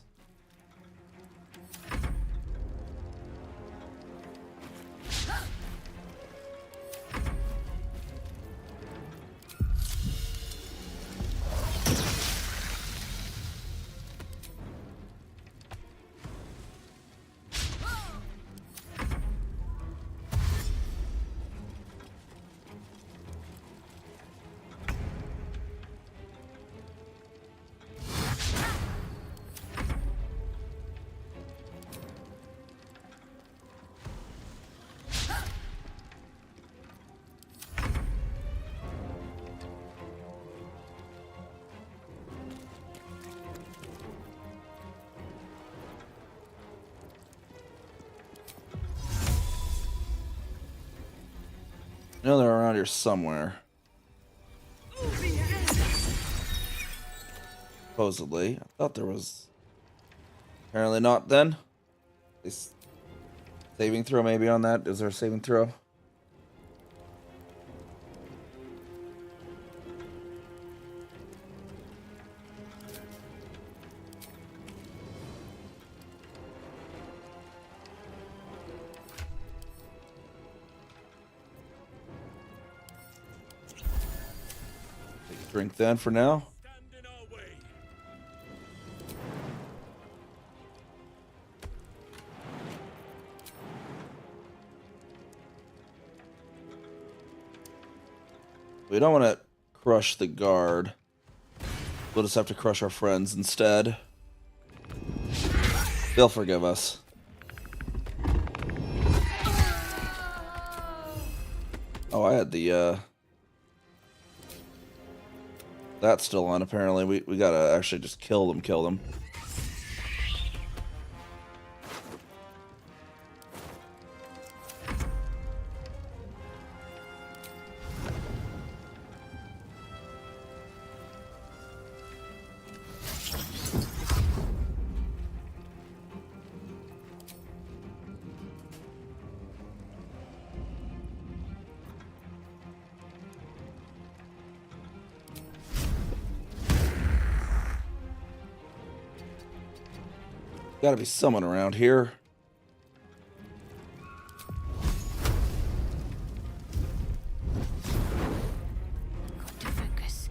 I know they're around here somewhere. Supposedly. I thought there was... Apparently not then. Is saving throw maybe on that? Is there a saving throw? Drink then for now. We don't want to crush the guard. We'll just have to crush our friends instead. They'll forgive us. Oh, I had the that's still on, apparently. We gotta actually just kill them. Gotta be someone around here. Got to focus.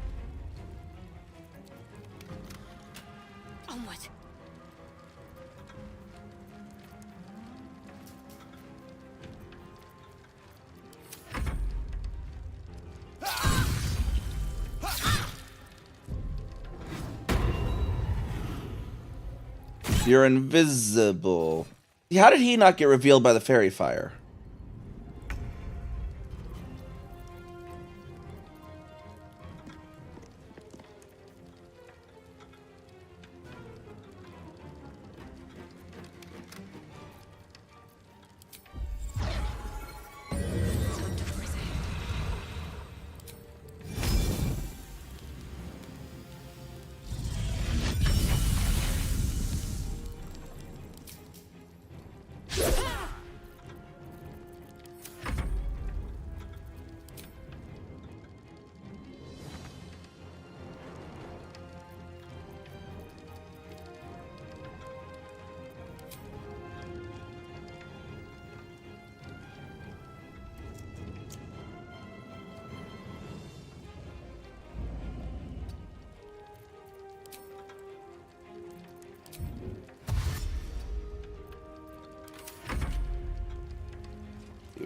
Onward. You're invisible. How did he not get revealed by the fairy fire?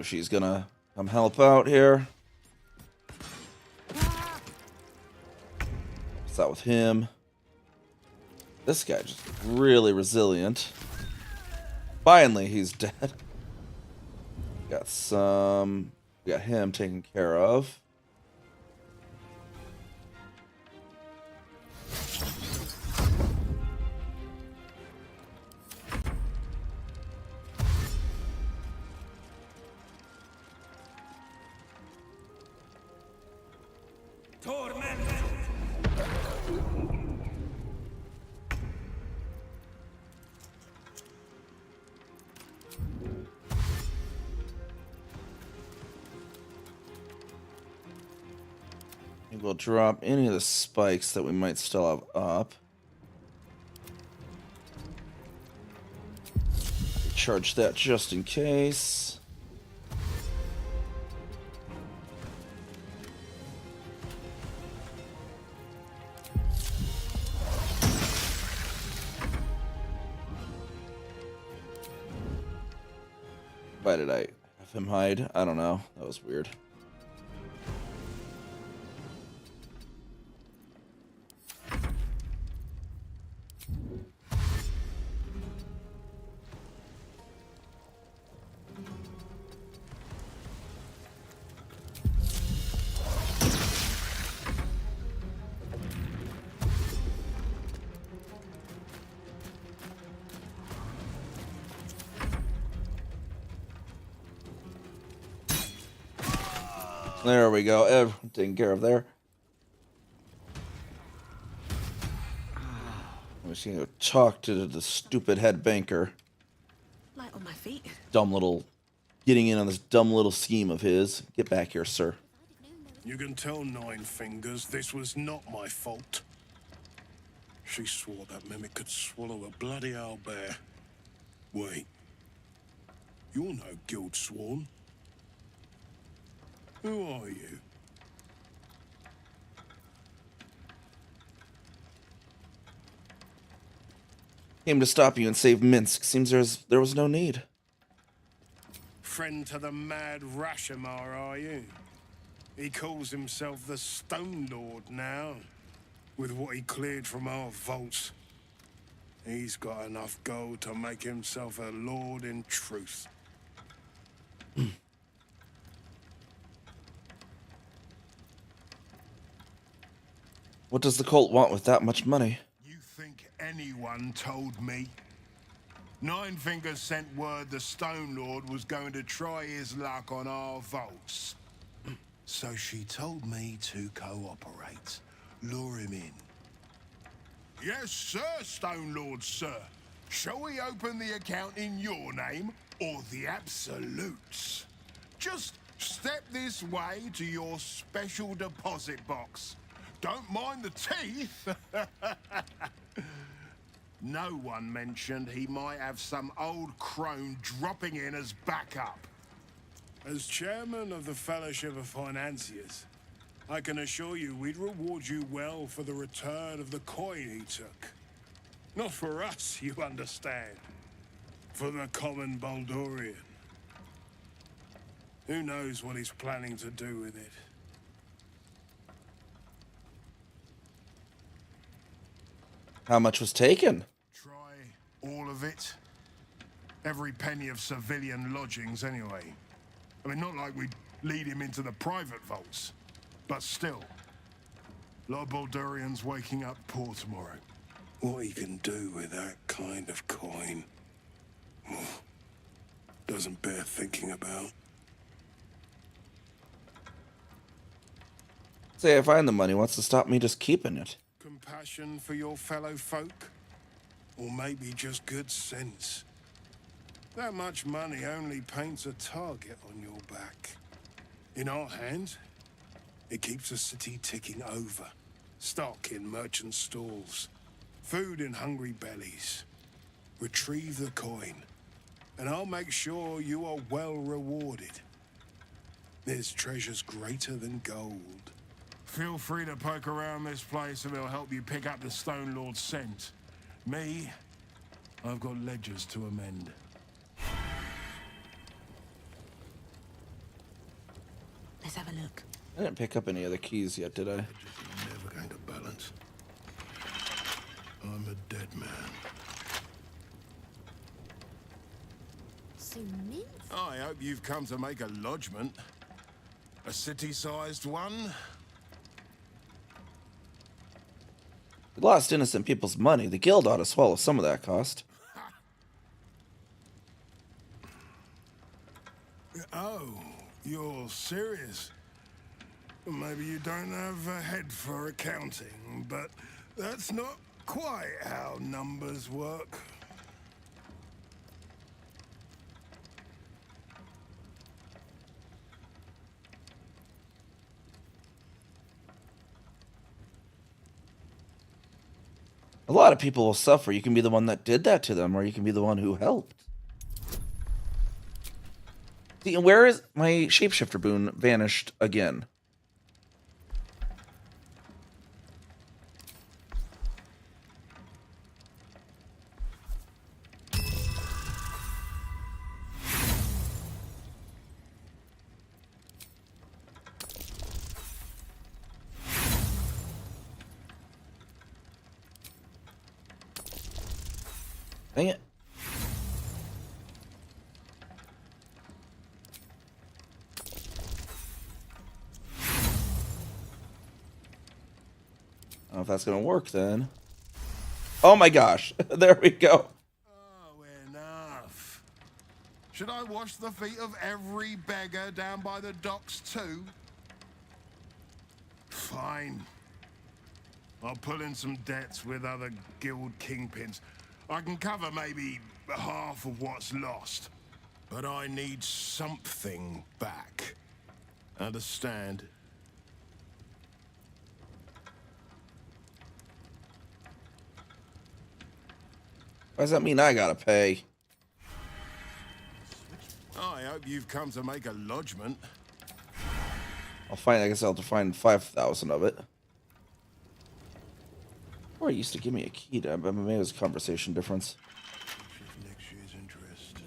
She's gonna come help out here. What's that with him? This guy just really resilient. Finally, he's dead. Got some... We got him taken care of. We'll drop any of the spikes that we might still have up. Charge that just in case. Why did I have him hide? I don't know. That was weird. There we go. Everyone taken care of there. I'm just gonna go talk to the stupid head banker. Light on my feet. Dumb little... Getting in on this dumb little scheme of his. Get back here, sir. You can tell Nine Fingers this was not my fault. She swore that mimic could swallow a bloody owlbear. Wait. You're no guild sworn. Who are you? Came to stop you and save Minsk. Seems there was no need. Friend to the mad Rashomar, are you? He calls himself the Stone Lord now. With what he cleared from our vaults. He's got enough gold to make himself a lord in truth. What does the cult want with that much money? You think anyone told me? Nine Fingers sent word the Stone Lord was going to try his luck on our vaults. So she told me to cooperate. Lure him in. Yes, sir, Stone Lord, sir. Shall we open the account in your name or the Absolute's? Just step this way to your special deposit box. Don't mind the teeth. No one mentioned he might have some old crone dropping in as backup. As chairman of the Fellowship of Financiers, I can assure you we'd reward you well for the return of the coin he took. Not for us, you understand. For the common Baldurian. Who knows what he's planning to do with it? How much was taken? All of it. Every penny of civilian lodgings, anyway. I mean, not like we'd lead him into the private vaults. But still. A lot of Baldurians waking up poor tomorrow. What he can do with that kind of coin... doesn't bear thinking about. Say I find the money, what's to stop me just keeping it? Compassion for your fellow folk? Or maybe just good sense. That much money only paints a target on your back. In our hands, it keeps the city ticking over. Stock in merchant stalls. Food in hungry bellies. Retrieve the coin, and I'll make sure you are well rewarded. There's treasures greater than gold. Feel free to poke around this place and it'll help you pick up the Stone Lord's scent. Me, I've got ledgers to amend. Let's have a look. I didn't pick up any other keys yet, did I? Never going to balance. I'm a dead man. immense. I hope you've come to make a lodgment. A city-sized one? We lost innocent people's money. The guild ought to swallow some of that cost. Oh, you're serious? Maybe you don't have a head for accounting, but that's not quite how numbers work. A lot of people will suffer. You can be the one that did that to them, or you can be the one who helped. See, where is my shapeshifter boon vanished again? Dang it. I don't know if that's gonna work then. Oh my gosh. There we go. Oh, enough. Should I wash the feet of every beggar down by the docks too? Fine. I'll pull in some debts with other guild kingpins. I can cover maybe half of what's lost. But I need something back. Understand? Why does that mean I gotta pay? I hope you've come to make a lodgment. I guess I'll have to find 5,000 of it. Or he used to give me a key to, but maybe it was a conversation difference. Next year's interest.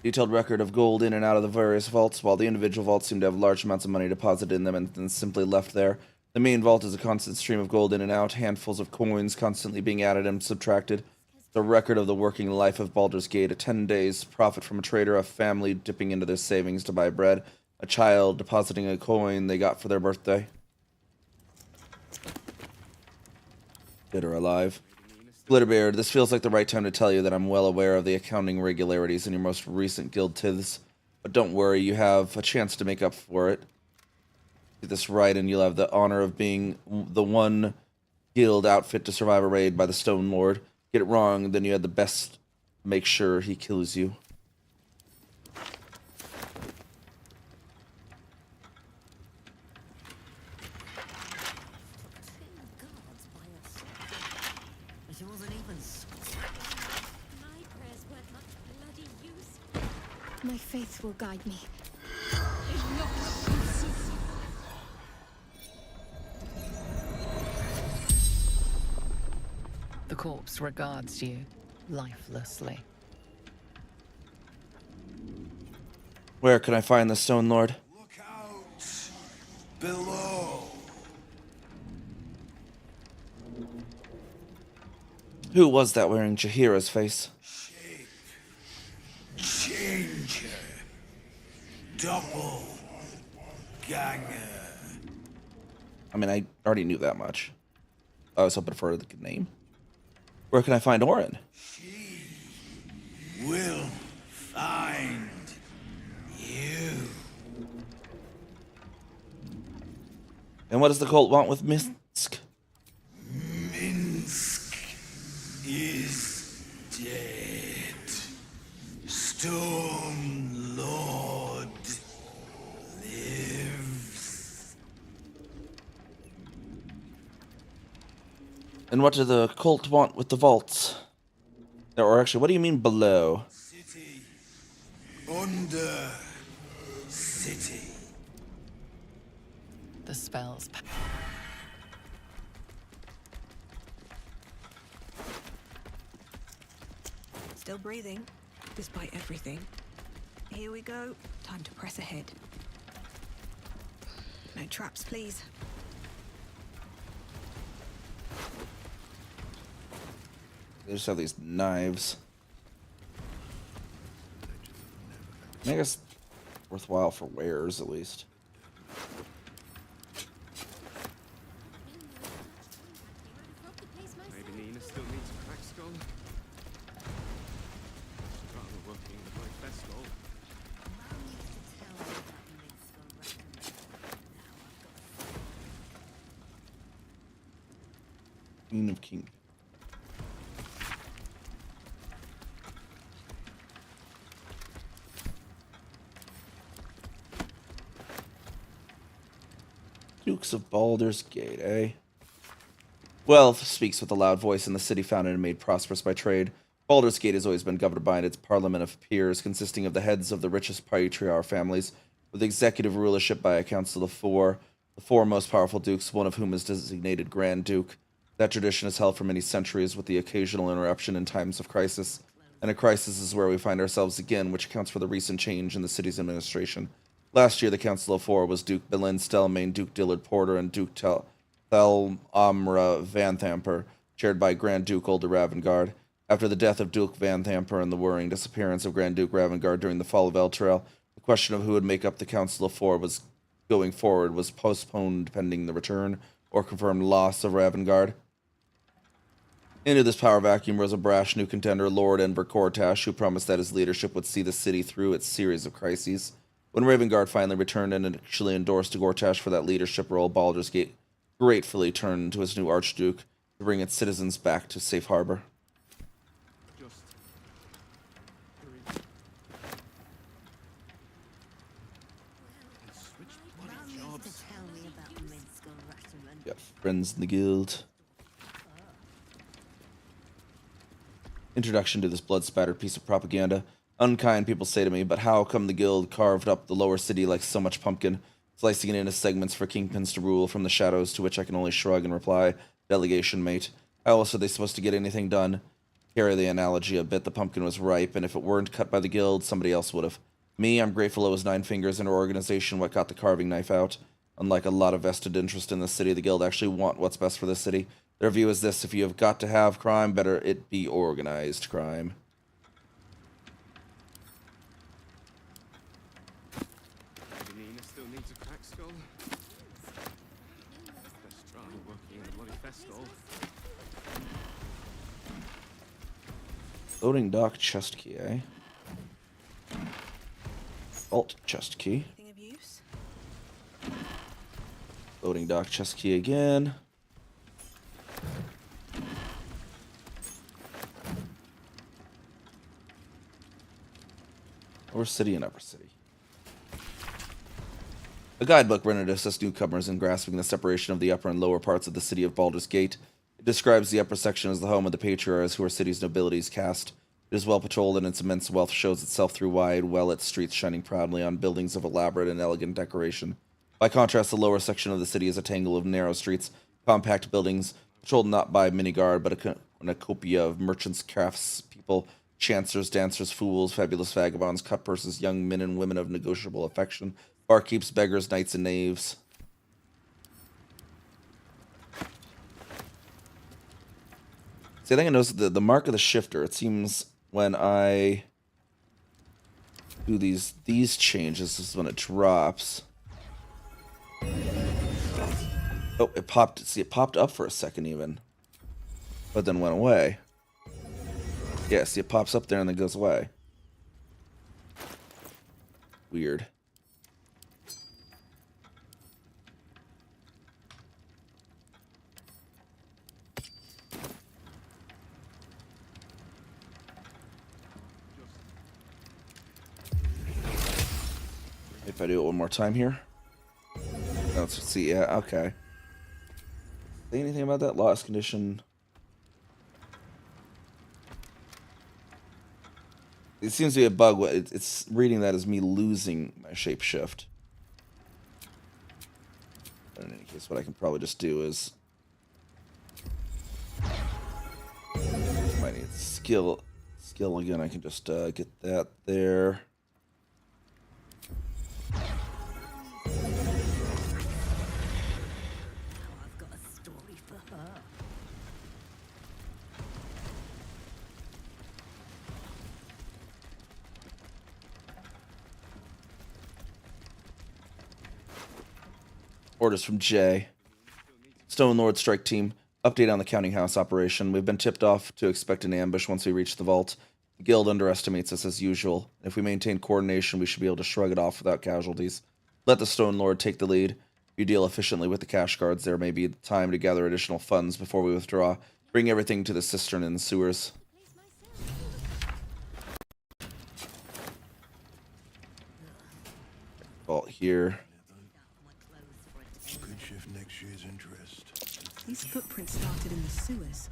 Detailed record of gold in and out of the various vaults. While the individual vaults seem to have large amounts of money deposited in them and then simply left there, the main vault is a constant stream of gold in and out, handfuls of coins constantly being added and subtracted. The record of the working life of Baldur's Gate: 10 days, profit from a trader, a family dipping into their savings to buy bread, a child depositing a coin they got for their birthday. Dead or alive. Glitterbeard, this feels like the right time to tell you that I'm well aware of the accounting regularities in your most recent guild tithes. But don't worry, you have a chance to make up for it. Get this right and you'll have the honor of being the one guild outfit to survive a raid by the Stone Lord. Get it wrong, then you had the best make sure he kills you. My faith will guide me. The corpse regards you lifelessly. Where can I find the Stone Lord? Look out below. Who was that wearing Jahira's face? Changer. Double. Ganger. I mean, I already knew that much. I was hoping for the name. Where can I find Orin? Will find you. And what does the cult want with Minsk? Minsk is dead. Stone Lord lives. And what do the cult want with the vaults? Or actually, what do you mean below? City. Under. City. The spells. Still breathing, despite everything. Here we go. Time to press ahead. No traps, please. They just have these knives. I guess worthwhile for wares, at least. Maybe Nina still needs a cracked skull. Rather working the right best skull. Queen of King. Dukes of Baldur's Gate, eh? Wealth speaks with a loud voice in the city founded and made prosperous by trade. Baldur's Gate has always been governed by its parliament of peers, consisting of the heads of the richest patriarch families, with executive rulership by a council of four, the four most powerful dukes, one of whom is designated Grand Duke. That tradition is held for many centuries, with the occasional interruption in times of crisis. And a crisis is where we find ourselves again, which accounts for the recent change in the city's administration. Last year, the Council of Four was Duke Belin Stelmane, Duke Dillard Porter, and Duke Thelmra Vanthamper, chaired by Grand Duke Older Ravengard. After the death of Duke Vanthamper and the worrying disappearance of Grand Duke Ravengard during the fall of Elturel, the question of who would make up the Council of Four was going forward was postponed pending the return or confirmed loss of Ravengard. Into this power vacuum rose a brash new contender, Lord Enver Cortash, who promised that his leadership would see the city through its series of crises. When Ravengard finally returned and actually endorsed Gortash for that leadership role, Baldur's Gate gratefully turned to its new Archduke to bring its citizens back to safe harbor. Got friends in the guild. Introduction to this blood-spattered piece of propaganda. Unkind people say to me, but how come the guild carved up the lower city like so much pumpkin, slicing it into segments for kingpins to rule from the shadows, to which I can only shrug and reply, delegation, mate. How else are they supposed to get anything done? Carry the analogy a bit, the pumpkin was ripe, and if it weren't cut by the guild, somebody else would have. Me, I'm grateful it was Nine Fingers and her organization what got the carving knife out. Unlike a lot of vested interest in the city, the guild actually want what's best for the city. Their view is this: if you have got to have crime, better it be organized crime. Nina still needs a cracked skull. Best try working the bloody best skull. Loading dock chest key, eh? Alt chest key. Anything of use? Loading dock chest key again. Lower city and upper city. A guidebook rendered to assist newcomers in grasping the separation of the upper and lower parts of the city of Baldur's Gate. It describes the upper section as the home of the patriarchs who are city's nobility's caste. It is well patrolled, and its immense wealth shows itself through wide, well-lit streets shining proudly on buildings of elaborate and elegant decoration. By contrast, the lower section of the city is a tangle of narrow streets, compact buildings, patrolled not by miniguard, but a cornucopia of merchants, craftspeople, chancers, dancers, fools, fabulous vagabonds, cutpurses, young men and women of negotiable affection, barkeeps, beggars, knights, and knaves. See, I think I noticed the mark of the shifter. It seems when I do these changes, this is when it drops. Oh, it popped. See, it popped up for a second even, but then went away. Yeah, see, it pops up there and then goes away. Weird. If I do it one more time here. Let's see. Yeah, okay. Say anything about that loss condition? It seems to be a bug. It's reading that as me losing my shapeshift. But in any case, what I can probably just do is... might need skill again. I can just get that there. Orders from Jay. Stone Lord Strike Team. Update on the counting house operation. We've been tipped off to expect an ambush once we reach the vault. The guild underestimates us as usual. If we maintain coordination, we should be able to shrug it off without casualties. Let the Stone Lord take the lead. If you deal efficiently with the cash guards, there may be time to gather additional funds before we withdraw. Bring everything to the cistern in the sewers. Vault here. Could shift next year's interest. These footprints started in the sewers.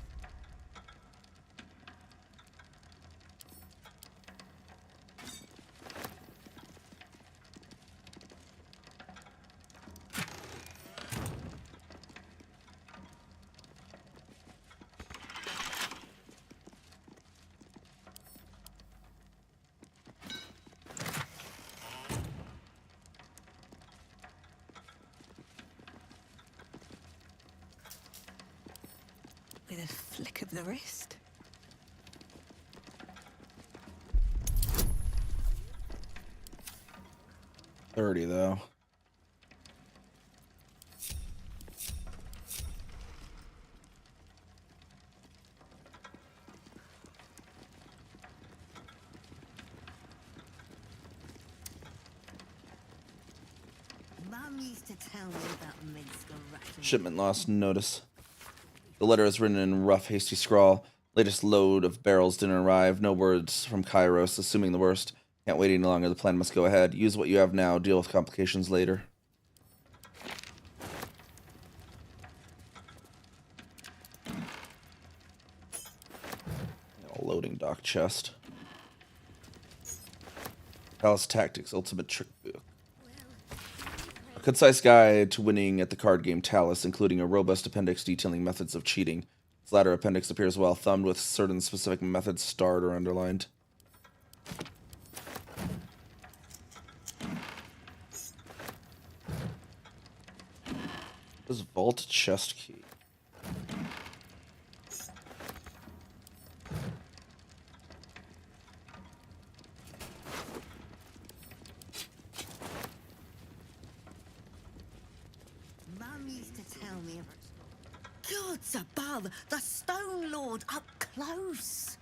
With a flick of the wrist. $30 though. Mum used to tell me about Minsk Shipment lost notice. The letter is written in rough, hasty scrawl. Latest load of barrels didn't arrive. No words from Kairos, assuming the worst. Can't wait any longer. The plan must go ahead. Use what you have now. Deal with complications later. A loading dock chest. Palace Tactics Ultimate Trick Book. A concise guide to winning at the card game Talus, including a robust appendix detailing methods of cheating. This latter appendix appears well thumbed with certain specific methods starred or underlined. This vault chest key. Mum used to tell me about... Gods above, the Stone Lord up close.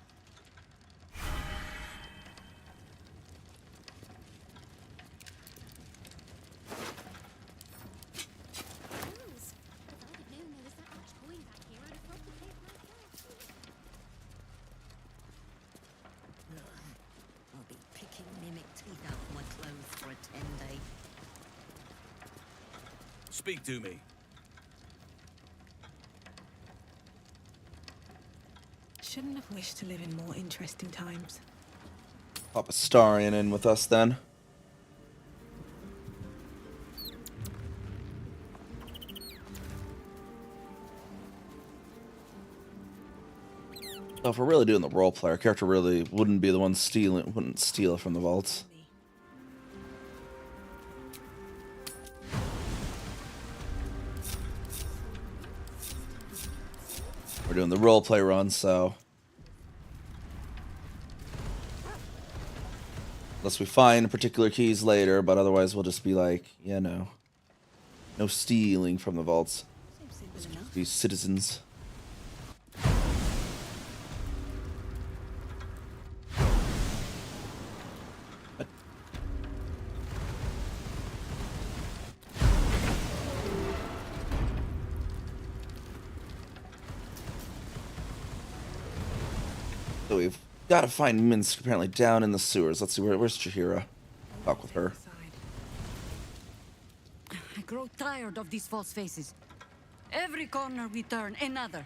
I'll be picking mimic teeth out of my clothes for a 10-day. Speak to me. Shouldn't have wished to live in more interesting times. Pop a Starian in with us then. So if we're really doing the role play, our character really wouldn't be the one stealing, wouldn't steal it from the vaults. We're doing the role play run, so unless we find particular keys later, but otherwise we'll just be like, yeah, no stealing from the vaults. These citizens. So we've got to find Minsk apparently down in the sewers. Let's see, where's Chihira? Talk with her. I grow tired of these false faces. Every corner we turn, another.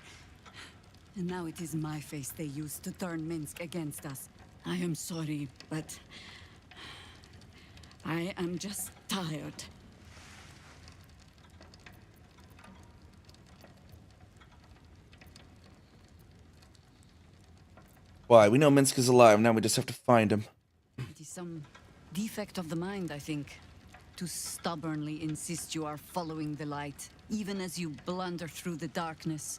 And now it is my face they use to turn Minsk against us. I am sorry, but I am just tired. Why? We know Minsk is alive. Now we just have to find him. It is some defect of the mind, I think. To stubbornly insist you are following the light, even as you blunder through the darkness.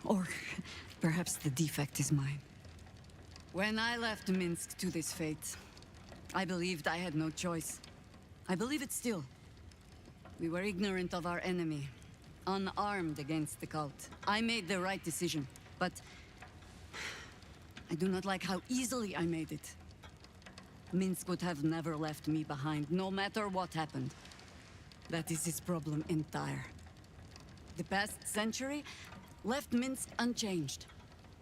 Or perhaps the defect is mine. When I left Minsk to this fate, I believed I had no choice. I believe it still. We were ignorant of our enemy, unarmed against the cult. I made the right decision, but I do not like how easily I made it. Minsk would have never left me behind, no matter what happened. That is his problem entire. The past century left Minsk unchanged.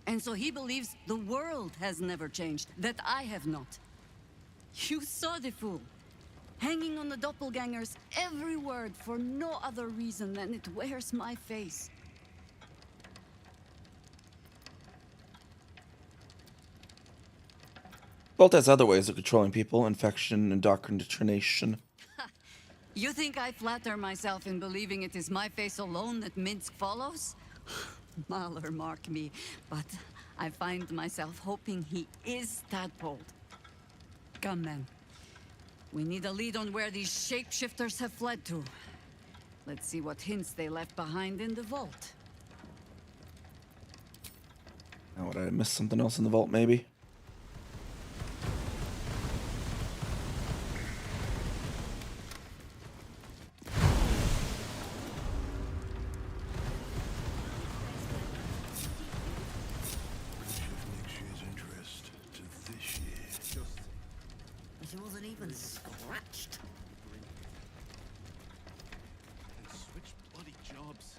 And so he believes the world has never changed, that I have not. You saw the fool. Hanging on the doppelganger's every word for no other reason than it wears my face. Bolt has other ways of controlling people, infection, indoctrination. You think I flatter myself in believing it is my face alone that Minsk follows? Mahler mark me, but I find myself hoping he is tadpoled. Come, men. We need a lead on where these shapeshifters have fled to. Let's see what hints they left behind in the vault. Now, would I miss something else in the vault, maybe? It wasn't even scratched. Switch bloody jobs.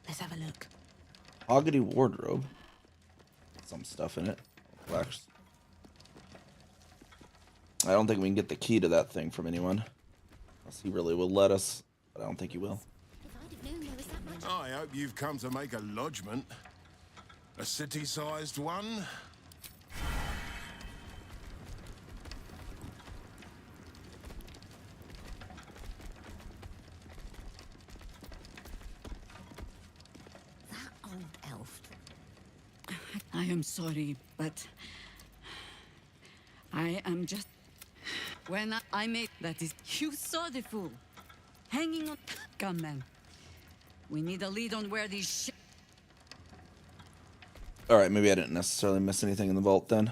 Let's have a look. Hoggity wardrobe. Some stuff in it. Wax. I don't think we can get the key to that thing from anyone. Unless he really will let us. But I don't think he will. I hope you've come to make a lodgment. A city-sized one? That old elf. I am sorry, but I am just... When I made that is... You saw the fool. Hanging on... Come, man. We need a lead on where these Alright, maybe I didn't necessarily miss anything in the vault then.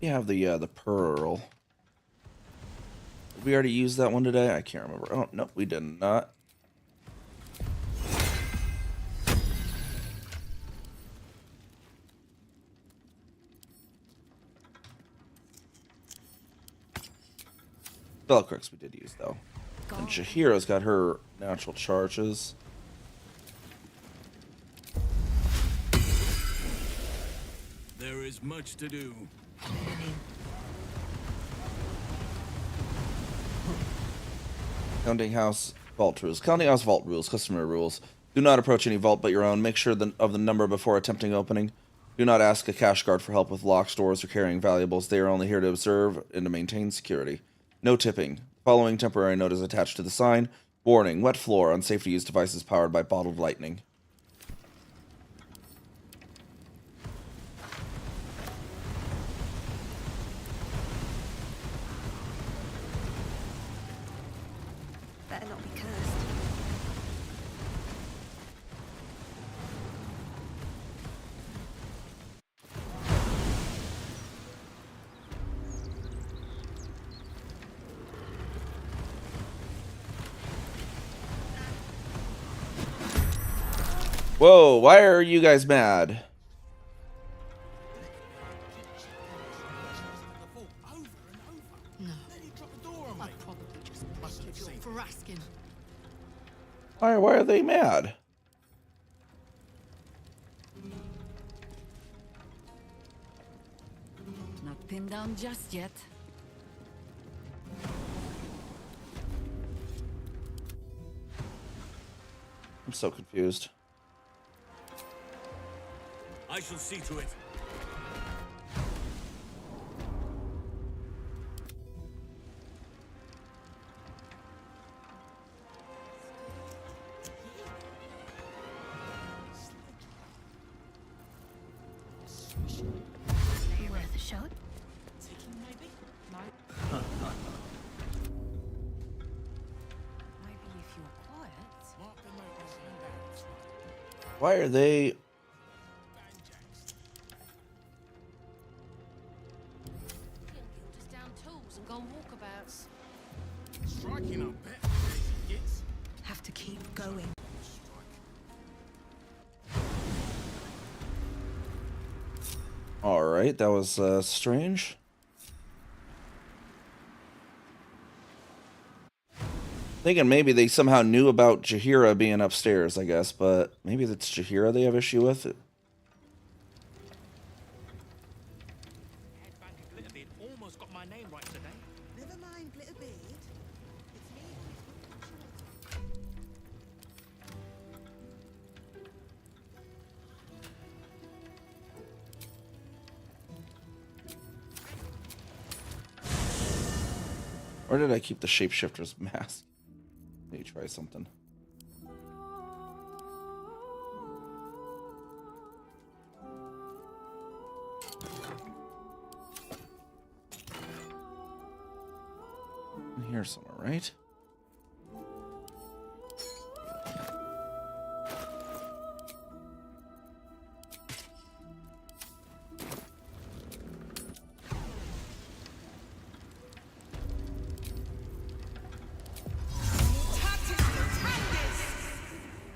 You have the pearl. Did we already used that one today? I can't remember. Oh, no, we did not. Spellcrux we did use, though. And Shahira's got her natural charges. There is much to do. Counting House Vault Rules. Counting House Vault Rules. Customer rules. Do not approach any vault but your own. Make sure of the number before attempting opening. Do not ask a cash guard for help with locks, doors, or carrying valuables. They are only here to observe and to maintain security. No tipping. Following temporary note is attached to the sign. Warning. Wet floor. Unsafe to use devices powered by bottled lightning. Better not be cursed. Whoa, why are you guys mad? I'd probably just busted you for asking. Why are they mad? Not pinned down just yet. I'm so confused. I shall see to it. Why are they? Just down tools and go on walkabouts. Striking up bet. Have to keep going. All right, that was strange. Thinking maybe they somehow knew about Jaheira being upstairs, I guess, but maybe that's Jaheira they have issue with. Almost got my name right today. Never mind, Glitterbeard. It's me. Where did I keep the shapeshifter's mask? Maybe try something. In here somewhere, right?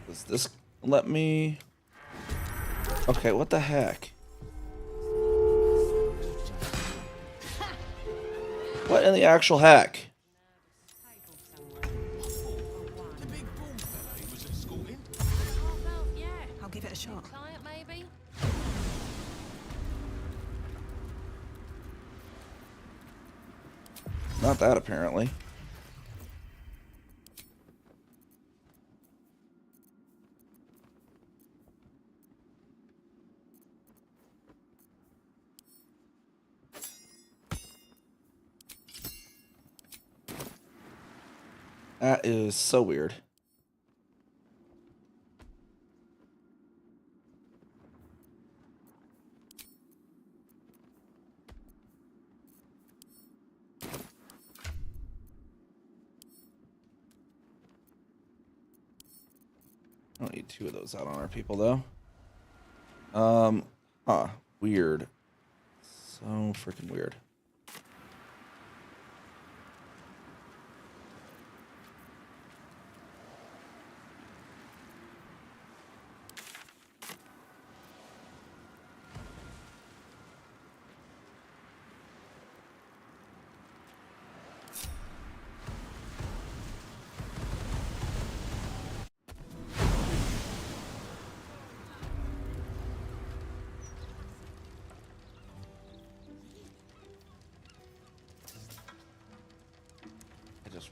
Does this let me? Okay, what the heck? What in the actual heck? I'll give it a shot. Client, maybe? Not that, apparently. That is so weird. I don't need two of those out on our people, though. Weird. So freaking weird.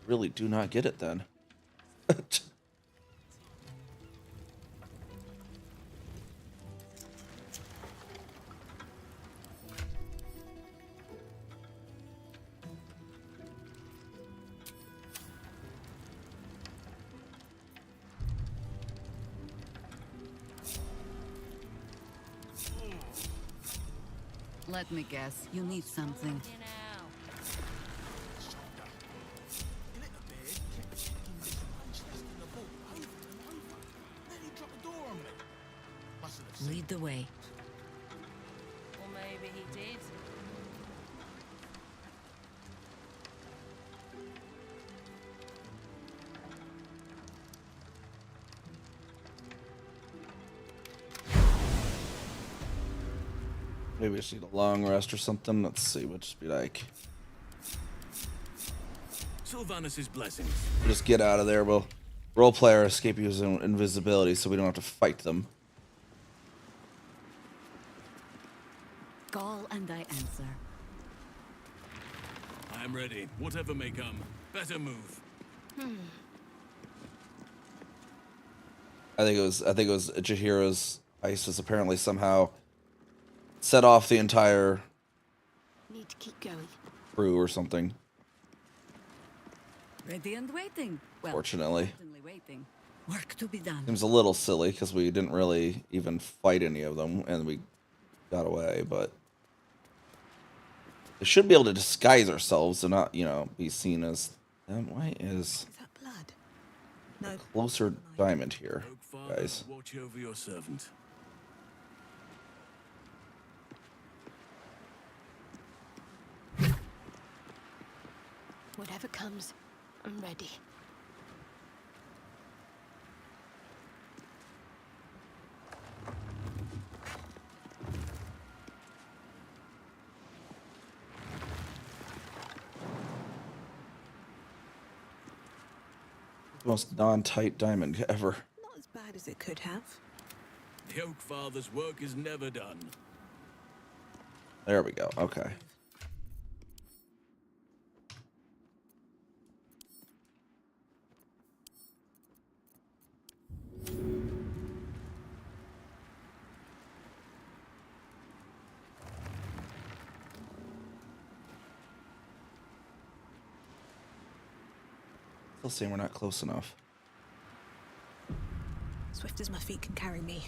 Really do not get it then. Let me guess, you need something. Lead the way. Or maybe he did. Maybe I just need a long rest or something. Let's see. We'll just be like, Sylvanus's blessings. we'll just get out of there. We'll role player escape using invisibility, so we don't have to fight them. Call and I answer. I am ready. Whatever may come. Better move. I think it was Jaheira's ISIS apparently somehow set off the entire Need to keep going. crew or something. Ready and waiting. Well, Fortunately. certainly waiting. Work to be done. Seems a little silly because we didn't really even fight any of them and we got away, but they should be able to disguise ourselves and not, you know, be seen as them. Why is that blood? No. closer diamond here, guys. Watch over your servant. Whatever comes, I'm ready. Most non-tight diamond ever. Not as bad as it could have. The Oak Father's work is never done. There we go. Okay. Still saying we're not close enough. Swift as my feet can carry me.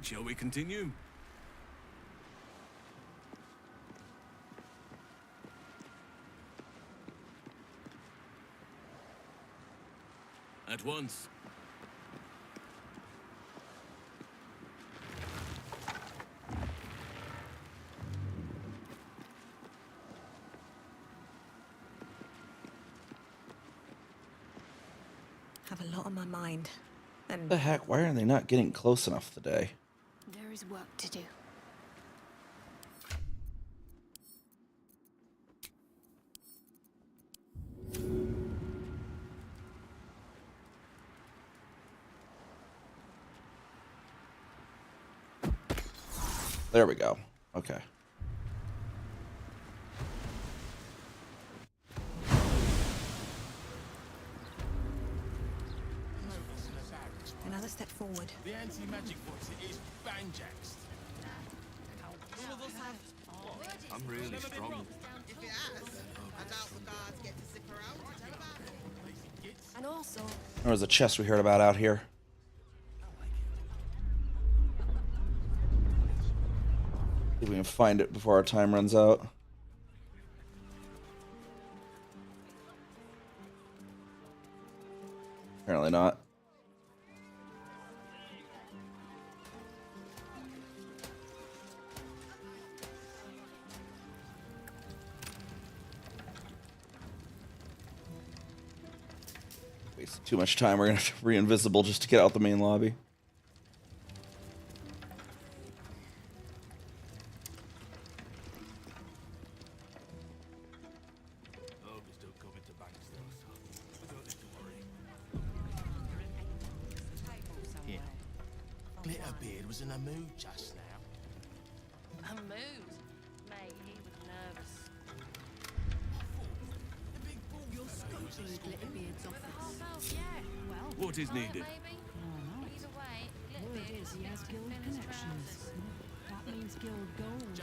Shall we continue? At once. Have a lot on my mind. And What the heck? Why are they not getting close enough today? There is work to do. There we go. Okay. another step forward. The anti-magic box is banjaxed. I'm really strong. If it has, I doubt the guards get to zip around to tell about it. And also, There was a chest we heard about out here. See if we can find it before our time runs out. Apparently not. Wasted too much time. We're gonna have to re-invisible just to get out the main lobby. Glitterbeard was in a mood just now. A mood? Mate, he was nervous. you're sculpting Glitterbeard's office. Oh, no, yeah. Well, What is needed? maybe. Either way, Word Glitterbeard is was he has expecting guild his connections. trousers. That means guild gold.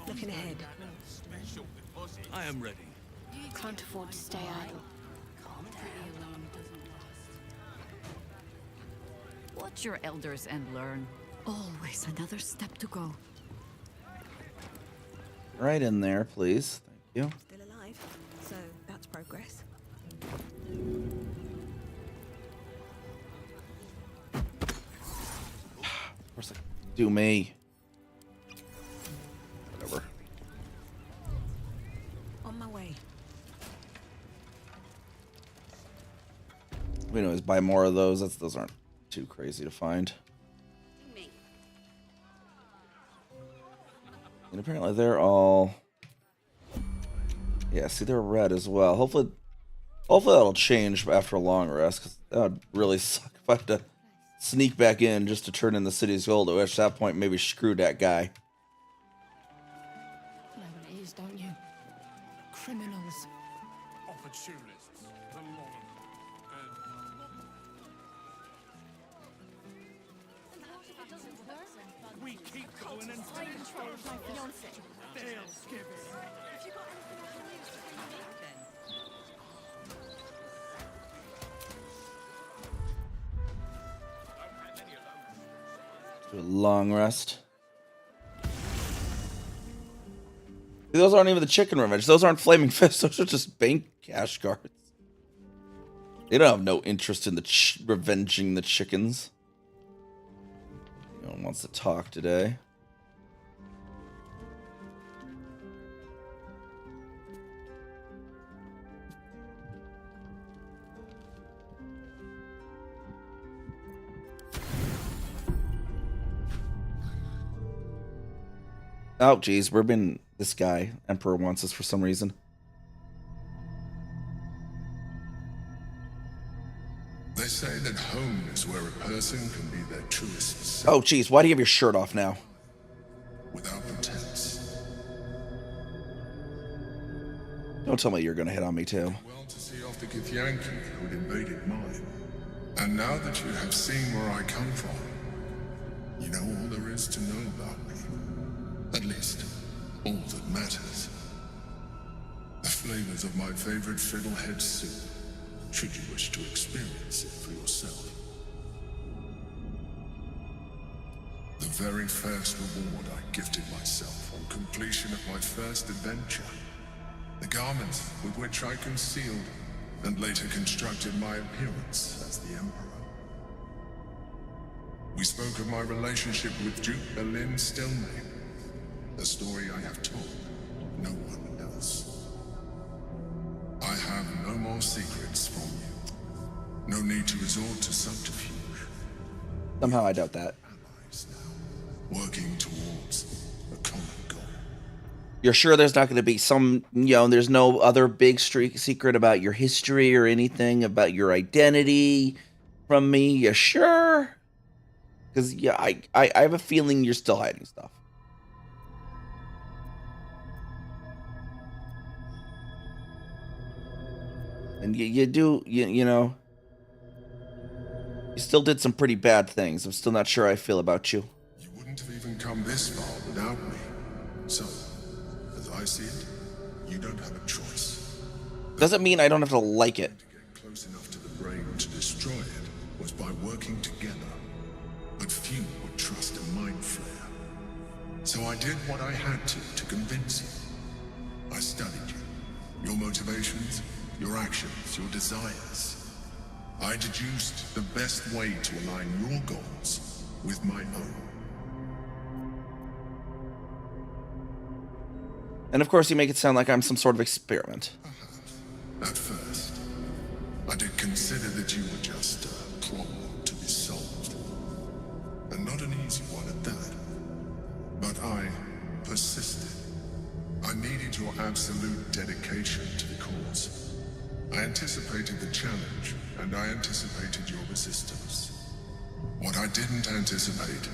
Looking ahead. Special deposit. I am ready. Can't afford to stay idle. Calm down. Watch your elders and learn. Always another step to go. Right in there, please. Thank you. Still alive, so that's progress. Of course, like, do me. Whatever. On my way. We can always buy more of those. Those aren't too crazy to find. And apparently they're all... Yeah, see, they're red as well. Hopefully that'll change after a long rest, because that would really suck if I had to sneak back in just to turn in the city's gold, which at that point maybe screw that guy. You know what it is, don't you? Criminals. Opportunists. The lot of We keep going and I control of my fiance. they'll give it. Have you got anything I can use to come back then? Do a long rest. Those aren't even the chicken revenge. Those aren't flaming fists. Those are just bank cash cards. They don't have no interest in the revenging the chickens. No one wants to talk today. Oh, geez, we're been this guy. Emperor wants us for some reason. They say that home is where a person can be their truest self. Oh, geez, why do you have your shirt off now? Without pretense. Don't tell me you're gonna hit on me too. Well to see off the Githyanki who'd invaded mine. And now that you have seen where I come from, you know all there is to know about me. At least, all that matters. The flavors of my favorite fiddlehead soup, should you wish to experience it for yourself. The very first reward I gifted myself on completion of my first adventure. The garments with which I concealed and later constructed my appearance as the Emperor. We spoke of my relationship with Duke Berlin Stillmain. A story I have told no one else. I have no more secrets from you. No need to resort to subterfuge. Somehow I doubt that. Allies now, working towards a common goal. You're sure there's not going to be some, there's no other big secret about your history or anything about your identity from me? You sure? Because, yeah, I have a feeling you're still hiding stuff. And you still did some pretty bad things. I'm still not sure how I feel about you. You wouldn't have even come this far without me. So, as I see it, you don't have a choice. Doesn't mean I don't have to like it. To get close enough to the brain to destroy it was by working together. But few would trust a mind flare. So I did what I had to convince you. I studied you, your motivations, your actions, your desires. I deduced the best way to align your goals with my own. And of course you make it sound like I'm some sort of experiment. At first, I did consider that you were just a problem to be solved. And not an easy one at that. But I persisted. I needed your absolute dedication to the cause. I anticipated the challenge, and I anticipated your resistance. What I didn't anticipate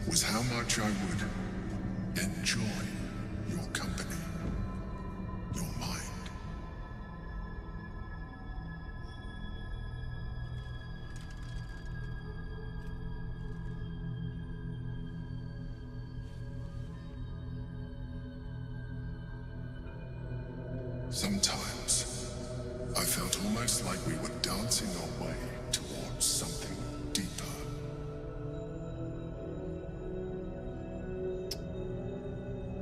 was how much I would enjoy your company, your mind. Sometimes, I felt almost like we were dancing our way towards something deeper.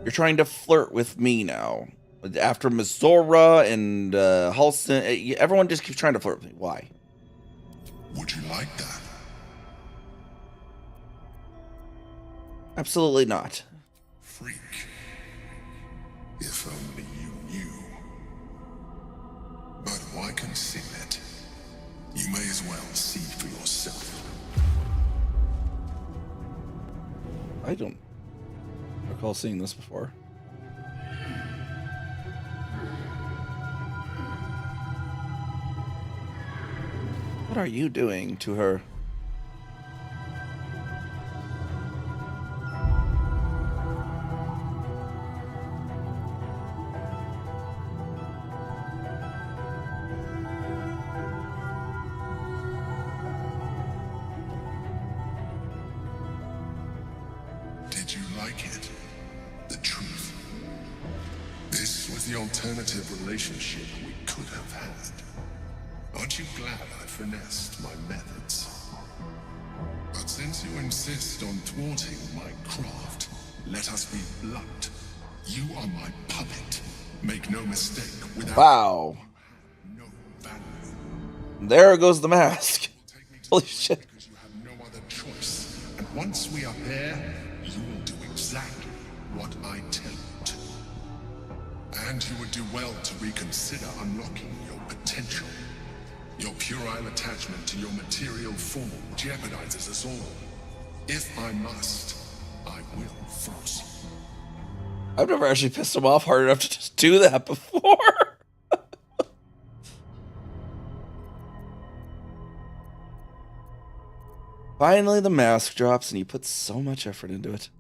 You're trying to flirt with me now. After Misora and Halston, everyone just keeps trying to flirt with me. Why? Would you like that? Absolutely not. Freak. If only you knew. But why conceal it? You may as well see for yourself. I don't recall seeing this before. What are you doing to her? Did you like it? The truth. This was the alternative relationship we could have had. Aren't you glad I finessed my methods? But since you insist on thwarting my craft, let us be blunt. You are my puppet. Make no mistake, without Wow. no value. There goes the mask. Holy shit. Because you have no other choice. And once we are there, you will do exactly what I tell you to. And you would do well to reconsider unlocking your potential. Your puerile attachment to your material form jeopardizes us all. If I must, I will force you. I've never actually pissed him off hard enough to just do that before. Finally, the mask drops, and you put so much effort into it.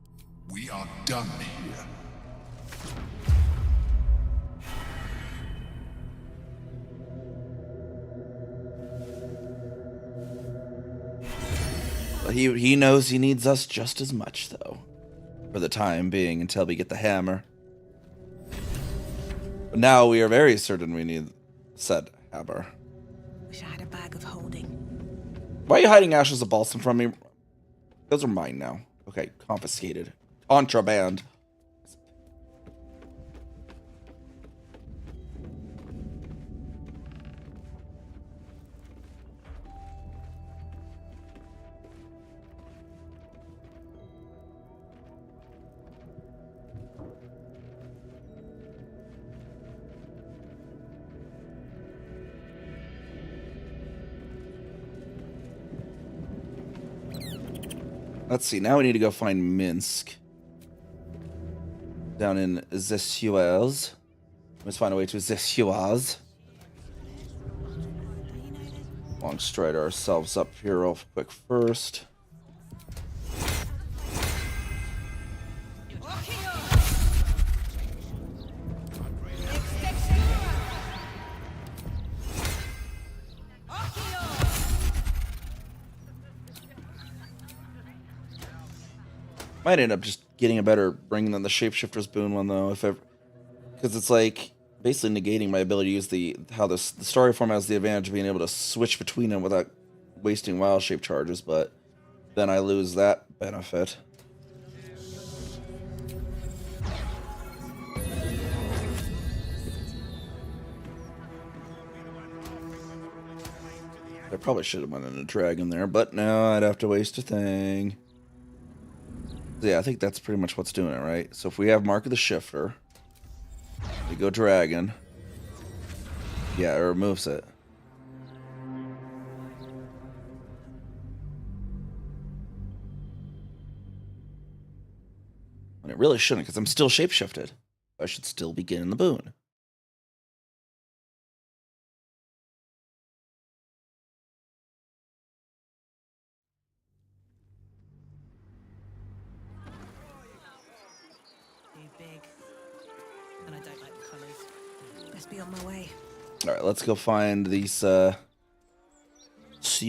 We are done here. But he knows he needs us just as much, though. For the time being, until we get the hammer. But now we are very certain we need said hammer. Wish I had a bag of holding. Why are you hiding ashes of balsam from me? Those are mine now. Okay, confiscated. Contraband. Let's see, now we need to go find Minsk. Down in Zesuaz. Let's find a way to Zesuaz. Long stride ourselves up here real quick first. Might end up just getting a better bring than the Shapeshifter's Boon one, though, if ever, because it's like basically negating my ability to use the story form has the advantage of being able to switch between them without wasting wild shape charges, but then I lose that benefit. I probably should have went in a dragon there, but no, I'd have to waste a thing. Yeah, I think that's pretty much what's doing it, right? So if we have Mark of the Shifter, we go dragon. Yeah, it removes it. And it really shouldn't, because I'm still shapeshifted. I should still be getting the boon. Be on my way. All right, let's go find these CORs. Calm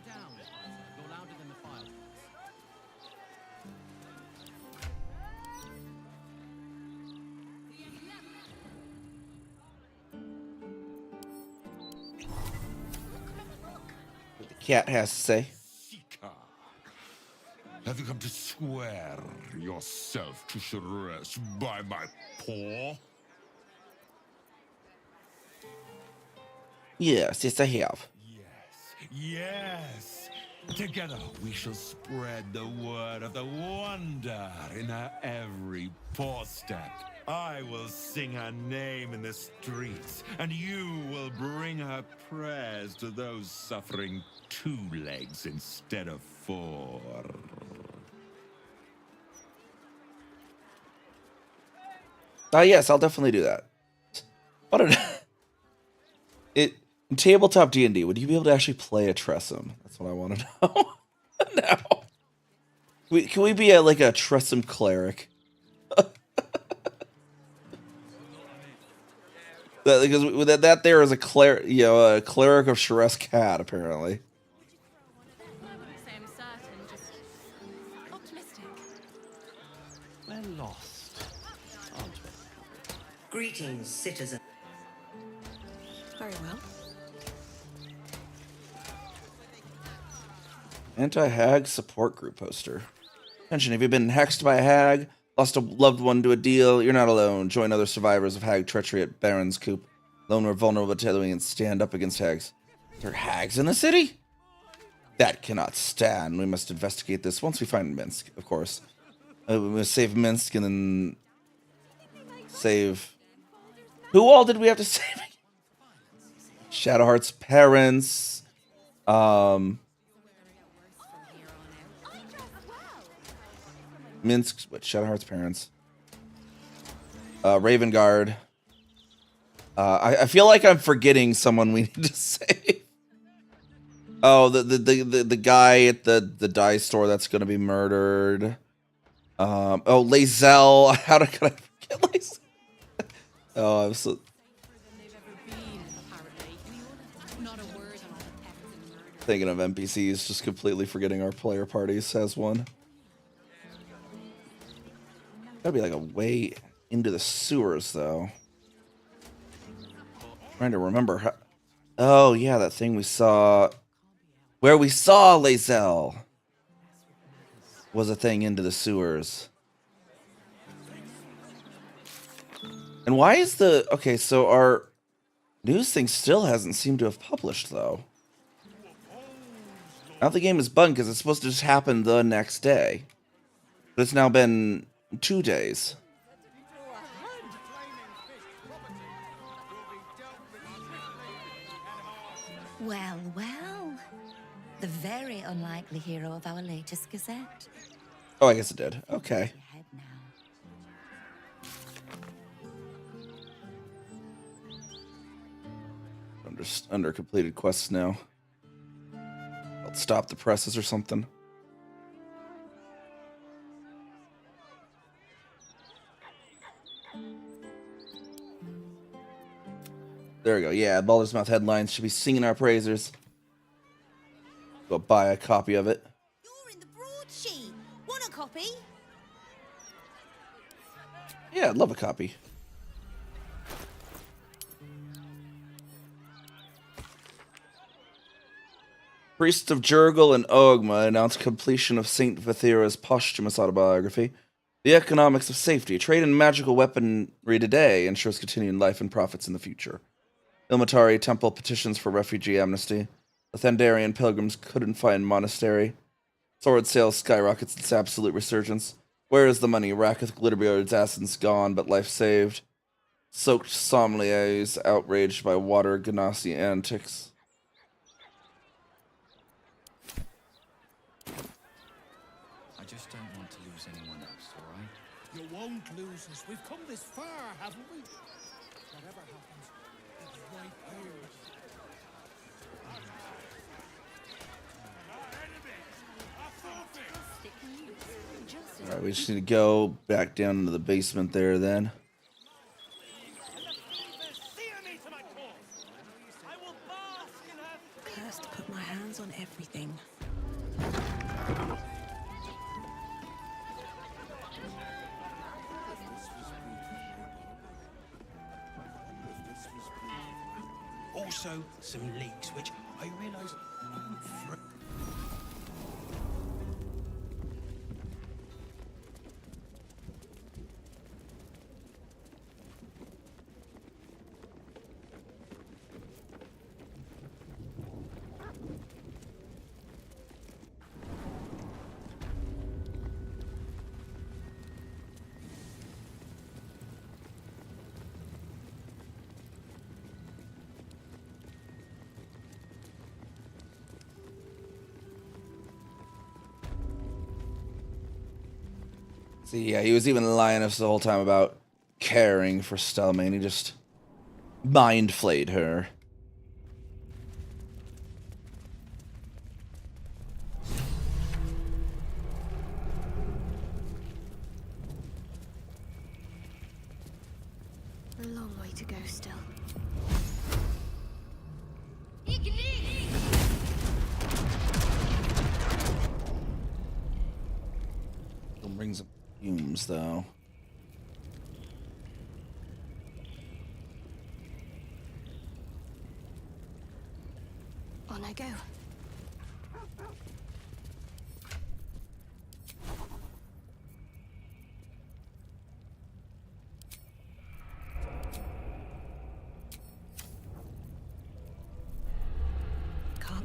down. You're louder than the fire. What the cat has to say. Have you come to swear yourself to Shress by my paw? Yes, yes, I have. Yes. Together we shall spread the word of the wonder in her every paw step. I will sing her name in the streets, and you will bring her prayers to those suffering 2 legs instead of 4. Yes, I'll definitely do that. What in tabletop D&D, would you be able to actually play a Tressum? That's what I want to know. No. Can we be like a Tressum cleric? Because that there is a cleric, a cleric of Shress Cat, apparently. We're lost, aren't we? Greetings, citizen. Very well. Anti-hag support group poster. Attention, have you been hexed by a hag? Lost a loved one to a deal? You're not alone. Join other survivors of hag treachery at Baron's Coop. Alone we're vulnerable to and stand up against hags. There are hags in the city? That cannot stand. We must investigate this once we find Minsk, of course. We must save Minsk and then save... Who all did we have to save? Shadowheart's parents. Minsk, what? Shadowheart's parents. Ravengard. I feel like I'm forgetting someone we need to save. Oh, the guy at the dye store that's gonna be murdered. Oh, Lae'zel. How could I forget Lae'zel? Oh, I'm so... Thinking of NPCs, just completely forgetting our player parties has one. Gotta be like a way into the sewers, though. Trying to remember how... Oh, yeah, that thing we saw... Where we saw Lae'zel was a thing into the sewers. And why is the... Okay, so our news thing still hasn't seemed to have published, though. Now the game is bugged because it's supposed to just happen the next day. But it's now been 2 days. Well, well. The very unlikely hero of our latest gazette. Oh, I guess it did. Okay. Under completed quests now. I'll stop the presses or something. There we go. Yeah, Baldur's Mouth headlines should be singing our praisers. Go buy a copy of it. You're in the broadsheet. Want a copy? Yeah, I'd love a copy. Priests of Jurgle and Ogma announced completion of Saint Vithira's posthumous autobiography. The economics of safety. Trade in magical weaponry today ensures continuing life and profits in the future. Ilmatari Temple petitions for refugee amnesty. The Thandarian pilgrims couldn't find monastery. Sword sales skyrockets its absolute resurgence. Where is the money? Raketh Glitterbeard's assets gone, but life saved. Soaked sommeliers outraged by water Ganassi antics. I just don't want to lose anyone else, alright? You won't lose us. We've come this far, haven't we? Whatever happens, it's right here. Alright, we just need to go back down into the basement there then. Cursed to put my hands on everything. Also, some leaks, which I realise aren't free. See, yeah, he was even lying us the whole time about caring for Stelmane. He just mind flayed her. A long way to go still. Don't bring some fumes, though. On I go.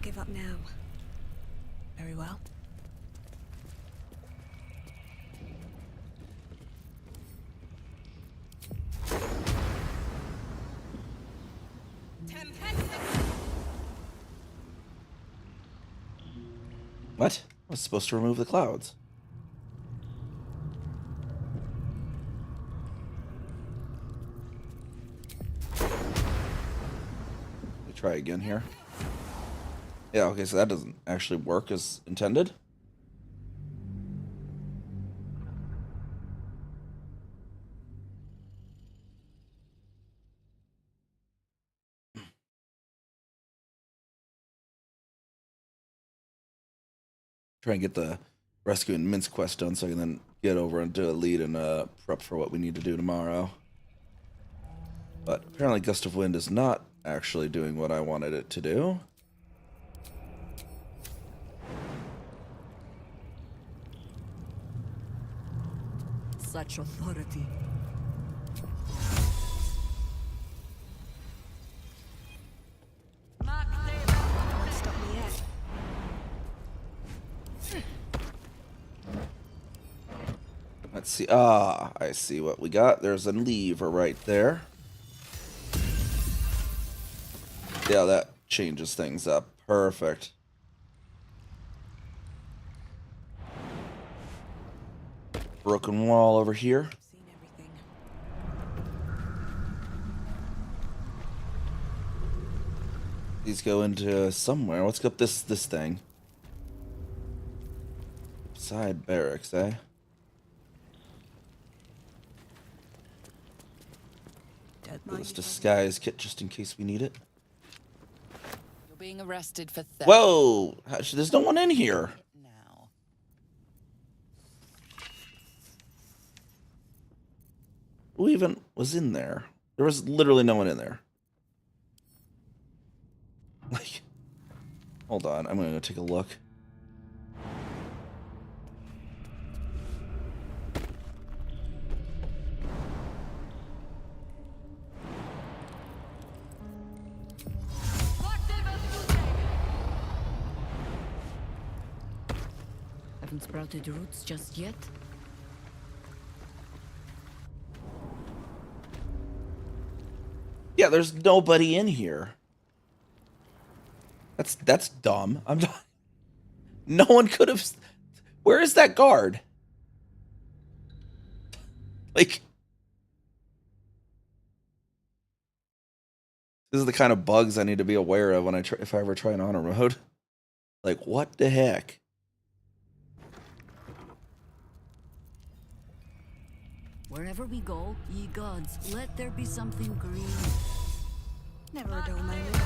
give up now. Very well. What? I was supposed to remove the clouds. Let me try again here. Yeah, okay, so that doesn't actually work as intended. Try and get the rescue and mince quest done so I can then get over and do a lead and prep for what we need to do tomorrow. But apparently Gust of Wind is not actually doing what I wanted it to do. Such authority. Won't stop me yet. Let's see. Ah, I see what we got. There's a lever right there. Yeah, that changes things up. Perfect. Broken wall over here. These go into somewhere. Let's go up this thing. Side barracks, eh? This disguise kit just in case we need it. You're being arrested for theft. Whoa! There's no one in here. Now. Who even was in there? There was literally no one in there. Like, hold on. I'm gonna go take a look. Haven't sprouted roots just yet. Yeah, there's nobody in here. That's dumb. I'm not. No one could have. Where is that guard? Like, this is the kind of bugs I need to be aware of when if I ever try an honor mode. Like, what the heck? Wherever we go, ye gods, let there be something green. Never a dull moment.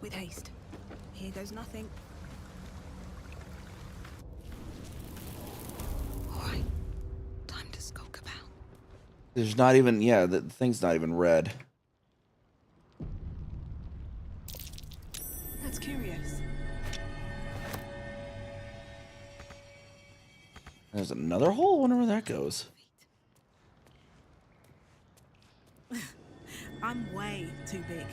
With haste. Here goes nothing. Alright. Time to skulk about. There's not even, yeah, the thing's not even red. That's curious. There's another hole? I wonder where that goes. I'm way too big.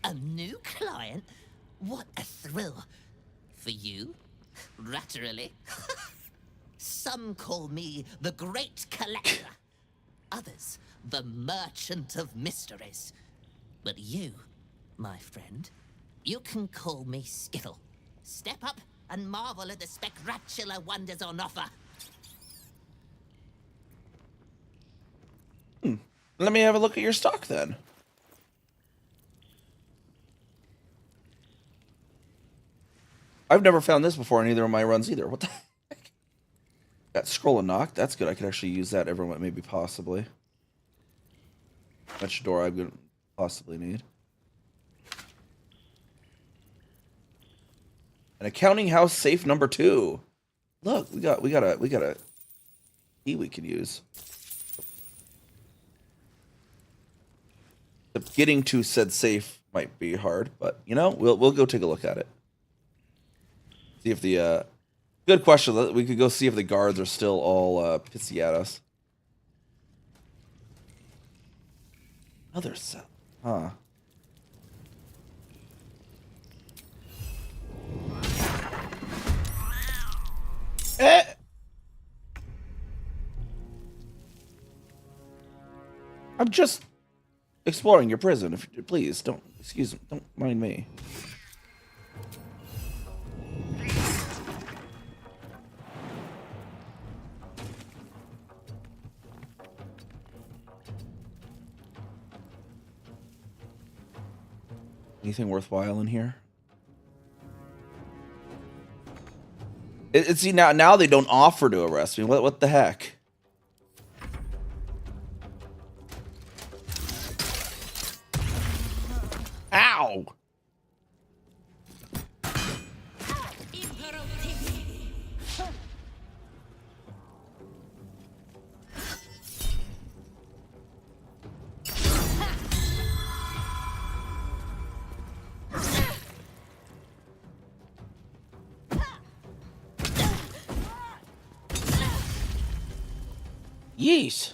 A new client? What a thrill. For you? Ratterily? Some call me the Great Collector. Others, the Merchant of Mysteries. But you, my friend, you can call me Skittle. Step up and marvel at the spectacular wonders on offer. Let me have a look at your stock then. I've never found this before in either of my runs either. What the heck? Got Scroll and Knock. That's good. I could actually use that everywhere, maybe possibly. Much door. I'm possibly need. An accounting house safe number 2. Look, we got a key we can use. Getting to said safe might be hard, but you know, we'll go take a look at it. See if the good question. We could go see if the guards are still all pissy at us. Another cell, huh? Eh. I'm just exploring your prison. If please don't mind me. Anything worthwhile in here? See now they don't offer to arrest me. What the heck? Ow! Yeesh.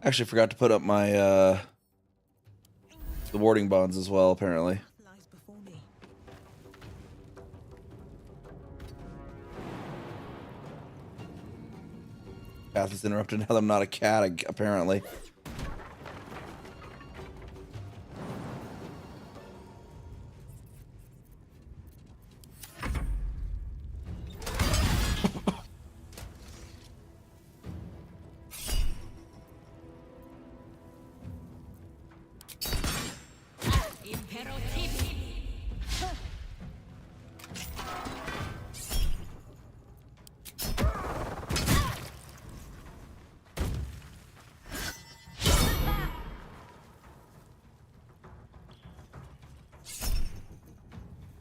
Actually forgot to put up my the warding bonds as well, apparently. Path is interrupted now that I'm not a cat, apparently.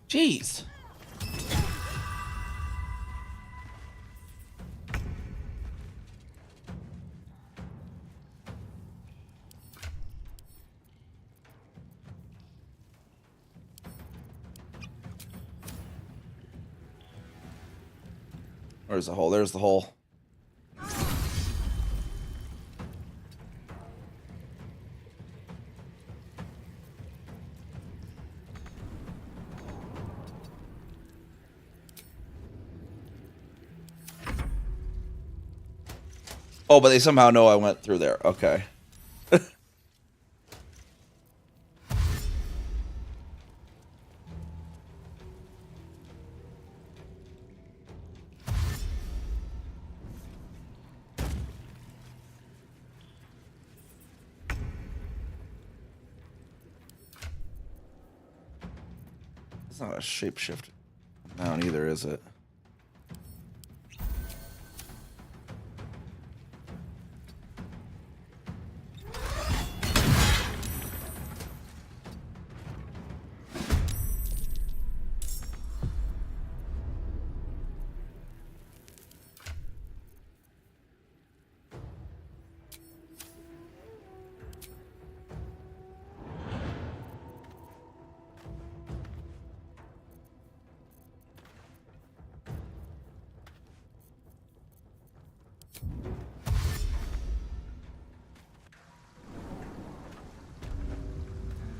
Jeez. Where's the hole? There's the hole. Oh, but they somehow know I went through there. Okay. It's not a shapeshift mount either, is it?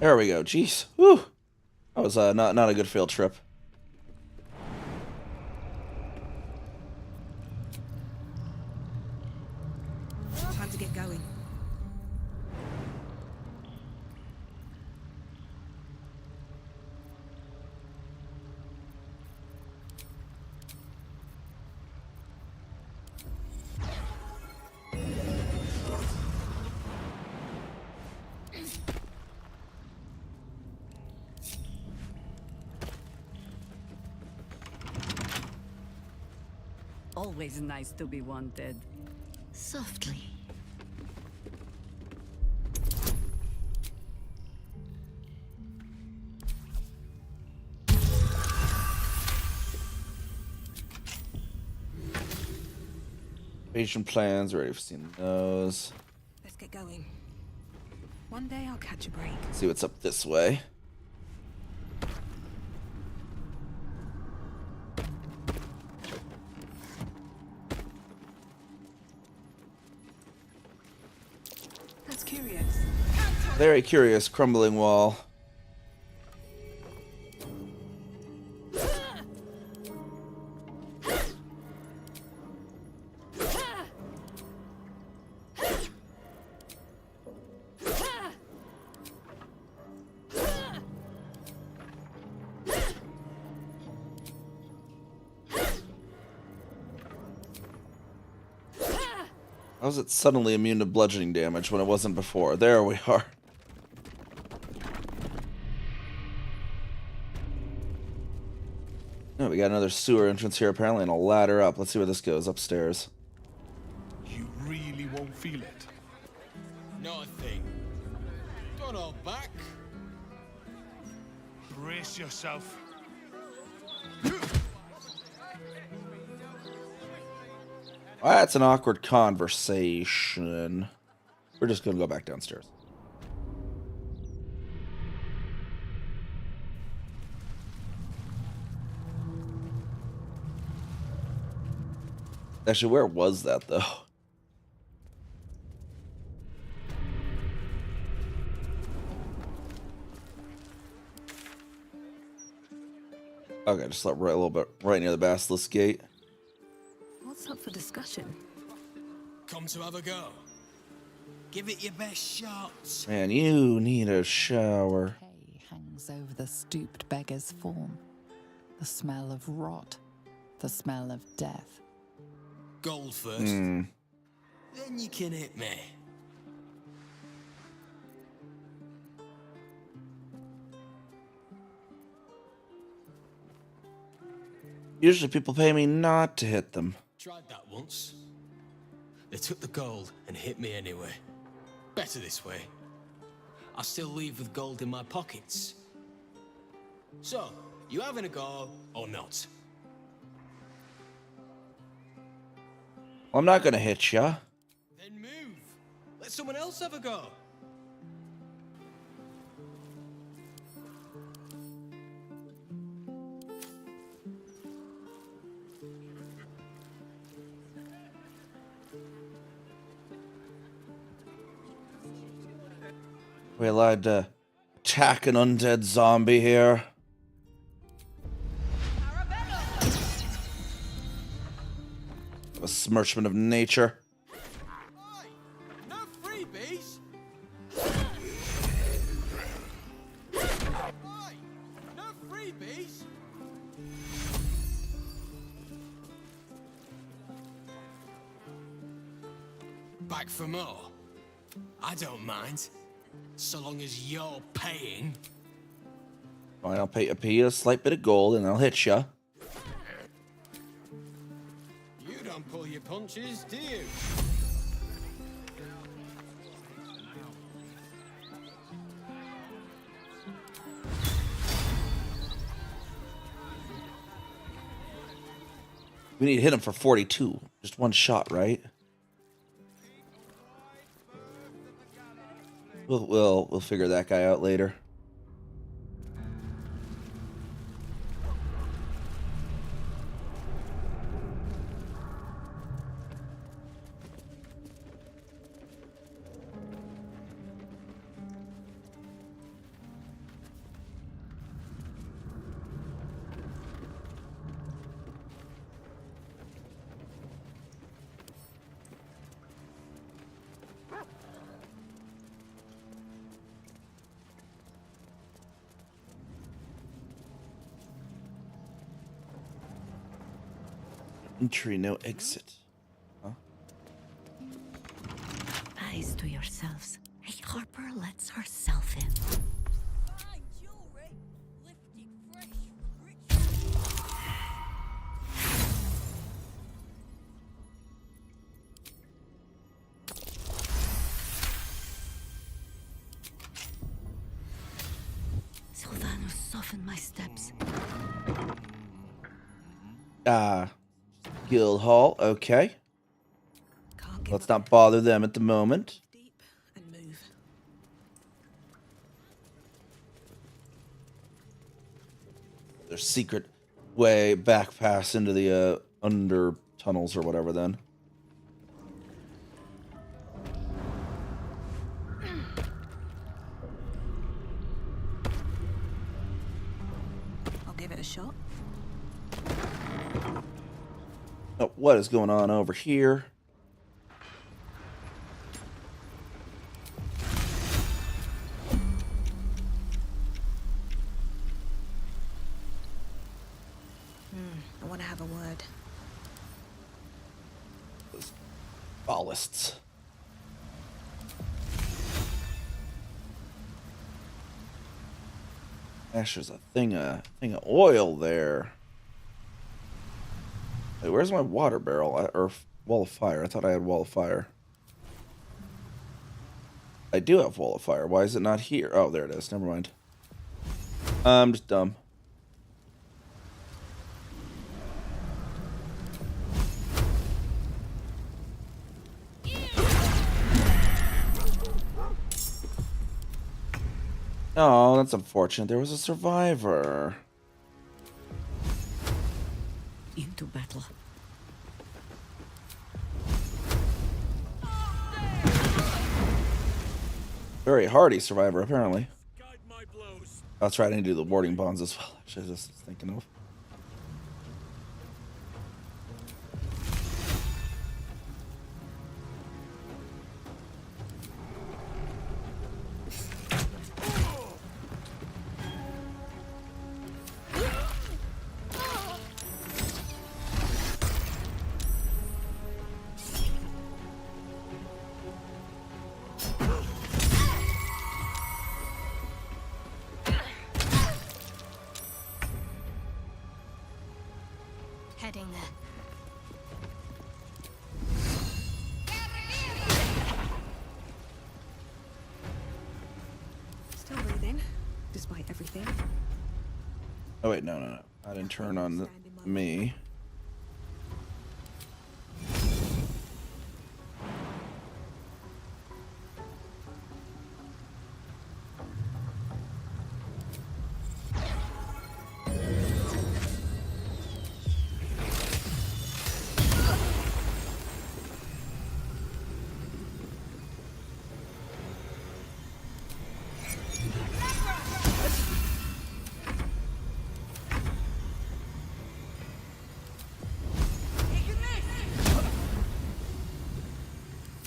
There we go. Jeez. Whew. That was not a good field trip. Time to get going. always nice to be wanted. Softly. Invasion plans, already seen those. Let's get going. One day I'll catch a break. See what's up this way. That's curious. Very curious, crumbling wall. How is it suddenly immune to bludgeoning damage when it wasn't before? There we are. No, we got another sewer entrance here apparently and a ladder up. Let's see where this goes. Upstairs. You really won't feel it. Not a thing. Don't hold back. Brace yourself. That's an awkward conversation. We're just gonna go back downstairs. Actually, where was that though? Okay, just right a little bit right near the Basilisk Gate. What's up for discussion? Come to have a go. Give it your best shot. Man, you need a shower. Hay hangs over the stooped beggar's form. The smell of rot. The smell of death. Gold first. Then you can hit me. Usually people pay me not to hit them. Tried that once. They took the gold and hit me anyway. Better this way. I still leave with gold in my pockets. So, you having a go or not? I'm not gonna hit ya. Then move. Let someone else have a go. We allowed to attack an undead zombie here. A smirchment of nature. No freebies. No freebies. Back for more. I don't mind. So long as you're paying. Fine, I'll pay you a slight bit of gold and I'll hit ya. You don't pull your punches, do you? We need to hit him for 42. Just one shot, right? We'll figure that guy out later. Entry, no exit. Huh? Eyes to yourselves. Hey, Harper lets herself in. soften my steps. Guild Hall, okay. Let's not bother them at the moment. And move. There's secret way back pass into the under tunnels or whatever then. I'll give it a shot. Oh, what is going on over here? I want to have a word. Those ballists. Gosh, there's a thing of oil there. Hey, where's my water barrel or wall of fire? I thought I had wall of fire. I do have wall of fire. Why is it not here? Oh, there it is. Never mind. I'm just dumb. Oh, that's unfortunate. There was a survivor. Into battle. Very hardy survivor, apparently. That's right, I need to do the warding bonds as well. Actually, I was just thinking of. Heading there. Still breathing, despite everything. Oh wait, no. I didn't turn on me.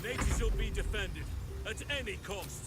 Nature shall be defended at any cost.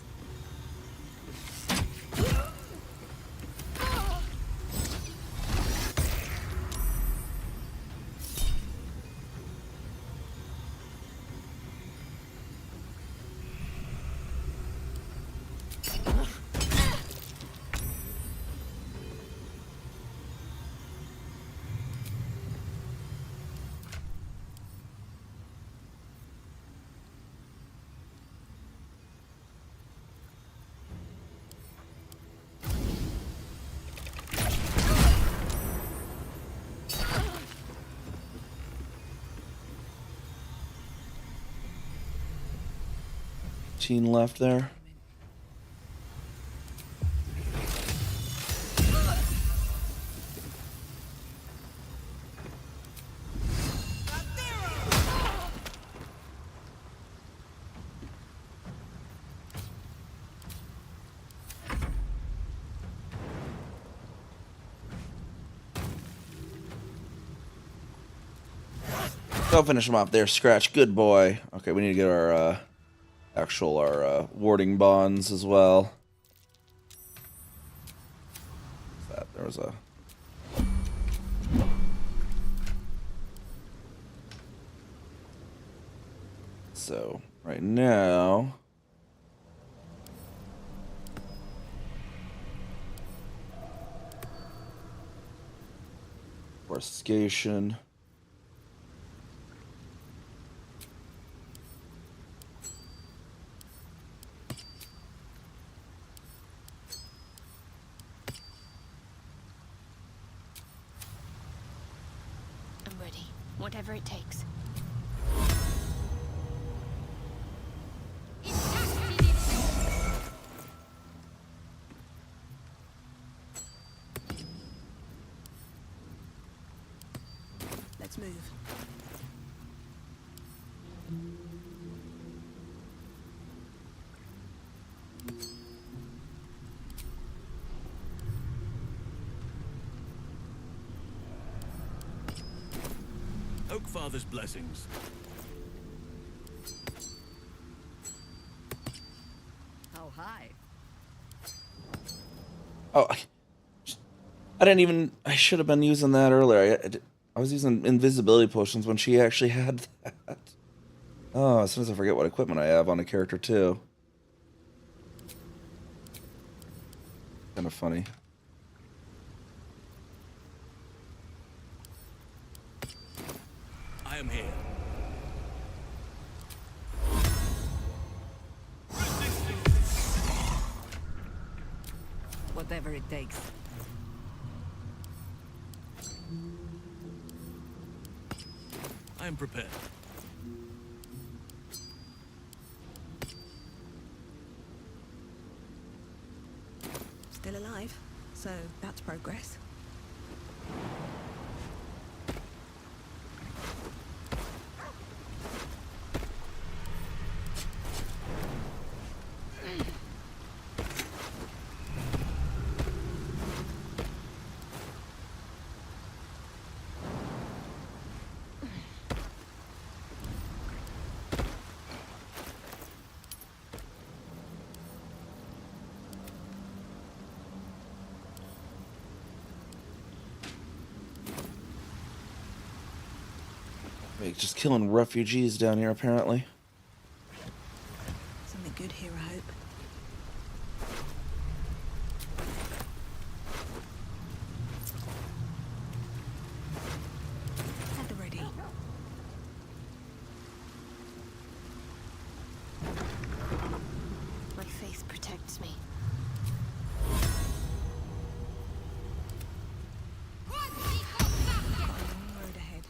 Left there. Go finish him off there, Scratch. Good boy. Okay, we need to get our our warding bonds as well. There was a so right now Fortification. whatever it takes. Let's move. Oakfather's blessings. Oh, hi. Oh, I didn't even. I should have been using that earlier. I was using invisibility potions when she actually had that. Oh, as soon as I forget what equipment I have on a character too. Kind of funny. I am here. Whatever it takes. I am prepared. Still alive, so that's progress. Like, just killing refugees down here, apparently. Something good here, I hope. At the ready. My faith protects me. Got a long road ahead.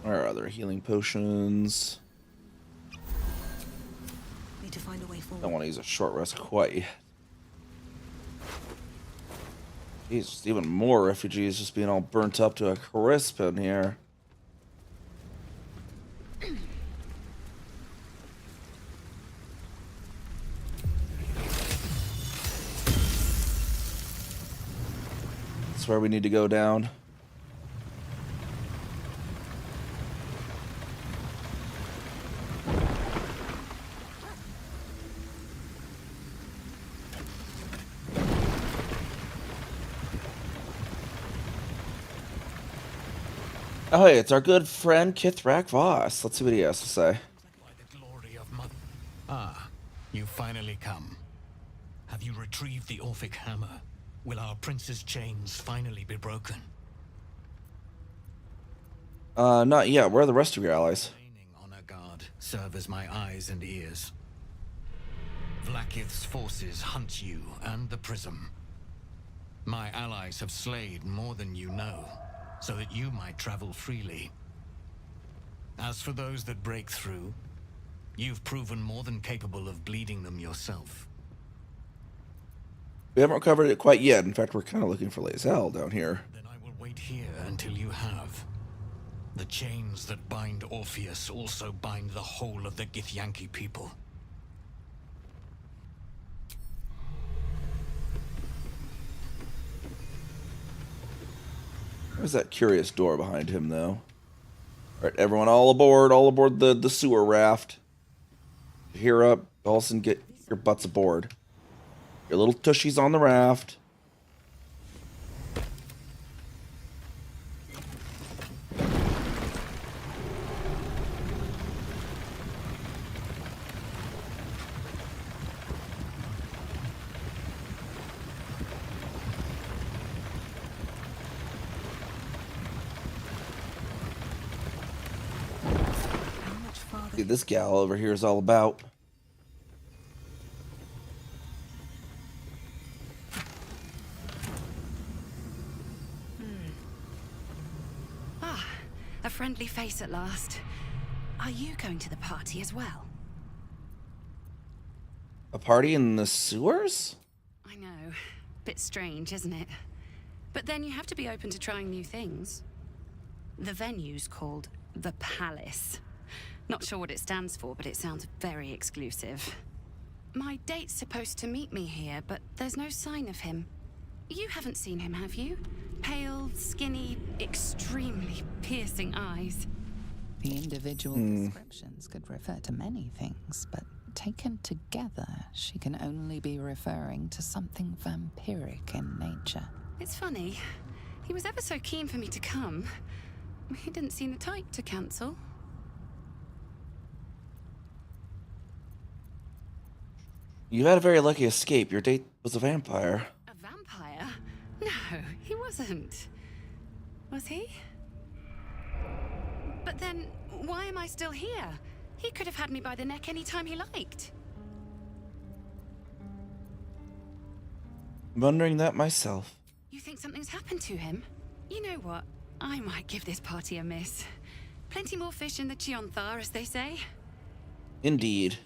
Where are other healing potions? Need to find a way forward. Don't want to use a short rest quite yet. Jeez, even more refugees just being all burnt up to a crisp in here. That's where we need to go down. Oh, hey, it's our good friend Kithrak Voss. Let's see what he has to say. Ah, you finally come. Have you retrieved the Orphic hammer? Will our prince's chains finally be broken? Not yet. Where are the rest of your allies? Honor guard, serve as my eyes and ears. Vlaakith's forces hunt you and the prism. My allies have slayed more than you know, so that you might travel freely. As for those that break through, you've proven more than capable of bleeding them yourself. We haven't covered it quite yet. In fact, we're kind of looking for Lae'zel down here. Then I will wait here until you have. The chains that bind Orpheus also bind the whole of the Githyanki people. There's that curious door behind him, though. Alright, everyone, all aboard the sewer raft. Here up, Dawson, get your butts aboard. Your little tushies on the raft. See, this gal over here is all about. friendly face at last. Are you going to the party as well? A party in the sewers? I know. Bit strange, isn't it? But then you have to be open to trying new things. The venue's called The Palace. Not sure what it stands for, but it sounds very exclusive. My date's supposed to meet me here, but there's no sign of him. You haven't seen him, have you? Pale, skinny, extremely piercing eyes. The individual descriptions could refer to many things, but taken together, she can only be referring to something vampiric in nature. It's funny. He was ever so keen for me to come. He didn't seem the type to cancel. You had a very lucky escape. Your date was a vampire. A vampire? No, he wasn't. Was he? But then, why am I still here? He could have had me by the neck any time he liked. I'm wondering that myself. You think something's happened to him? You know what? I might give this party a miss. Plenty more fish in the Chionthar, as they say. Indeed.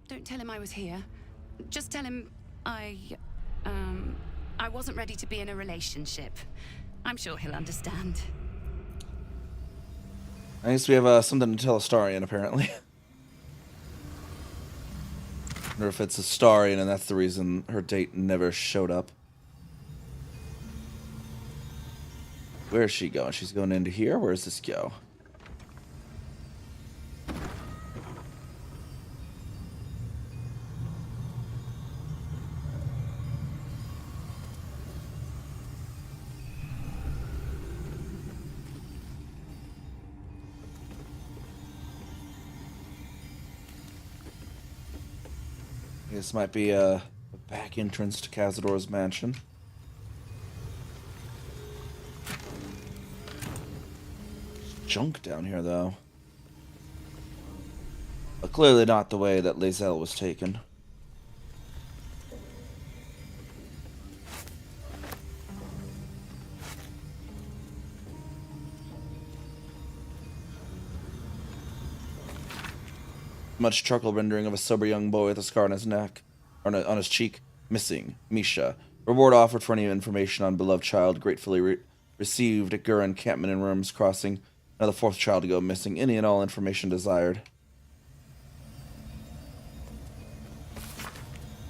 Don't tell him I was here. Just tell him I wasn't ready to be in a relationship. I'm sure he'll understand. I guess we have something to tell Astarion, apparently. Or if it's Astarion and that's the reason her date never showed up. Where is she going? She's going into here? Where does this go? This might be a back entrance to Cazador's mansion. There's junk down here, though. But clearly not the way that Lae'zel was taken. Much charcoal rendering of a sober young boy with a scar on his neck, or on his cheek, missing. Misha. Reward offered for any information on beloved child, gratefully received at Gur encampment in Worms Crossing. Another fourth child to go missing. Any and all information desired.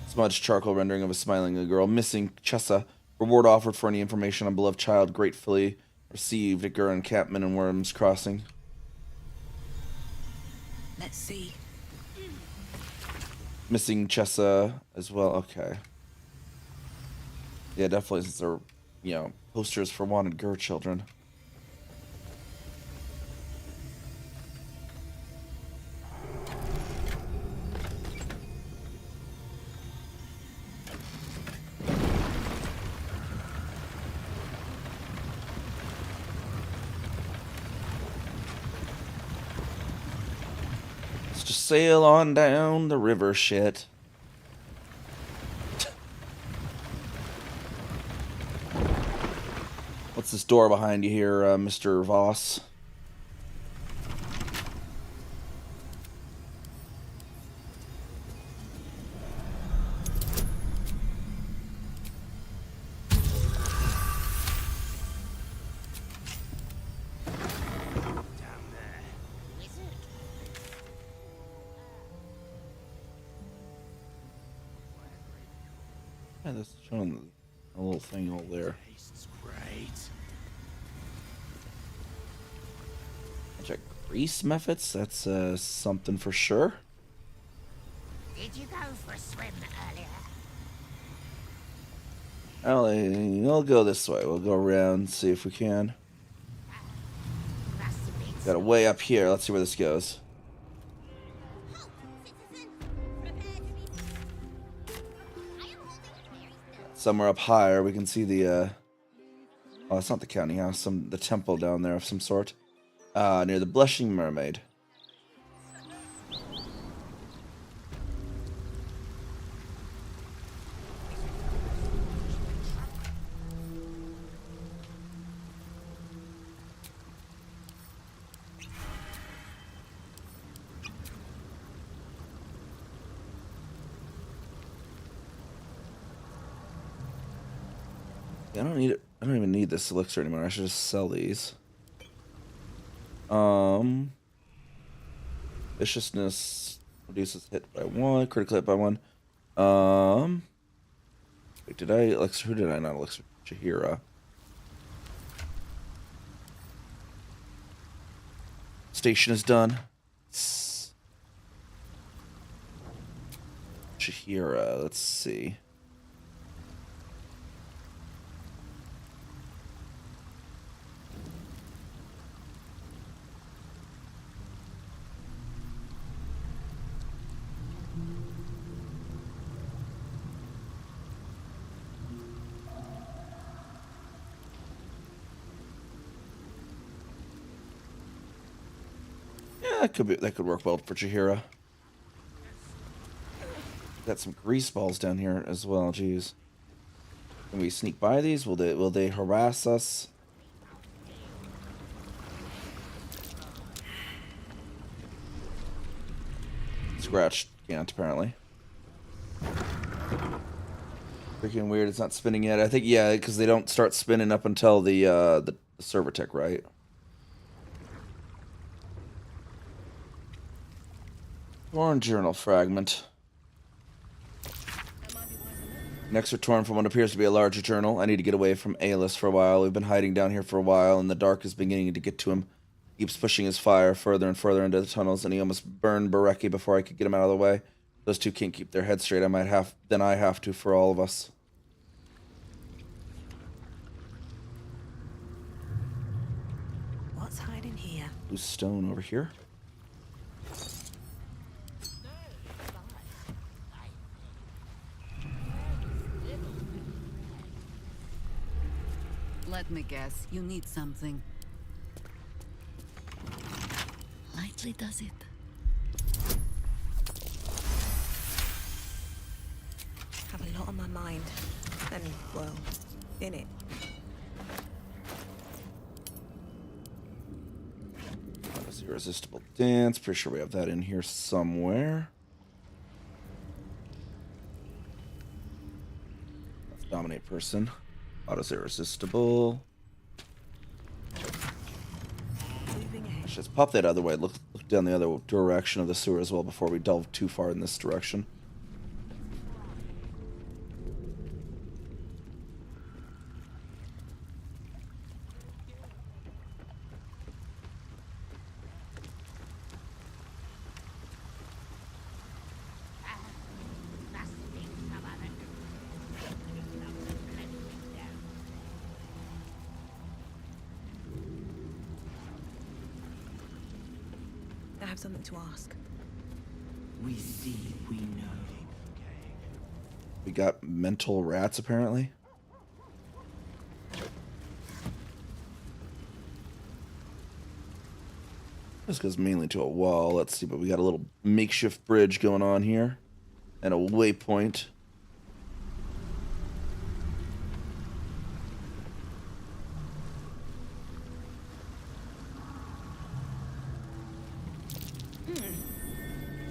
Smudged charcoal rendering of a smiling girl, missing. Chessa. Reward offered for any information on beloved child, gratefully received at Gur encampment in Worms Crossing. Let's see. Missing Chessa as well. Okay. Yeah, definitely, since they're, you know, posters for wanted Gur children. Let's just sail on down the river, shit. What's this door behind you here, Mr. Voss? Yeah, that's showing a little thing over there. Tastes great. Check grease methods. That's something for sure. Did you go for a swim earlier? We'll go this way. We'll go around and see if we can. Got a way up here. Let's see where this goes. Somewhere up higher, we can see the. Oh, it's not the county house. The temple down there of some sort. Near the Blushing Mermaid. I don't need it. I don't even need this elixir anymore. I should just sell these. Viciousness reduces hit by 1, critical hit by 1. Wait, did I elixir? Who did I not elixir? Jaheira. Station is done. Jaheira, let's see. Yeah, that could work well for Jaheira. Got some grease balls down here as well. Jeez, can we sneak by these? Will they harass us? Scratch can't apparently. Freaking weird. It's not spinning yet. I think yeah, because they don't start spinning up until the server tick, right? Torn journal fragment. Next are torn from what appears to be a larger journal. I need to get away from Aelus for a while. We've been hiding down here for a while, and the dark is beginning to get to him. He keeps pushing his fire further and further into the tunnels, and he almost burned Bereki before I could get him out of the way. Those two can't keep their heads straight. I have to for all of us. What's hiding here? Loose stone over here. Let me guess, you need something. Lightly does it. Have a lot on my mind. And, well, in it. That is irresistible dance. Pretty sure we have that in here somewhere. Let's dominate person. Auto's irresistible. Let's just pop that other way. Look down the other direction of the sewer as well before we delve too far in this direction. I have something to ask. We see, we know. We got mental rats, apparently. This goes mainly to a wall. Let's see, but we got a little makeshift bridge going on here. And a waypoint.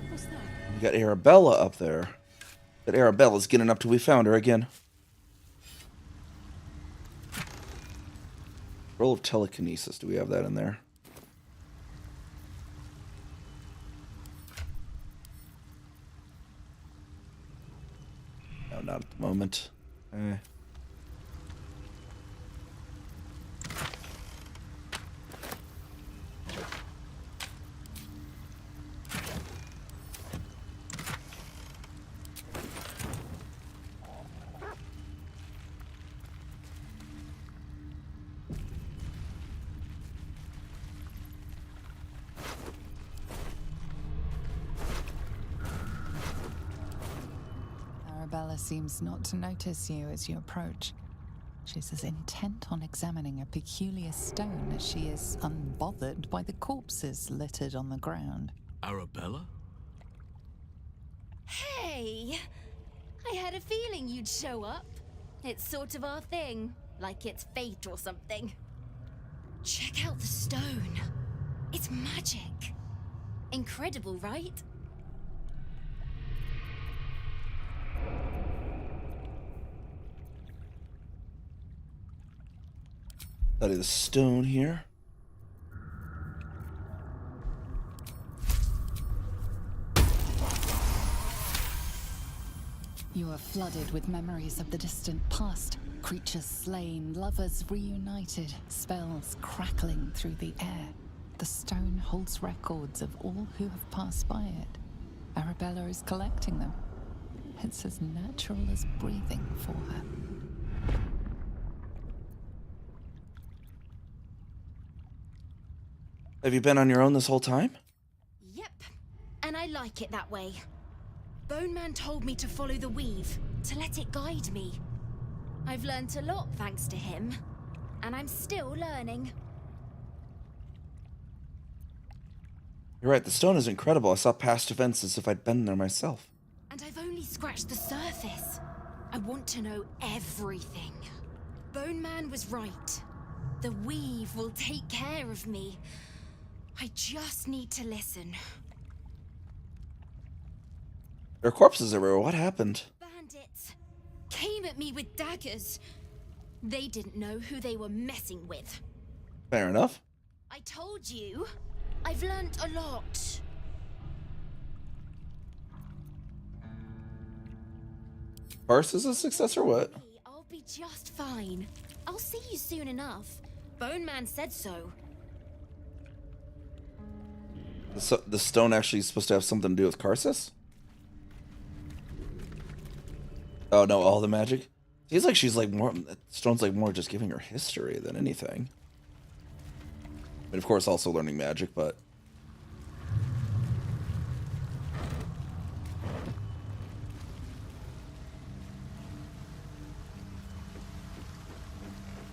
What's that? We got Arabella up there. That Arabella's getting up till we found her again. Roll of telekinesis. Do we have that in there? No, not at the moment. Arabella seems not to notice you as you approach. She's as intent on examining a peculiar stone as she is unbothered by the corpses littered on the ground. Arabella? Hey! I had a feeling you'd show up. It's sort of our thing, like it's fate or something. Check out the stone. It's magic. Incredible, right? Study the stone here. You are flooded with memories of the distant past. Creatures slain, lovers reunited, spells crackling through the air. The stone holds records of all who have passed by it. Arabella is collecting them. It's as natural as breathing for her. Have you been on your own this whole time? Yep, and I like it that way. Bone Man told me to follow the weave, to let it guide me. I've learnt a lot thanks to him, and I'm still learning. You're right, the stone is incredible. I saw past events as if I'd been there myself. And I've only scratched the surface. I want to know everything. Bone Man was right. The weave will take care of me. I just need to listen. There are corpses everywhere. What happened? Bandits came at me with daggers. They didn't know who they were messing with. Fair enough. I told you, I've learnt a lot. Farce is a success or what? I'll be just fine. I'll see you soon enough. Bone Man said so. The stone actually is supposed to have something to do with Karsus? Oh no, all the magic? Seems like she's like more, stone's like more just giving her history than anything. And of course also learning magic, but...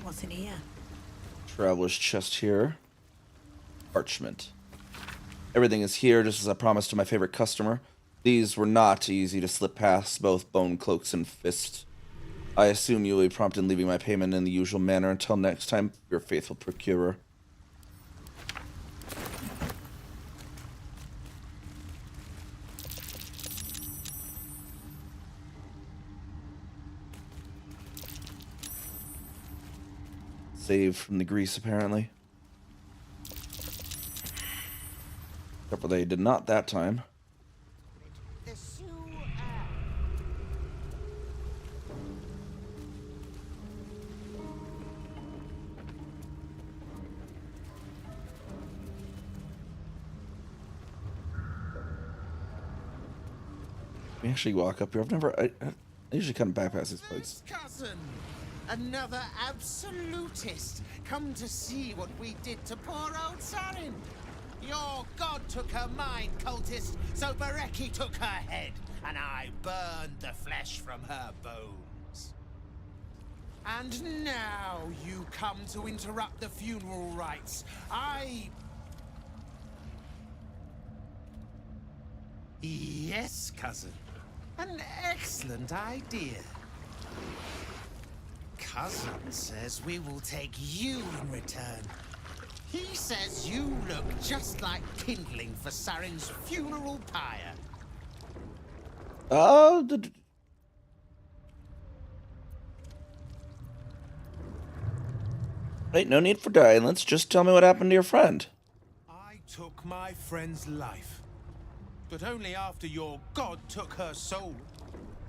What's in here? Traveler's chest here. Parchment. Everything is here, just as I promised to my favorite customer. These were not easy to slip past both bone cloaks and fists. I assume you will be prompt in leaving my payment in the usual manner. Until next time, your faithful procurer. Saved from the grease, apparently. Except for they did not that time. We actually walk up here. I've never... I usually kind of bypass these places. Cousin, another absolutist, come to see what we did to poor old Sarin. Your god took her mind, cultist, so Bereki took her head, and I burned the flesh from her bones. And now you come to interrupt the funeral rites. Yes, cousin. An excellent idea. Cousin says we will take you in return. He says you look just like kindling for Sarin's funeral pyre. Wait, no need for violence. Just tell me what happened to your friend. I took my friend's life, but only after your god took her soul.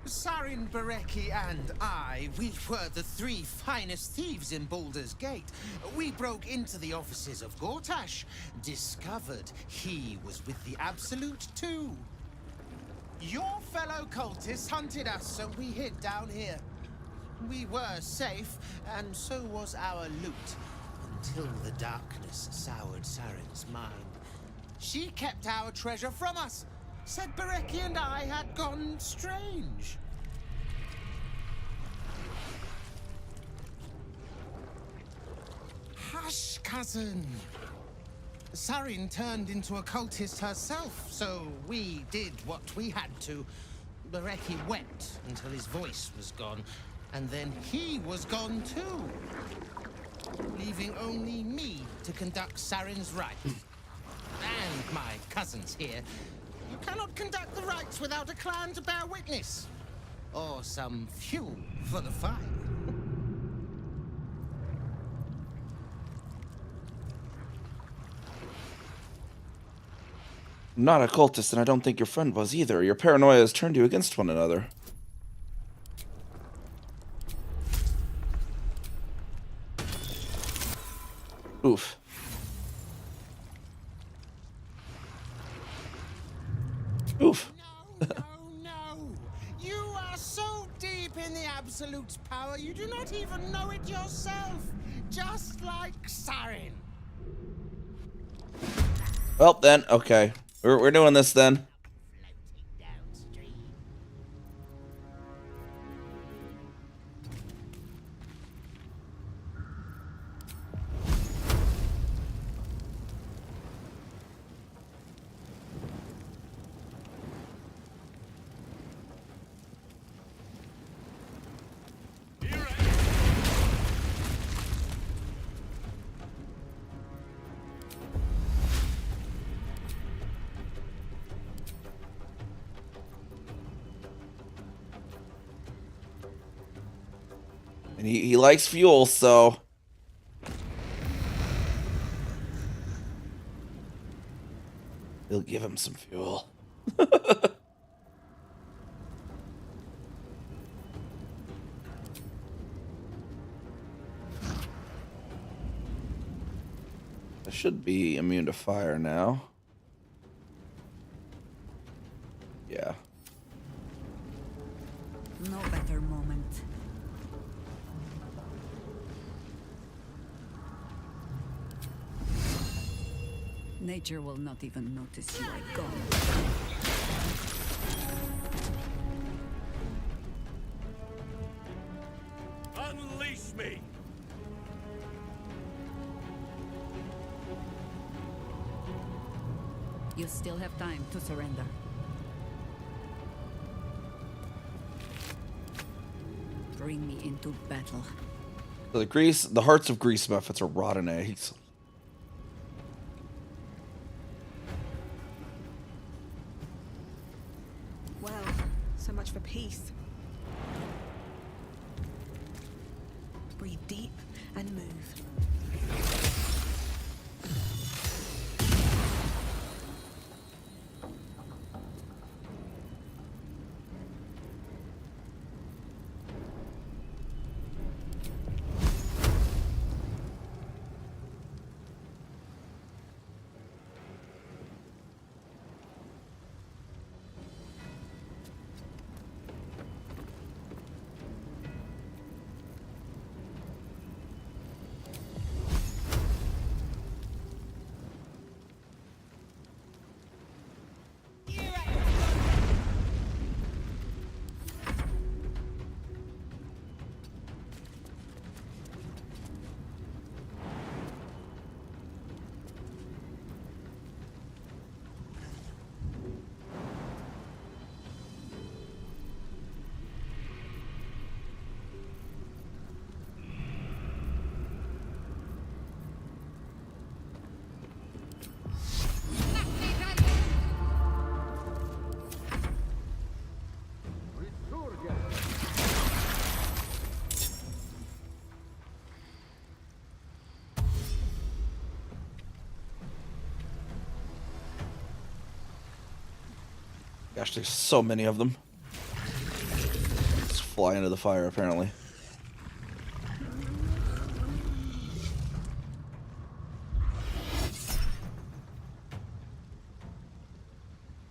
Sarin, Bereki, and I, we were the three finest thieves in Baldur's Gate. We broke into the offices of Gortash, discovered he was with the Absolute too. Your fellow cultists hunted us, so we hid down here. We were safe, and so was our loot, until the darkness soured Sarin's mind. She kept our treasure from us. Said Bereki and I had gone strange. Hush, cousin. Sarin turned into a cultist herself, so we did what we had to. Bereki wept until his voice was gone, and then he was gone too, leaving only me to conduct Sarin's rites. And my cousins here. You cannot conduct the rites without a clan to bear witness. Or some fuel for the fire. I'm not a cultist, and I don't think your friend was either. Your paranoia has turned you against one another. Oof. Oof. No! You are so deep in the Absolute's power, you do not even know it yourself. Just like Sarin. Well, then, okay. We're doing this then. And he likes fuel, so... We'll give him some fuel. That should be immune to fire now. Yeah. No better moment. Nature will not even notice you are gone. Unleash me! You still have time to surrender. Bring me into battle. So the hearts of grease methods are rotten eggs. Well, so much for peace. Breathe deep and move. Gosh, there's so many of them. Just fly into the fire, apparently.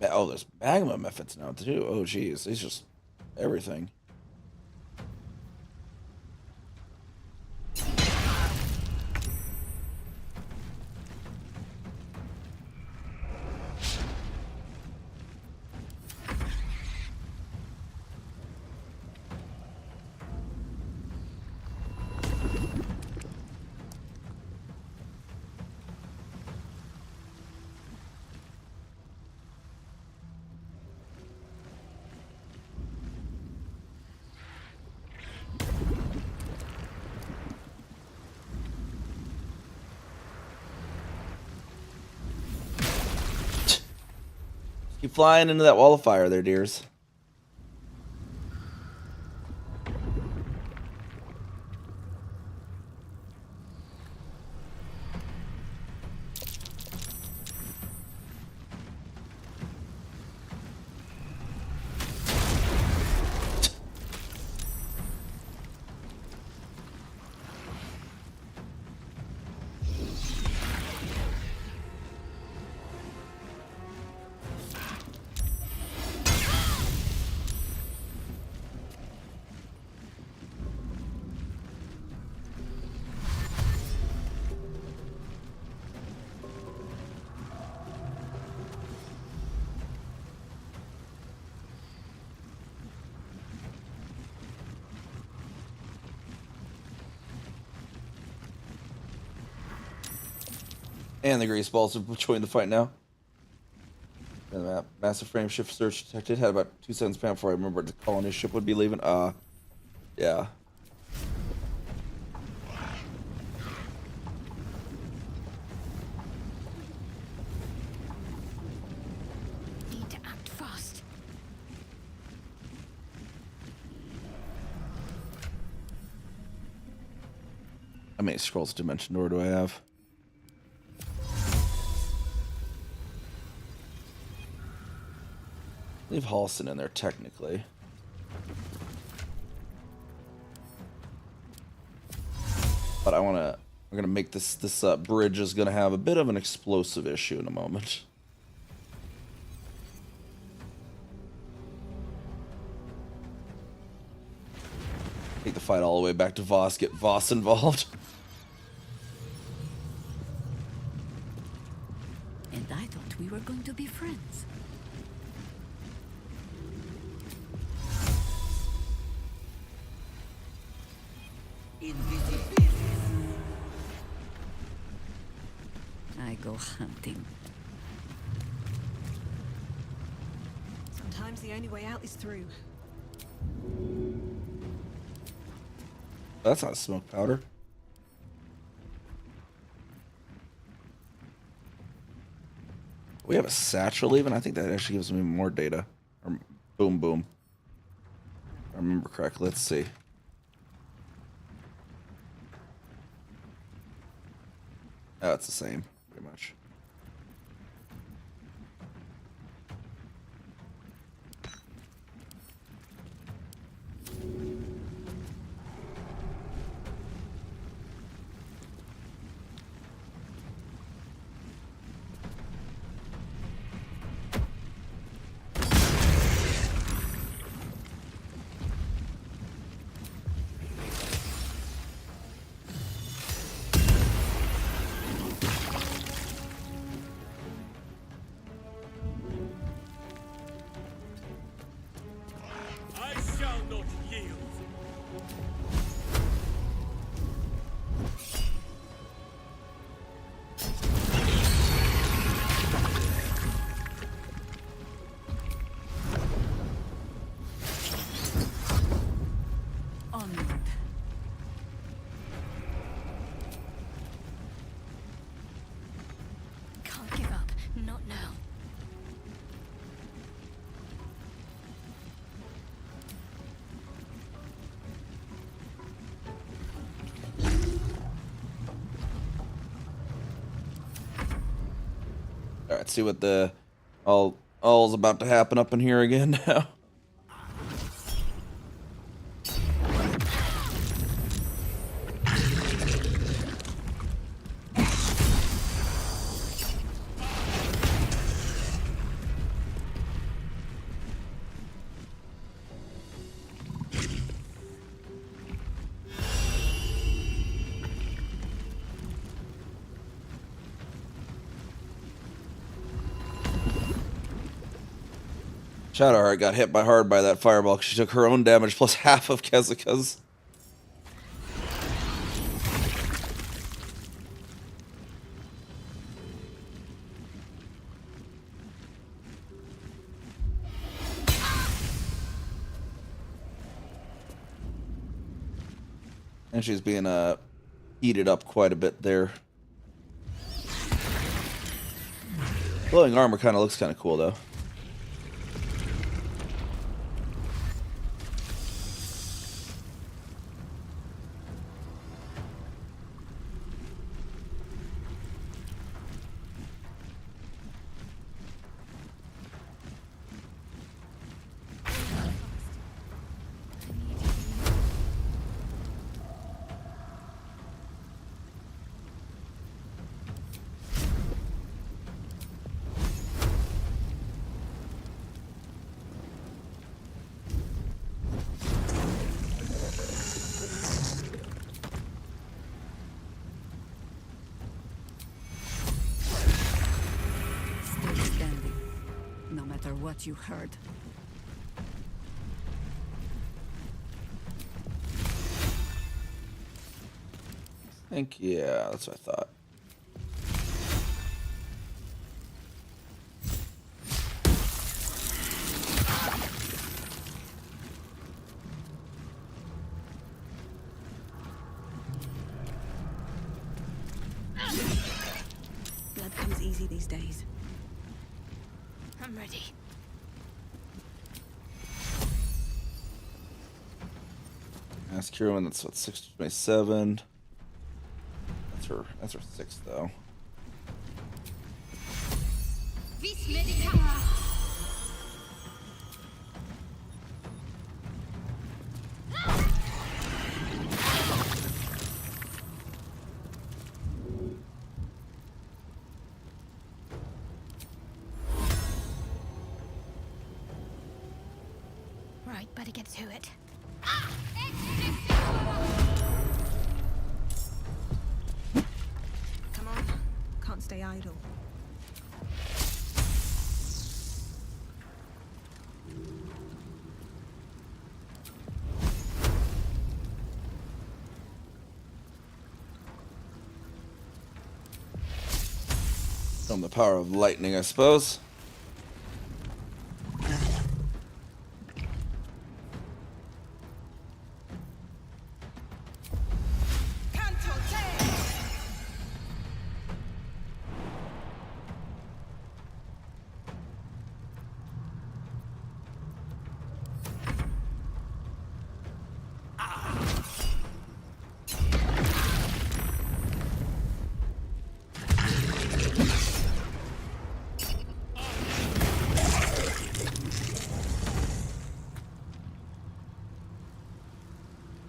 Oh, there's magma methods now, too. Oh, geez. It's just everything. Keep flying into that wall of fire there, dears. And the grease balls have joined the fight now. And the map. Massive frame shift search detected. Had about 2 seconds before I remembered the colony ship would be leaving. Yeah. Need to act fast. How many scrolls of dimension door do I have? Leave Halston in there technically. But I'm gonna make this bridge is gonna have a bit of an explosive issue in a moment. Take the fight all the way back to Voss, get Voss involved. And I thought we were going to be friends. I go hunting. Sometimes the only way out is through. That's not smoke powder. We have a satchel even? I think that actually gives me more data. Or boom boom. If I remember correctly. Let's see. Oh, it's the same, pretty much. I shall not yield. Onward. Can't give up. Not now. All right, see what the all's about to happen up in here again now. Shadowheart got hit hard by that fireball. She took her own damage plus half of Kezika's. And she's being heated up quite a bit there. Glowing armor kind of looks kind of cool though. What you heard. I think, yeah, that's what I thought. easy these days. I'm ready. Ask Kieran, that's what, 627. That's her 6 though. Vis medica. Right, better get to it. Come on, can't stay idle. From the power of lightning, I suppose.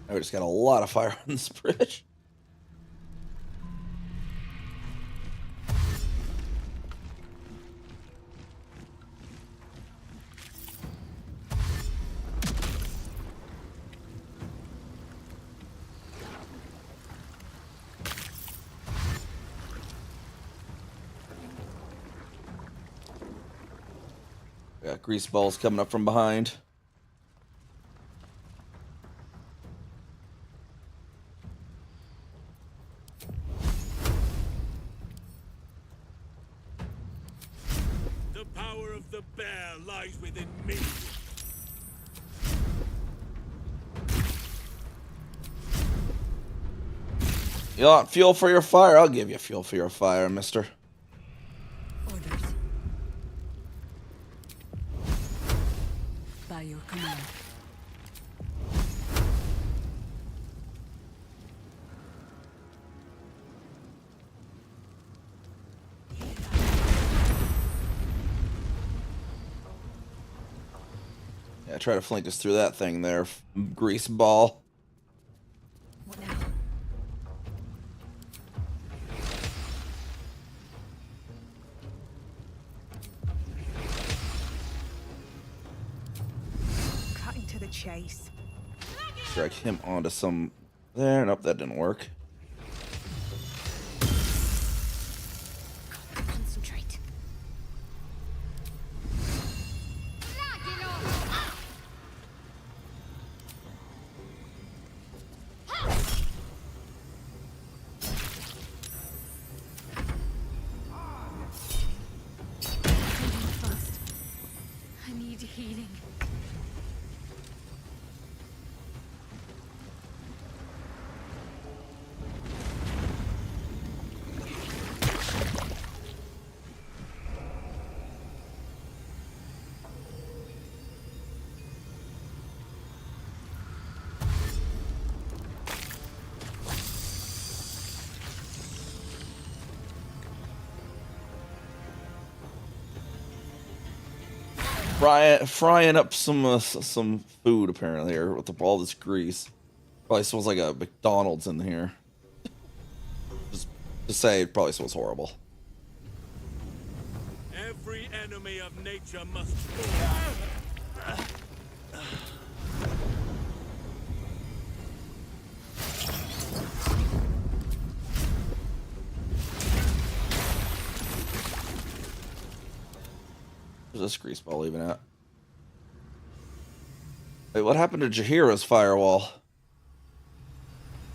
We just got a lot of fire on this bridge. We got grease balls coming up from behind. The power of the bear lies within me. You want fuel for your fire? I'll give you fuel for your fire, mister. Orders. By your command. Yeah, try to flank us through that thing there, grease ball. What now? Cutting to the chase. Drag him onto some there. Nope, that didn't work. Concentrate. Fast. I need healing. Frying up some food apparently, or with all this grease. Probably smells like a McDonald's in here. Just to say, it probably smells horrible. Every enemy of nature must fall. Where's this grease ball even at? Wait, what happened to Jaheira's firewall?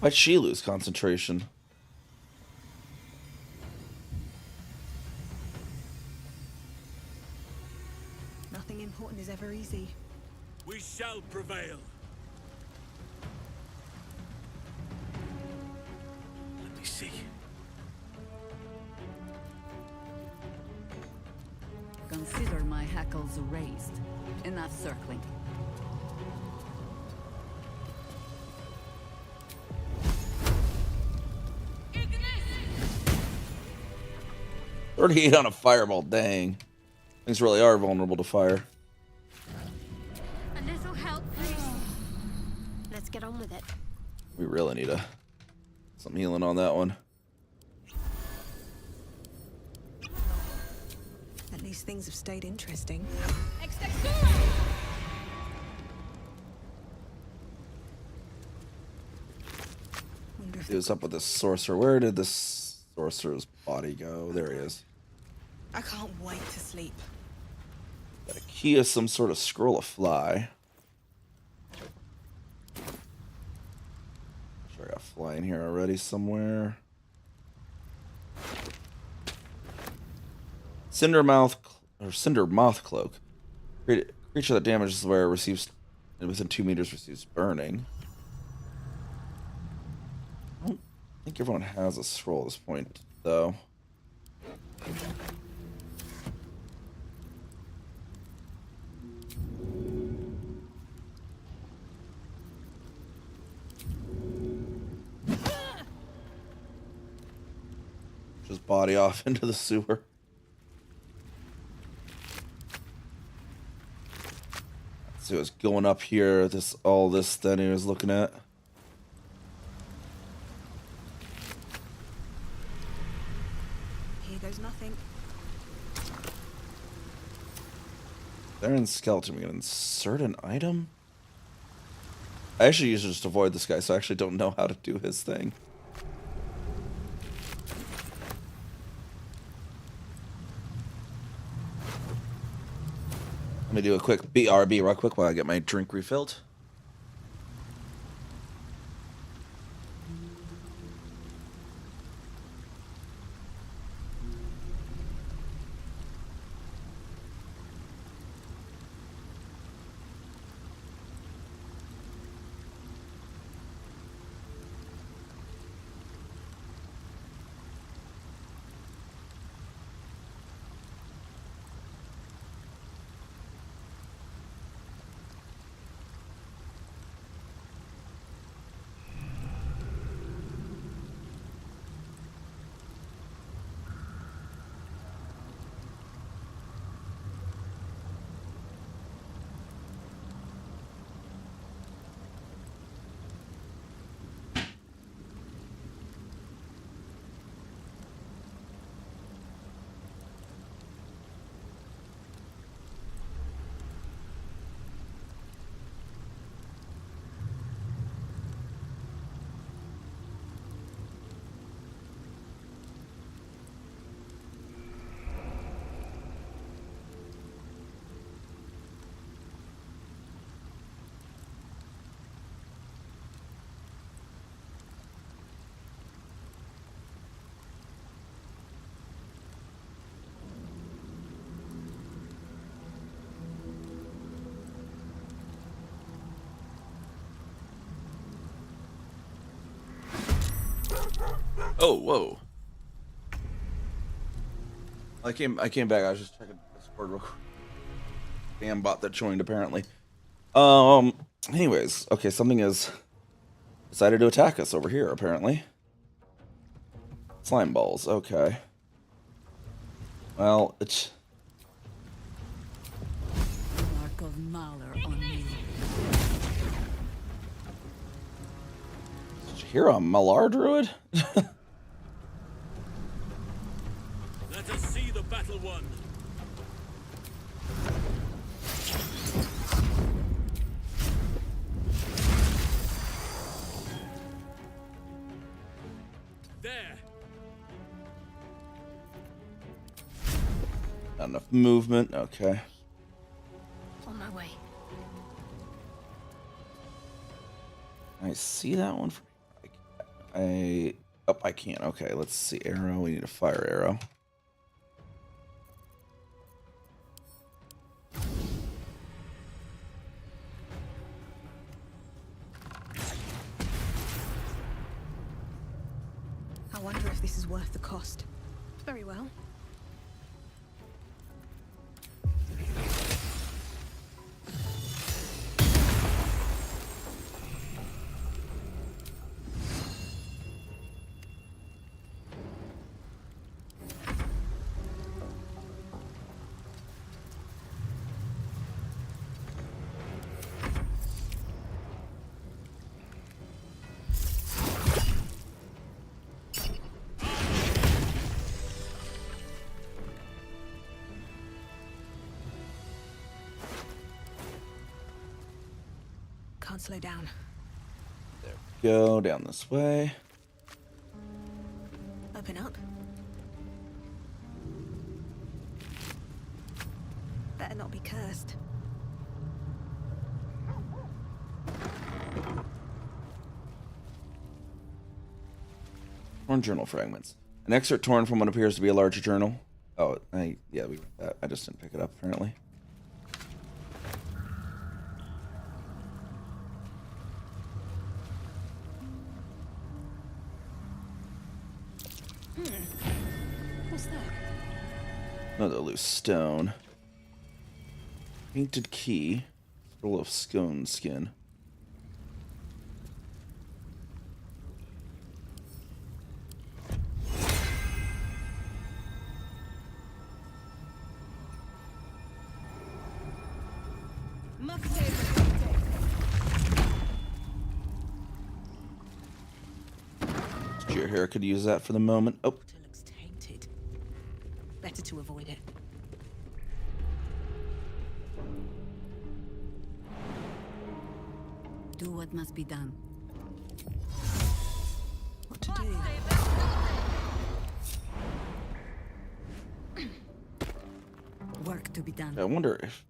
Why'd she lose concentration? Nothing important is ever easy. We shall prevail. Let me see. consider my hackles raised. Enough circling. Ignis! 38 on a fireball, dang. Things really are vulnerable to fire. A little help, please. Let's get on with it. We really need some healing on that one. At least things have stayed interesting. See what's up with this sorcerer. Where did this sorcerer's body go? There he is. I can't wait to sleep. Got a key of some sort of scroll of fly. Sure, I got fly in here already somewhere. Cinder moth cloak. Creature that damages the wearer receives within 2 meters receives burning. I don't think everyone has a scroll at this point, though. Just body off into the sewer. Let's see what's going up here. All this that he was looking at. Here goes nothing. They're in skeleton. We can insert an item. I actually usually just avoid this guy, so I actually don't know how to do his thing. Let me do a quick BRB real quick while I get my drink refilled. Oh, whoa. I came back. I was just checking Discord real quick. Damn bot that joined apparently. Anyways, okay, something has decided to attack us over here apparently. Slime balls, okay. Well, it's Mark of Mahler on me. Did you hear a Malar Druid? Let us see the battle won. There. Not enough movement, okay. On my way. I see that one from I can't. Okay, let's see. Arrow. We need a fire arrow. I wonder if this is worth the cost. Very well. can't slow down. Go down this way. Open up. Better not be cursed. Torn journal fragments. An excerpt torn from what appears to be a larger journal. Oh, yeah, we got that. I just didn't pick it up, apparently. What's that? Another loose stone. Painted key. Scroll of scone skin. Your hair could use that for the moment. Oh. It looks tainted. Better to avoid it. Do what must be done. What to do? Work to be done. I wonder if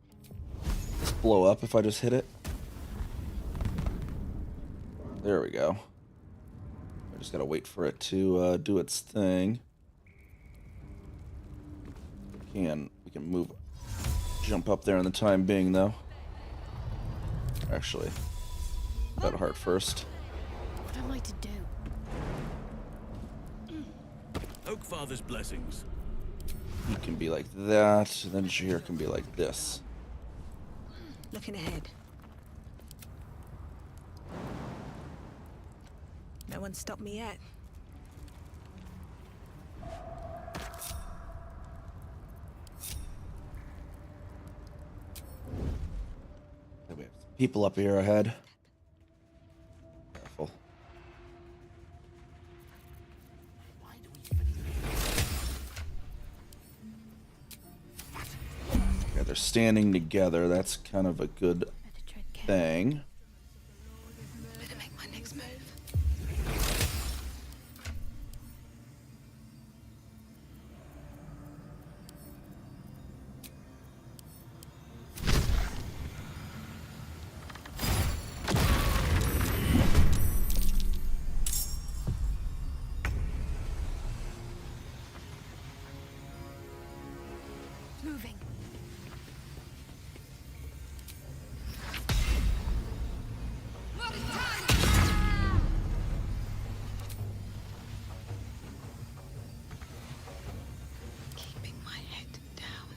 this blow up if I just hit it. There we go. I just gotta wait for it to do its thing. We can move, jump up there in the time being though. Actually, that heart first. What am I to do? Oakfather's blessings. He can be like that, then Shahir can be like this. Looking ahead. No one's stopped me yet. We have people up here ahead. Careful. Yeah, they're standing together. That's kind of a good thing. Better make my next move. Moving. Keeping my head down.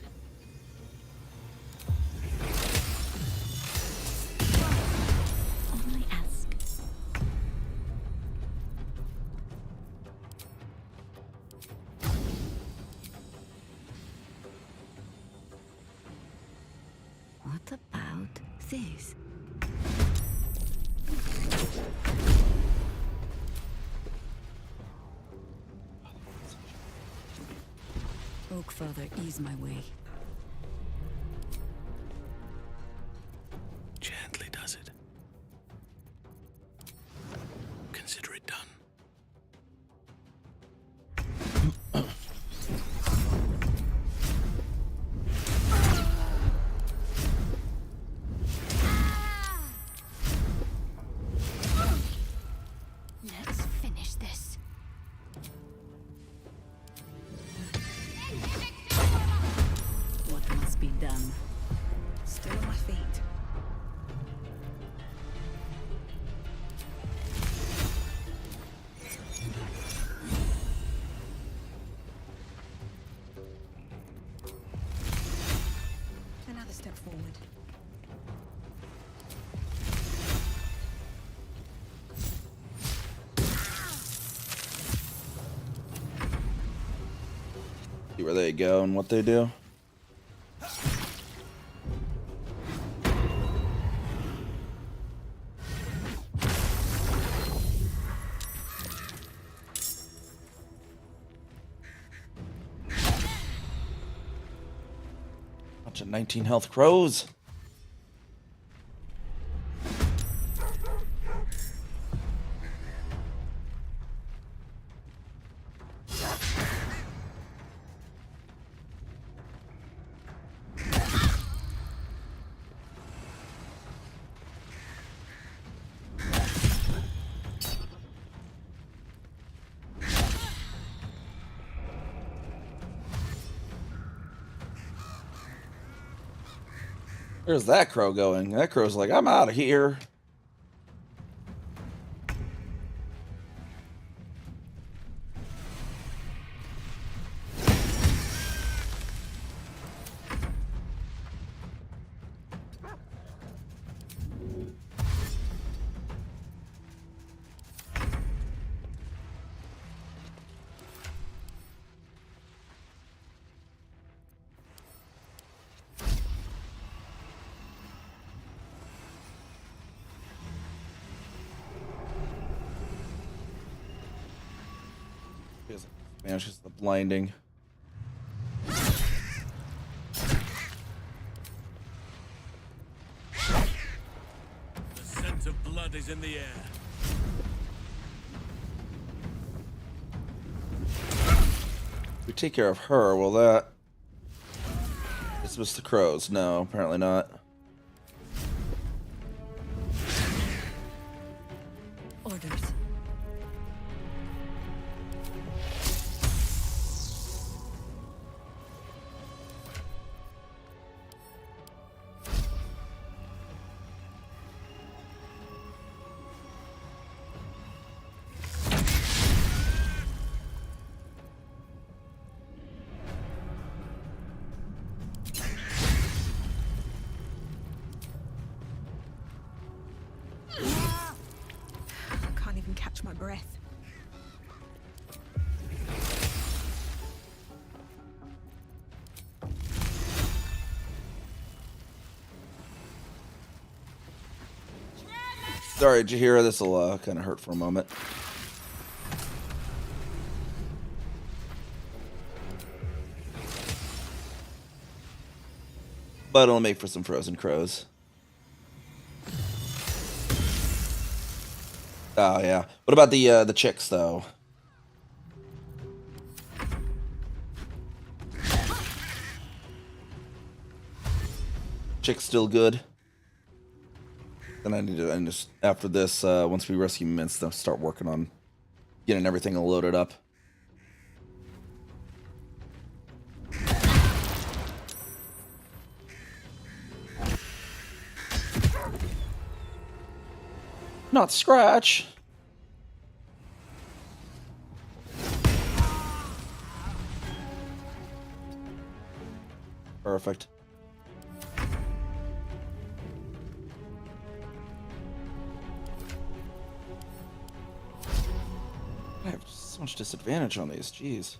Only ask. What about this? Oakfather, ease my way. Gently does it. Consider it done. Let's finish this. What must be done? Still on my feet. Another step forward. See where they go and what they do. Bunch of 19 health crows. Where's that crow going? That crow's like, I'm out of here. Banishes the blinding. The scent of blood is in the air. We take care of her, will that dismiss the crows? No, apparently not. Orders. Can't even catch my breath. Sorry, Jahira, this will kind of hurt for a moment. But it'll make for some frozen crows. Oh yeah. What about the chicks though? Chicks still good. Then I need to just after this, once we rescue Mince, then start working on getting everything loaded up. Not Scratch. Perfect. I have so much disadvantage on these, jeez.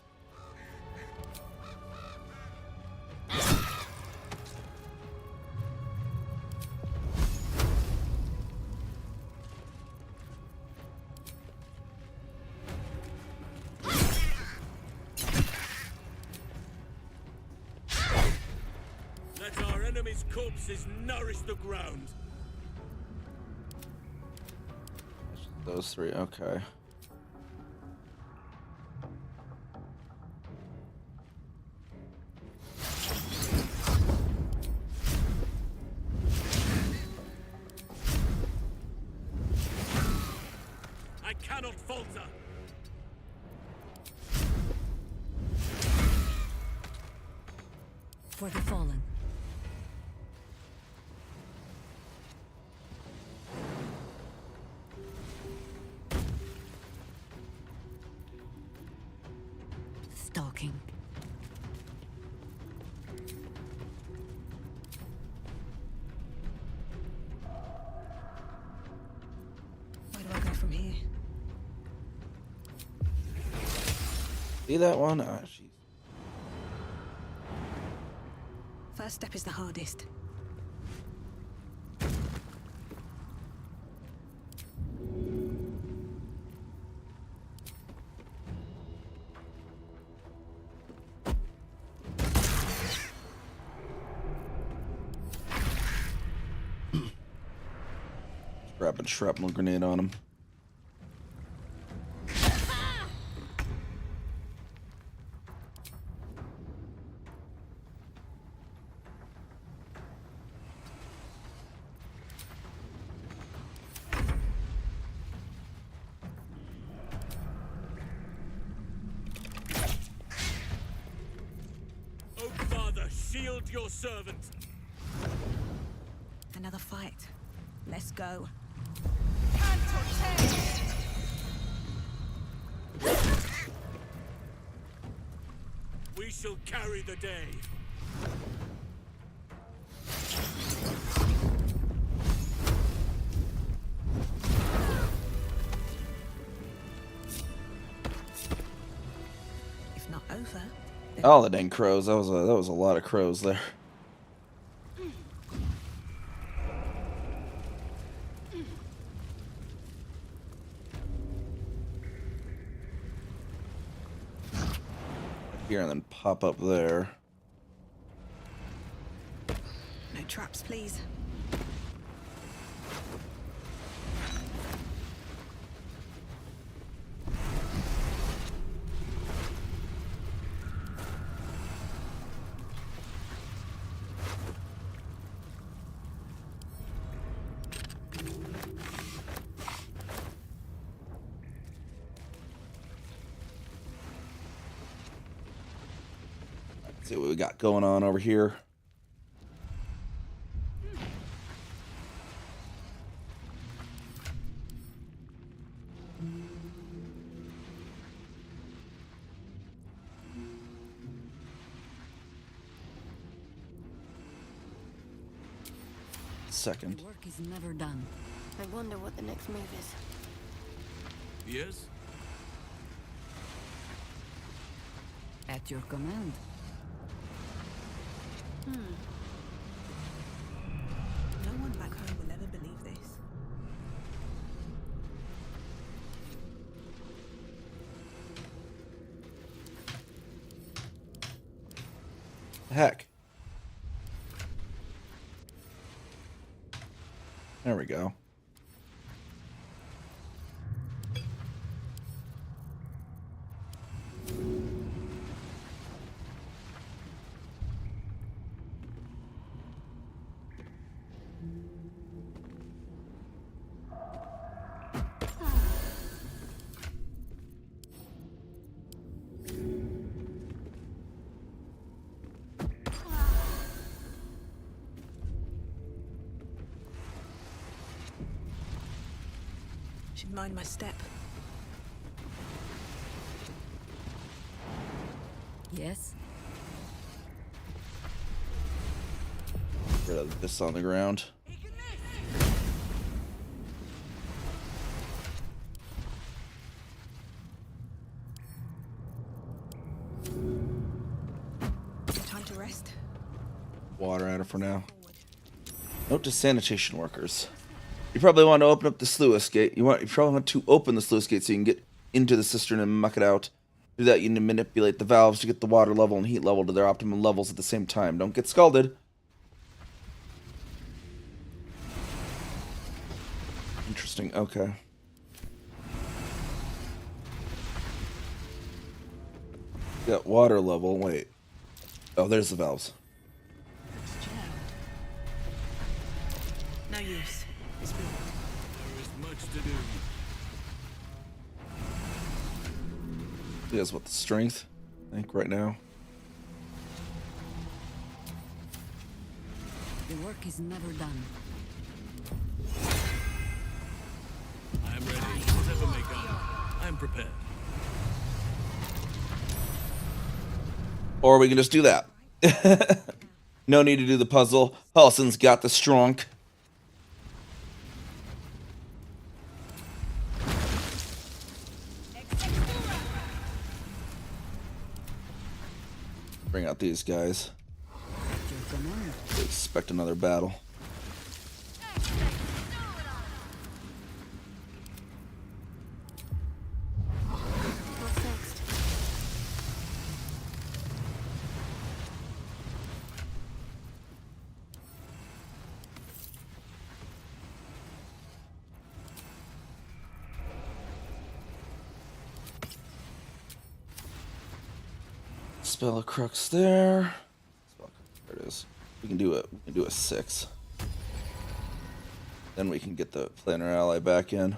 Let our enemy's corpses nourish the ground. Those three, okay. I cannot falter. For the fallen. Stalking. Where do I go from here? See that one? Ah, jeez. First step is the hardest. Grab a shrapnel grenade on him. Oh, Father, shield your servant. Another fight. Let's go. We shall carry the day. If not over. Oh, the dang crows. That was a lot of crows there. Here and then pop up there. No traps, please. See what we got going on over here. Second. Work is never done. I wonder what the next move is. Yes? At your command. No one back home will ever believe this. Heck. There we go. Should mind my step. Yes. Rid of this on the ground. Time to rest. Water at it for now. Note to sanitation workers. You probably want to open up the sluice gate. You probably want to open the sluice gate so you can get into the cistern and muck it out. Do that, you need to manipulate the valves to get the water level and heat level to their optimum levels at the same time. Don't get scalded. Interesting, okay. Got water level, wait. Oh, there's the valves. No use. It's ruined. There is much to do. He has what, the strength, I think, right now. The work is never done. I am ready. Whatever may come, I am prepared. Or we can just do that. No need to do the puzzle. Paulson's got the strong. Bring out these guys. Expect another battle. What's next? Spell a crux there. There it is. We can do it. We can do a 6. Then we can get the planar ally back in.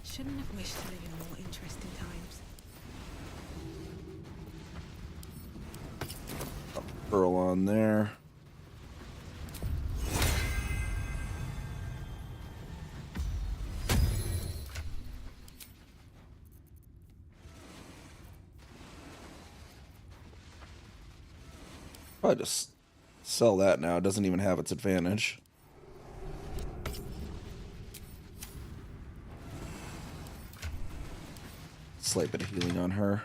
Shouldn't have wished to live in more interesting times. pearl on there. Probably just sell that now. It doesn't even have its advantage. Slight bit of healing on her.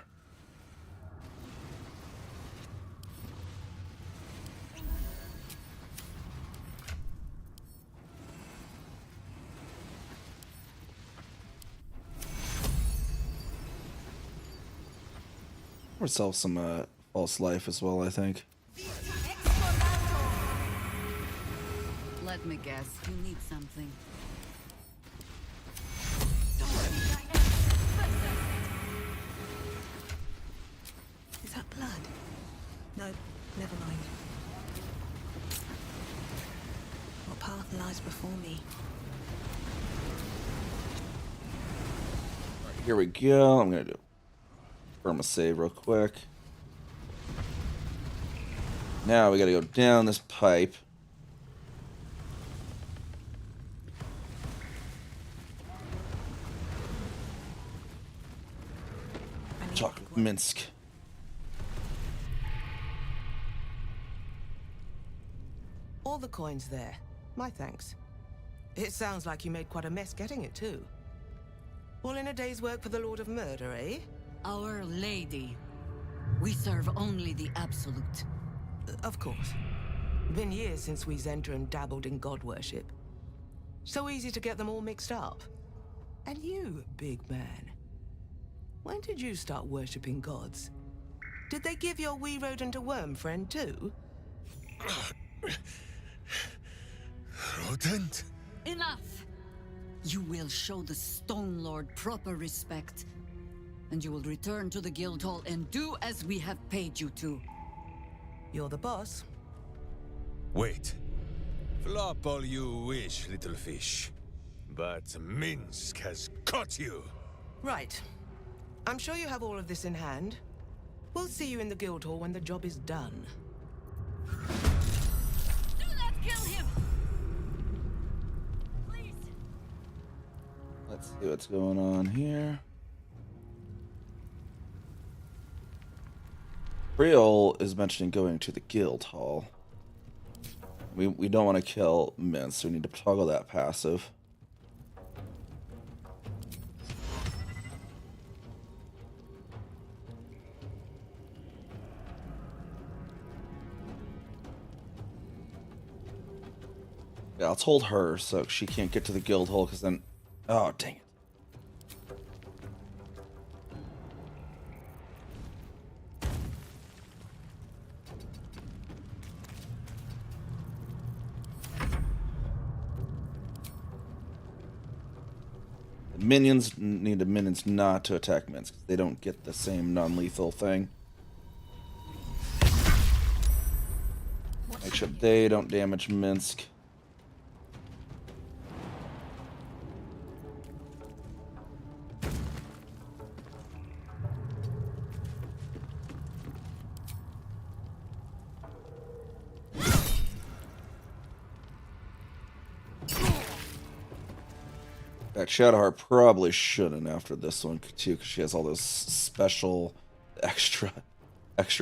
Or sell some false life as well, I think. Let me guess, you need something. Is that blood? No, never mind. What path lies before me? Here we go. I'm gonna do perma save real quick. Now we gotta go down this pipe. Chocolate Minsk. All the coins there. My thanks. It sounds like you made quite a mess getting it, too. All in a day's work for the Lord of Murder, eh? Our Lady. We serve only the Absolute. Of course. Been years since we Zenta and dabbled in god worship. So easy to get them all mixed up. And you, big man. When did you start worshipping gods? Did they give your wee rodent a worm friend too? Rodent? Enough! You will show the Stone Lord proper respect. And you will return to the guild hall and do as we have paid you to. You're the boss. Wait. Flop all you wish, little fish. But Minsk has caught you. Right. I'm sure you have all of this in hand. We'll see you in the guild hall when the job is done. Do not kill him! Please! Let's see what's going on here. Briol is mentioning going to the guild hall. We don't want to kill Minsk, so we need to toggle that passive. Yeah, I'll hold her so she can't get to the guild hall, because then... Oh, dang it. Minions need the minions not to attack Minsk. They don't get the same non-lethal thing. Make sure they don't damage Minsk. That Shadowheart probably shouldn't after this one too, because she has all those special extra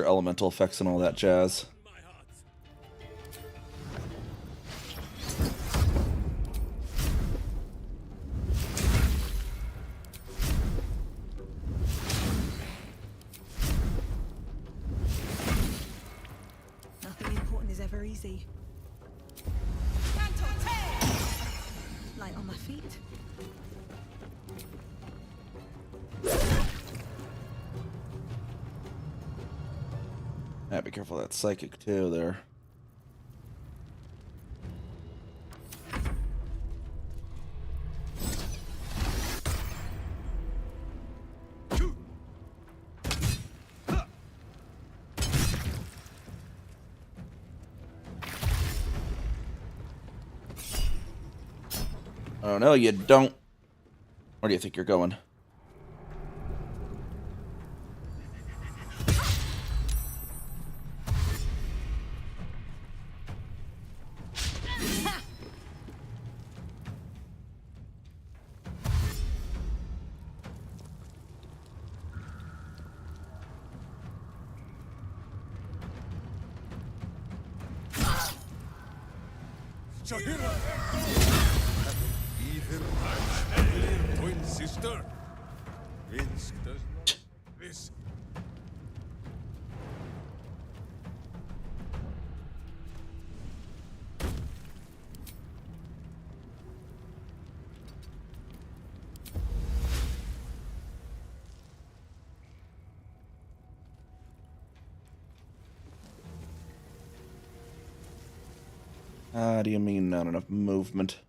elemental effects and all that jazz. Nothing important is ever easy. Light on my feet. Yeah, be careful of that psychic too there. Oh no, you don't. Where do you think you're going? Either my twin sister. Minsk does not this. How do you mean not enough movement?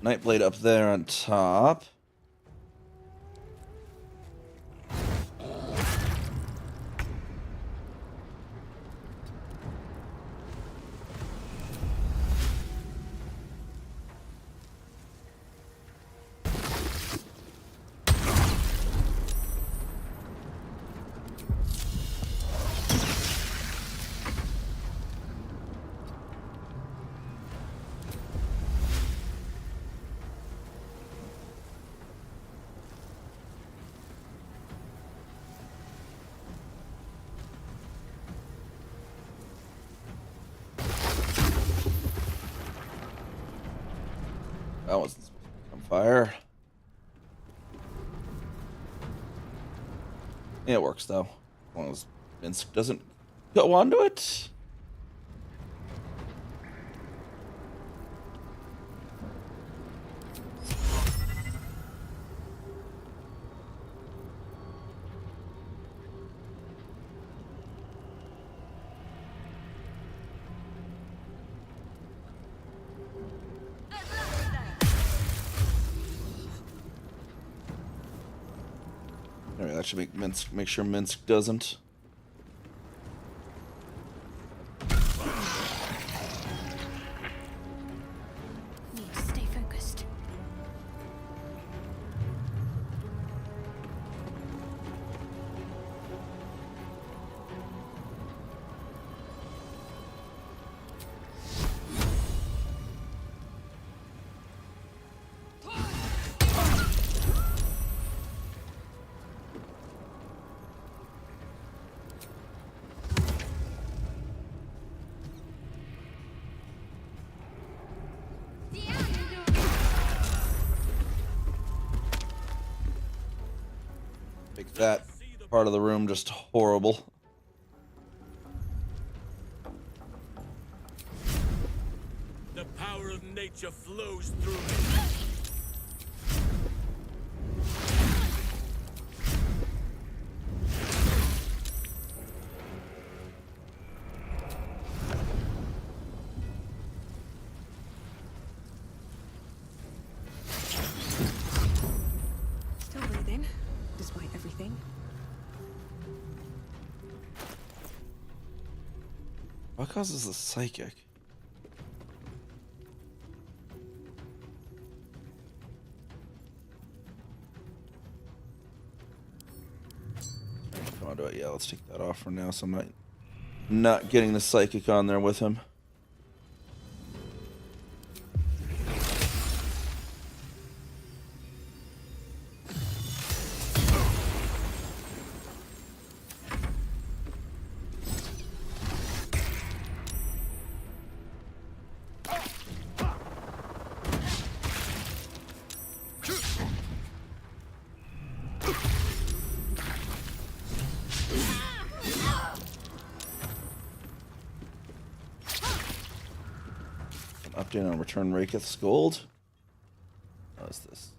Nightblade up there on top. That wasn't supposed to become fire. Yeah, it works though. As long as Minsk doesn't go onto it. Alright, that should make sure Minsk doesn't. Need to stay focused. Make that part of the room just horrible. The power of nature flows through me. Still breathing, despite everything. What causes the psychic? Come on, do it. Yeah, let's take that off for now. So I'm not getting the psychic on there with him. Update on return Rakith's gold. What is this?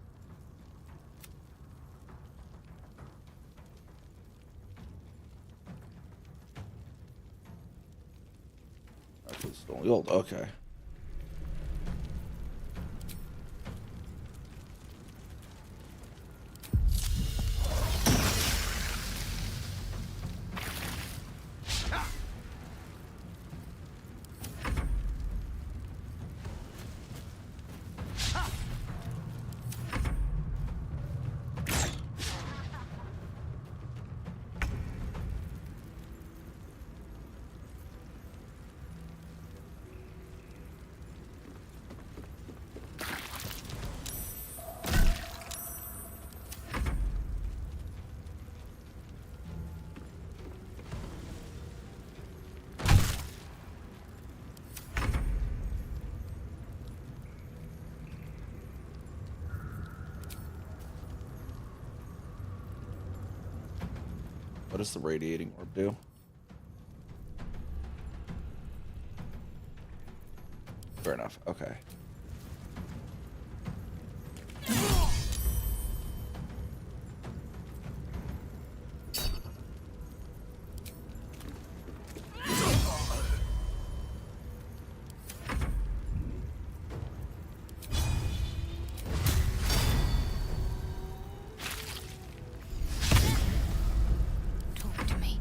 Stolen gold. Okay. What does the radiating orb do? Fair enough. Okay. Talk to me.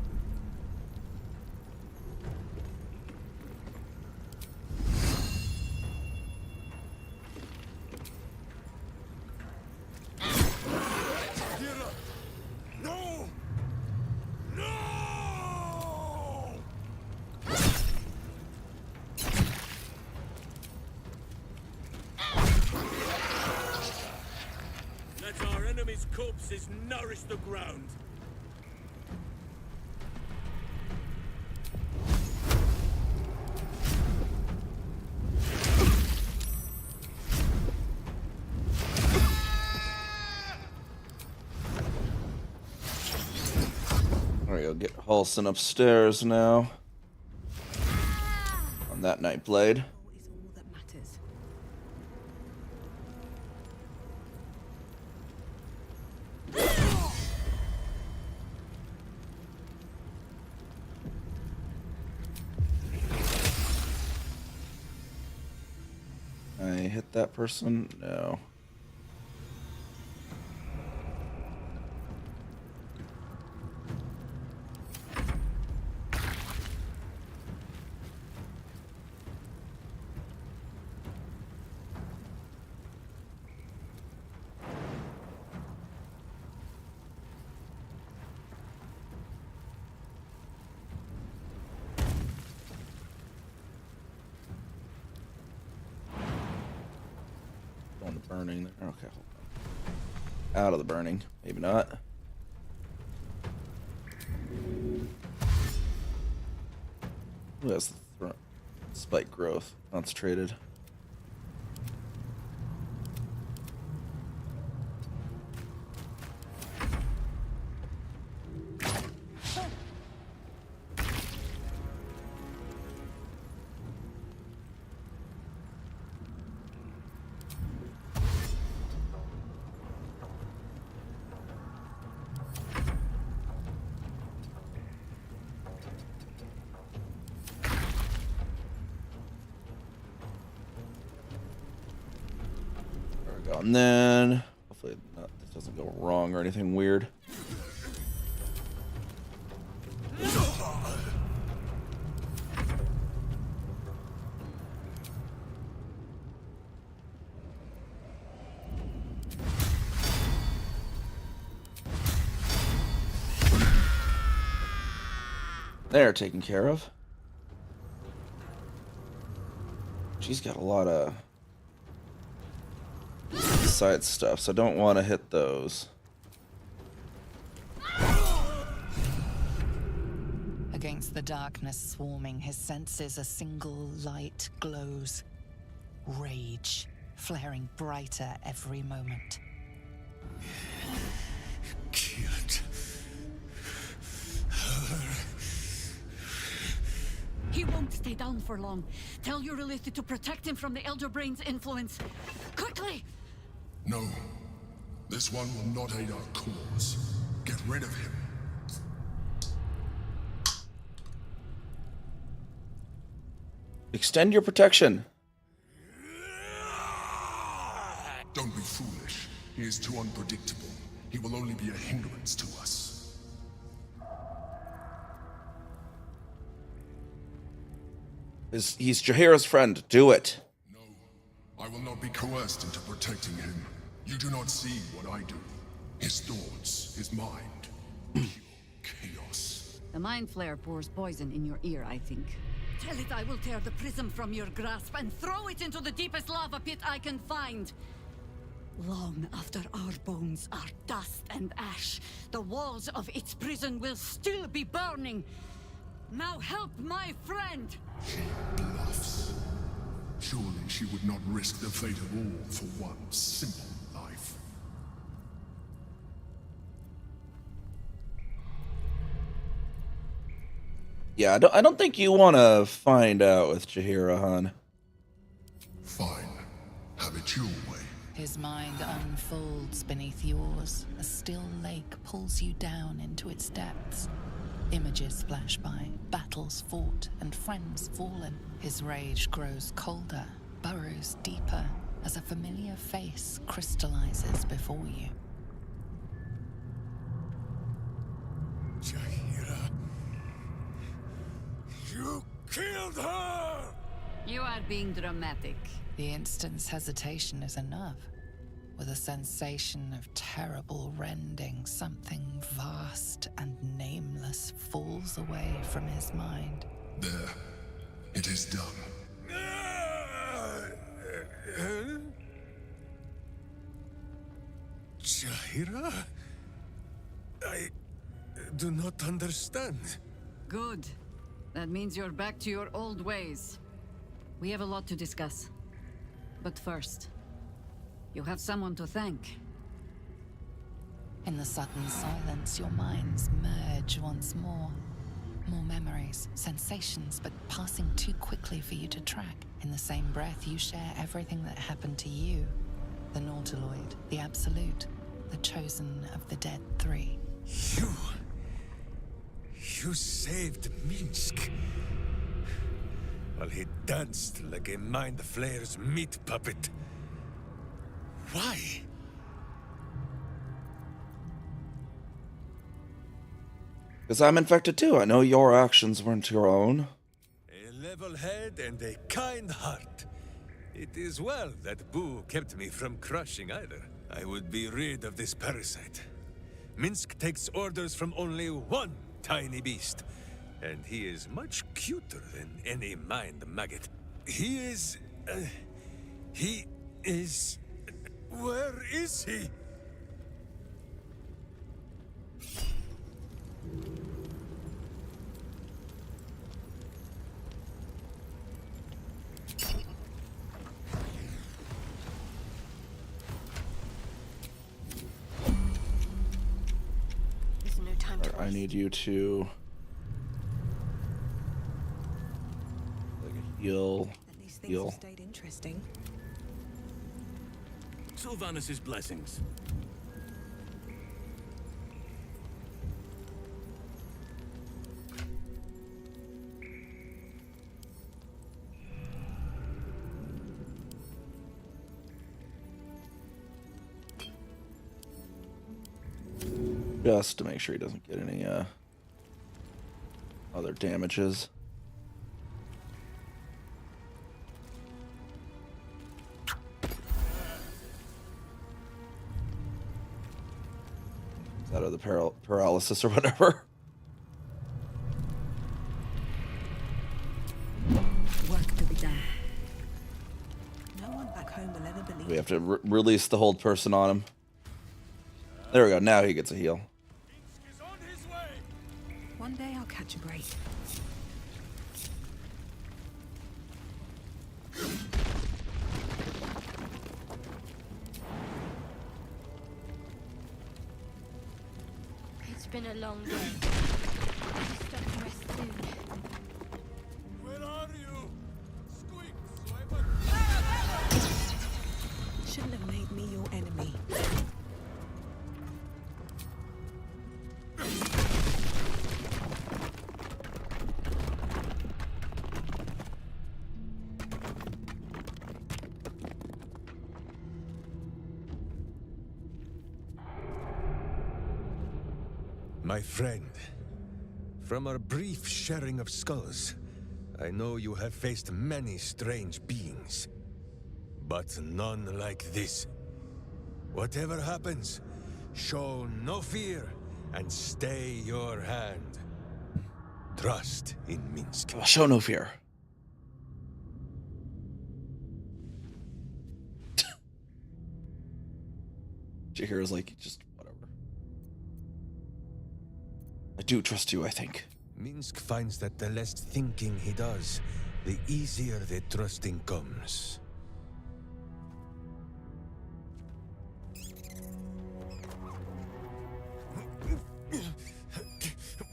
No! No! Let our enemies' corpses nourish the ground. Alright, I'll get Halson upstairs now. On that night blade. Is all that matters. I hit that person? No. On the burning there. Okay, hold on. Out of the burning. Maybe not. Who has the spike growth concentrated? And then, hopefully this doesn't go wrong or anything weird. They're taken care of. She's got a lot of side stuff, so I don't want to hit those. Against the darkness swarming, his senses a single light glows. Rage, flaring brighter every moment. Killed her. He won't stay down for long. Tell your Elitha to protect him from the Elder Brain's influence. Quickly! No. This one will not aid our cause. Get rid of him. Extend your protection. Don't be foolish. He is too unpredictable. He will only be a hindrance to us. He's Jaheira's friend. Do it. I will not be coerced into protecting him. You do not see what I do. His thoughts, his mind. Pure chaos. The Mind Flare pours poison in your ear, I think. Tell it I will tear the prism from your grasp and throw it into the deepest lava pit I can find. Long after our bones are dust and ash, the walls of its prison will still be burning. Now help my friend! She bluffs. Surely she would not risk the fate of all for one simple life. Yeah, I don't think you want to find out with Jaheira, hon. Fine. Have it your way. His mind unfolds beneath yours. A still lake pulls you down into its depths. Images flash by, battles fought, and friends fallen. His rage grows colder, burrows deeper, as a familiar face crystallizes before you. Jaheira, you killed her! You are being dramatic. The instant's hesitation is enough. With a sensation of terrible rending, something vast and nameless falls away from his mind. There. It is done. Jaheira? I do not understand. Good. That means you're back to your old ways. We have a lot to discuss. But first, you have someone to thank. In the sudden silence, your minds merge once more. More memories, sensations, but passing too quickly for you to track. In the same breath, you share everything that happened to you. The Nautiloid, the Absolute, the chosen of the dead three. You saved Minsk. While he danced like a Mind Flayer's meat puppet. Why? Because I'm infected too. I know your actions weren't your own. A level head and a kind heart. It is well that Boo kept me from crushing either. I would be rid of this parasite. Minsk takes orders from only one tiny beast. And he is much cuter than any mind maggot. He is... Where is he? There's no time to I need you to heal. At least things have stayed interesting. Sylvanus' blessings. Just to make sure he doesn't get any other damages. Out of the paralysis or whatever. Work to be done. No one back home will ever believe. We have to release the hold person on him. There we go. Now he gets a heal. One day I'll catch a break. It's been a long day. Stop and rest soon. Where are you? Squeak, Shouldn't have made me your enemy. My friend, from our brief sharing of skulls, I know you have faced many strange beings, but none like this. Whatever happens, show no fear and stay your hand. Trust in Minsk. Show no fear. Jaheira's like, just whatever. I do trust you, I think. Minsk finds that the less thinking he does, the easier the trusting comes.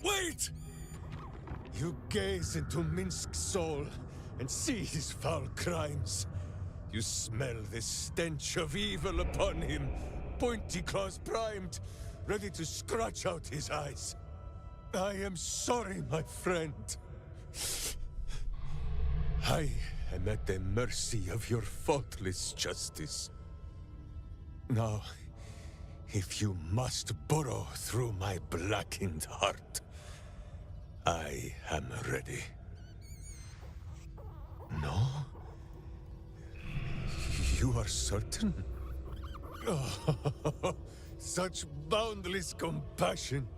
Wait! You gaze into Minsk's soul and see his foul crimes. You smell the stench of evil upon him, pointy claws primed, ready to scratch out his eyes. I am sorry, my friend. I am at the mercy of your faultless justice. Now, if you must burrow through my blackened heart, I am ready. No? You are certain? Oh, such boundless compassion.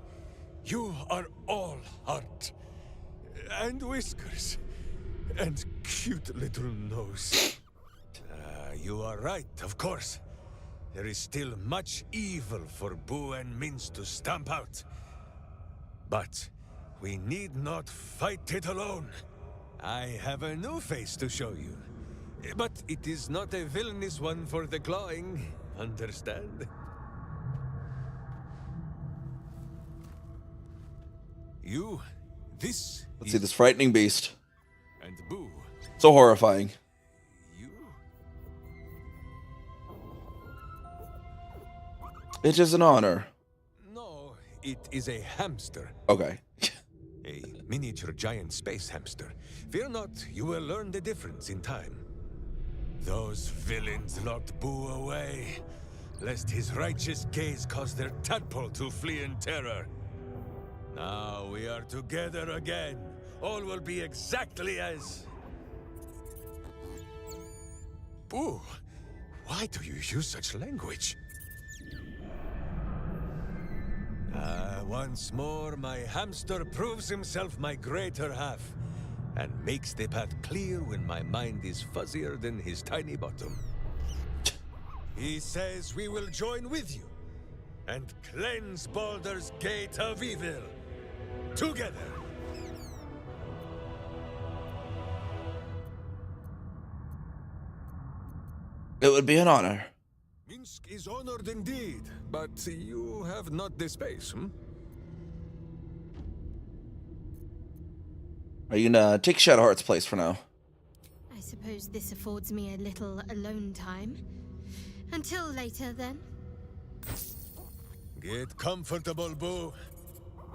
You are all heart, and whiskers, and cute little nose. You are right, of course. There is still much evil for Boo and Mince to stamp out. But we need not fight it alone. I have a new face to show you. But it is not a villainous one for the clawing, understand? You, this Let's see this frightening beast. And Boo. So horrifying. You? It is an honor. No, it is a hamster. Okay. A miniature giant space hamster. Fear not, you will learn the difference in time. Those villains locked Boo away, lest his righteous gaze cause their tadpole to flee in terror. Now we are together again. All will be exactly as... Boo, why do you use such language? Once more, my hamster proves himself my greater half, and makes the path clear when my mind is fuzzier than his tiny bottom. He says we will join with you, and cleanse Baldur's gate of evil. Together! It would be an honor. Minsk is honored indeed, but you have not the space, hmm? Are you gonna take Shadowheart's place for now? I suppose this affords me a little alone time. Until later, then. Get comfortable, Boo.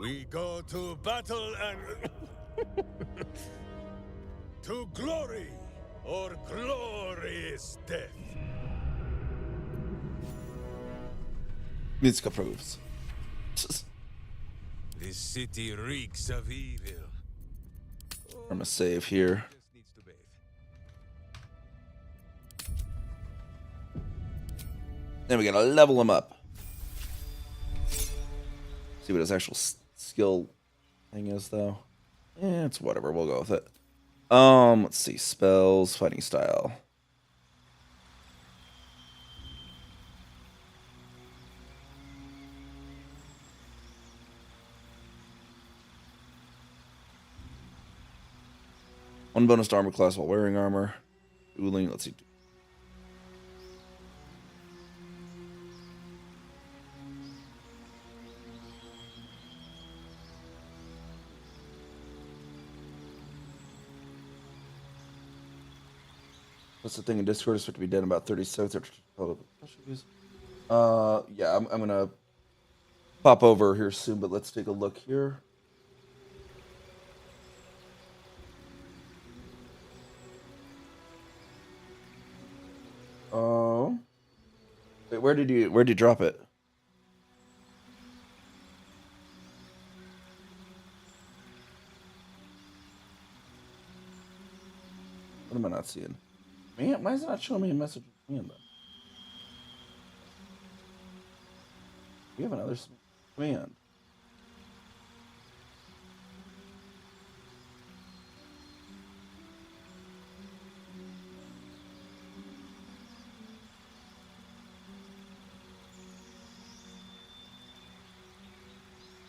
We go to battle and... to glory, or glorious death. Minsk approves. This city reeks of evil. I'm gonna save here. Then we gotta level him up. See what his actual skill thing is, though. It's whatever. We'll go with it. Let's see. Spells, fighting style. One bonus to armor class while wearing armor. Dueling, let's see. What's the thing in Discord? It's supposed to be dead in about 30 seconds after. Yeah, I'm gonna pop over here soon, but let's take a look here. Oh, wait, where did you drop it? What am I not seeing? Man, why is it not showing me a message from me then? We have another command.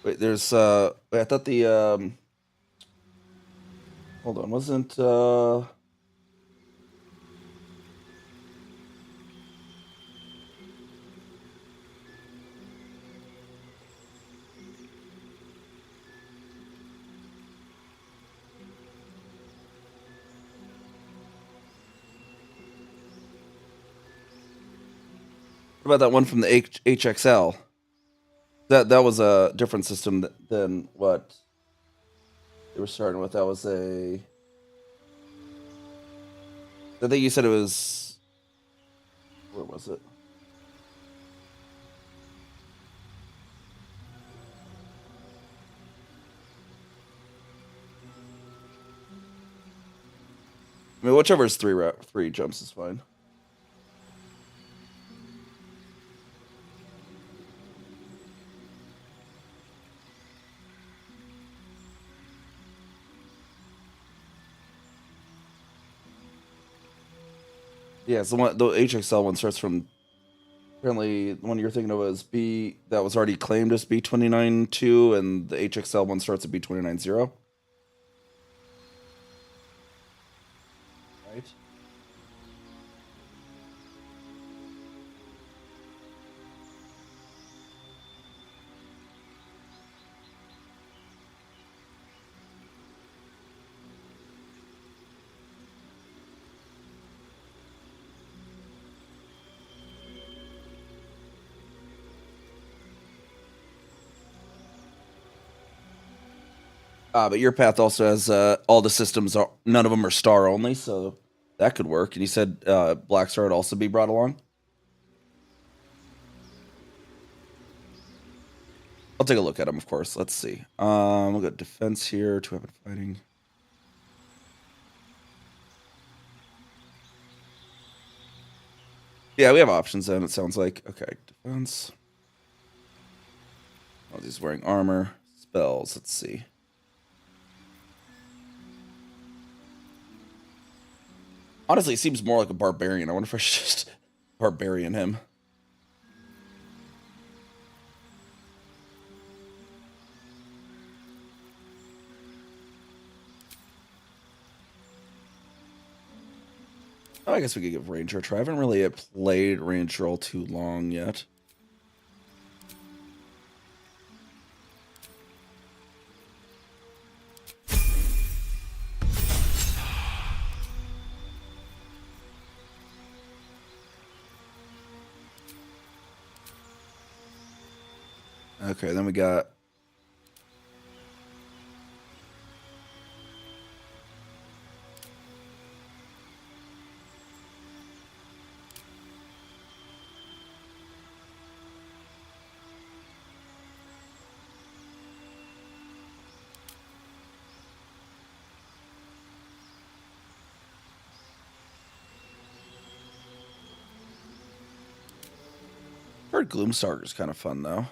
Wait, there's wait, I thought the hold on, wasn't What about that one from the HXL? That was a different system than what they were starting with. That was a. I think you said it was. Where was it? I mean, whichever is three jumps is fine. Yeah, it's the HXL one starts from. Apparently, the one you're thinking of was B that was already claimed as B29.2, and the HXL one starts at B29.0. Right. But your path also has all the systems are none of them are star only, so that could work. And you said Black Star would also be brought along. I'll take a look at them, of course. Let's see. We'll go defense here, 2-weapon fighting. Yeah, we have options then, it sounds like. Okay, defense. Oh, he's wearing armor. Spells, let's see. Honestly, it seems more like a barbarian. I wonder if I should just barbarian him. Oh, I guess we could give Ranger a try. I haven't really played Ranger all too long yet. Okay, then we got... heard Gloomstalker is kind of fun, though.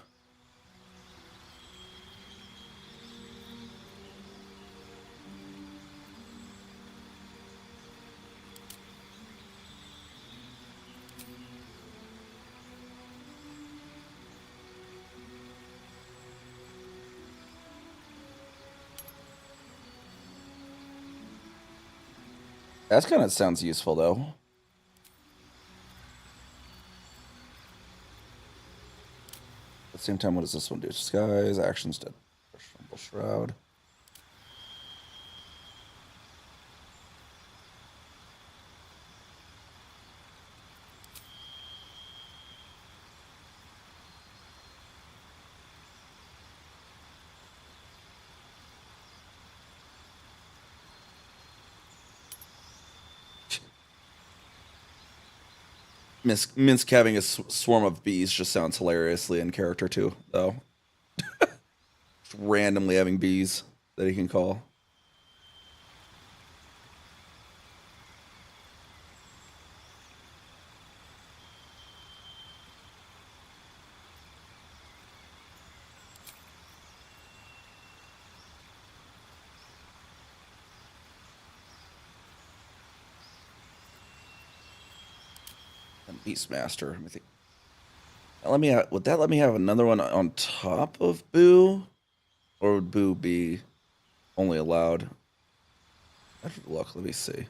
That kind of sounds useful, though. At the same time, what does this one do? Disguise, actions, dead, shroud. Minsk having a swarm of bees just sounds hilariously in character too, though. Just randomly having bees that he can call. Beastmaster. Let me think. Would that let me have another one on top of Boo, or would Boo be only allowed? I have to look. Let me see.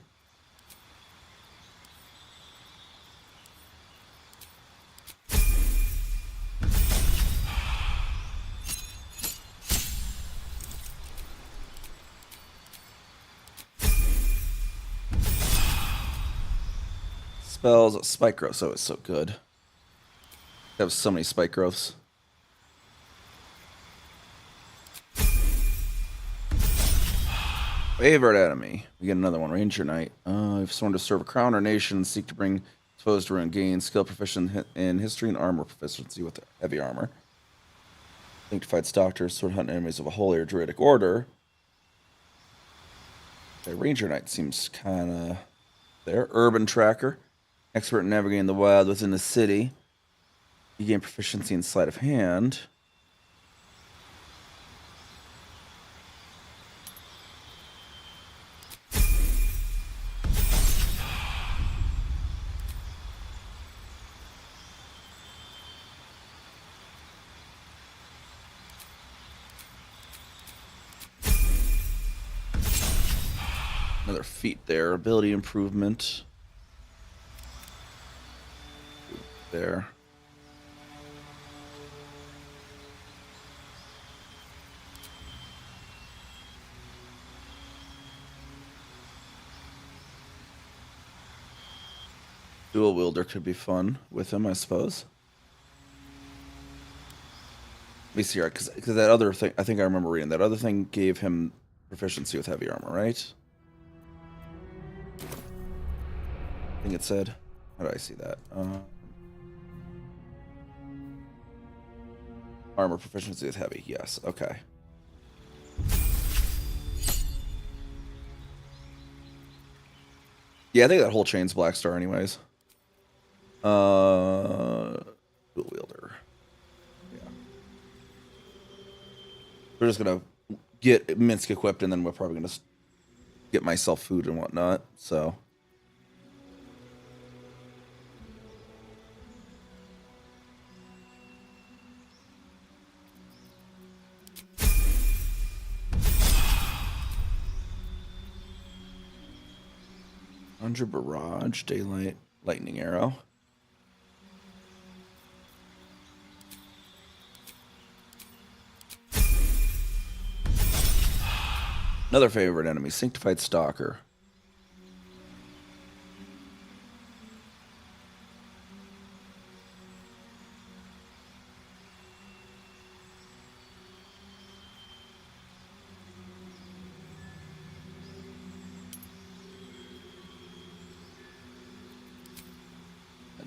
Spells, Spike Growth, so it's so good. Have so many spike growths. Favorite enemy. We get another one. Ranger Knight. I've sworn to serve a crown or nation and seek to bring foes to ruin. Gain skill proficient in history and armor proficiency with heavy armor. Sanctified Stalker. Sword hunt enemies of a holy or druidic order. Okay, Ranger Knight seems kind of there. Urban Tracker. Expert in navigating the wild within the city. You gain proficiency in sleight of hand. Another feat there. Ability improvement. There. Dual wielder could be fun with him, I suppose. Let me see here, because that other thing, I think I remember reading, that other thing gave him proficiency with heavy armor, right? I think it said. How did I see that? Armor proficiency with heavy, yes, okay. Yeah, I think that whole chain's Black Star anyways. Dual wielder. Yeah. We're just gonna get Minsk equipped and then we're probably gonna get myself food and whatnot, so. Conjure Barrage, Daylight, Lightning Arrow. Another favorite enemy, Sanctified Stalker.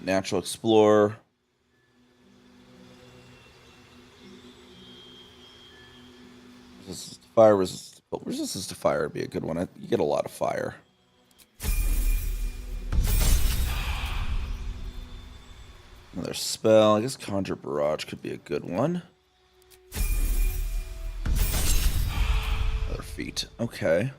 Natural Explorer. Fire resistance to fire would be a good one. You get a lot of fire. Another spell. I guess Conjure Barrage could be a good one. Another feat. Okay.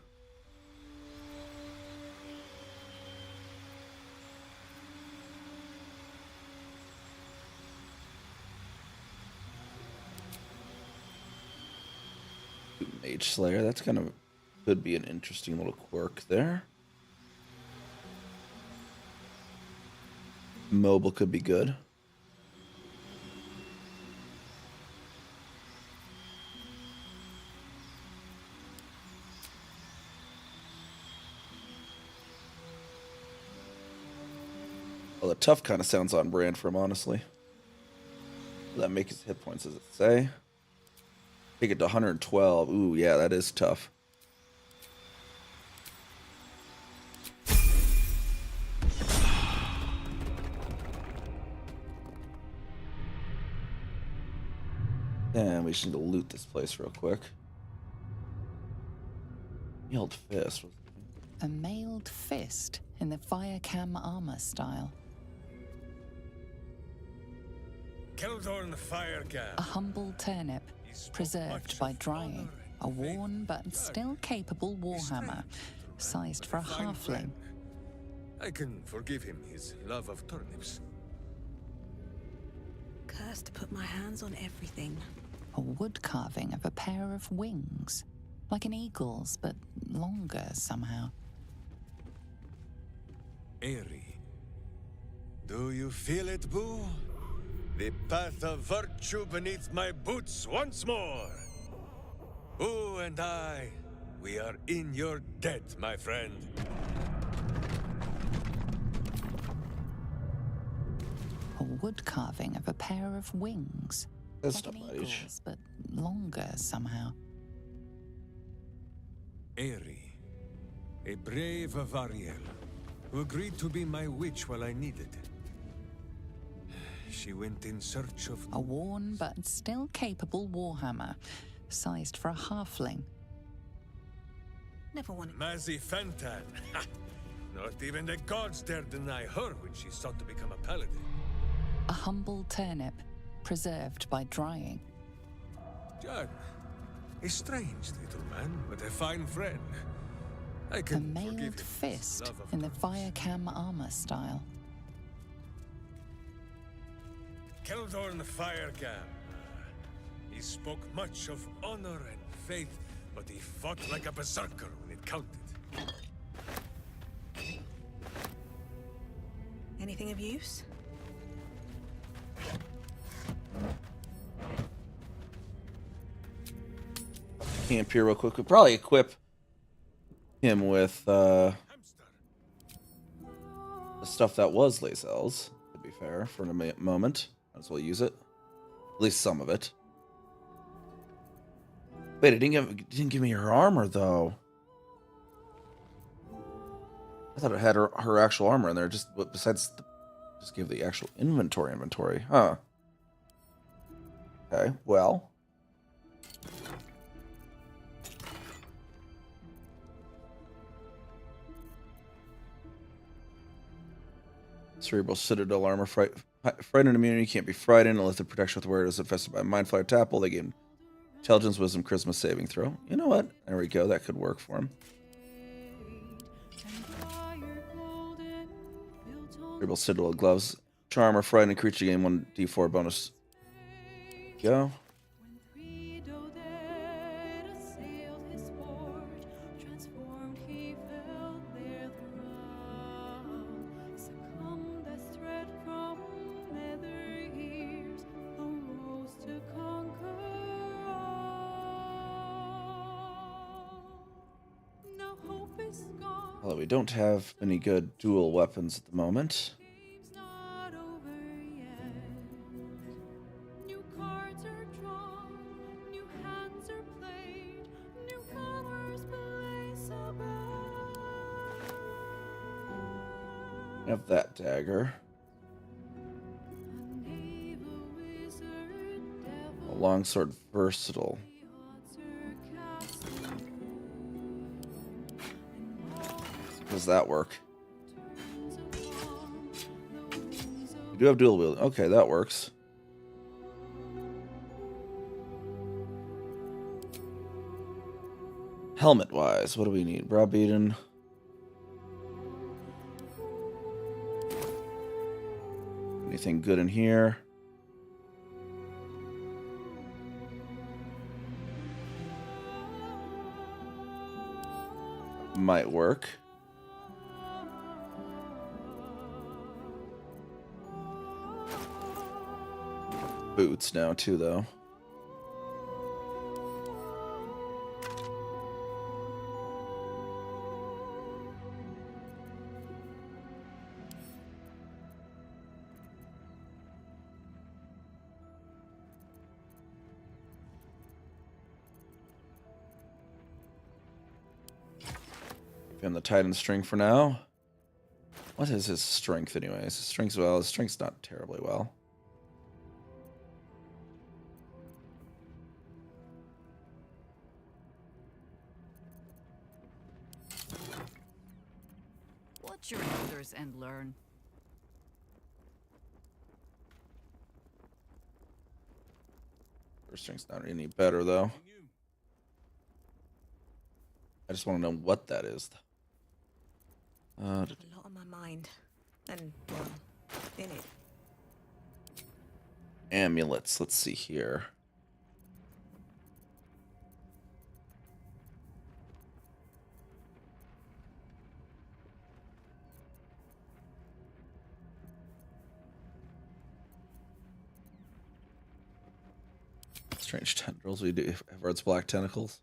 Mage Slayer, that's kind of could be an interesting little quirk there. Mobile could be good. Well, the tough kind of sounds on brand for him, honestly. Will that make his hit points, does it say? Take it to 112. Ooh, yeah, that is tough. And we just need to loot this place real quick. Mailed Fist. A mailed fist in the fire cam armor style. Keldorn fire cam. A humble turnip, preserved by drying. A worn but still capable warhammer, sized for a halfling. I can forgive him his love of turnips. Cursed to put my hands on everything. A wood carving of a pair of wings, like an eagle's, but longer somehow. Airy. Do you feel it, Boo? The path of virtue beneath my boots once more. Boo and I, we are in your debt, my friend. A wood carving of a pair of wings. That's Like not an my age. eagle's, but longer somehow. Aerie, a brave Avariel, who agreed to be my witch while I needed. She went in search of... A worn but still capable warhammer, sized for a halfling. Never wanted. Mazzy Fantan. Not even the gods dare deny her when she sought to become a paladin. A humble turnip, preserved by drying. John, a strange little man, but a fine friend. I A can forgive mailed him his fist love of in the Firecam armor style. Keldorn Firecam. He spoke much of honor and faith, but he fought like a berserker when it counted. Anything of use? Camp here real quick. We'll probably equip him with the stuff that was Lae'zel's, to be fair, for a moment. Might as well use it. At least some of it. Wait, it didn't give me her armor, though. I thought it had her actual armor in there, just besides just give the actual inventory. Huh. Okay, well. Cerebral Citadel armor. Frightened immunity can't be frightened unless the protection with where it is infested by a Mind Flayer Tapple. They gain Intelligence, Wisdom, Charisma saving throw. You know what? There we go. That could work for him. Cerebral Citadel gloves. Charm or frightened creature gain 1d4 bonus. Go. Although we don't have any good dual weapons at the moment. We have that dagger. A longsword versatile. Does that work? We do have dual wield. Okay, that works. Helmet wise, what do we need? Browbeaten. Anything good in here? Might work. Boots now too, though. Give him the Titan string for now. What is his strength, anyways? His strength's not terribly well. Watch your elders and learn. Her strength's not any better, though. I just want to know what that is. A lot on my mind. And, well, in it. Amulets. Let's see here. Strange tendrils. We do Everard's black tentacles.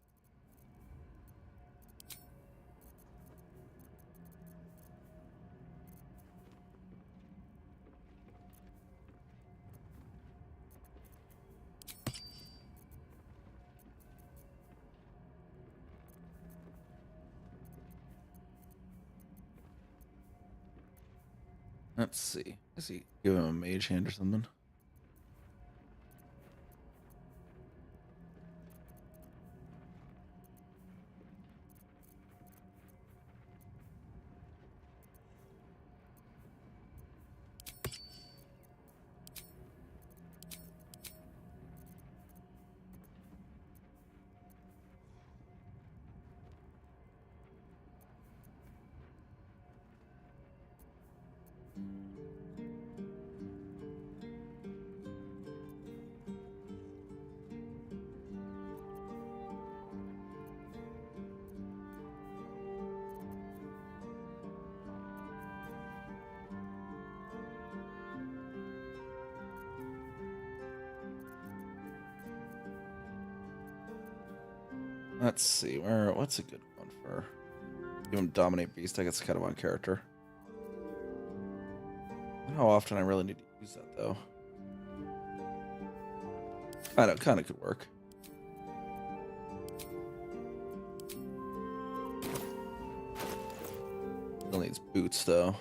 Let's see. Is he give him a mage hand or something? Let's see. What's a good one for? Give him dominate beast. I guess kind of on character. I don't know how often I really need to use that though. Kind of could work. Still needs boots though.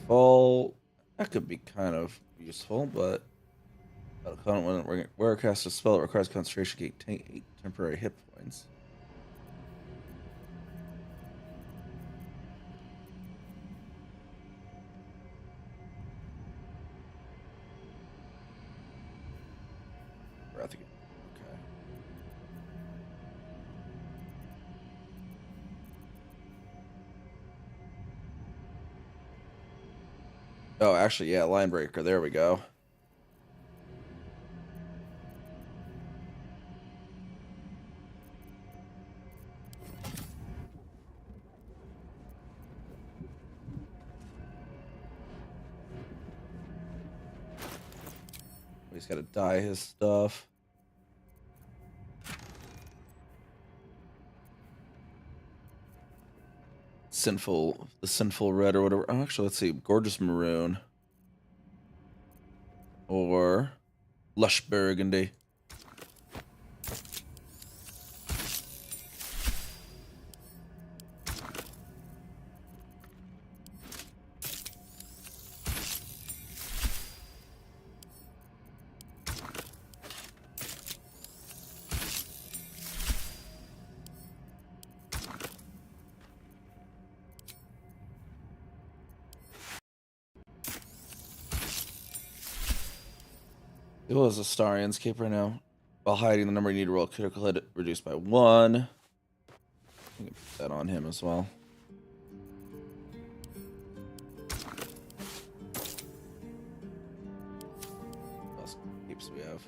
Full. That could be kind of useful, but where cast a spell that requires concentration, gain 8 temporary hit points. Wrath again. Okay. Oh, actually, yeah, line breaker. There we go. He's got to dye his stuff. The sinful red or whatever. Oh, actually, let's see. Gorgeous maroon. Or lush burgundy. It was a Starian's cape right now. While hiding, the number you need to roll critical hit reduced by 1. I can put that on him as well. What else capes we have?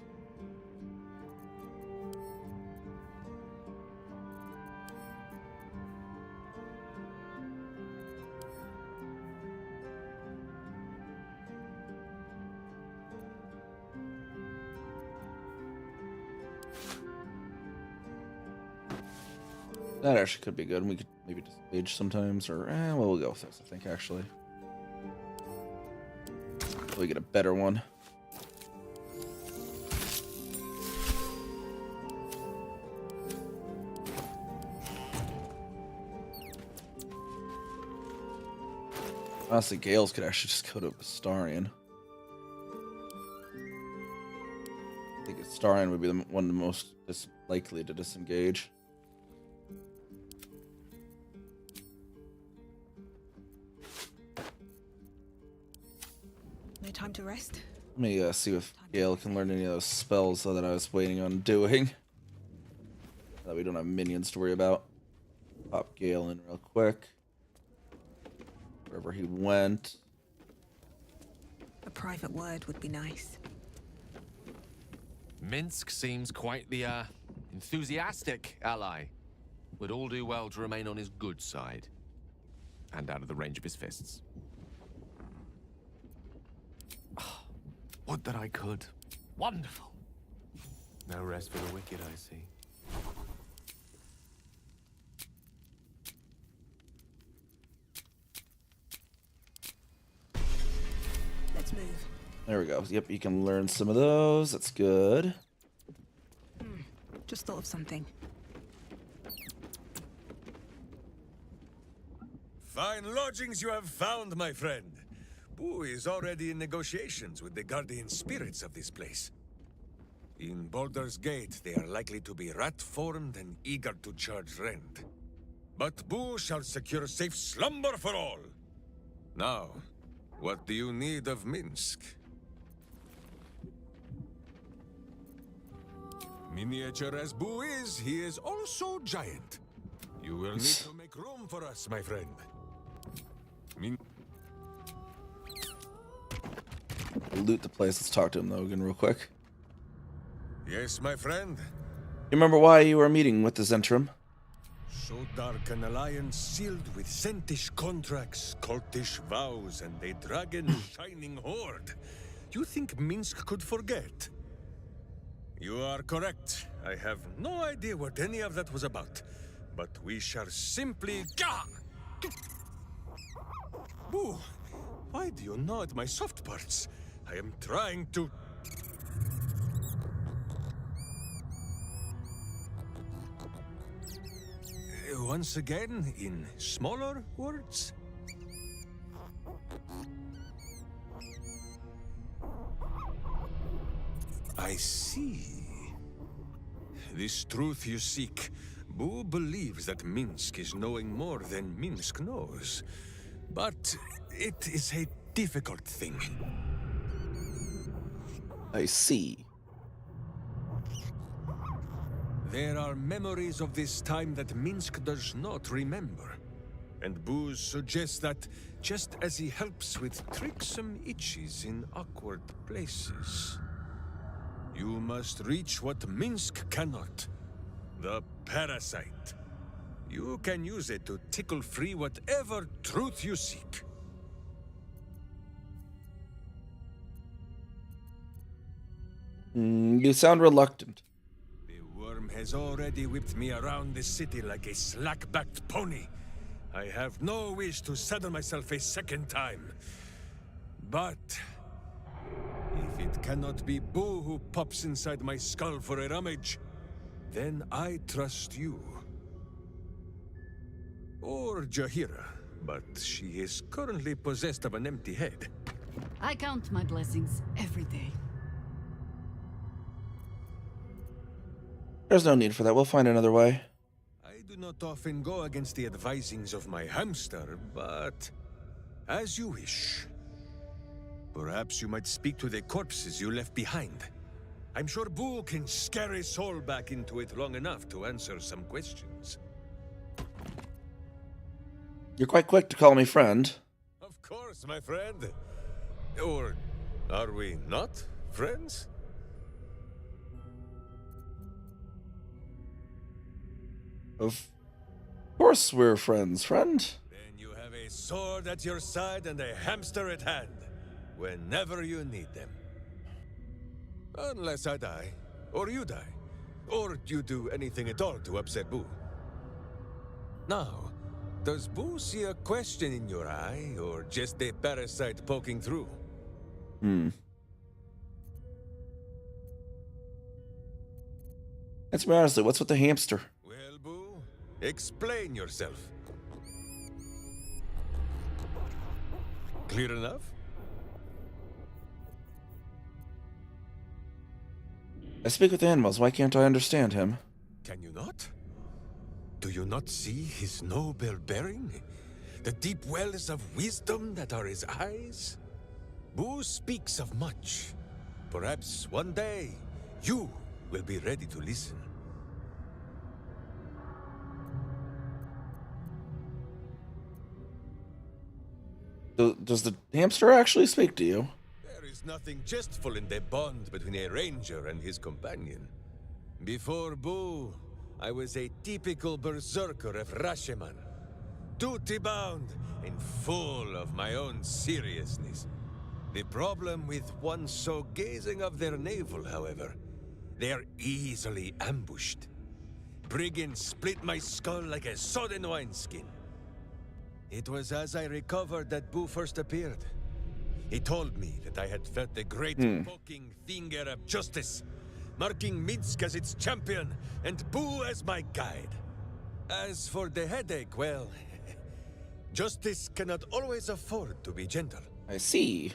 That actually could be good. We could maybe disengage sometimes, or well, we'll go with this, I think, actually. We get a better one. Honestly, Gales could actually just go to Astarion. I think Astarion would be one of the most likely to disengage. No time to rest? Let me see if Gale can learn any of those spells that I was waiting on doing. That we don't have minions to worry about. Pop Gale in real quick. Wherever he went. A private word would be nice. Minsk seems quite the enthusiastic ally. Would all do well to remain on his good side. And out of the range of his fists. Oh, would that I could. Wonderful. No rest for the wicked, I see. move. There we go. Yep, you can learn some of those. That's good. Just thought of something. Fine lodgings you have found, my friend. Boo is already in negotiations with the guardian spirits of this place. In Baldur's Gate, they are likely to be rat-formed and eager to charge rent. But Boo shall secure safe slumber for all. Now, what do you need of Minsk? Miniature as Boo is, he is also giant. You will need to make room for us, my friend. Loot the place. Let's talk to him, though, again, real quick. Yes, my friend. You remember why you were meeting with the Zentrum? So dark an alliance sealed with Sentish contracts, cultish vows, and a dragon-shining horde. You think Minsk could forget? You are correct. I have no idea what any of that was about. But we shall simply... Boo! Why do you gnaw at my soft parts? I am trying to... Once again, in smaller words? I see. This truth you seek. Boo believes that Minsk is knowing more than Minsk knows. But it is a difficult thing. I see. There are memories of this time that Minsk does not remember. And Boo suggests that, just as he helps with tricksome itches in awkward places, you must reach what Minsk cannot. The parasite. You can use it to tickle free whatever truth you seek. You sound reluctant. The worm has already whipped me around the city like a slack-backed pony. I have no wish to saddle myself a second time. But if it cannot be Boo who pops inside my skull for a rummage, then I trust you. Or Jahira, but she is currently possessed of an empty head. I count my blessings every day. There's no need for that. We'll find another way. I do not often go against the advisings of my hamster, but as you wish. Perhaps you might speak to the corpses you left behind. I'm sure Boo can scare a soul back into it long enough to answer some questions. You're quite quick to call me friend. Of course, my friend. Or are we not friends? Of course we're friends, friend. Then you have a sword at your side and a hamster at hand, whenever you need them. Unless I die, or you die, or you do anything at all to upset Boo. Now, does Boo see a question in your eye, or just a parasite poking through? Answer me honestly, what's with the hamster? Well, Boo, explain yourself. Clear enough? I speak with animals, why can't I understand him? Can you not? Do you not see his noble bearing? The deep wells of wisdom that are his eyes? Boo speaks of much. Perhaps one day, you will be ready to listen. Does the hamster actually speak to you? There is nothing jestful in the bond between a ranger and his companion. Before Boo, I was a typical berserker of Rashomon. Duty-bound and full of my own seriousness. The problem with one so gazing of their navel, however, they are easily ambushed. Brigands split my skull like a sodden wineskin. It was as I recovered that Boo first appeared. He told me that I had felt the great poking finger of justice, marking Minsk as its champion and Boo as my guide. As for the headache, well, justice cannot always afford to be gentle. I see.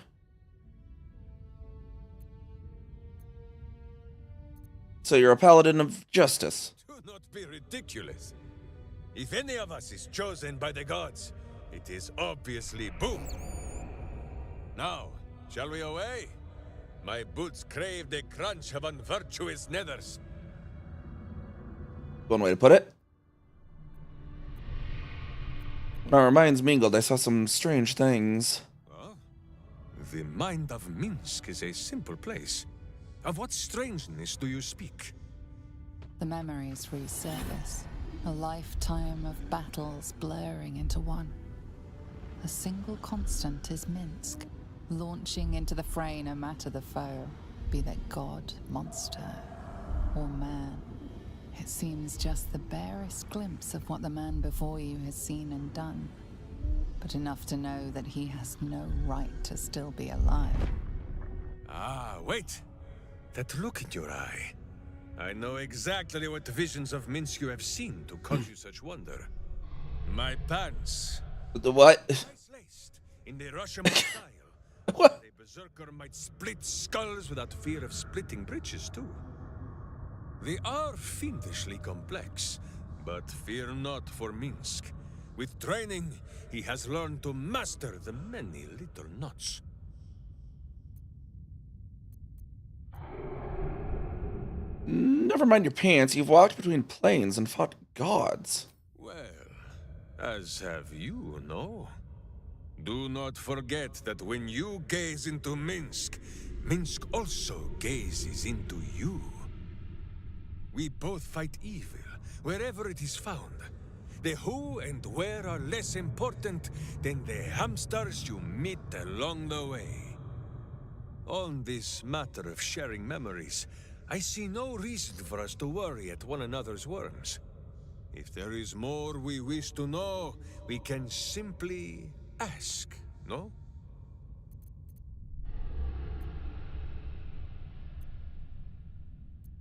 So you're a paladin of justice. Do not be ridiculous. If any of us is chosen by the gods, it is obviously Boo. Now, shall we away? My boots crave the crunch of unvirtuous nethers. One way to put it. When our minds mingled, I saw some strange things. Oh? The mind of Minsk is a simple place. Of what strangeness do you speak? The memories resurface. A lifetime of battles blurring into one. A single constant is Minsk, launching into the fray no matter the foe, be they god, monster, or man. It seems just the barest glimpse of what the man before you has seen and done, but enough to know that he has no right to still be alive. Ah, wait! That look in your eye. I know exactly what visions of Minsk you have seen to cause you such wonder. My pants. The what? Laced in the Russian style. What? A berserker might split skulls without fear of splitting breeches too. They are fiendishly complex, but fear not for Minsk. With training, he has learned to master the many little knots. Never mind your pants. You've walked between planes and fought gods. Well, as have you, no? Do not forget that when you gaze into Minsk, Minsk also gazes into you. We both fight evil, wherever it is found. The who and where are less important than the hamsters you meet along the way. On this matter of sharing memories, I see no reason for us to worry at one another's worms. If there is more we wish to know, we can simply ask, no?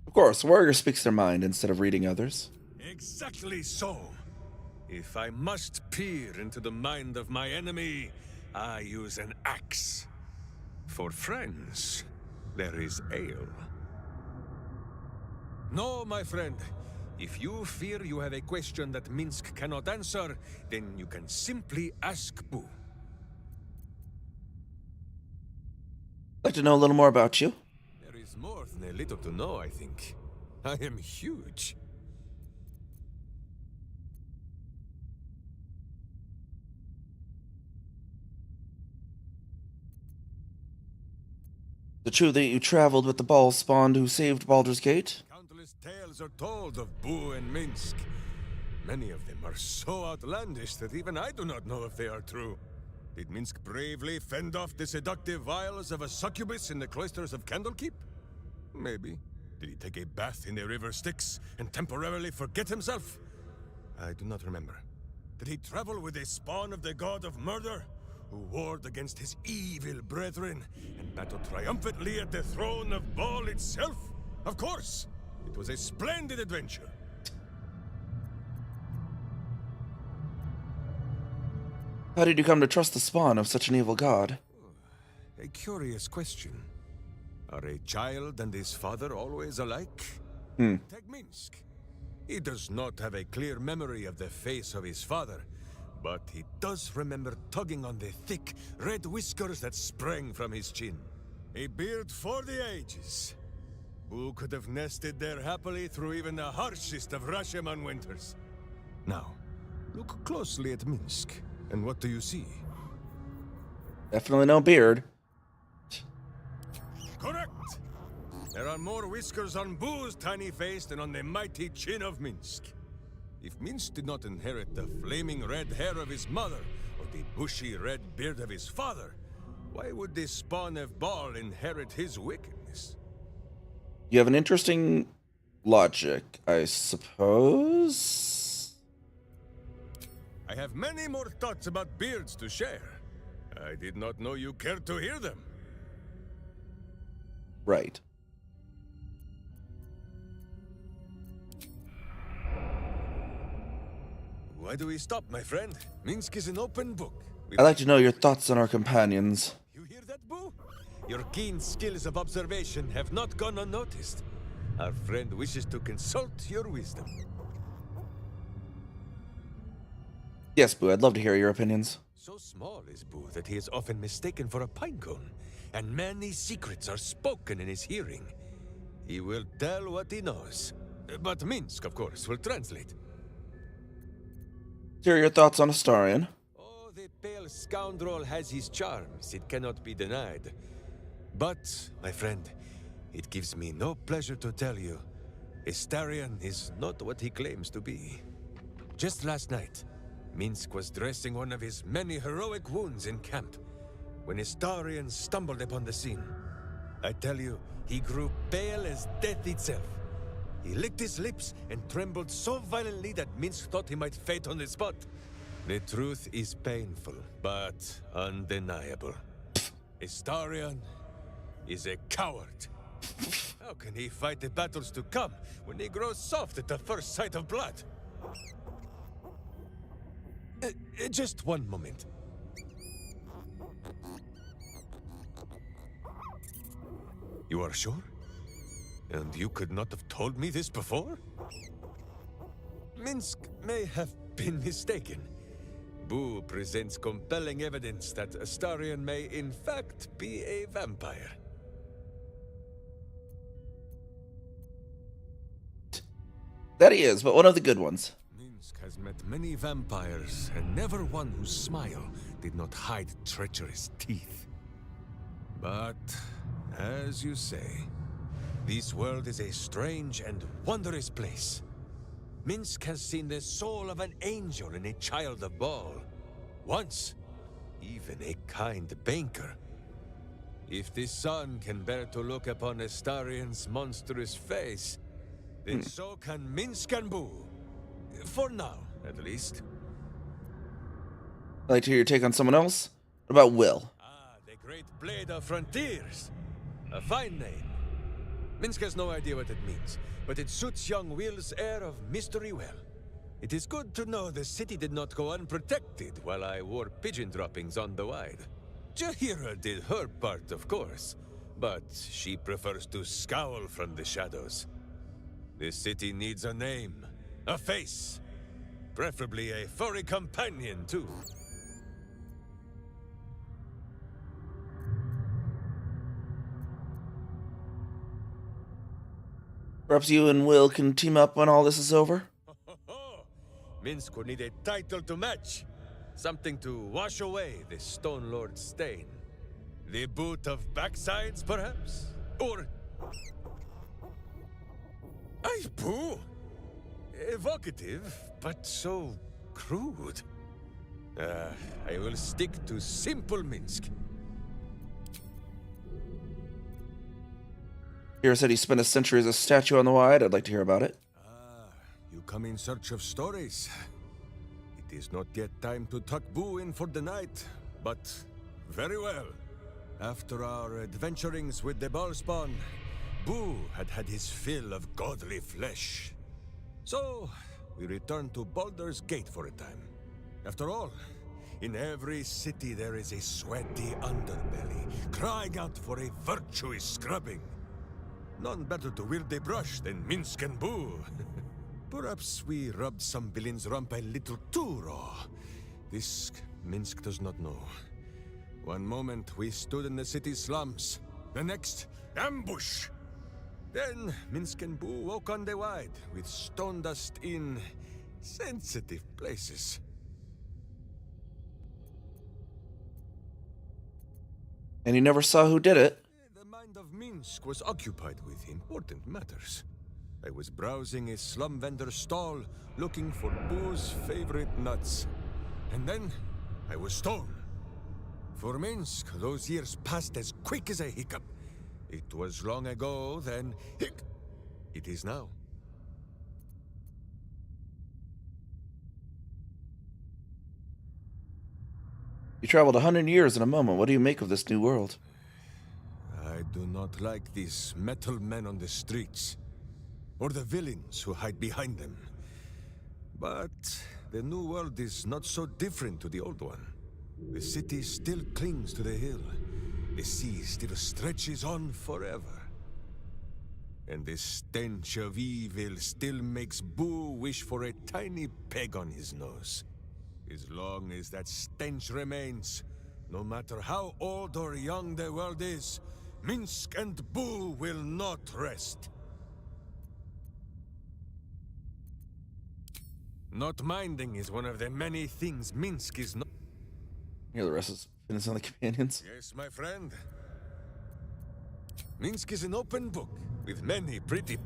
Of course, warrior speaks their mind instead of reading others. Exactly so. If I must peer into the mind of my enemy, I use an axe. For friends, there is ale. No, my friend. If you fear you have a question that Minsk cannot answer, then you can simply ask Boo. I'd like to know a little more about you. There is more than a little to know, I think. I am huge. Is it true that you traveled with the ball spawned who saved Baldur's Gate? Countless tales are told of Boo and Minsk. Many of them are so outlandish that even I do not know if they are true. Did Minsk bravely fend off the seductive vials of a succubus in the cloisters of Candlekeep? Maybe. Did he take a bath in the river Styx and temporarily forget himself? I do not remember. Did he travel with a spawn of the god of murder, who warred against his evil brethren and battled triumphantly at the throne of Baal itself? Of course! It was a splendid adventure. How did you come to trust the spawn of such an evil god? A curious question. Are a child and his father always alike? Take Minsk. He does not have a clear memory of the face of his father, but he does remember tugging on the thick, red whiskers that sprang from his chin. A beard for the ages. Who could have nested there happily through even the harshest of Rashomon winters? Now, look closely at Minsk, and what do you see? Definitely no beard. Correct! There are more whiskers on Boo's tiny face than on the mighty chin of Minsk. If Minsk did not inherit the flaming red hair of his mother, or the bushy red beard of his father, why would the spawn of Baal inherit his wickedness? You have an interesting logic, I suppose? I have many more thoughts about beards to share. I did not know you cared to hear them. Right. Why do we stop, my friend? Minsk is an open book. I'd like to know your thoughts on our companions. You hear that, Boo? Your keen skills of observation have not gone unnoticed. Our friend wishes to consult your wisdom. Yes, Boo, I'd love to hear your opinions. So small is Boo that he is often mistaken for a pinecone, and many secrets are spoken in his hearing. He will tell what he knows, but Minsk, of course, will translate. Hear your thoughts on Astarion. Oh, the pale scoundrel has his charms, it cannot be denied. But, my friend, it gives me no pleasure to tell you, Astarion is not what he claims to be. Just last night, Minsk was dressing one of his many heroic wounds in camp, when Astarion stumbled upon the scene. I tell you, he grew pale as death itself. He licked his lips and trembled so violently that Minsk thought he might faint on the spot. The truth is painful, but undeniable. Astarion is a coward. How can he fight the battles to come when he grows soft at the first sight of blood? Just one moment. You are sure? And you could not have told me this before? Minsk may have been mistaken. Boo presents compelling evidence that Astarion may in fact be a vampire. That he is, but one of the good ones. Minsk has met many vampires, and never one whose smile did not hide treacherous teeth. But, as you say, this world is a strange and wondrous place. Minsk has seen the soul of an angel in a child of Baal. Once, even a kind banker. If the sun can bear to look upon Astarion's monstrous face, then so can Minsk and Boo. For now, at least. I'd like to hear your take on someone else. What about Will? Ah, the great blade of frontiers. A fine name. Minsk has no idea what it means, but it suits young Will's air of mystery well. It is good to know the city did not go unprotected while I wore pigeon droppings on the wide. Jahira did her part, of course, but she prefers to scowl from the shadows. The city needs a name, a face, preferably a furry companion, too. Perhaps you and Will can team up when all this is over? Minsk would need a title to match. Something to wash away the Stone Lord's stain. The boot of backsides, perhaps? Or... Ay, Boo! Evocative, but so crude. I will stick to simple Minsk. Hero said he spent a century as a statue on the wide. I'd like to hear about it. You come in search of stories. It is not yet time to tuck Boo in for the night, but very well. After our adventurings with the Ballspawn, Boo had had his fill of godly flesh. So, we returned to Baldur's Gate for a time. After all, in every city there is a sweaty underbelly, crying out for a virtuous scrubbing. None better to wield a brush than Minsk and Boo. Perhaps we rubbed some villain's rump a little too raw. This Minsk does not know. One moment we stood in the city slums, the next, ambush. Then Minsk and Boo woke on the wide with stone dust in sensitive places. And you never saw who did it? The mind of Minsk was occupied with important matters. I was browsing a slum vendor's stall, looking for Boo's favorite nuts. And then, I was stolen. For Minsk, those years passed as quick as a hiccup. It was long ago, then, it is now. You traveled 100 years in a moment. What do you make of this new world? I do not like these metal men on the streets, or the villains who hide behind them. But the new world is not so different to the old one. The city still clings to the hill. The sea still stretches on forever. And the stench of evil still makes Boo wish for a tiny peg on his nose. As long as that stench remains, no matter how old or young the world is, Minsk and Boo will not rest. Not minding is one of the many things Minsk is not. Here, the rest is fitness on the companions. Yes, my friend. Minsk is an open book with many pretty.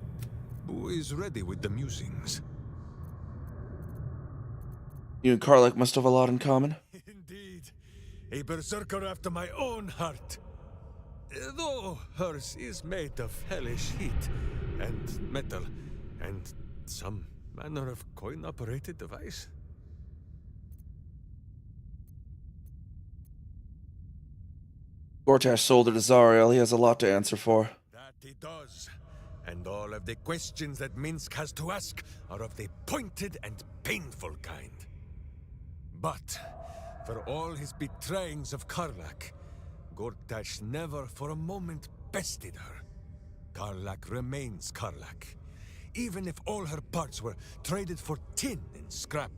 Boo is ready with the musings. You and Karlach must have a lot in common. Indeed. A berserker after my own heart. Though hers is made of hellish heat and metal and some manner of coin-operated device. Gortash sold it to Zariel. He has a lot to answer for. That he does. And all of the questions that Minsk has to ask are of the pointed and painful kind. But for all his betrayings of Karlach, Gortash never for a moment bested her. Karlach remains Karlach. Even if all her parts were traded for tin and scrap,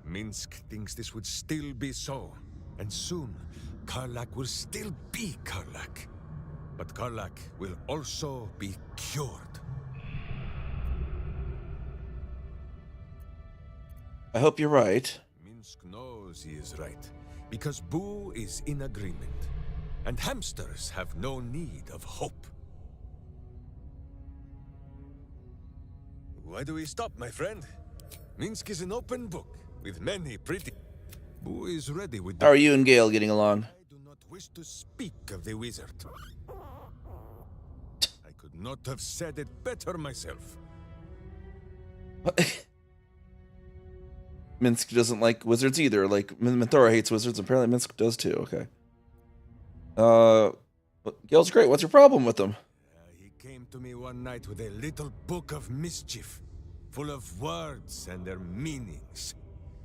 Minsk thinks this would still be so. And soon, Karlach will still be Karlach. But Karlach will also be cured. I hope you're right. Minsk knows he is right, because Boo is in agreement. And hamsters have no need of hope. Why do we stop, my friend? Minsk is an open book, with many pretty... Boo is ready with the... How are you and Gale getting along? I do not wish to speak of the wizard. I could not have said it better myself. Minsk doesn't like wizards either. Like, Minthora hates wizards. Apparently Minsk does too. Okay. Gale's great. What's your problem with him? He came to me one night with a little book of mischief, full of words and their meanings.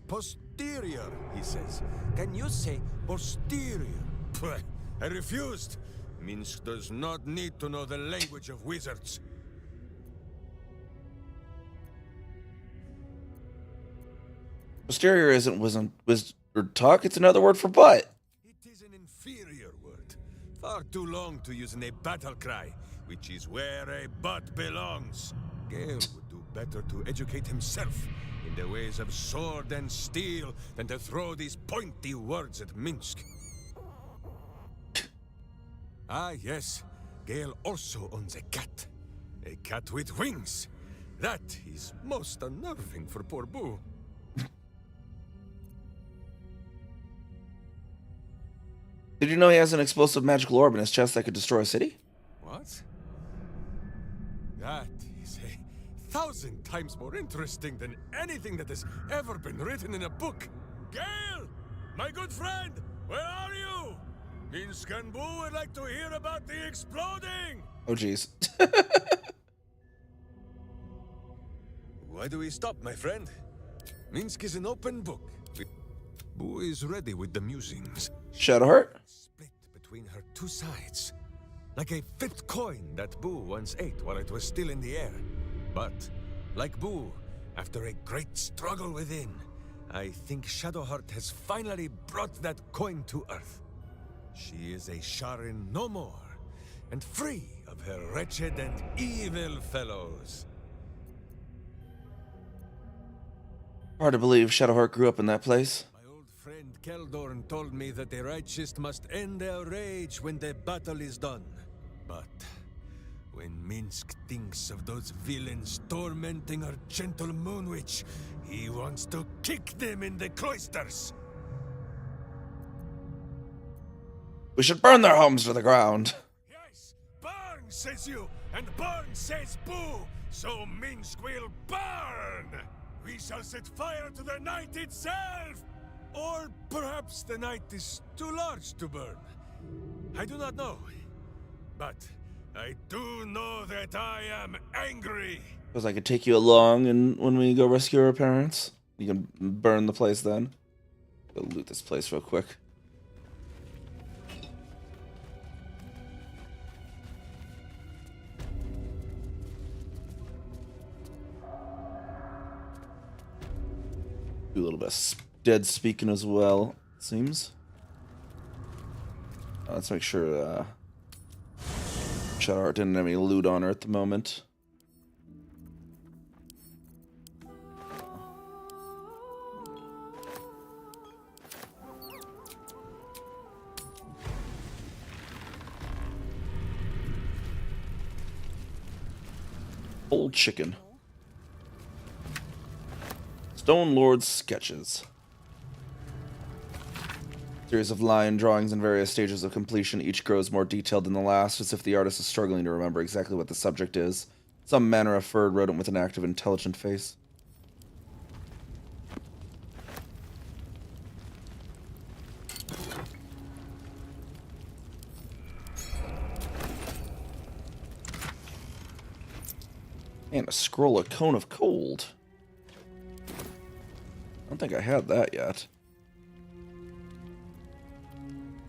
Posterior, he says. Can you say posterior? I refused. Minsk does not need to know the language of wizards. Posterior isn't wizard talk. It's another word for butt. It is an inferior word. Far too long to use in a battle cry, which is where a butt belongs. Gale would do better to educate himself in the ways of sword and steel than to throw these pointy words at Minsk. Ah, yes. Gale also owns a cat. A cat with wings. That is most unnerving for poor Boo. Did you know he has an explosive magical orb in his chest that could destroy a city? What? That is 1,000 times more interesting than anything that has ever been written in a book. Gale! My good friend! Where are you? Minsk and Boo would like to hear about the exploding! Oh, jeez. Why do we stop, my friend? Minsk is an open book. Boo is ready with the musings. Shadowheart? Split between her two sides. Like a flipped coin that Boo once ate while it was still in the air. But, like Boo, after a great struggle within, I think Shadowheart has finally brought that coin to Earth. She is a Sharin no more, and free of her wretched and evil fellows. Hard to believe Shadowheart grew up in that place. Friend Keldorn told me that the righteous must end their rage when the battle is done. But when Minsk thinks of those villains tormenting our gentle Moonwitch, he wants to kick them in the cloisters. We should burn their homes to the ground. Yes, burn, says you, and burn, says Boo, so Minsk will burn! We shall set fire to the night itself! Or perhaps the night is too large to burn. I do not know. But I do know that I am angry. Because I could take you along, and when we go rescue our parents, you can burn the place then. Go loot this place real quick. Do a little bit of dead speaking as well, it seems. Let's make sure Shadowheart didn't have any loot on her at the moment. Old chicken. Stone Lord's sketches. Series of line drawings in various stages of completion. Each grows more detailed than the last, as if the artist is struggling to remember exactly what the subject is. Some manner of furred rodent with an active, intelligent face. And a scroll, a cone of cold. I don't think I had that yet.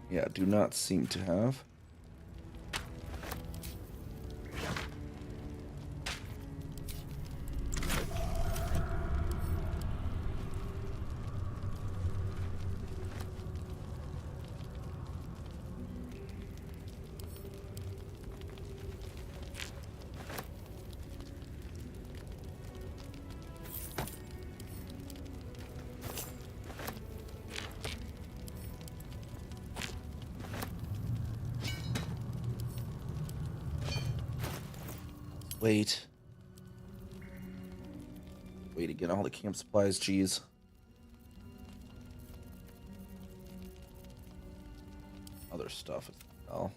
Yeah, do not seem to have. Wait. Wait to get all the camp supplies, jeez. Other stuff as well.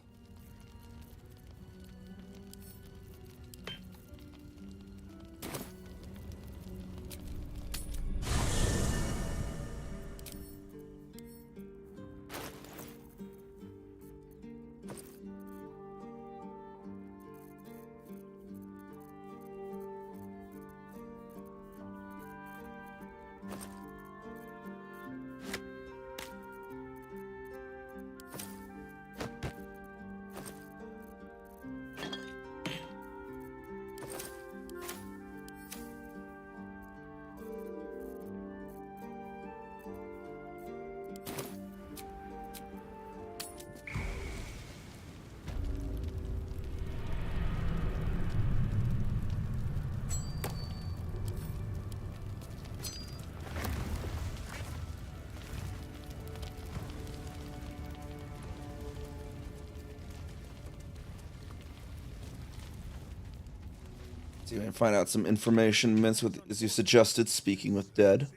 See if I can find out some information, Mince, with, as you suggested, speaking with dead.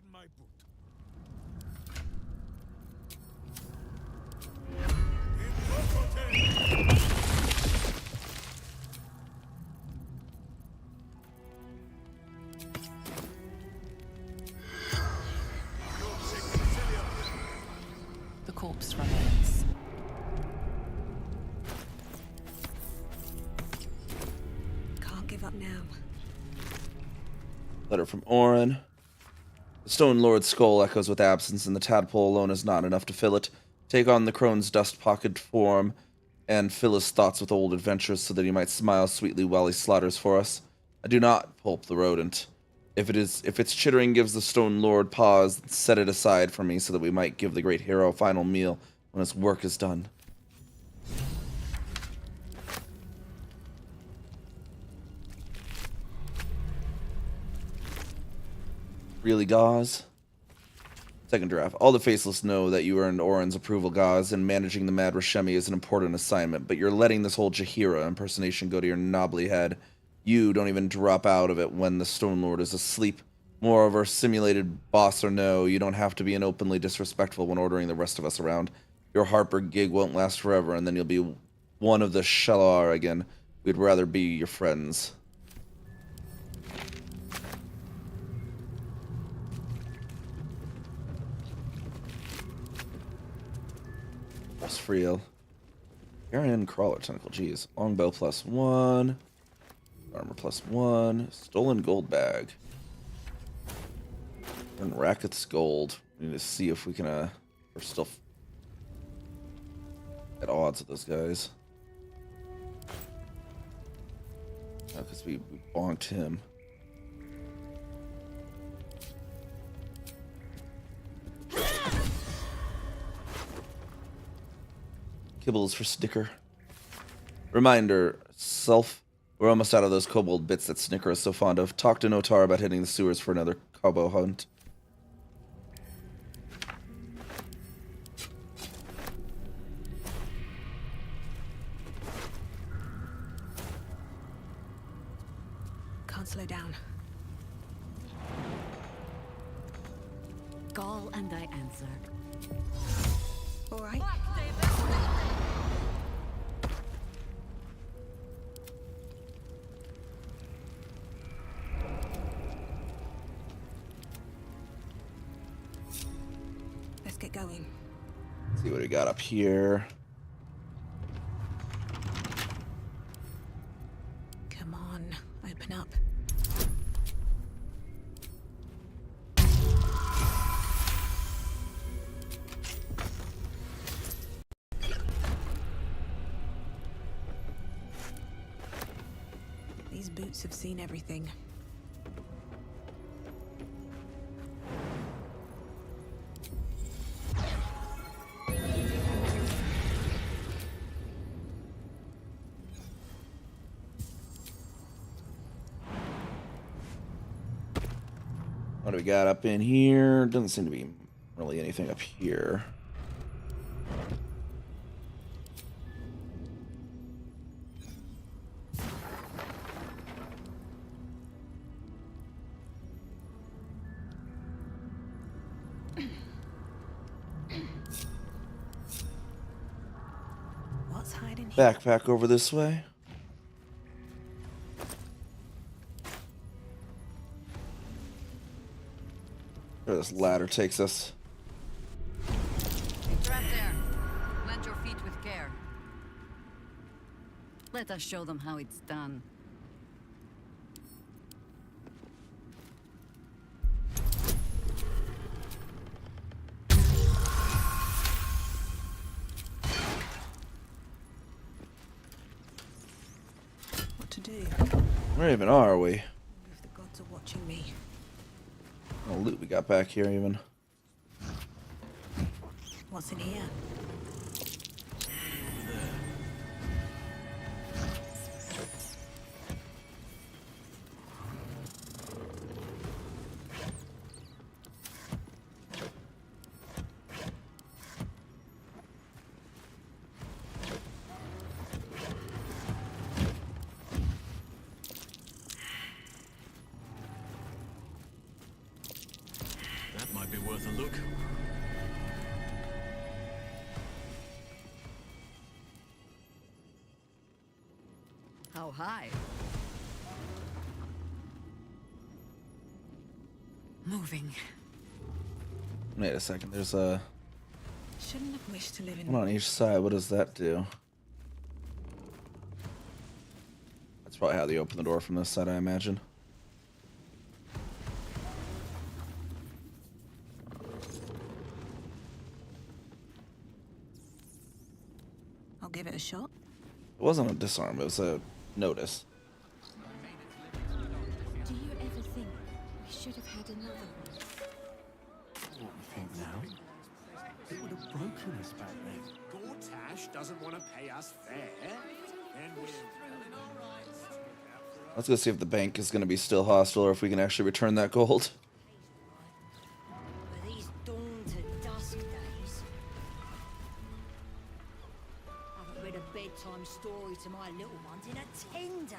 The corpse remains. Can't give up now. Letter from Orin. The Stone Lord's skull echoes with absence, and the tadpole alone is not enough to fill it. Take on the crone's dust-pocketed form, and fill his thoughts with old adventures, so that he might smile sweetly while he slaughters for us. I do not pulp the rodent. If its chittering gives the Stone Lord pause, set it aside for me, so that we might give the great hero a final meal when his work is done. Really, Gauze? Second draft. All the Faceless know that you earned Orin's approval, Gauze, and managing the Mad Rashemi is an important assignment, but you're letting this whole Jaheira impersonation go to your knobbly head. You don't even drop out of it when the Stone Lord is asleep. Moreover, simulated boss or no, you don't have to be an openly disrespectful when ordering the rest of us around. Your Harper gig won't last forever, and then you'll be one of the Shalar again. We'd rather be your friends. Plus Friel. Carrion Crawler Tentacle, jeez. Longbow +1. Armor +1. Stolen Gold Bag. And Racket's Gold. We need to see if we can, we're still at odds with those guys. Because we bonked him. Kibbles for Snicker. Reminder, we're almost out of those kobold bits that Snicker is so fond of. Talk to Notar about hitting the sewers for another Kobo hunt. Can't slow down. Call and I answer. All right. Let's get going. See what we got up here. Come on, open up. These boots have seen everything. What do we got up in here? Doesn't seem to be really anything up here. What's hiding here? Backpack over this way. Where this ladder takes us. Trap there. Plant your feet with care. Let us show them how it's done. What to do? Where even are we? If the gods are watching me. What loot we got back here even? What's in here? That might be worth a look. How high? Moving. Wait a second, there's a Shouldn't have wished to live in. one on each side. What does that do? That's probably how they open the door from this side, I imagine. I'll give it a shot. It wasn't a disarm, it was a notice. Do you ever think we should have had another one? What we think now? It would have broken us back then. Gortash doesn't want to pay us fair. Then we're Let's go see if the bank is going to be still hostile or if we can actually return that gold. Were these dawn to dusk days? I haven't read a bedtime story to my little ones in a 10 day.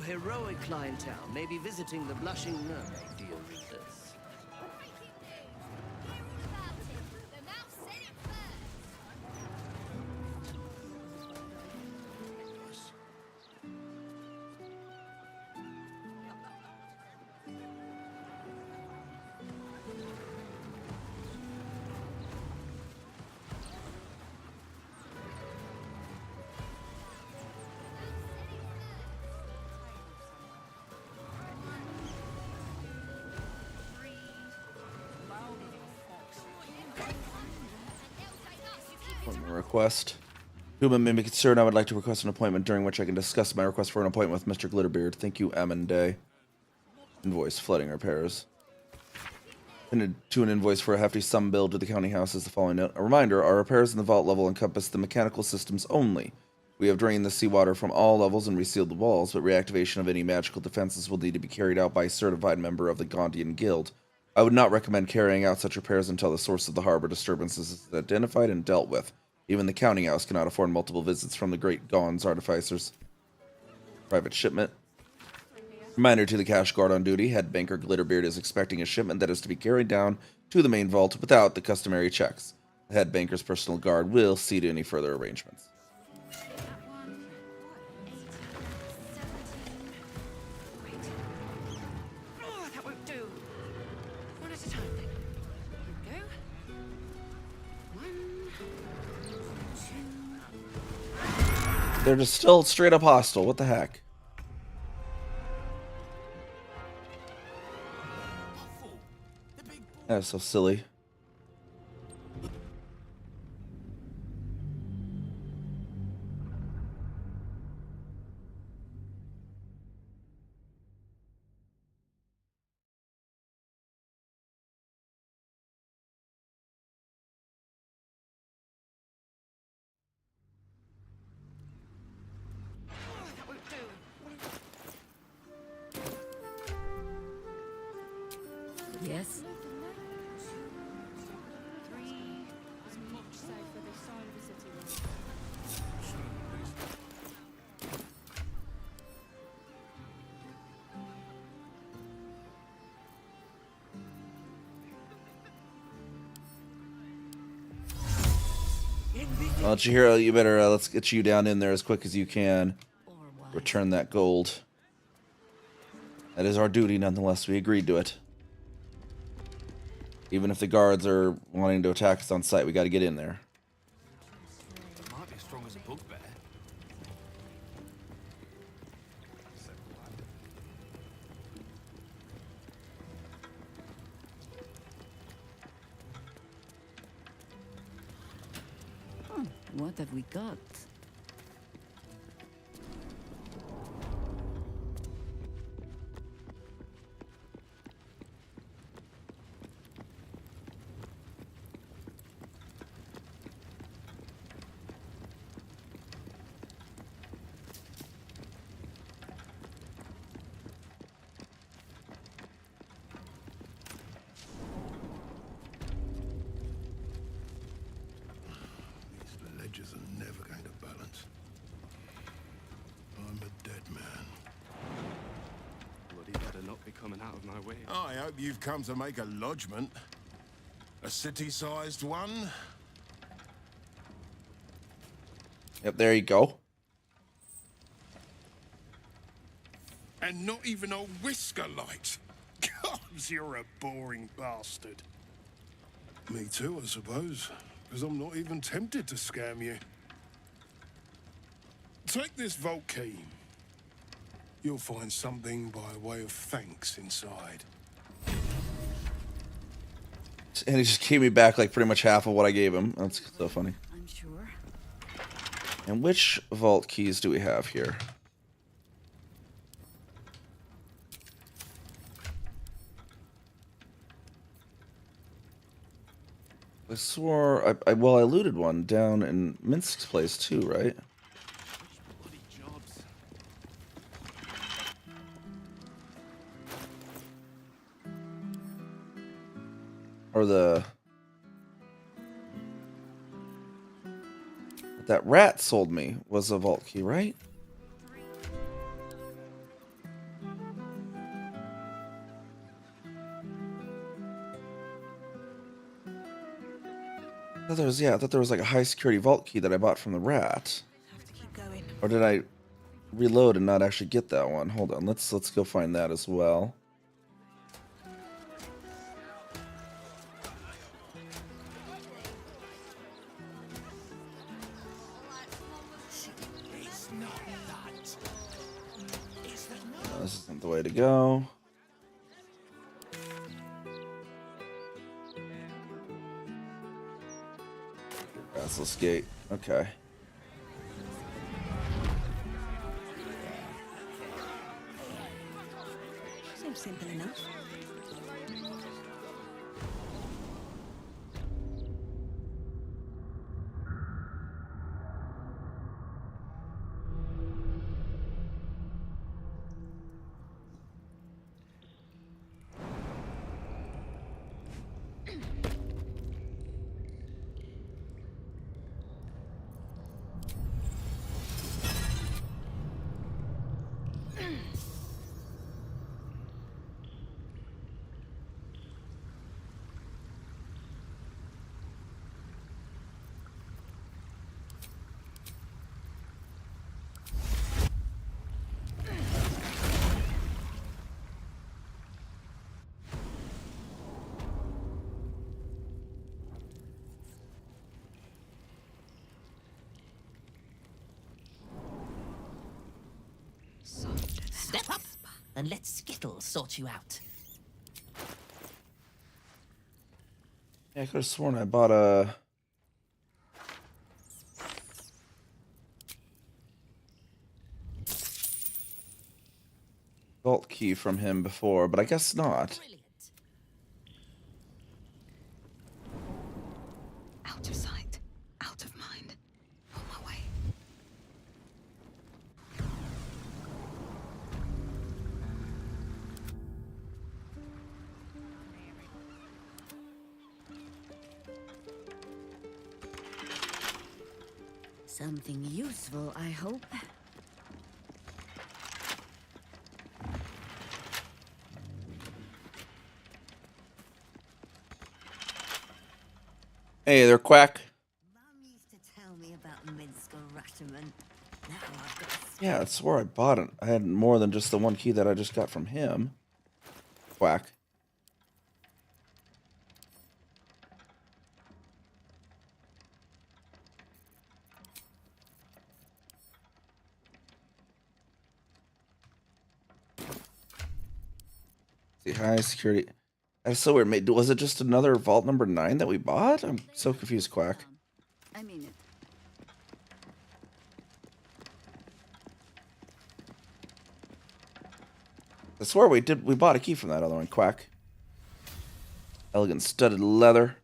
heroic clientele may be visiting the Blushing Mermaid, dear readers. Request. Human may be concerned. I would like to request an appointment during which I can discuss my request for an appointment with Mr. Glitterbeard. Thank you, M. Day. Invoice flooding repairs. And to an invoice for a hefty sum billed to the county house is the following note. A reminder, our repairs in the vault level encompass the mechanical systems only. We have drained the seawater from all levels and resealed the walls, but reactivation of any magical defenses will need to be carried out by a certified member of the Gondian Guild. I would not recommend carrying out such repairs until the source of the harbor disturbances is identified and dealt with. Even the counting house cannot afford multiple visits from the great Gaun's artificers. Private shipment. Reminder to the cash guard on duty, head banker Glitterbeard is expecting a shipment that is to be carried down to the main vault without the customary checks. The head banker's personal guard will see to any further arrangements. They're just still straight up hostile. What the heck? That's so silly. Yes? Well, Chihiro, you better let's get you down in there as quick as you can. Return that gold. That is our duty, nonetheless. We agreed to it. Even if the guards are wanting to attack us on sight, we got to get in there. Might be as strong as a bugbear. What have we got? Ledgers are never going to balance. I'm a dead man. Bloody better not be coming out of my way. I hope you've come to make a lodgment. A city-sized one? Yep, there you go. And not even a whisker light. God, you're a boring bastard. Me too, I suppose. Because I'm not even tempted to scam you. Take this vault key. You'll find something by way of thanks inside. And he just gave me back like pretty much half of what I gave him. That's so funny. I'm sure. And which vault keys do we have here? I swore I looted one down in Minsk's place too, right? Or that rat sold me was a vault key, right? I thought there was like a high security vault key that I bought from the rat. Or did I reload and not actually get that one? Hold on, let's go find that as well. No, this isn't the way to go. Restless gate. Okay. Seems simple enough. Step up and let Skittles sort you out. Yeah, I could have sworn I bought a vault key from him before, but I guess not. Out of sight, out of mind. On my way. Something useful, I hope. Hey there, Quack. Mum used to tell me about Minsker Ratterman. Now I've got Yeah, I swore I bought it. I had more than just the one key that I just got from him. Quack. See, high security. That's so weird. Was it just another vault number 9 that we bought? I'm so confused, Quack. I mean it. I swear we bought a key from that other one, Quack. Elegant studded leather.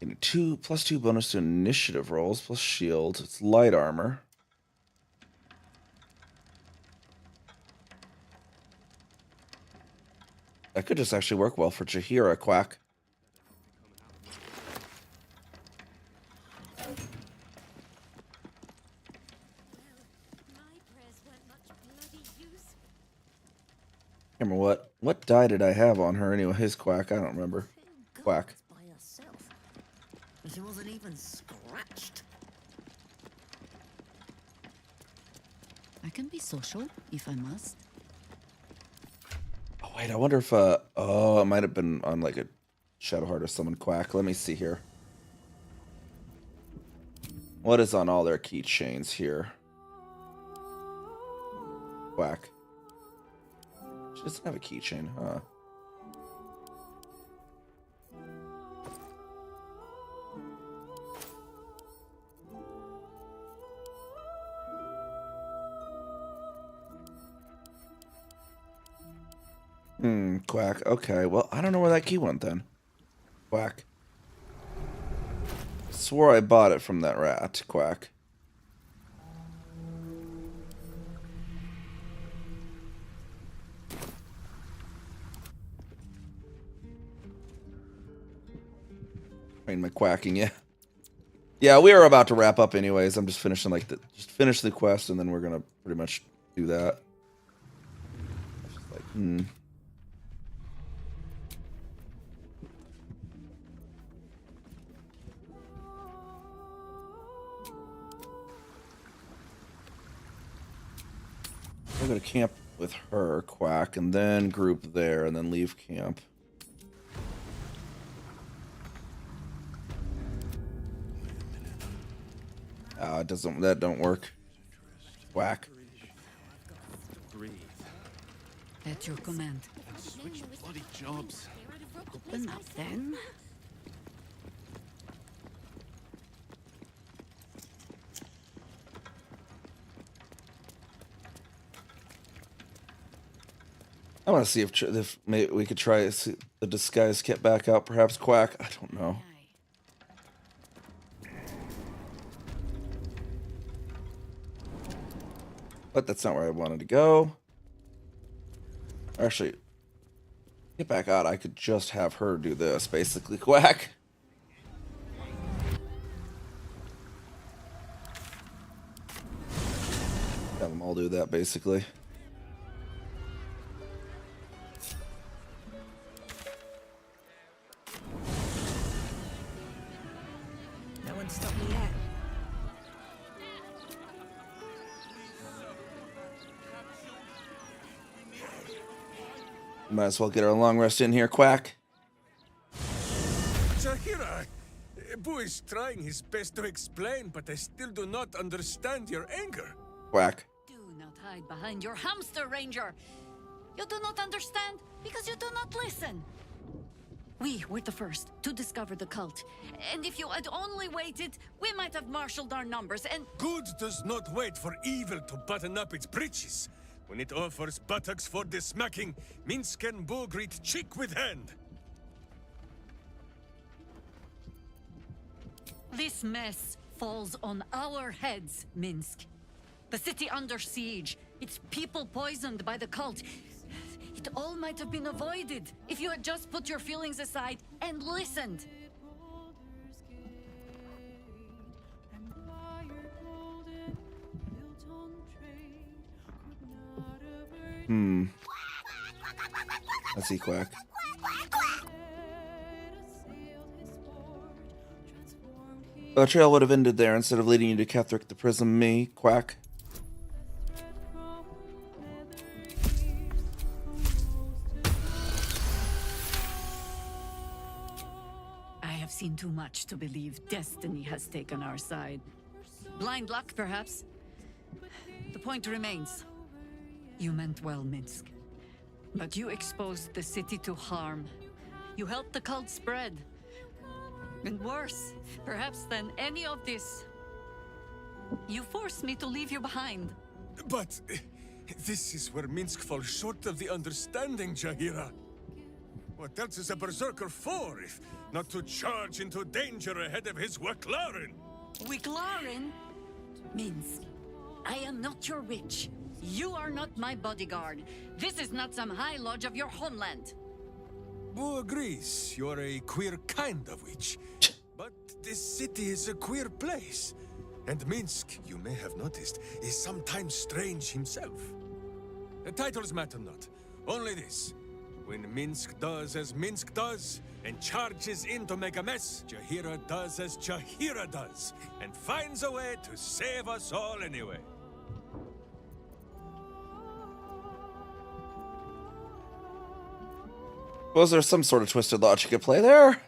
And a +2 bonus to initiative rolls, plus shield. It's light armor. That could just actually work well for Jaheira, Quack. Remember what die did I have on her anyways, Quack? I don't remember. Quack. by herself. But she wasn't even scratched. I can be social if I must. Oh wait, I wonder if it might have been on like a Shadowheart or someone, Quack. Let me see here. What is on all their keychains here? Quack. She doesn't have a keychain, huh? Quack. Okay, well, I don't know where that key went then. Quack. I swore I bought it from that rat, Quack. I mean, my quacking, yeah. Yeah, we are about to wrap up anyways. I'm just finishing just finish the quest and then we're gonna pretty much do that. Just like, go to camp with her, Quack, and then group there, and then leave camp. That don't work. Quack. Breathe. At your command. Switch bloody jobs. Open up then. I want to see if maybe we could try the disguise kit back out. Perhaps Quack. I don't know. But that's not where I wanted to go. Actually, get back out. I could just have her do this, basically. Quack. Have them all do that, basically. No one stopped me yet. Might as well get our long rest in here, Quack. Jaheira, Boo is trying his best to explain, but I still do not understand your anger. Quack. Do not hide behind your hamster, Ranger. You do not understand because you do not listen. We were the first to discover the cult. And if you had only waited, we might have marshaled our numbers and... Good does not wait for evil to button up its breeches. When it offers buttocks for the smacking, Minsk and Boo greet cheek with hand. This mess falls on our heads, Minsk. The city under siege, its people poisoned by the cult. It all might have been avoided if you had just put your feelings aside and listened. Let's see, Quack. The trail would have ended there instead of leading you to Ketheric the Prism. Me, Quack. I have seen too much to believe destiny has taken our side. Blind luck, perhaps. The point remains. You meant well, Minsk. But you exposed the city to harm. You helped the cult spread. And worse, perhaps than any of this, you forced me to leave you behind. But this is where Minsk falls short of the understanding, Jaheira. What else is a berserker for, if not to charge into danger ahead of his Waklaren? Waklaren? Minsk, I am not your witch. You are not my bodyguard. This is not some high lodge of your homeland. Boo agrees. You're a queer kind of witch. But this city is a queer place. And Minsk, you may have noticed, is sometimes strange himself. The titles matter not. Only this. When Minsk does as Minsk does, and charges in to make a mess, Jaheira does as Jaheira does, and finds a way to save us all anyway. Was there some sort of twisted logic at play there?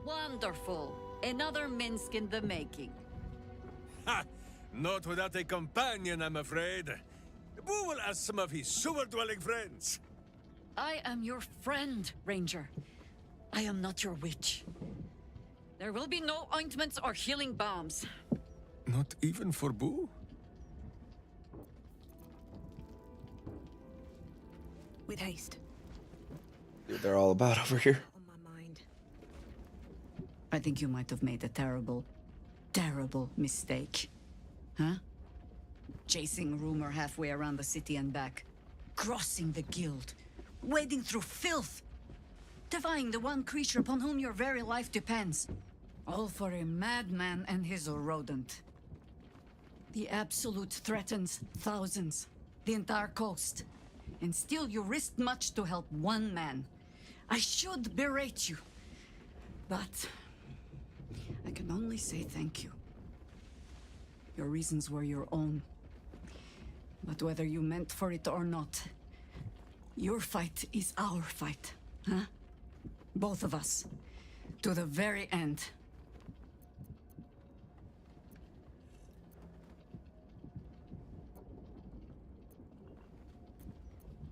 Wonderful. Another Minsk in the making. Ha! Not without a companion, I'm afraid. Boo will ask some of his sewer-dwelling friends. I am your friend, Ranger. I am not your witch. There will be no ointments or healing balms. Not even for Boo? With haste. Dude, they're all about over here. I think you might have made a terrible, terrible mistake. Huh? Chasing rumor halfway around the city and back. Crossing the guild. Wading through filth. Defying the one creature upon whom your very life depends. All for a madman and his rodent. The Absolute threatens thousands. The entire coast. And still you risked much to help one man. I should berate you. But I can only say thank you. Your reasons were your own. But whether you meant for it or not, your fight is our fight, huh? Both of us. To the very end.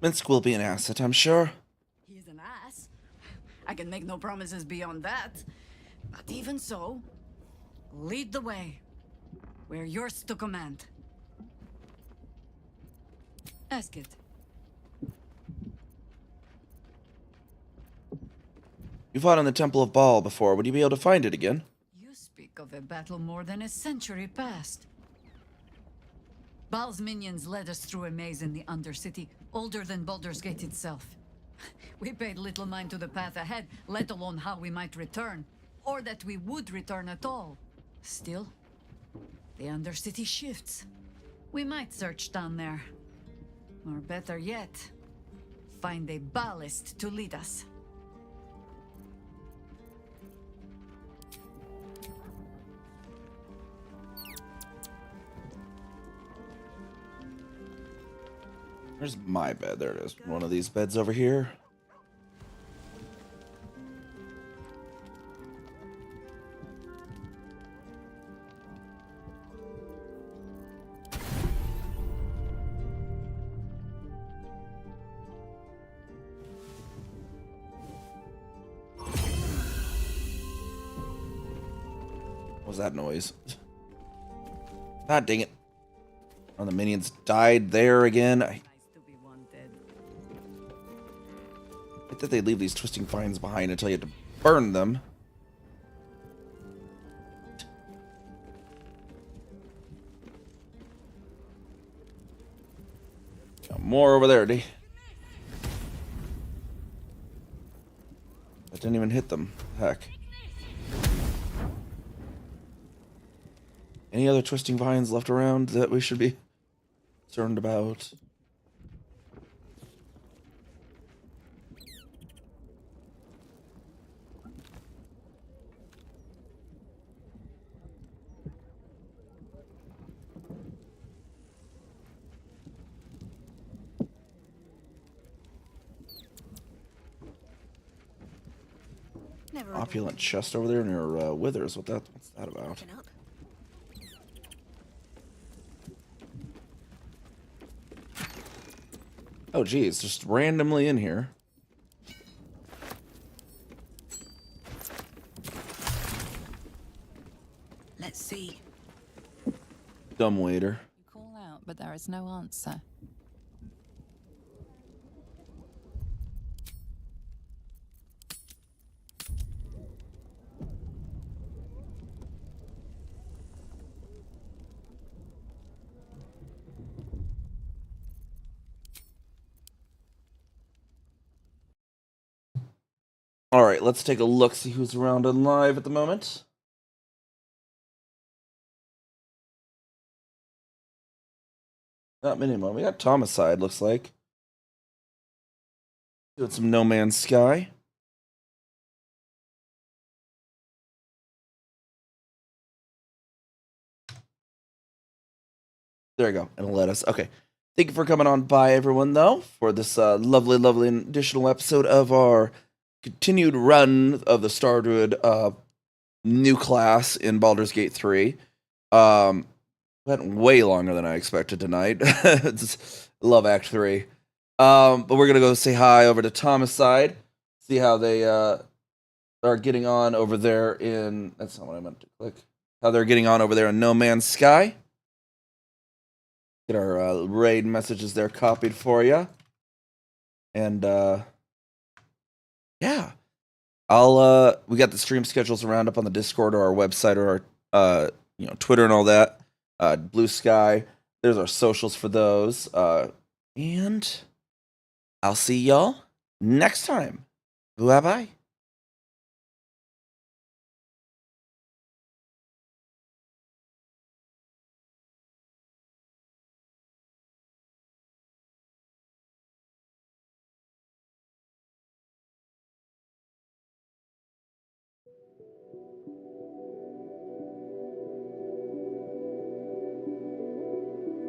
Minsk will be an asset, I'm sure. He's an ass. I can make no promises beyond that. But even so, lead the way. We're yours to command. Ask it. You fought in the Temple of Baal before. Would you be able to find it again? You speak of a battle more than a century past. Baal's minions led us through a maze in the Undercity, older than Baldur's Gate itself. We paid little mind to the path ahead, let alone how we might return, or that we would return at all. Still, the Undercity shifts. We might search down there. Or better yet, find a Baalist to lead us. Where's my bed? There it is. One of these beds over here. What was that noise? God dang it. Oh, the minions died there again. I thought they'd leave these twisting vines behind until you had to burn them. Got more over there, D. That didn't even hit them. Heck. Any other twisting vines left around that we should be concerned about? Opulent chest over there near Withers. What's that about? Oh, geez, just randomly in here. Let's see. Dumb waiter. You call out, but there is no answer. All right, let's take a look, see who's around and live at the moment. Not many more. We got Thomaside, looks like. Doing some No Man's Sky. There you go. And let us. Okay. Thank you for coming on by, everyone, though, for this lovely, lovely additional episode of our continued run of the Star Druid new class in Baldur's Gate 3. Went way longer than I expected tonight. Love Act 3. But we're going to go say hi over to Thomaside, see how they are getting on over there in... That's not what I meant to click. How they're getting on over there in No Man's Sky. Get our raid messages there copied for you. And, yeah, we got the stream schedules around up on the Discord or our website or our, Twitter and all that. Blue Sky. There's our socials for those. And I'll see y'all next time. Bye-bye.